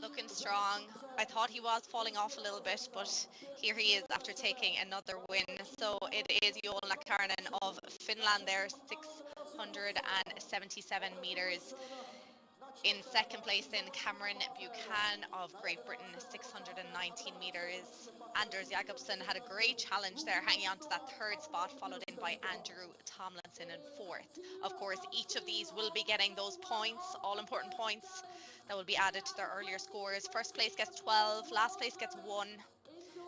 looking strong. I thought he was falling off a little bit, but here he is after taking another win. So it is Joel Nakarinen of Finland there, 677 meters. In second place, in Cameron Buchan of Great Britain, 619 meters. Anders Jakobsen had a great challenge there, hanging on to that third spot, followed in by Andrew Tomlinson in fourth. Of course, each of these will be getting those points, all important points that will be added to their earlier scores. First place gets 12, last place gets 1.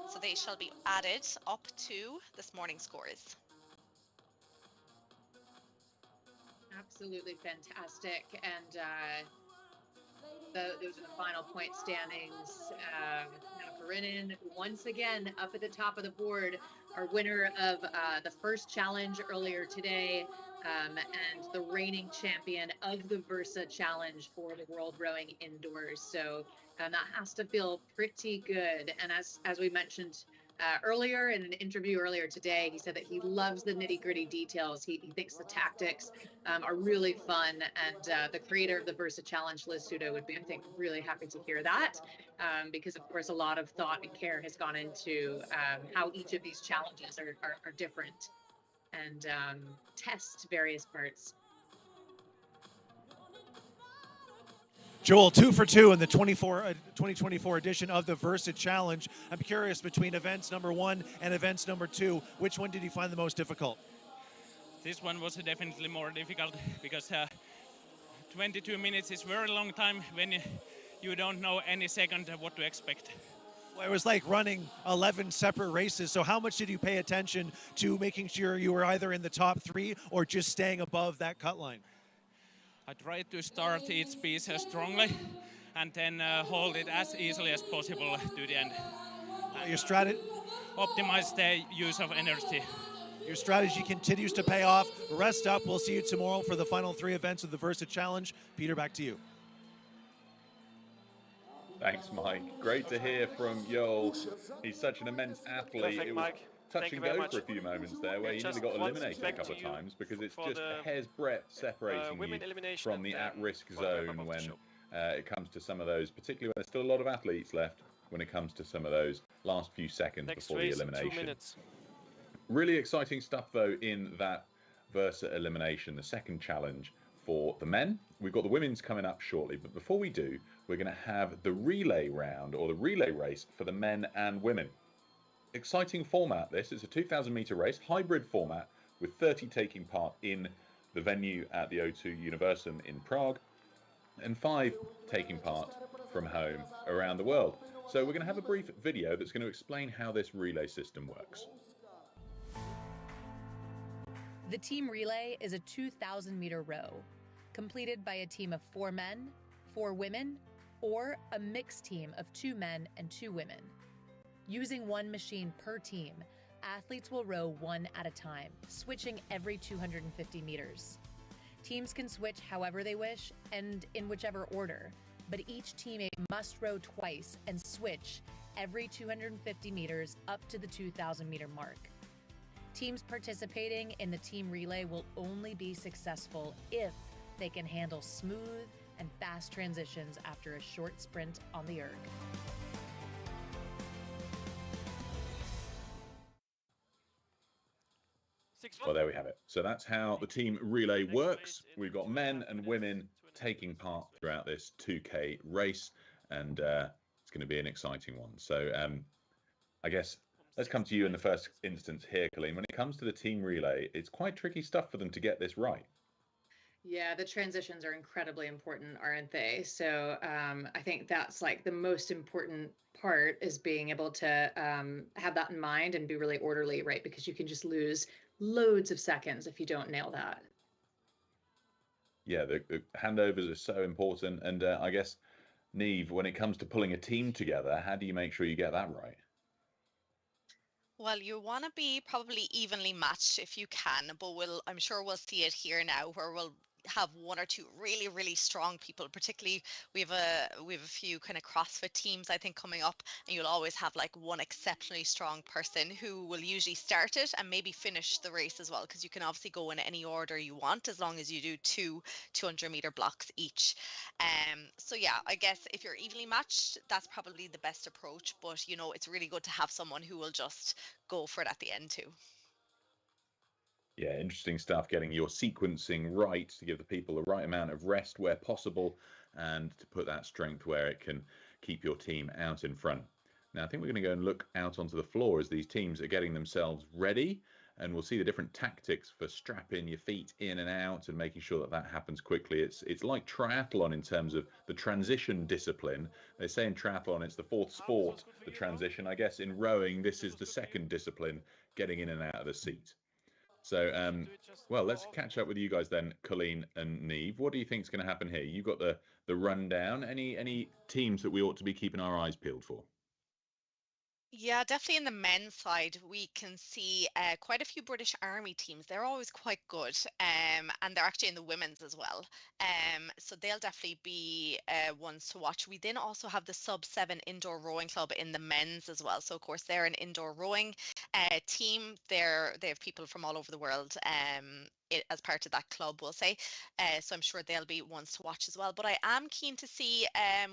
So they shall be added up to this morning's scores. Absolutely fantastic. And those are the final point standings. Nakarinen once again up at the top of the board, our winner of the first challenge earlier today, and the reigning champion of the Versa Challenge for the World Rowing Indoors. So that has to feel pretty good. And as we mentioned earlier in an interview earlier today, he said that he loves the nitty-gritty details. He thinks the tactics are really fun, and the creator of the Versa Challenge, Liz Sudo, would be, I think, really happy to hear that, because of course a lot of thought and care has gone into how each of these challenges are different and test various parts. Joel, 2 for 2 in the 2024 edition of the Versa Challenge. I'm curious, between events number 1 and events number 2, which one did you find the most difficult? This one was definitely more difficult because 22 minutes is a very long time when you don't know any second what to expect. Well, it was like running 11 separate races. So how much did you pay attention to making sure you were either in the top 3 or just staying above that cut line? I tried to start each piece strongly and then hold it as easily as possible to the end. Your strategy? Optimize the use of energy. Your strategy continues to pay off. Rest up. We'll see you tomorrow for the final 3 events of the Versa Challenge. Peter, back to you. Thanks, Mike. Great to hear from Joel. He's such an immense athlete. Perfect, It was Mike. touch Thank you and very go much. for a few moments there where you nearly Just got one eliminated a back couple to of you times because it's for just a the hair's breadth separating women you elimination from and the then at-risk for the wrap zone up of the when show. it comes to some of those, particularly when there's still a lot of athletes left, when it comes to some of those last few seconds Next before the race in 2 elimination. minutes. Really exciting stuff, though, in that Versa elimination, the second challenge for the men. We've got the women's coming up shortly, but before we do, we're going to have the relay round, or the relay race for the men and women. Exciting format, this. It's a 2,000-meter race, hybrid format, with 30 taking part in the venue at the O2 Universum in Prague, and 5 taking part from home around the world. So we're going to have a brief video that's going to explain how this relay system works. The team relay is a 2,000-meter row, completed by a team of 4 men, 4 women, or a mixed team of 2 men and 2 women. Using one machine per team, athletes will row one at a time, switching every 250 meters. Teams can switch however they wish and in whichever order, but each teammate must row twice and switch every 250 meters up to the 2,000-meter mark. Teams participating in the team relay will only be successful if they can handle smooth and fast transitions after a short sprint on the erg. Well, there we have it. So that's how the team relay works. We've got men and women taking part throughout this 2K race, and it's going to be an exciting one. So I guess let's come to you in the first instance here, Colleen. When it comes to the team relay, it's quite tricky stuff for them to get this right. Yeah, the transitions are incredibly important, aren't they? So I think that's like the most important part, is being able to have that in mind and be really orderly, right? Because you can just lose loads of seconds if you don't nail that. Yeah, the handovers are so important. And I guess, Niamh, when it comes to pulling a team together, how do you make sure you get that right? Well, you want to be probably evenly matched if you can, but I'm sure we'll see it here now, where we'll have 1 or 2 really, really strong people. Particularly, we have a few kind of CrossFit teams, I think, coming up, and you'll always have like one exceptionally strong person who will usually start it and maybe finish the race as well, because you can obviously go in any order you want as long as you do 2 200-meter blocks each. So yeah, I guess if you're evenly matched, that's probably the best approach, but you know, it's really good to have someone who will just go for it at the end too. Yeah, interesting stuff, getting your sequencing right to give the people the right amount of rest where possible and to put that strength where it can keep your team out in front. Now, I think we're going to go and look out onto the floor as these teams are getting themselves ready, and we'll see the different tactics for strapping your feet in and out and making sure that that happens quickly. It's like triathlon in terms of the transition discipline. They say in triathlon it's the 4th sport, the transition. I guess in rowing, this is the 2nd discipline, getting in and out of the seat. So, well, let's catch up with you guys then, Colleen and Niamh. What do you think is going to happen here? You've got the rundown. Any teams that we ought to be keeping our eyes peeled for? Yeah, definitely in the men's side, we can see quite a few British Army teams. They're always quite good, and they're actually in the women's as well. So they'll definitely be ones to watch. We then also have the Sub-7 Indoor Rowing Club in the men's as well. So of course they're an indoor rowing team. They have people from all over the world as part of that club, we'll say. So I'm sure they'll be ones to watch as well. But I am keen to see,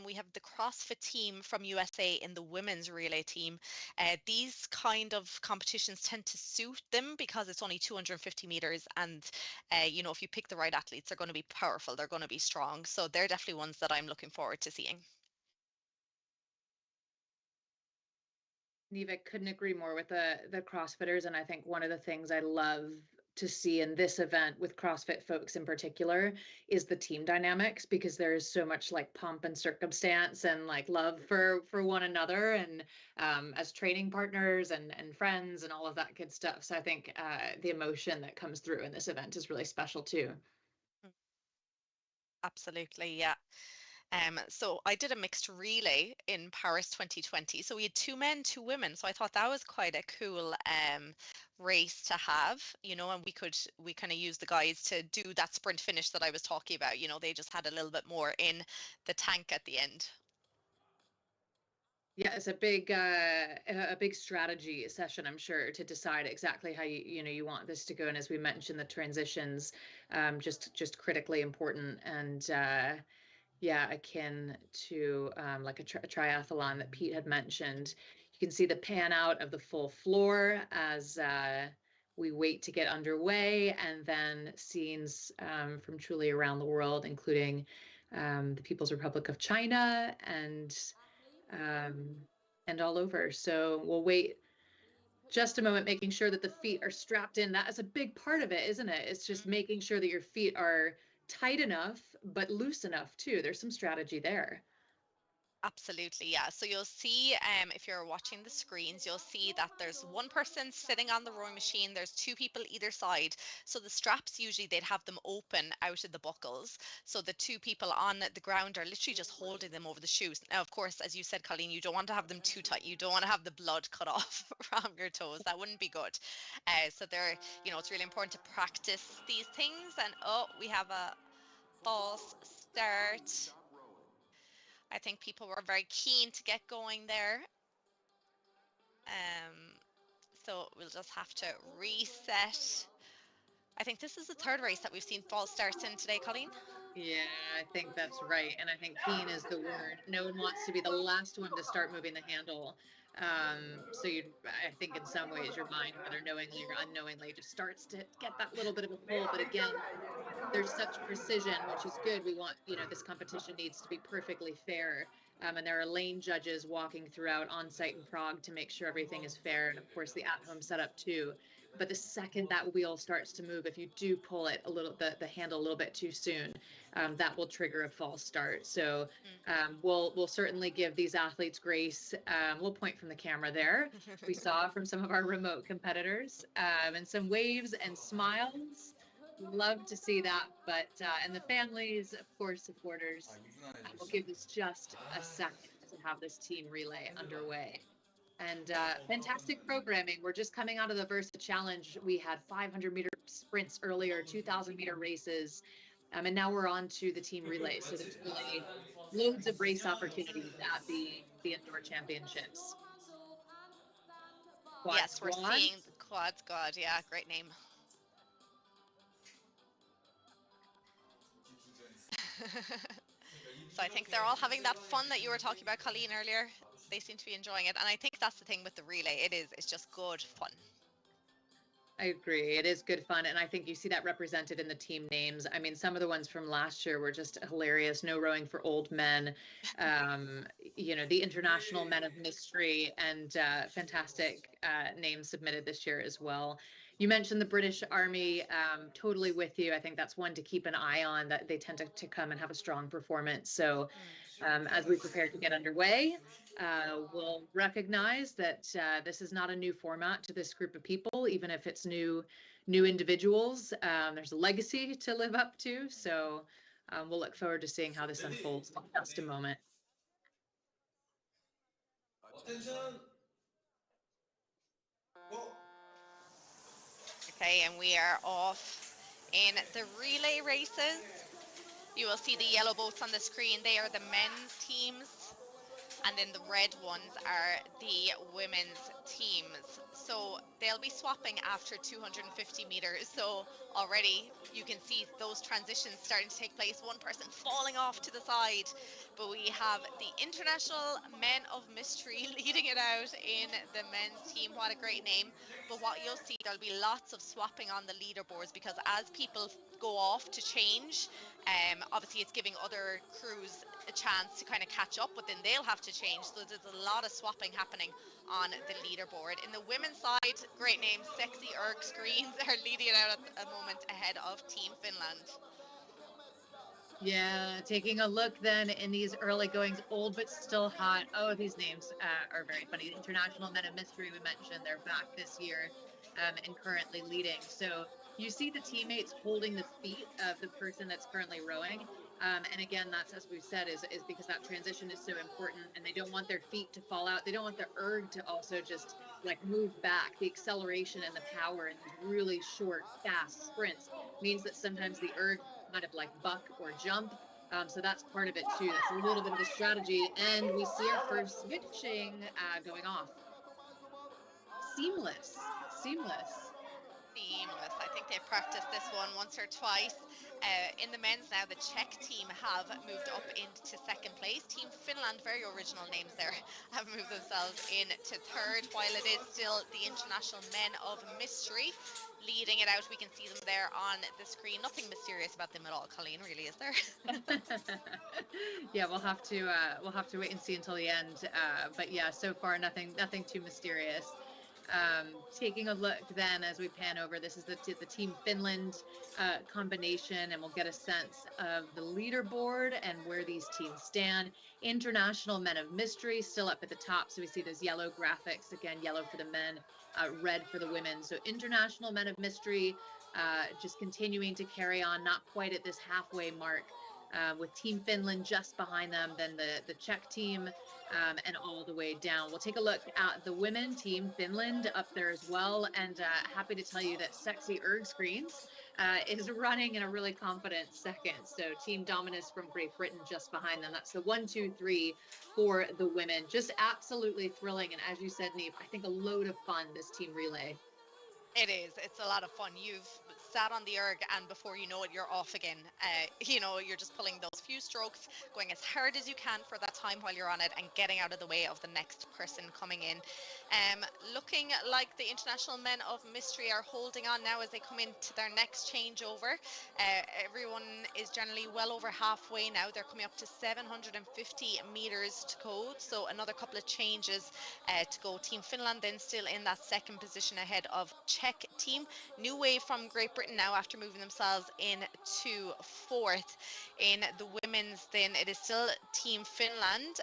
we have the CrossFit team from USA in the women's relay team. These kind of competitions tend to suit them because it's only 250 meters, and you know, if you pick the right athletes, they're going to be powerful, they're going to be strong. So they're definitely ones that I'm looking forward to seeing. Niamh, I couldn't agree more with the CrossFitters, and I think one of the things I love to see in this event with CrossFit folks in particular is the team dynamics, because there's so much like pomp and circumstance and like love for one another, and as training partners and friends and all of that good stuff. So I think the emotion that comes through in this event is really special too. Absolutely, yeah. So I did a mixed relay in Paris 2020. So we had 2 men, 2 women. So I thought that was quite a cool race to have, and we kind of used the guys to do that sprint finish that I was talking about. They just had a little bit more in the tank at the end. Yeah, it's a big strategy session, I'm sure, to decide exactly how you want this to go. And as we mentioned, the transitions, just critically important, and yeah, akin to like a triathlon that Pete had mentioned. You can see the pan out of the full floor as we wait to get underway, and then scenes from truly around the world, including the People's Republic of China and all over. So we'll wait just a moment, making sure that the feet are strapped in. That is a big part of it, isn't it? It's just making sure that your feet are tight enough, but loose enough too. There's some strategy there. Absolutely, yeah. So you'll see, if you're watching the screens, you'll see that there's one person sitting on the rowing machine. There's 2 people either side. So the straps, usually they'd have them open out of the buckles. So the 2 people on the ground are literally just holding them over the shoes. Now, of course, as you said, Colleen, you don't want to have them too tight. You don't want to have the blood cut off from your toes. That wouldn't be good. So they're, it's really important to practice these things. And we have a false start. I think people were very keen to get going there. So we'll just have to reset. I think this is the 3rd race that we've seen false starts in today, Colleen. Yeah, I think that's right. And I think keen is the word. No one wants to be the last one to start moving the handle. So I think in some ways your mind, whether knowingly or unknowingly, just starts to get that little bit of a pull. But again, there's such precision, which is good. We want, this competition needs to be perfectly fair. And there are lane judges walking throughout on site in Prague to make sure everything is fair. And of course the at-home setup too. But the second that wheel starts to move, if you do pull it the handle a little bit too soon, that will trigger a false start. So we'll certainly give these athletes grace. We'll point from the camera there. We saw from some of our remote competitors, and some waves and smiles. Love to see that. But and the families, of course, supporters. We'll give this just a second to have this team relay underway. And fantastic programming. We're just coming out of the Versa Challenge. We had 500-meter sprints earlier, 2,000-meter races, and now we're on to the team relay. So there's really loads of race opportunities at the indoor championships. Yes, we're seeing the Quad Squad. Yeah, great name. So I think they're all having that fun that you were talking about, Colleen, earlier. They seem to be enjoying it. And I think that's the thing with the relay. It's just good fun. I agree. It is good fun. And I think you see that represented in the team names. I mean, some of the ones from last year were just hilarious. No rowing for old men, the International Men of Mystery, and fantastic names submitted this year as well. You mentioned the British Army, totally with you. I think that's one to keep an eye on, that they tend to come and have a strong performance. So as we prepare to get underway, we'll recognize that this is not a new format to this group of people, even if it's new individuals. There's a legacy to live up to. So we'll look forward to seeing how this unfolds in just a moment. Okay, and we are off in the relay races. You will see the yellow boats on the screen. They are the men's teams. And then the red ones are the women's teams. So they'll be swapping after 250 meters. So already you can see those transitions starting to take place. One person falling off to the side. But we have the International Men of Mystery leading it out in the men's team. What a great name. But what you'll see, there'll be lots of swapping on the leaderboards, because as people go off to change, obviously it's giving other crews a chance to kind of catch up, but then they'll have to change. So there's a lot of swapping happening on the leaderboard. In the women's side, great name, Sexy Erg Screens are leading it out at the moment ahead of Team Finland. Yeah, taking a look then in these early goings, old but still hot. Oh, these names are very funny. The International Men of Mystery, we mentioned, they're back this year and currently leading. So you see the teammates holding the feet of the person that's currently rowing. And again, that's, as we've said, is because that transition is so important, and they don't want their feet to fall out. They don't want the erg to also just like move back. The acceleration and the power in these really short, fast sprints means that sometimes the erg kind of like buck or jump. So that's part of it too. That's a little bit of the strategy. And we see our first switching going off. Seamless. I think they've practiced this one once or twice. In the men's now, the Czech team have moved up into second place. Team Finland, very original names there, have moved themselves into third, while it is still the international men of mystery leading it out. We can see them there on the screen. Nothing mysterious about them at all, Colleen, really, is there? Yeah, we'll have to wait and see until the end. But yeah, so far nothing too mysterious. Taking a look then as we pan over, this is the Team Finland combination, and we'll get a sense of the leaderboard and where these teams stand. International Men of Mystery still up at the top, so we see those yellow graphics, again, yellow for the men, red for the women. So International Men of Mystery just continuing to carry on, not quite at this halfway mark, with Team Finland just behind them, then the Czech team, and all the way down. We'll take a look at the women. Team Finland up there as well, and happy to tell you that Sexy Erg Screens is running in a really confident second. So Team Dominus from Great Britain just behind them. That's the 1, 2, 3 for the women. Just absolutely thrilling, and as you said, Neve, I think a load of fun, this team relay. It is. It's a lot of fun. You've sat on the erg, and before you know it, you're off again. You're just pulling those few strokes, going as hard as you can for that time while you're on it, and getting out of the way of the next person coming in. Looking like the international men of mystery are holding on now as they come into their next changeover. Everyone is generally well over halfway now. They're coming up to 750 meters to go, so another couple of changes to go. Team Finland then still in that second position ahead of Czech team. New wave from Great Britain now after moving themselves into fourth. In the women's then, it is still Team Finland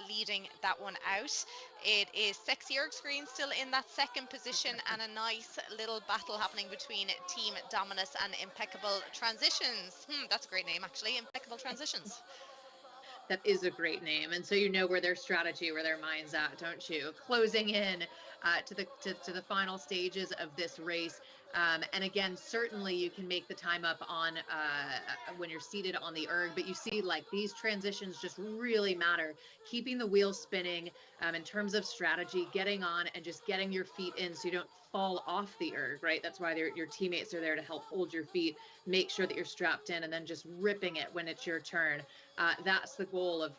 leading that one out. It is Sexy Erg Screen still in that second position, and a nice little battle happening between Team Dominus and Impeccable Transitions. That's a great name, actually. Impeccable Transitions. That is a great name, and so you know where their strategy, where their mind's at, don't you? Closing in to the final stages of this race. And again, certainly you can make the time up on when you're seated on the erg, but you see like these transitions just really matter. Keeping the wheels spinning in terms of strategy, getting on and just getting your feet in so you don't fall off the erg, right? That's why your teammates are there to help hold your feet, make sure that you're strapped in, and then just ripping it when it's your turn. That's the goal of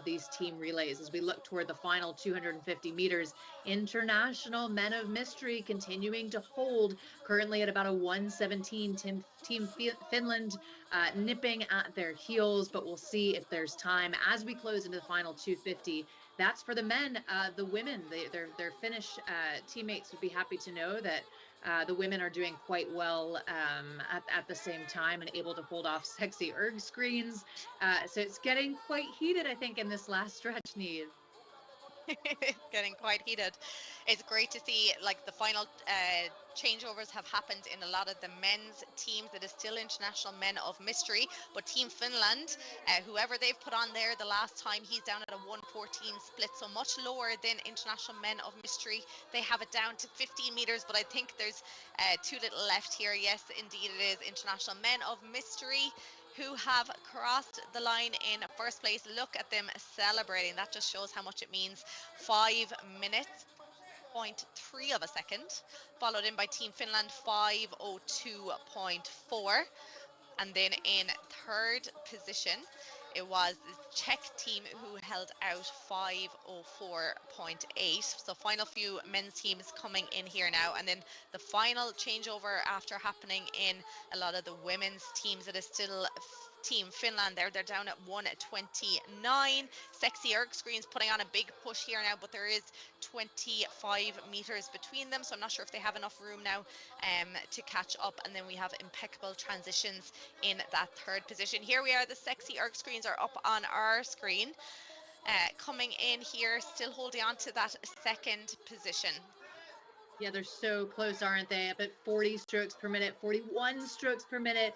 these team relays as we look toward the final 250 meters. International Men of Mystery continuing to hold, currently at about a 1:17. Team Finland nipping at their heels, but we'll see if there's time as we close into the final 250. That's for the men. The women, their Finnish teammates would be happy to know that the women are doing quite well at the same time and able to hold off Sexy Erg Screens. So it's getting quite heated, I think, in this last stretch, Neve. Getting quite heated. It's great to see like the final changeovers have happened in a lot of the men's teams. It is still International Men of Mystery, but Team Finland, whoever they've put on there the last time, he's down at a 1:14 split, so much lower than International Men of Mystery. They have it down to 15 meters, but I think there's too little left here. Yes, indeed it is International Men of Mystery who have crossed the line in first place. Look at them celebrating. That just shows how much it means. 5 minutes, 0.3 of a second, followed in by Team Finland, 5:02.4. And then in third position, it was the Czech team who held out 5:04.8. So final few men's teams coming in here now. And then the final changeover after happening in a lot of the women's teams, it is still Team Finland there. They're down at 1:29. Sexy Erg Screens putting on a big push here now, but there is 25 meters between them, so I'm not sure if they have enough room now to catch up. And then we have Impeccable Transitions in that third position. Here we are, the Sexy Erg Screens are up on our screen, coming in here, still holding on to that second position. Yeah, they're so close, aren't they? Up at 40 strokes per minute, 41 strokes per minute.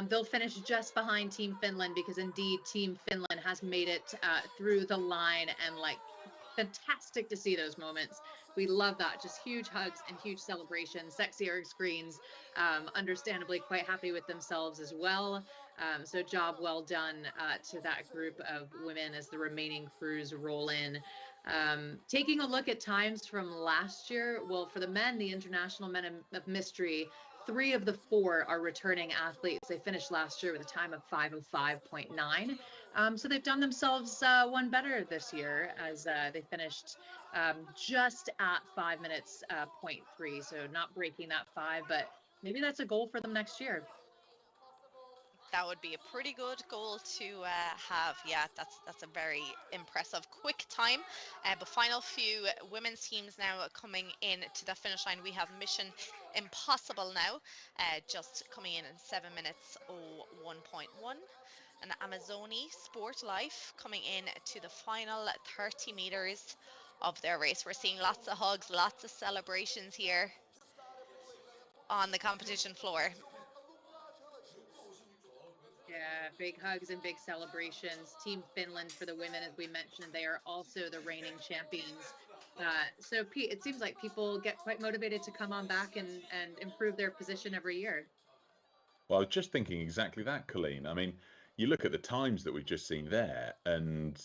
They'll finish just behind Team Finland because indeed Team Finland has made it through the line, and like fantastic to see those moments. We love that. Just huge hugs and huge celebrations. Sexy Erg screens, understandably quite happy with themselves as well. So job well done to that group of women as the remaining crews roll in. Taking a look at times from last year, well, for the men, the International Men of Mystery, 3 of the 4 are returning athletes. They finished last year with a time of 5:05.9. So they've done themselves one better this year as they finished just at 5 minutes 0.3. So not breaking that 5, but maybe that's a goal for them next year. That would be a pretty good goal to have. Yeah, that's a very impressive quick time. But final few women's teams now coming in to the finish line. We have Mission Impossible now, just coming in 7 minutes 01.1. And Amazoni Sport Life coming in to the final 30 meters of their race. We're seeing lots of hugs, lots of celebrations here on the competition floor. Yeah, big hugs and big celebrations. Team Finland for the women, as we mentioned, they are also the reigning champions. So, Pete, it seems like people get quite motivated to come on back and improve their position every year. Well, I was just thinking exactly that, Colleen. I mean, you look at the times that we've just seen there, and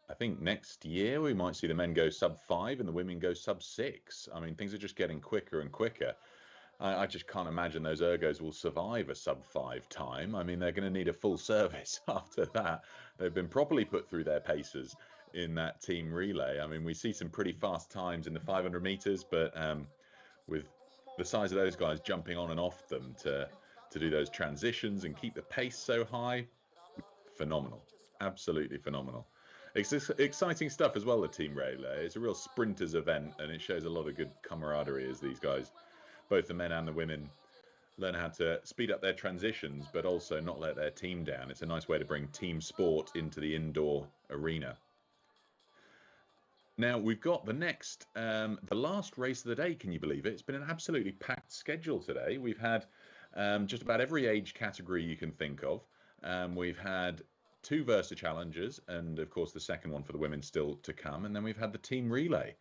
I think next year we might see the men go sub 5 and the women go sub 6. I mean, things are just getting quicker and quicker. I just can't imagine those ergos will survive a sub 5 time. I mean, they're going to need a full service after that. They've been properly put through their paces in that team relay. I mean, we see some pretty fast times in the 500 meters, but with the size of those guys jumping on and off them to do those transitions and keep the pace so high, phenomenal, absolutely phenomenal. It's exciting stuff as well, the team relay. It's a real sprinters event, and it shows a lot of good camaraderie as these guys, both the men and the women, learn how to speed up their transitions, but also not let their team down. It's a nice way to bring team sport into the indoor arena. Now we've got the next, the last race of the day. Can you believe it? It's been an absolutely packed schedule today. We've had just about every age category you can think of. We've had 2 Versa challenges, and of course the second one for the women still to come. And then we've had the team relay.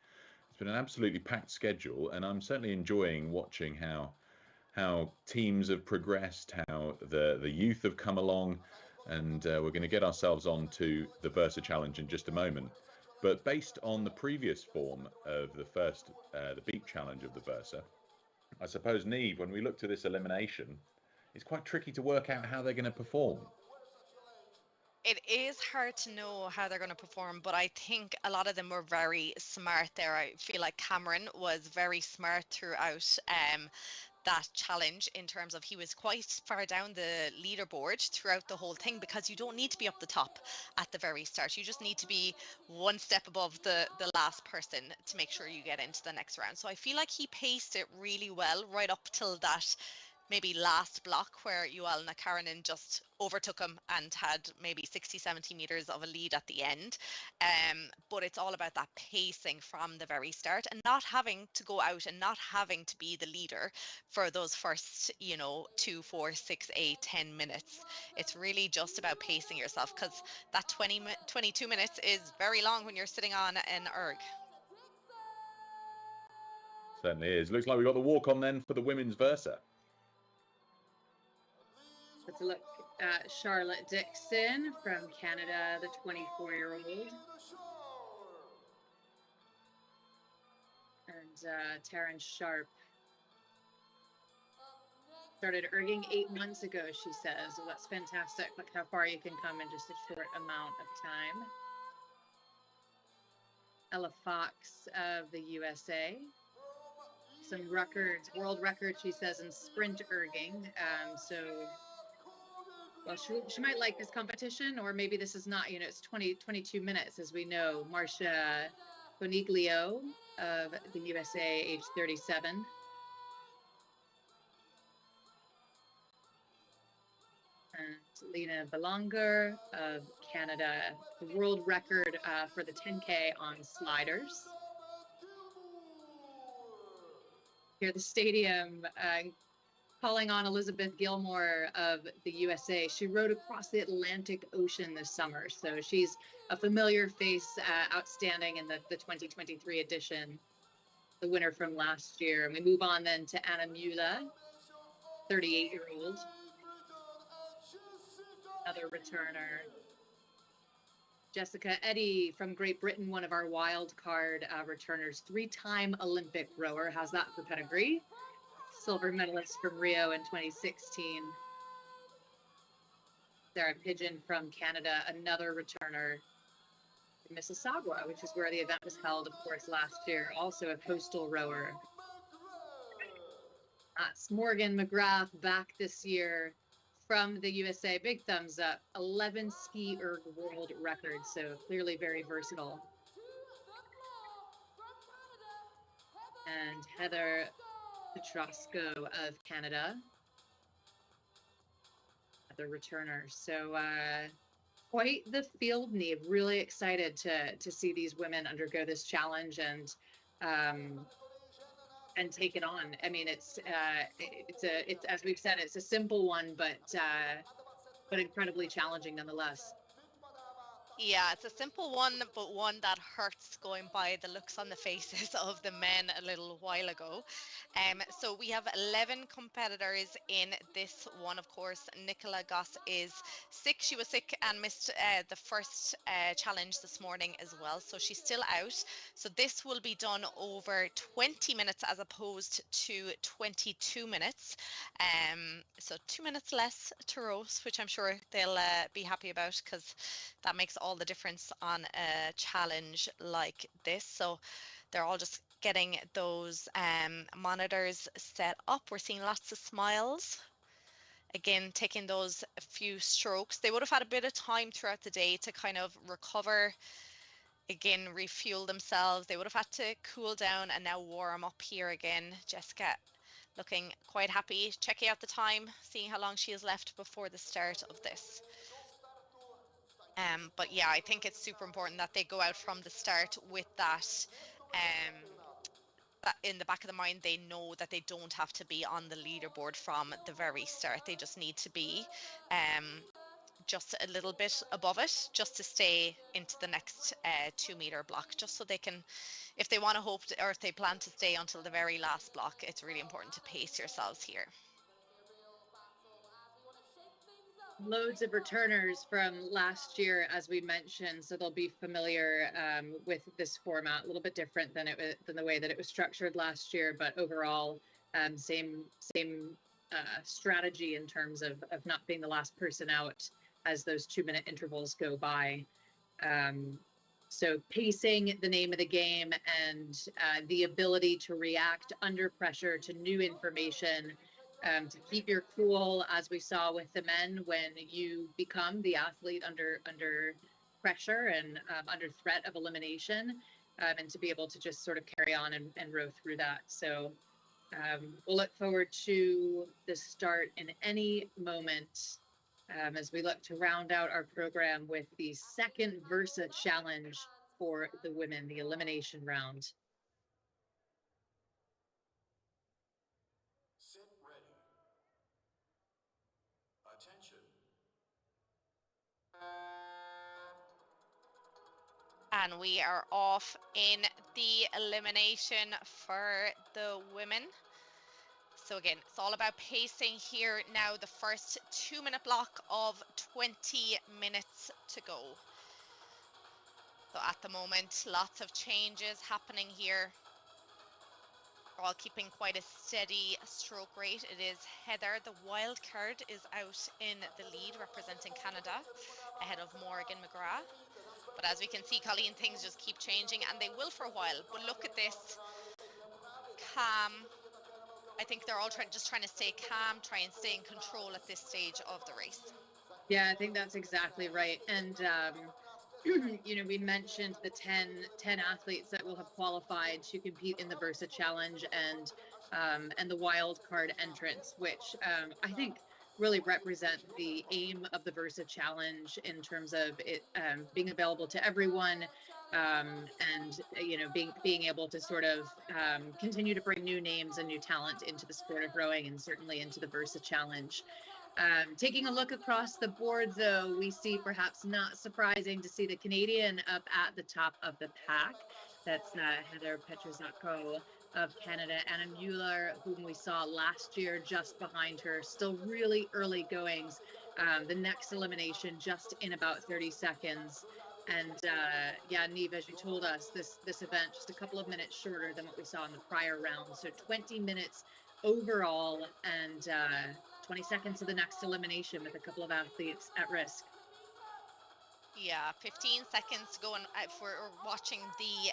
It's been an absolutely packed schedule, and I'm certainly enjoying watching how teams have progressed, how the youth have come along, and we're going to get ourselves on to the Versa challenge in just a moment. But based on the previous form of the first, the beep challenge of the Versa, I suppose, Niamh, when we look to this elimination, it's quite tricky to work out how they're going to perform. It is hard to know how they're going to perform, but I think a lot of them were very smart there. I feel like Cameron was very smart throughout that challenge, in terms of he was quite far down the leaderboard throughout the whole thing, because you don't need to be up the top at the very start. You just need to be one step above the last person to make sure you get into the next round. So I feel like he paced it really well right up till that maybe last block where Joel Nakaranen just overtook him and had maybe 60-70 meters of a lead at the end. But it's all about that pacing from the very start, and not having to go out and not having to be the leader for those first, 2, 4, 6, 8, 10 minutes. It's really just about pacing yourself, because that 22 minutes is very long when you're sitting on an erg. Certainly is. Looks like we've got the walk on then for the women's Versa. Let's look at Charlotte Dixon from Canada, the 24-year-old. And Taryn Sharp started erging 8 months ago, she says. Well, that's fantastic. Look how far you can come in just a short amount of time. Ella Fox of the USA. Some records, world records, she says, in sprint erging. Well, she might like this competition, or maybe this is not, it's 22 minutes, as we know. Marcia Boniglio of the USA, age 37. And Lena Belanger of Canada, the world record for the 10K on sliders. here at the stadium, calling on Elizabeth Gilmore of the USA. She rode across the Atlantic Ocean this summer, so she's a familiar face, outstanding in the 2023 edition, the winner from last year. And we move on then to Anna Müller, 38-year-old, another returner. Jessica Eddy from Great Britain, one of our wild card returners, 3-time Olympic rower, has that for pedigree. Silver medalist from Rio in 2016. Sarah Pigeon from Canada, another returner from Mississauga, which is where the event was held, of course, last year, also a coastal rower. That's Morgan McGrath back this year from the USA. Big thumbs up. 11 ski erg world record, so clearly very versatile. And Heather Petrosco of Canada, another returner. So quite the field, Neve. Really excited to see these women undergo this challenge and take it on. I mean, it's as we've said, it's a simple one, but incredibly challenging nonetheless. Yeah, it's a simple one, but one that hurts going by the looks on the faces of the men a little while ago. So we have 11 competitors in this one, of course. Nicola Goss is sick. She was sick and missed the first challenge this morning as well. So she's still out. So this will be done over 20 minutes as opposed to 22 minutes. So 2 minutes less to roast, which I'm sure they'll be happy about, because that makes all the difference on a challenge like this. So they're all just getting those monitors set up. We're seeing lots of smiles. Again, taking those few strokes. They would have had a bit of time throughout the day to kind of recover, again, refuel themselves. They would have had to cool down and now warm up here again. Jessica looking quite happy, checking out the time, seeing how long she has left before the start of this. But yeah, I think it's super important that they go out from the start with that in the back of the mind. They know that they don't have to be on the leaderboard from the very start. They just need to be just a little bit above it, just to stay into the next 2 meter block, just so they can, if they want to hope to, or if they plan to stay until the very last block, it's really important to pace yourselves here. Loads of returners from last year, as we mentioned, so they'll be familiar with this format. A little bit different than the way that it was structured last year, but overall same strategy in terms of not being the last person out as those 2 minute intervals go by. So pacing, the name of the game, and the ability to react under pressure to new information. To keep your cool, as we saw with the men, when you become the athlete under pressure and under threat of elimination, and to be able to just sort of carry on and row through that. So we'll look forward to the start in any moment as we look to round out our program with the second Versa Challenge for the women, the elimination round. And we are off in the elimination for the women. So again, it's all about pacing here now. The first 2 minute block of 20 minutes to go. So at the moment, lots of changes happening here. We're all keeping quite a steady stroke rate. It is Heather, the wild card, is out in the lead representing Canada ahead of Morgan McGrath. But as we can see, Colleen, things just keep changing, and they will for a while. But look at this. Calm. I think they're all just trying to stay calm, try and stay in control at this stage of the race. Yeah, I think that's exactly right. And, you know, we mentioned the 10 athletes that will have qualified to compete in the Versa Challenge and the wild card entrance, which I think really represent the aim of the Versa Challenge in terms of it being available to everyone, and being able to sort of continue to bring new names and new talent into the sport of rowing, and certainly into the Versa Challenge. Taking a look across the board, though, we see, perhaps not surprising, to see the Canadian up at the top of the pack. That's Heather Petraszko of Canada. Anna Mueller, whom we saw last year, just behind her. Still really early goings. The next elimination just in about 30 seconds. And yeah, Neve, as you told us, this event just a couple of minutes shorter than what we saw in the prior round. So 20 minutes overall, and 20 seconds to the next elimination, with a couple of athletes at risk. Yeah, 15 seconds to go. And if we're watching the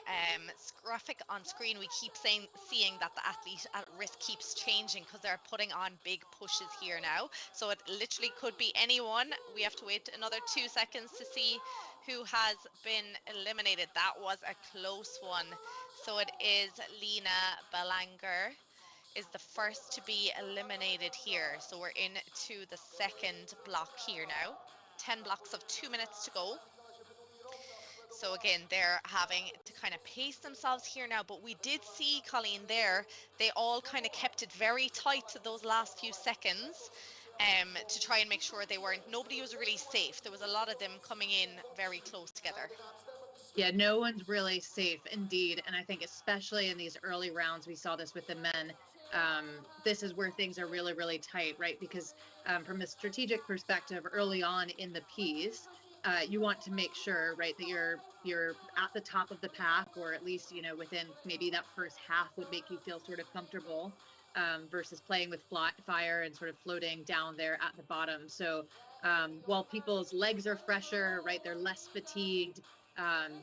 graphic on screen, we keep seeing that the athlete at risk keeps changing, because they're putting on big pushes here now. So it literally could be anyone. We have to wait another 2 seconds to see who has been eliminated. That was a close one. So it is Lena Belanger is the first to be eliminated here. So we're into the second block here now. 10 blocks of 2 minutes to go. So again, they're having to kind of pace themselves here now, but we did see, Colleen, there, they all kind of kept it very tight to those last few seconds, to try and make sure nobody was really safe. There was a lot of them coming in very close together. Yeah, no one's really safe, indeed. And I think especially in these early rounds, we saw this with the men. This is where things are really, really tight, right? Because from a strategic perspective, early on in the piece, you want to make sure, right, that you're at the top of the pack, or at least, within maybe that first half would make you feel sort of comfortable, versus playing with fire and sort of floating down there at the bottom. So while people's legs are fresher, right, they're less fatigued,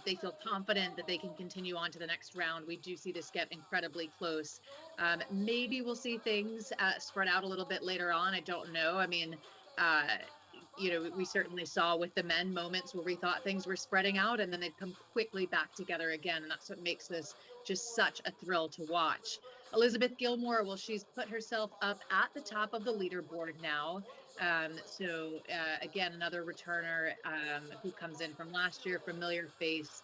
they feel confident that they can continue on to the next round. We do see this get incredibly close. Maybe we'll see things spread out a little bit later on. I don't know. I mean, we certainly saw with the men moments where we thought things were spreading out, and then they'd come quickly back together again. And that's what makes this just such a thrill to watch. Elizabeth Gilmore, well, she's put herself up at the top of the leaderboard now. Again, another returner who comes in from last year, familiar face,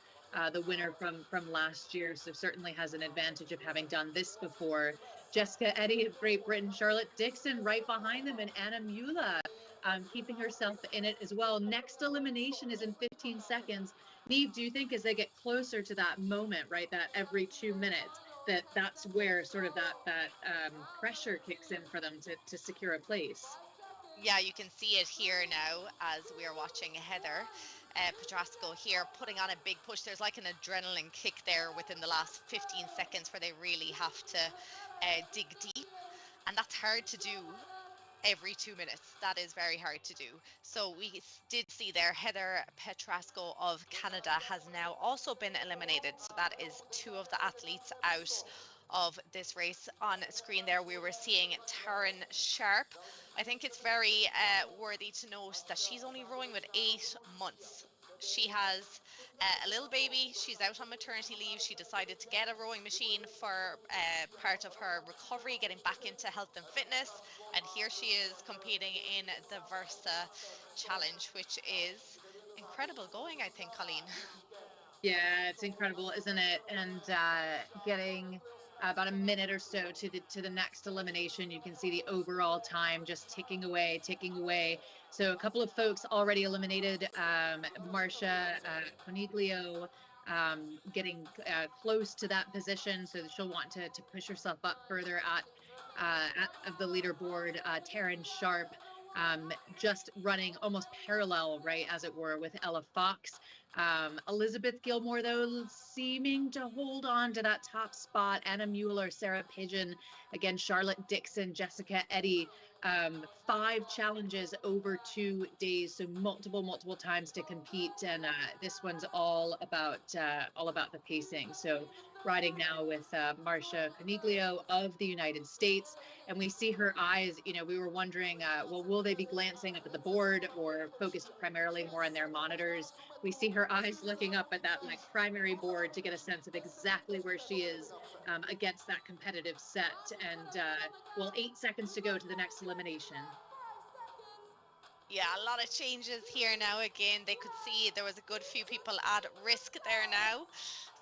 the winner from last year, so certainly has an advantage of having done this before. Jessica Eddy of Great Britain, Charlotte Dixon right behind them, and Anna Mueller keeping herself in it as well. Next elimination is in 15 seconds. Neve, do you think as they get closer to that moment, right, that every 2 minutes, that's where sort of that pressure kicks in for them to secure a place? Yeah, you can see it here now as we are watching Heather Petraszko here putting on a big push. There's like an adrenaline kick there within the last 15 seconds where they really have to dig deep, and that's hard to do every 2 minutes. That is very hard to do. So we did see there Heather Petraszko of Canada has now also been eliminated. So that is 2 of the athletes out of this race. On screen there we were seeing Taryn Sharp. I think it's very worthy to note that she's only rowing with 8 months. She has a little baby. She's out on maternity leave. She decided to get a rowing machine for part of her recovery, getting back into health and fitness. And here she is competing in the Versa Challenge, which is incredible going, I think, Colleen. Yeah, it's incredible, isn't it? And getting about a minute or so to the next elimination, you can see the overall time just ticking away. So a couple of folks already eliminated. Marcia Coniglio getting close to that position, so she'll want to push herself up further of the leaderboard. Taryn Sharp just running almost parallel, right, as it were, with Ella Fox. Elizabeth Gilmore, though, seeming to hold on to that top spot. Anna Mueller, Sarah Pigeon, again, Charlotte Dixon, Jessica Eddy. 5 challenges over 2 days, so multiple times to compete, and this one's all about the pacing. So riding now with Marcia Coniglio of the United States, and we see her eyes. We were wondering, will they be glancing up at the board or focused primarily more on their monitors? We see her eyes looking up at that primary board to get a sense of exactly where she is against that competitive set. And 8 seconds to go to the next elimination. Yeah, a lot of changes here now. Again, they could see there was a good few people at risk there now.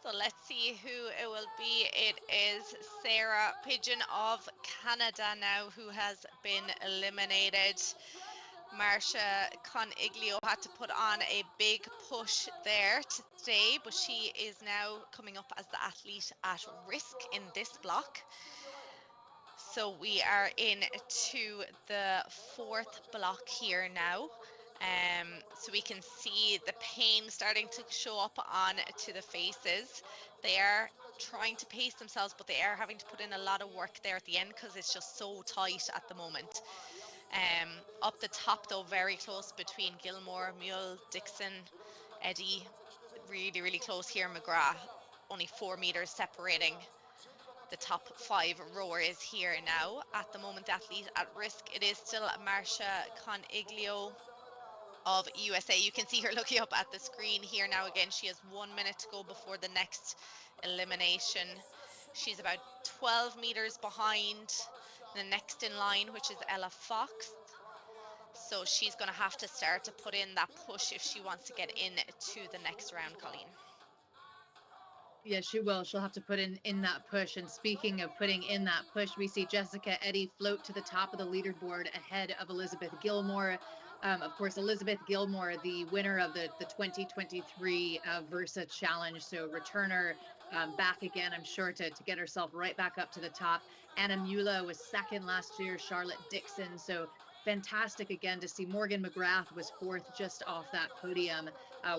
So let's see who it will be. It is Sarah Pigeon of Canada now who has been eliminated. Marcia Coniglio had to put on a big push there to stay, but she is now coming up as the athlete at risk in this block. So we are into the fourth block here now. So we can see the pain starting to show up on to the faces. They are trying to pace themselves, but they are having to put in a lot of work there at the end because it's just so tight at the moment. Up the top though, very close between Gilmore, Mule, Dixon, Eddie, really, really close here. McGrath, only 4 meters separating the top 5 rowers here now. At the moment, the athlete at risk, it is still Marcia Coniglio of USA. You can see her looking up at the screen here now. Again, she has 1 minute to go before the next elimination. She's about 12 meters behind the next in line, which is Ella Fox. So she's going to have to start to put in that push if she wants to get into the next round, Colleen. Yeah, she will. She'll have to put in that push. And speaking of putting in that push, we see Jessica Eddy float to the top of the leaderboard ahead of Elizabeth Gilmore. Of course, Elizabeth Gilmore, the winner of the 2023 Versa Challenge. So returner back again, I'm sure, to get herself right back up to the top. Anna Mula was second last year, Charlotte Dixon. So fantastic again to see. Morgan McGrath was fourth just off that podium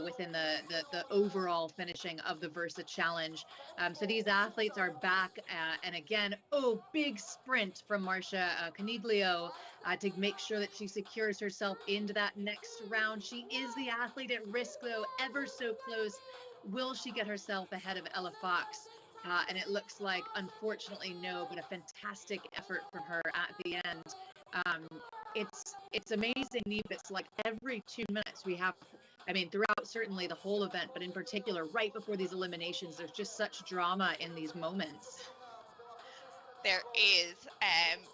within the overall finishing of the Versa Challenge. So these athletes are back. And again, big sprint from Marcia Coniglio to make sure that she secures herself into that next round. She is the athlete at risk, though, ever so close. Will she get herself ahead of Ella Fox? And it looks like, unfortunately, no, but a fantastic effort from her at the end. It's amazing, Neve. It's like every 2 minutes we have, I mean, throughout certainly the whole event, but in particular, right before these eliminations, there's just such drama in these moments. There is.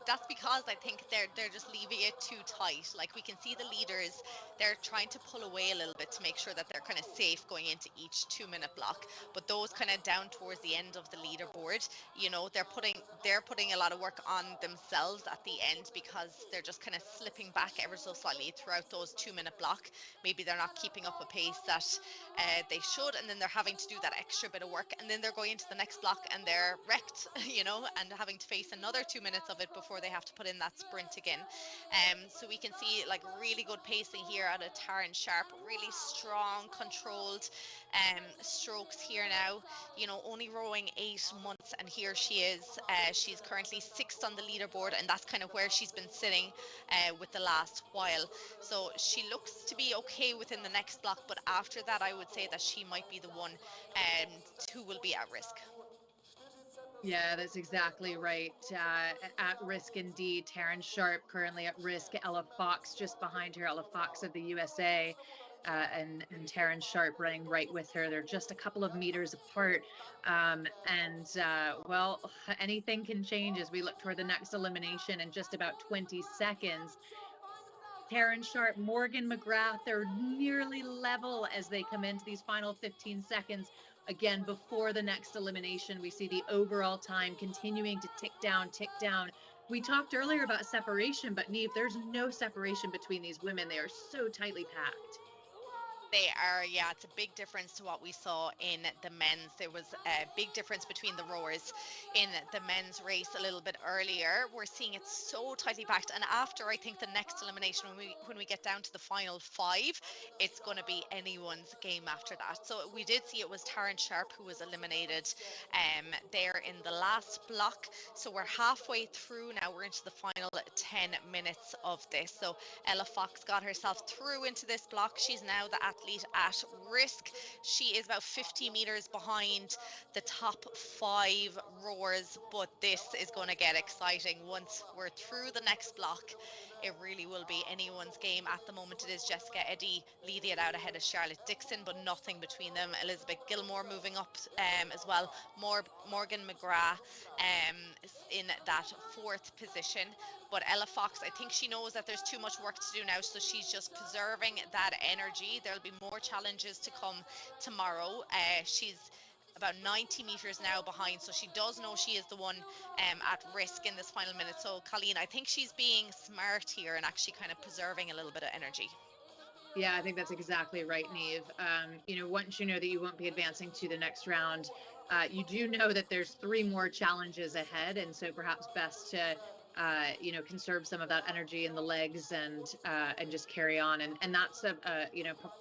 That's because I think they're just leaving it too tight. Like, we can see the leaders, they're trying to pull away a little bit to make sure that they're kind of safe going into each 2 minute block. But those kind of down towards the end of the leaderboard, you know, they're putting a lot of work on themselves at the end because they're just kind of slipping back ever so slightly throughout those 2 minute block. Maybe they're not keeping up a pace that they should, and then they're having to do that extra bit of work, and then they're going into the next block and they're wrecked, you know, and having to face another 2 minutes of it before they have to put in that sprint again. So we can see like really good pacing here out of Taryn Sharp, really strong, controlled strokes here now. You know, only rowing 8 months, and here she is. She's currently 6th on the leaderboard, and that's kind of where she's been sitting with the last while. So she looks to be okay within the next block, but after that, I would say that she might be the one who will be at risk. Yeah, that's exactly right. At risk indeed. Taryn Sharp currently at risk. Ella Fox just behind her. Ella Fox of the USA. And Taryn Sharp running right with her. They're just a couple of meters apart. Well, anything can change as we look toward the next elimination in just about 20 seconds. Taryn Sharp, Morgan McGrath, they're nearly level as they come into these final 15 seconds. Again, before the next elimination, we see the overall time continuing to tick down, tick down. We talked earlier about separation, but Neve, there's no separation between these women. They are so tightly packed. They are, yeah, it's a big difference to what we saw in the men's. There was a big difference between the rowers in the men's race a little bit earlier. We're seeing it so tightly packed, and after, I think, the next elimination, when we get down to the final 5, it's going to be anyone's game after that. So we did see it was Taryn Sharp who was eliminated there in the last block. So we're halfway through now. We're into the final 10 minutes of this. So Ella Fox got herself through into this block. She's now the athlete at risk. She is about 50 meters behind the top 5 rowers, but this is going to get exciting once we're through the next block. It really will be anyone's game. At the moment, it is Jessica Eddy leading it out ahead of Charlotte Dixon, but nothing between them. Elizabeth Gilmore moving up as well. Morgan McGrath in that 4th position. But Ella Fox, I think she knows that there's too much work to do now, so she's just preserving that energy. There'll be more challenges to come tomorrow. She's about 90 meters now behind, so she does know she is the one at risk in this final minute. So Colleen, I think she's being smart here and actually kind of preserving a little bit of energy. Yeah, I think that's exactly right, Neve. Once you know that you won't be advancing to the next round, you do know that there's 3 more challenges ahead, and so perhaps best to conserve some of that energy in the legs and just carry on. And that's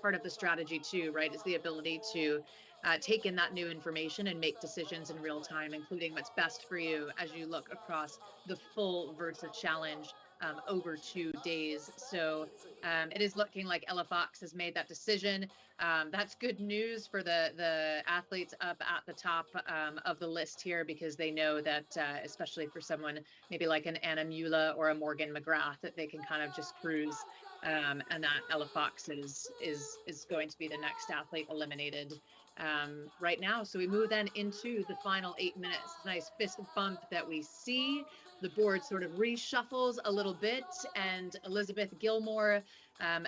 part of the strategy too, right? Is the ability to take in that new information and make decisions in real time, including what's best for you as you look across the full Versa Challenge over 2 days. So it is looking like Ella Fox has made that decision. That's good news for the athletes up at the top of the list here, because they know that, especially for someone maybe like an Anna Mula or a Morgan McGrath, that they can kind of just cruise, and that Ella Fox is going to be the next athlete eliminated right now. So we move then into the final 8 minutes. Nice fist bump that we see. The board sort of reshuffles a little bit, and Elizabeth Gilmore,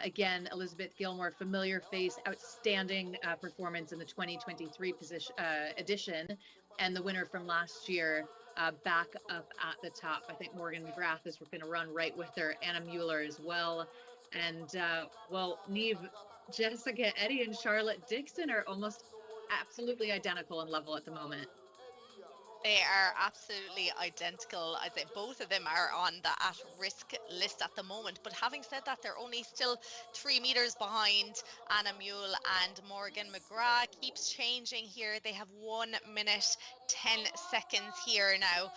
again, Elizabeth Gilmore, familiar face, outstanding performance in the 2023 edition, and the winner from last year, back up at the top. I think Morgan McGrath is going to run right with her, Anna Mueller as well. And, Neve, Jessica Eddy and Charlotte Dixon are almost absolutely identical in level at the moment. They are absolutely identical. I'd say both of them are on the at-risk list at the moment. But having said that, they're only still 3 meters behind Anna Mule, and Morgan McGrath keeps changing here. They have 1 minute, 10 seconds here now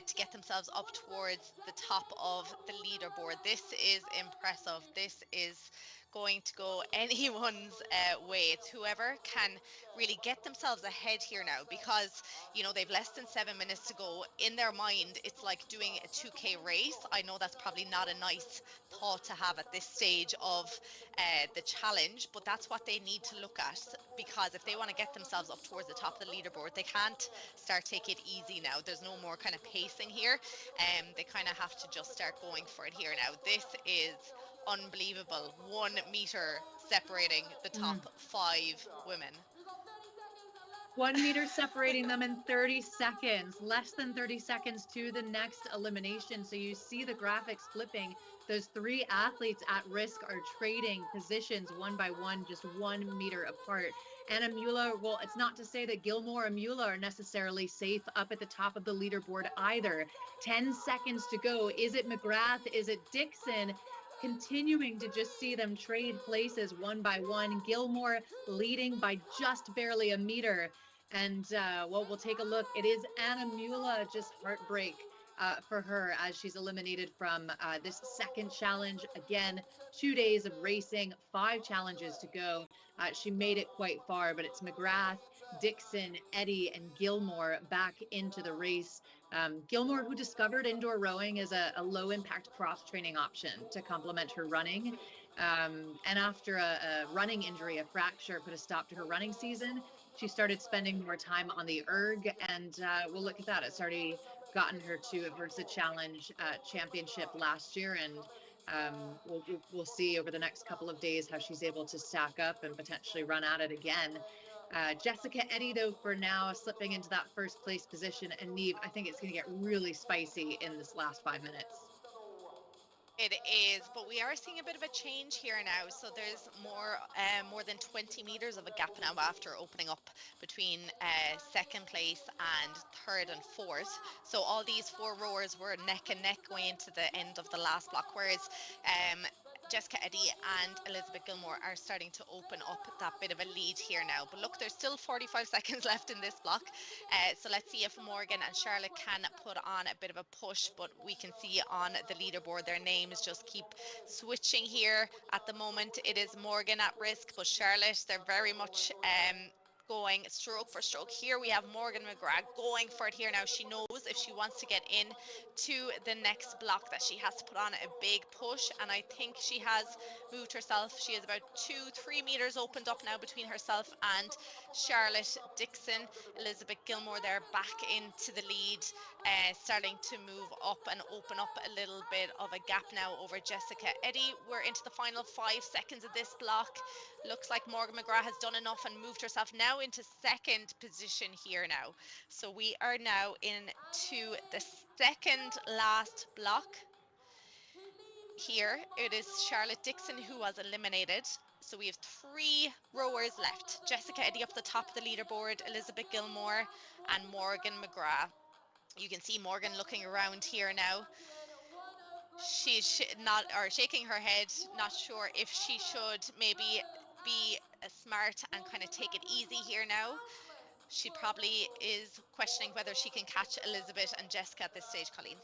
to get themselves up towards the top of the leaderboard. This is impressive. This is going to go anyone's way. It's whoever can really get themselves ahead here now, because they've less than 7 minutes to go. In their mind, it's like doing a 2K race. I know that's probably not a nice thought to have at this stage of the challenge, but that's what they need to look at, because if they want to get themselves up towards the top of the leaderboard, they can't start take it easy now. There's no more kind of pacing here, they kind of have to just start going for it here now. This is unbelievable. 1 meter separating the top 5 women. 1 meter separating them in 30 seconds, less than 30 seconds to the next elimination. So you see the graphics flipping. Those 3 athletes at risk are trading positions one by one, just 1 meter apart. Anna Mueller, well, it's not to say that Gilmore and Mueller are necessarily safe up at the top of the leaderboard either. 10 seconds to go. Is it McGrath? Is it Dixon? Continuing to just see them trade places one by one. Gilmore leading by just barely a meter. And we'll take a look. It is Anna Mula, just heartbreak for her as she's eliminated from this second challenge. Again, 2 days of racing, 5 challenges to go. She made it quite far, but it's McGrath, Dixon, Eddy, and Gilmore back into the race. Gilmore, who discovered indoor rowing as a low-impact cross-training option to complement her running. And after a running injury, a fracture, put a stop to her running season, she started spending more time on the erg, and we'll look at that. It's already gotten her to a Versa Challenge championship last year, and we'll see over the next couple of days how she's able to stack up and potentially run at it again. Jessica Eddy, though, for now, slipping into that first place position. And Neve, I think it's going to get really spicy in this last 5 minutes. It is, but we are seeing a bit of a change here now. So there's more than 20 meters of a gap now after opening up between second place and third and fourth. So all these 4 rowers were neck and neck going into the end of the last block, whereas Jessica Eddy and Elizabeth Gilmore are starting to open up that bit of a lead here now. But look, there's still 45 seconds left in this block. So let's see if Morgan and Charlotte can put on a bit of a push. But we can see on the leaderboard, their names just keep switching here. At the moment, it is Morgan at risk, but Charlotte, they're very much going stroke for stroke. Here we have Morgan McGrath going for it here now. She knows if she wants to get in to the next block that she has to put on a big push, and I think she has moved herself. She is about 2-3 meters opened up now between herself and Charlotte Dixon. Elizabeth Gilmore there back into the lead, starting to move up and open up a little bit of a gap now over Jessica Eddy. We're into the final 5 seconds of this block. Looks like Morgan McGrath has done enough and moved herself now into second position here now. So we are now into the second last block. Here it is Charlotte Dixon who was eliminated. So we have 3 rowers left. Jessica Eddy up the top of the leaderboard, Elizabeth Gilmore and Morgan McGrath. You can see Morgan looking around here now. She's shaking her head, not sure if she should maybe be smart and kind of take it easy here now. She probably is questioning whether she can catch Elizabeth and Jessica at this stage, Colleen.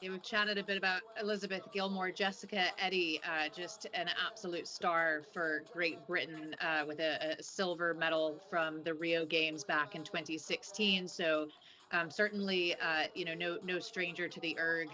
Yeah, we've chatted a bit about Elizabeth Gilmore. Jessica Eddy, just an absolute star for Great Britain, with a silver medal from the Rio Games back in 2016. So certainly, no stranger to the erg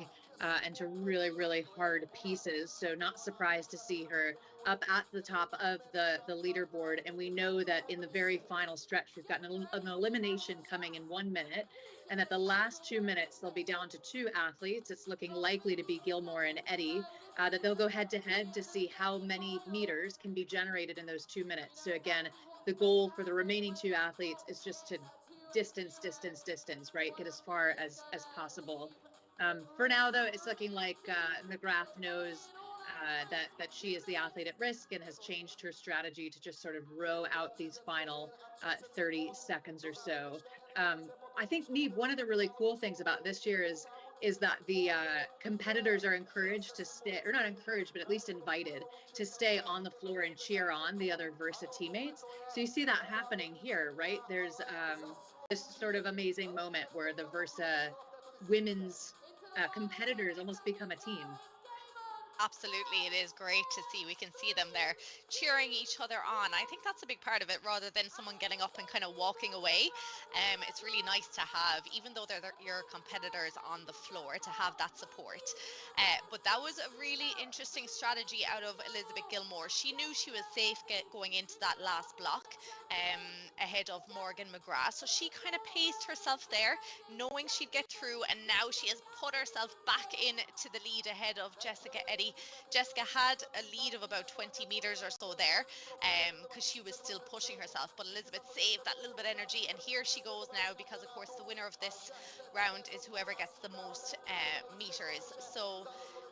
and to really, really hard pieces. So not surprised to see her up at the top of the leaderboard. And we know that in the very final stretch, we've got an elimination coming in 1 minute. And at the last 2 minutes, they'll be down to 2 athletes. It's looking likely to be Gilmore and Eddy, that they'll go head to head to see how many meters can be generated in those 2 minutes. So again, the goal for the remaining 2 athletes is just to distance, right? Get as far as possible. For now, though, it's looking like McGrath knows that she is the athlete at risk and has changed her strategy to just sort of row out these final 30 seconds or so. I think, Neve, one of the really cool things about this year is that the competitors are encouraged to stay, or not encouraged, but at least invited to stay on the floor and cheer on the other Versa teammates. So you see that happening here, right? There's this sort of amazing moment where the Versa women's competitors almost become a team. Absolutely, it is great to see. We can see them there cheering each other on. I think that's a big part of it, rather than someone getting up and kind of walking away. It's really nice to have, even though they're your competitors on the floor, to have that support. But that was a really interesting strategy out of Elizabeth Gilmore. She knew she was safe going into that last block ahead of Morgan McGrath. So she kind of paced herself there, knowing she'd get through, and now she has put herself back into the lead ahead of Jessica Eddy. Jessica had a lead of about 20 meters or so there, because she was still pushing herself, but Elizabeth saved that little bit of energy, and here she goes now, because of course the winner of this round is whoever gets the most meters. So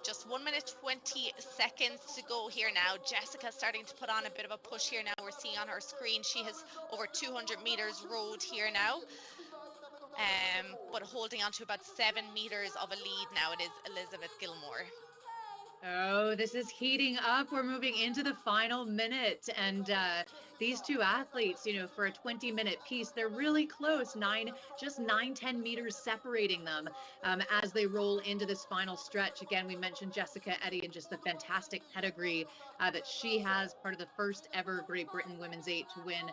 just 1 minute 20 seconds to go here now. Jessica starting to put on a bit of a push here now. We're seeing on her screen she has over 200 meters rowed here now, but holding on to about 7 meters of a lead now. It is Elizabeth Gilmore. Oh, this is heating up. We're moving into the final minute, and these 2 athletes, for a 20-minute piece, they're really close. Just 9-10 meters separating them as they roll into this final stretch. Again, we mentioned Jessica Eddy and just the fantastic pedigree that she has, part of the first ever Great Britain Women's 8 to win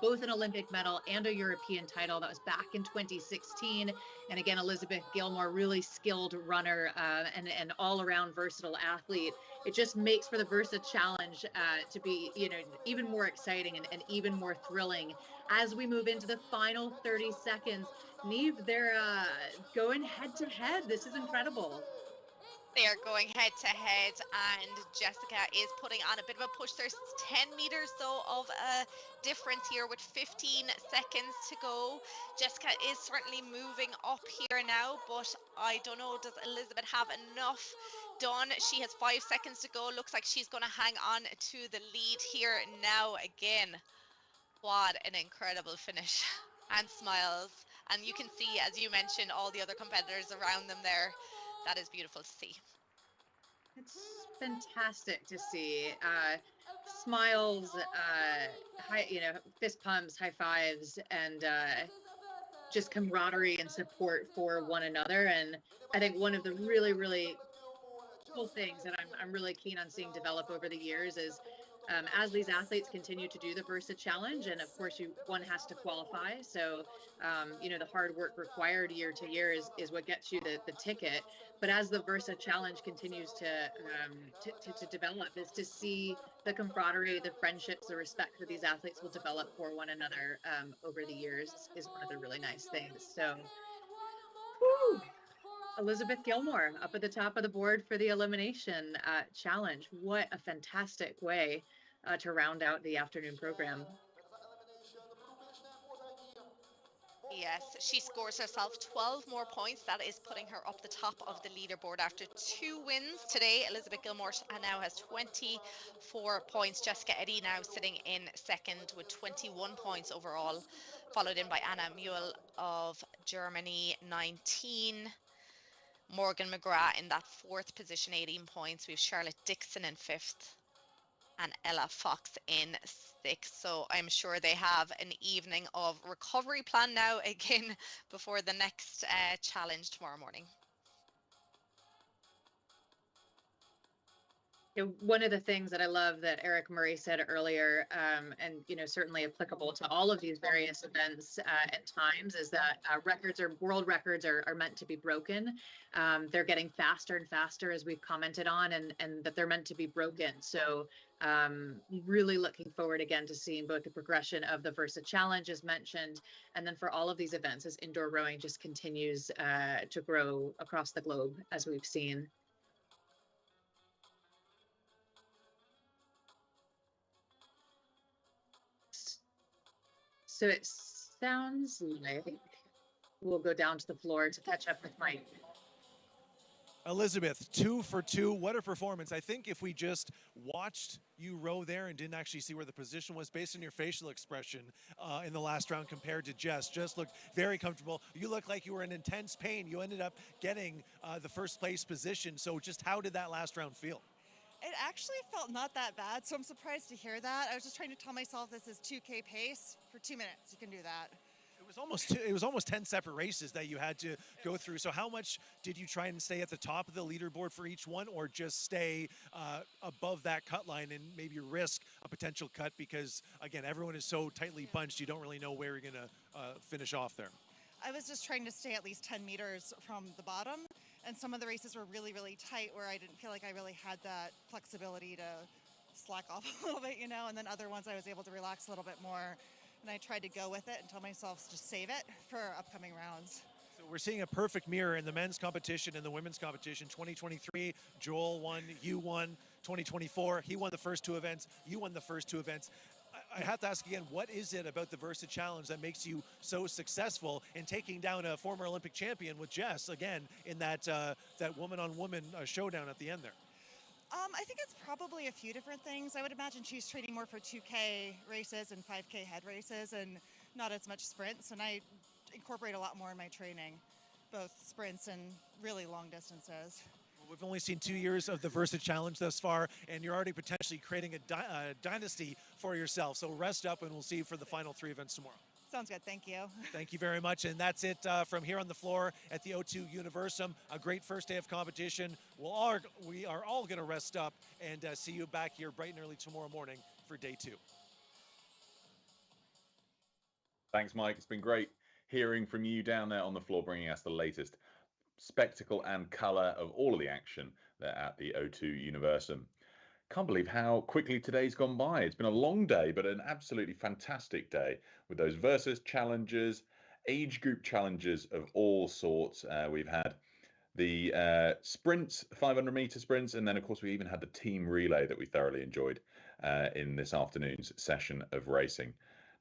both an Olympic medal and a European title. That was back in 2016. And again, Elizabeth Gilmore, really skilled runner and all-around versatile athlete. It just makes for the Versa Challenge to be, even more exciting and even more thrilling as we move into the final 30 seconds. Neve, they're going head-to-head. This is incredible. They are going head to head, and Jessica is putting on a bit of a push. There's 10 meters though of a difference here with 15 seconds to go. Jessica is certainly moving up here now, but I don't know, does Elizabeth have enough done? She has 5 seconds to go. Looks like she's going to hang on to the lead here now again. What an incredible finish, and smiles. And you can see, as you mentioned, all the other competitors around them there. That is beautiful to see. It's fantastic to see. Smiles, fist pumps, high fives, and just camaraderie and support for one another. And I think one of the really, really cool things that I'm really keen on seeing develop over the years is as these athletes continue to do the Versa Challenge, and of course one has to qualify. So, the hard work required year to year is what gets you the ticket. But as the Versa Challenge continues to develop, is to see the camaraderie, the friendships, the respect that these athletes will develop for one another over the years is one of the really nice things. So, whew, Elizabeth Gilmore up at the top of the board for the elimination challenge. What a fantastic way to round out the afternoon program. Yes, she scores herself 12 more points. That is putting her up the top of the leaderboard after 2 wins today. Elizabeth Gilmore now has 24 points. Jessica Eddy now sitting in second with 21 points overall, followed in by Anna Muehl of Germany, 19. Morgan McGrath in that 4th position, 18 points. We have Charlotte Dixon in 5th. And Ella Fox in 6th. So I'm sure they have an evening of recovery plan now again before the next challenge tomorrow morning. One of the things that I love that Eric Murray said earlier, and certainly applicable to all of these various events at times, is that world records are meant to be broken. They're getting faster and faster, as we've commented on, and that they're meant to be broken. So really looking forward again to seeing both the progression of the Versa Challenge as mentioned, and then for all of these events as indoor rowing just continues to grow across the globe, as we've seen. So it sounds like we'll go down to the floor to catch up with Mike. Elizabeth, 2 for 2. What a performance. I think if we just watched you row there and didn't actually see where the position was, based on your facial expression in the last round compared to Jess, just looked very comfortable. You looked like you were in intense pain. You ended up getting the first place position. So just how did that last round feel? It actually felt not that bad, so I'm surprised to hear that. I was just trying to tell myself this is 2K pace for 2 minutes. You can do that. It was almost 10 separate races that you had to go through. So how much did you try and stay at the top of the leaderboard for each one, or just stay above that cut line and maybe risk a potential cut? Because again, everyone is so tightly bunched, you don't really know where you're going to finish off there. I was just trying to stay at least 10 meters from the bottom. And some of the races were really, really tight where I didn't feel like I really had that flexibility to slack off a little bit, and then other ones I was able to relax a little bit more. And I tried to go with it and tell myself just save it for upcoming rounds. So we're seeing a perfect mirror in the men's competition and the women's competition. 2023, Joel won, you won. 2024, he won the first 2 events, you won the first 2 events. I have to ask again, what is it about the Versa Challenge that makes you so successful in taking down a former Olympic champion with Jess, again, in that woman-on-woman showdown at the end there? I think it's probably a few different things. I would imagine she's training more for 2K races and 5K head races and not as much sprints. And I incorporate a lot more in my training, both sprints and really long distances. We've only seen 2 years of the Versa Challenge thus far, and you're already potentially creating a dynasty for yourself. So rest up, and we'll see you for the final 3 events tomorrow. Sounds good. Thank you. Thank you very much. And that's it from here on the floor at the O2 Universum. A great first day of competition. We are all going to rest up and see you back here bright and early tomorrow morning for day 2. Thanks, Mike. It's been great hearing from you down there on the floor, bringing us the latest spectacle and colour of all of the action there at the O2 Universum. Can't believe how quickly today's gone by. It's been a long day, but an absolutely fantastic day with those Versus challenges, age group challenges of all sorts. We've had the sprints, 500-meter sprints, and then, of course, we even had the team relay that we thoroughly enjoyed in this afternoon's session of racing.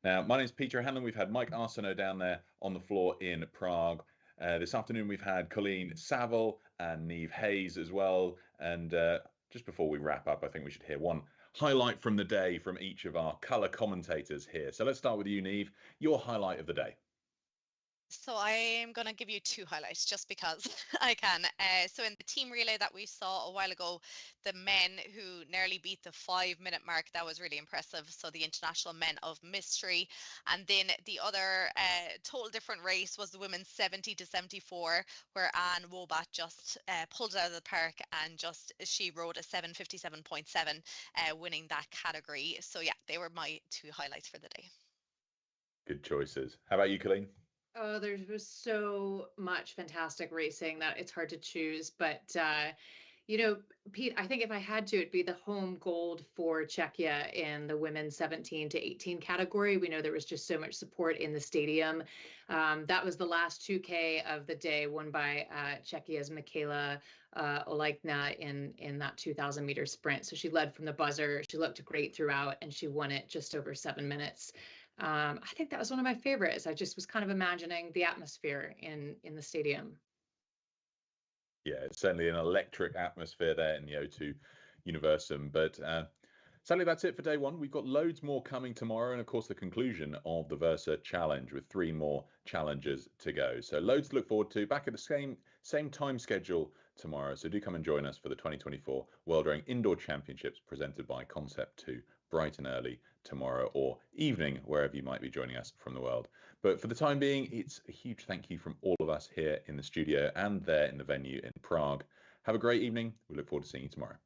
Now, my name is Peter Hanlon. We've had Mike Arsenault down there on the floor in Prague. This afternoon, we've had Colleen Saville and Niamh Hayes as well. And just before we wrap up, I think we should hear one highlight from the day from each of our colour commentators here. So let's start with you, Niamh. Your highlight of the day. So I'm going to give you two highlights just because I can. So in the team relay that we saw a while ago, the men who nearly beat the 5 minute mark, that was really impressive. So the International Men of Mystery. And then the other total different race was the women's 70 to 74, where Anne Wobat just pulled it out of the park and she rode a 7:57.7, winning that category. So yeah, they were my two highlights for the day. Good choices. How about you, Colleen? Oh, there was so much fantastic racing that it's hard to choose. But, Pete, I think if I had to, it'd be the home gold for Czechia in the women's 17 to 18 category. We know there was just so much support in the stadium. That was the last 2K of the day, won by Czechia's Michaela Olejna in that 2,000-meter sprint. So she led from the buzzer. She looked great throughout, and she won it just over 7 minutes. I think that was one of my favorites. I just was kind of imagining the atmosphere in the stadium. Yeah, it's certainly an electric atmosphere there in the O2 Universum. But sadly, that's it for day one. We've got loads more coming tomorrow, and of course, the conclusion of the Versa Challenge with 3 more challenges to go. So loads to look forward to. Back at the same time schedule tomorrow. So do come and join us for the 2024 World Rowing Indoor Championships presented by Concept 2, bright and early tomorrow or evening, wherever you might be joining us from the world. But for the time being, it's a huge thank you from all of us here in the studio and there in the venue in Prague. Have a great evening. We look forward to seeing you tomorrow.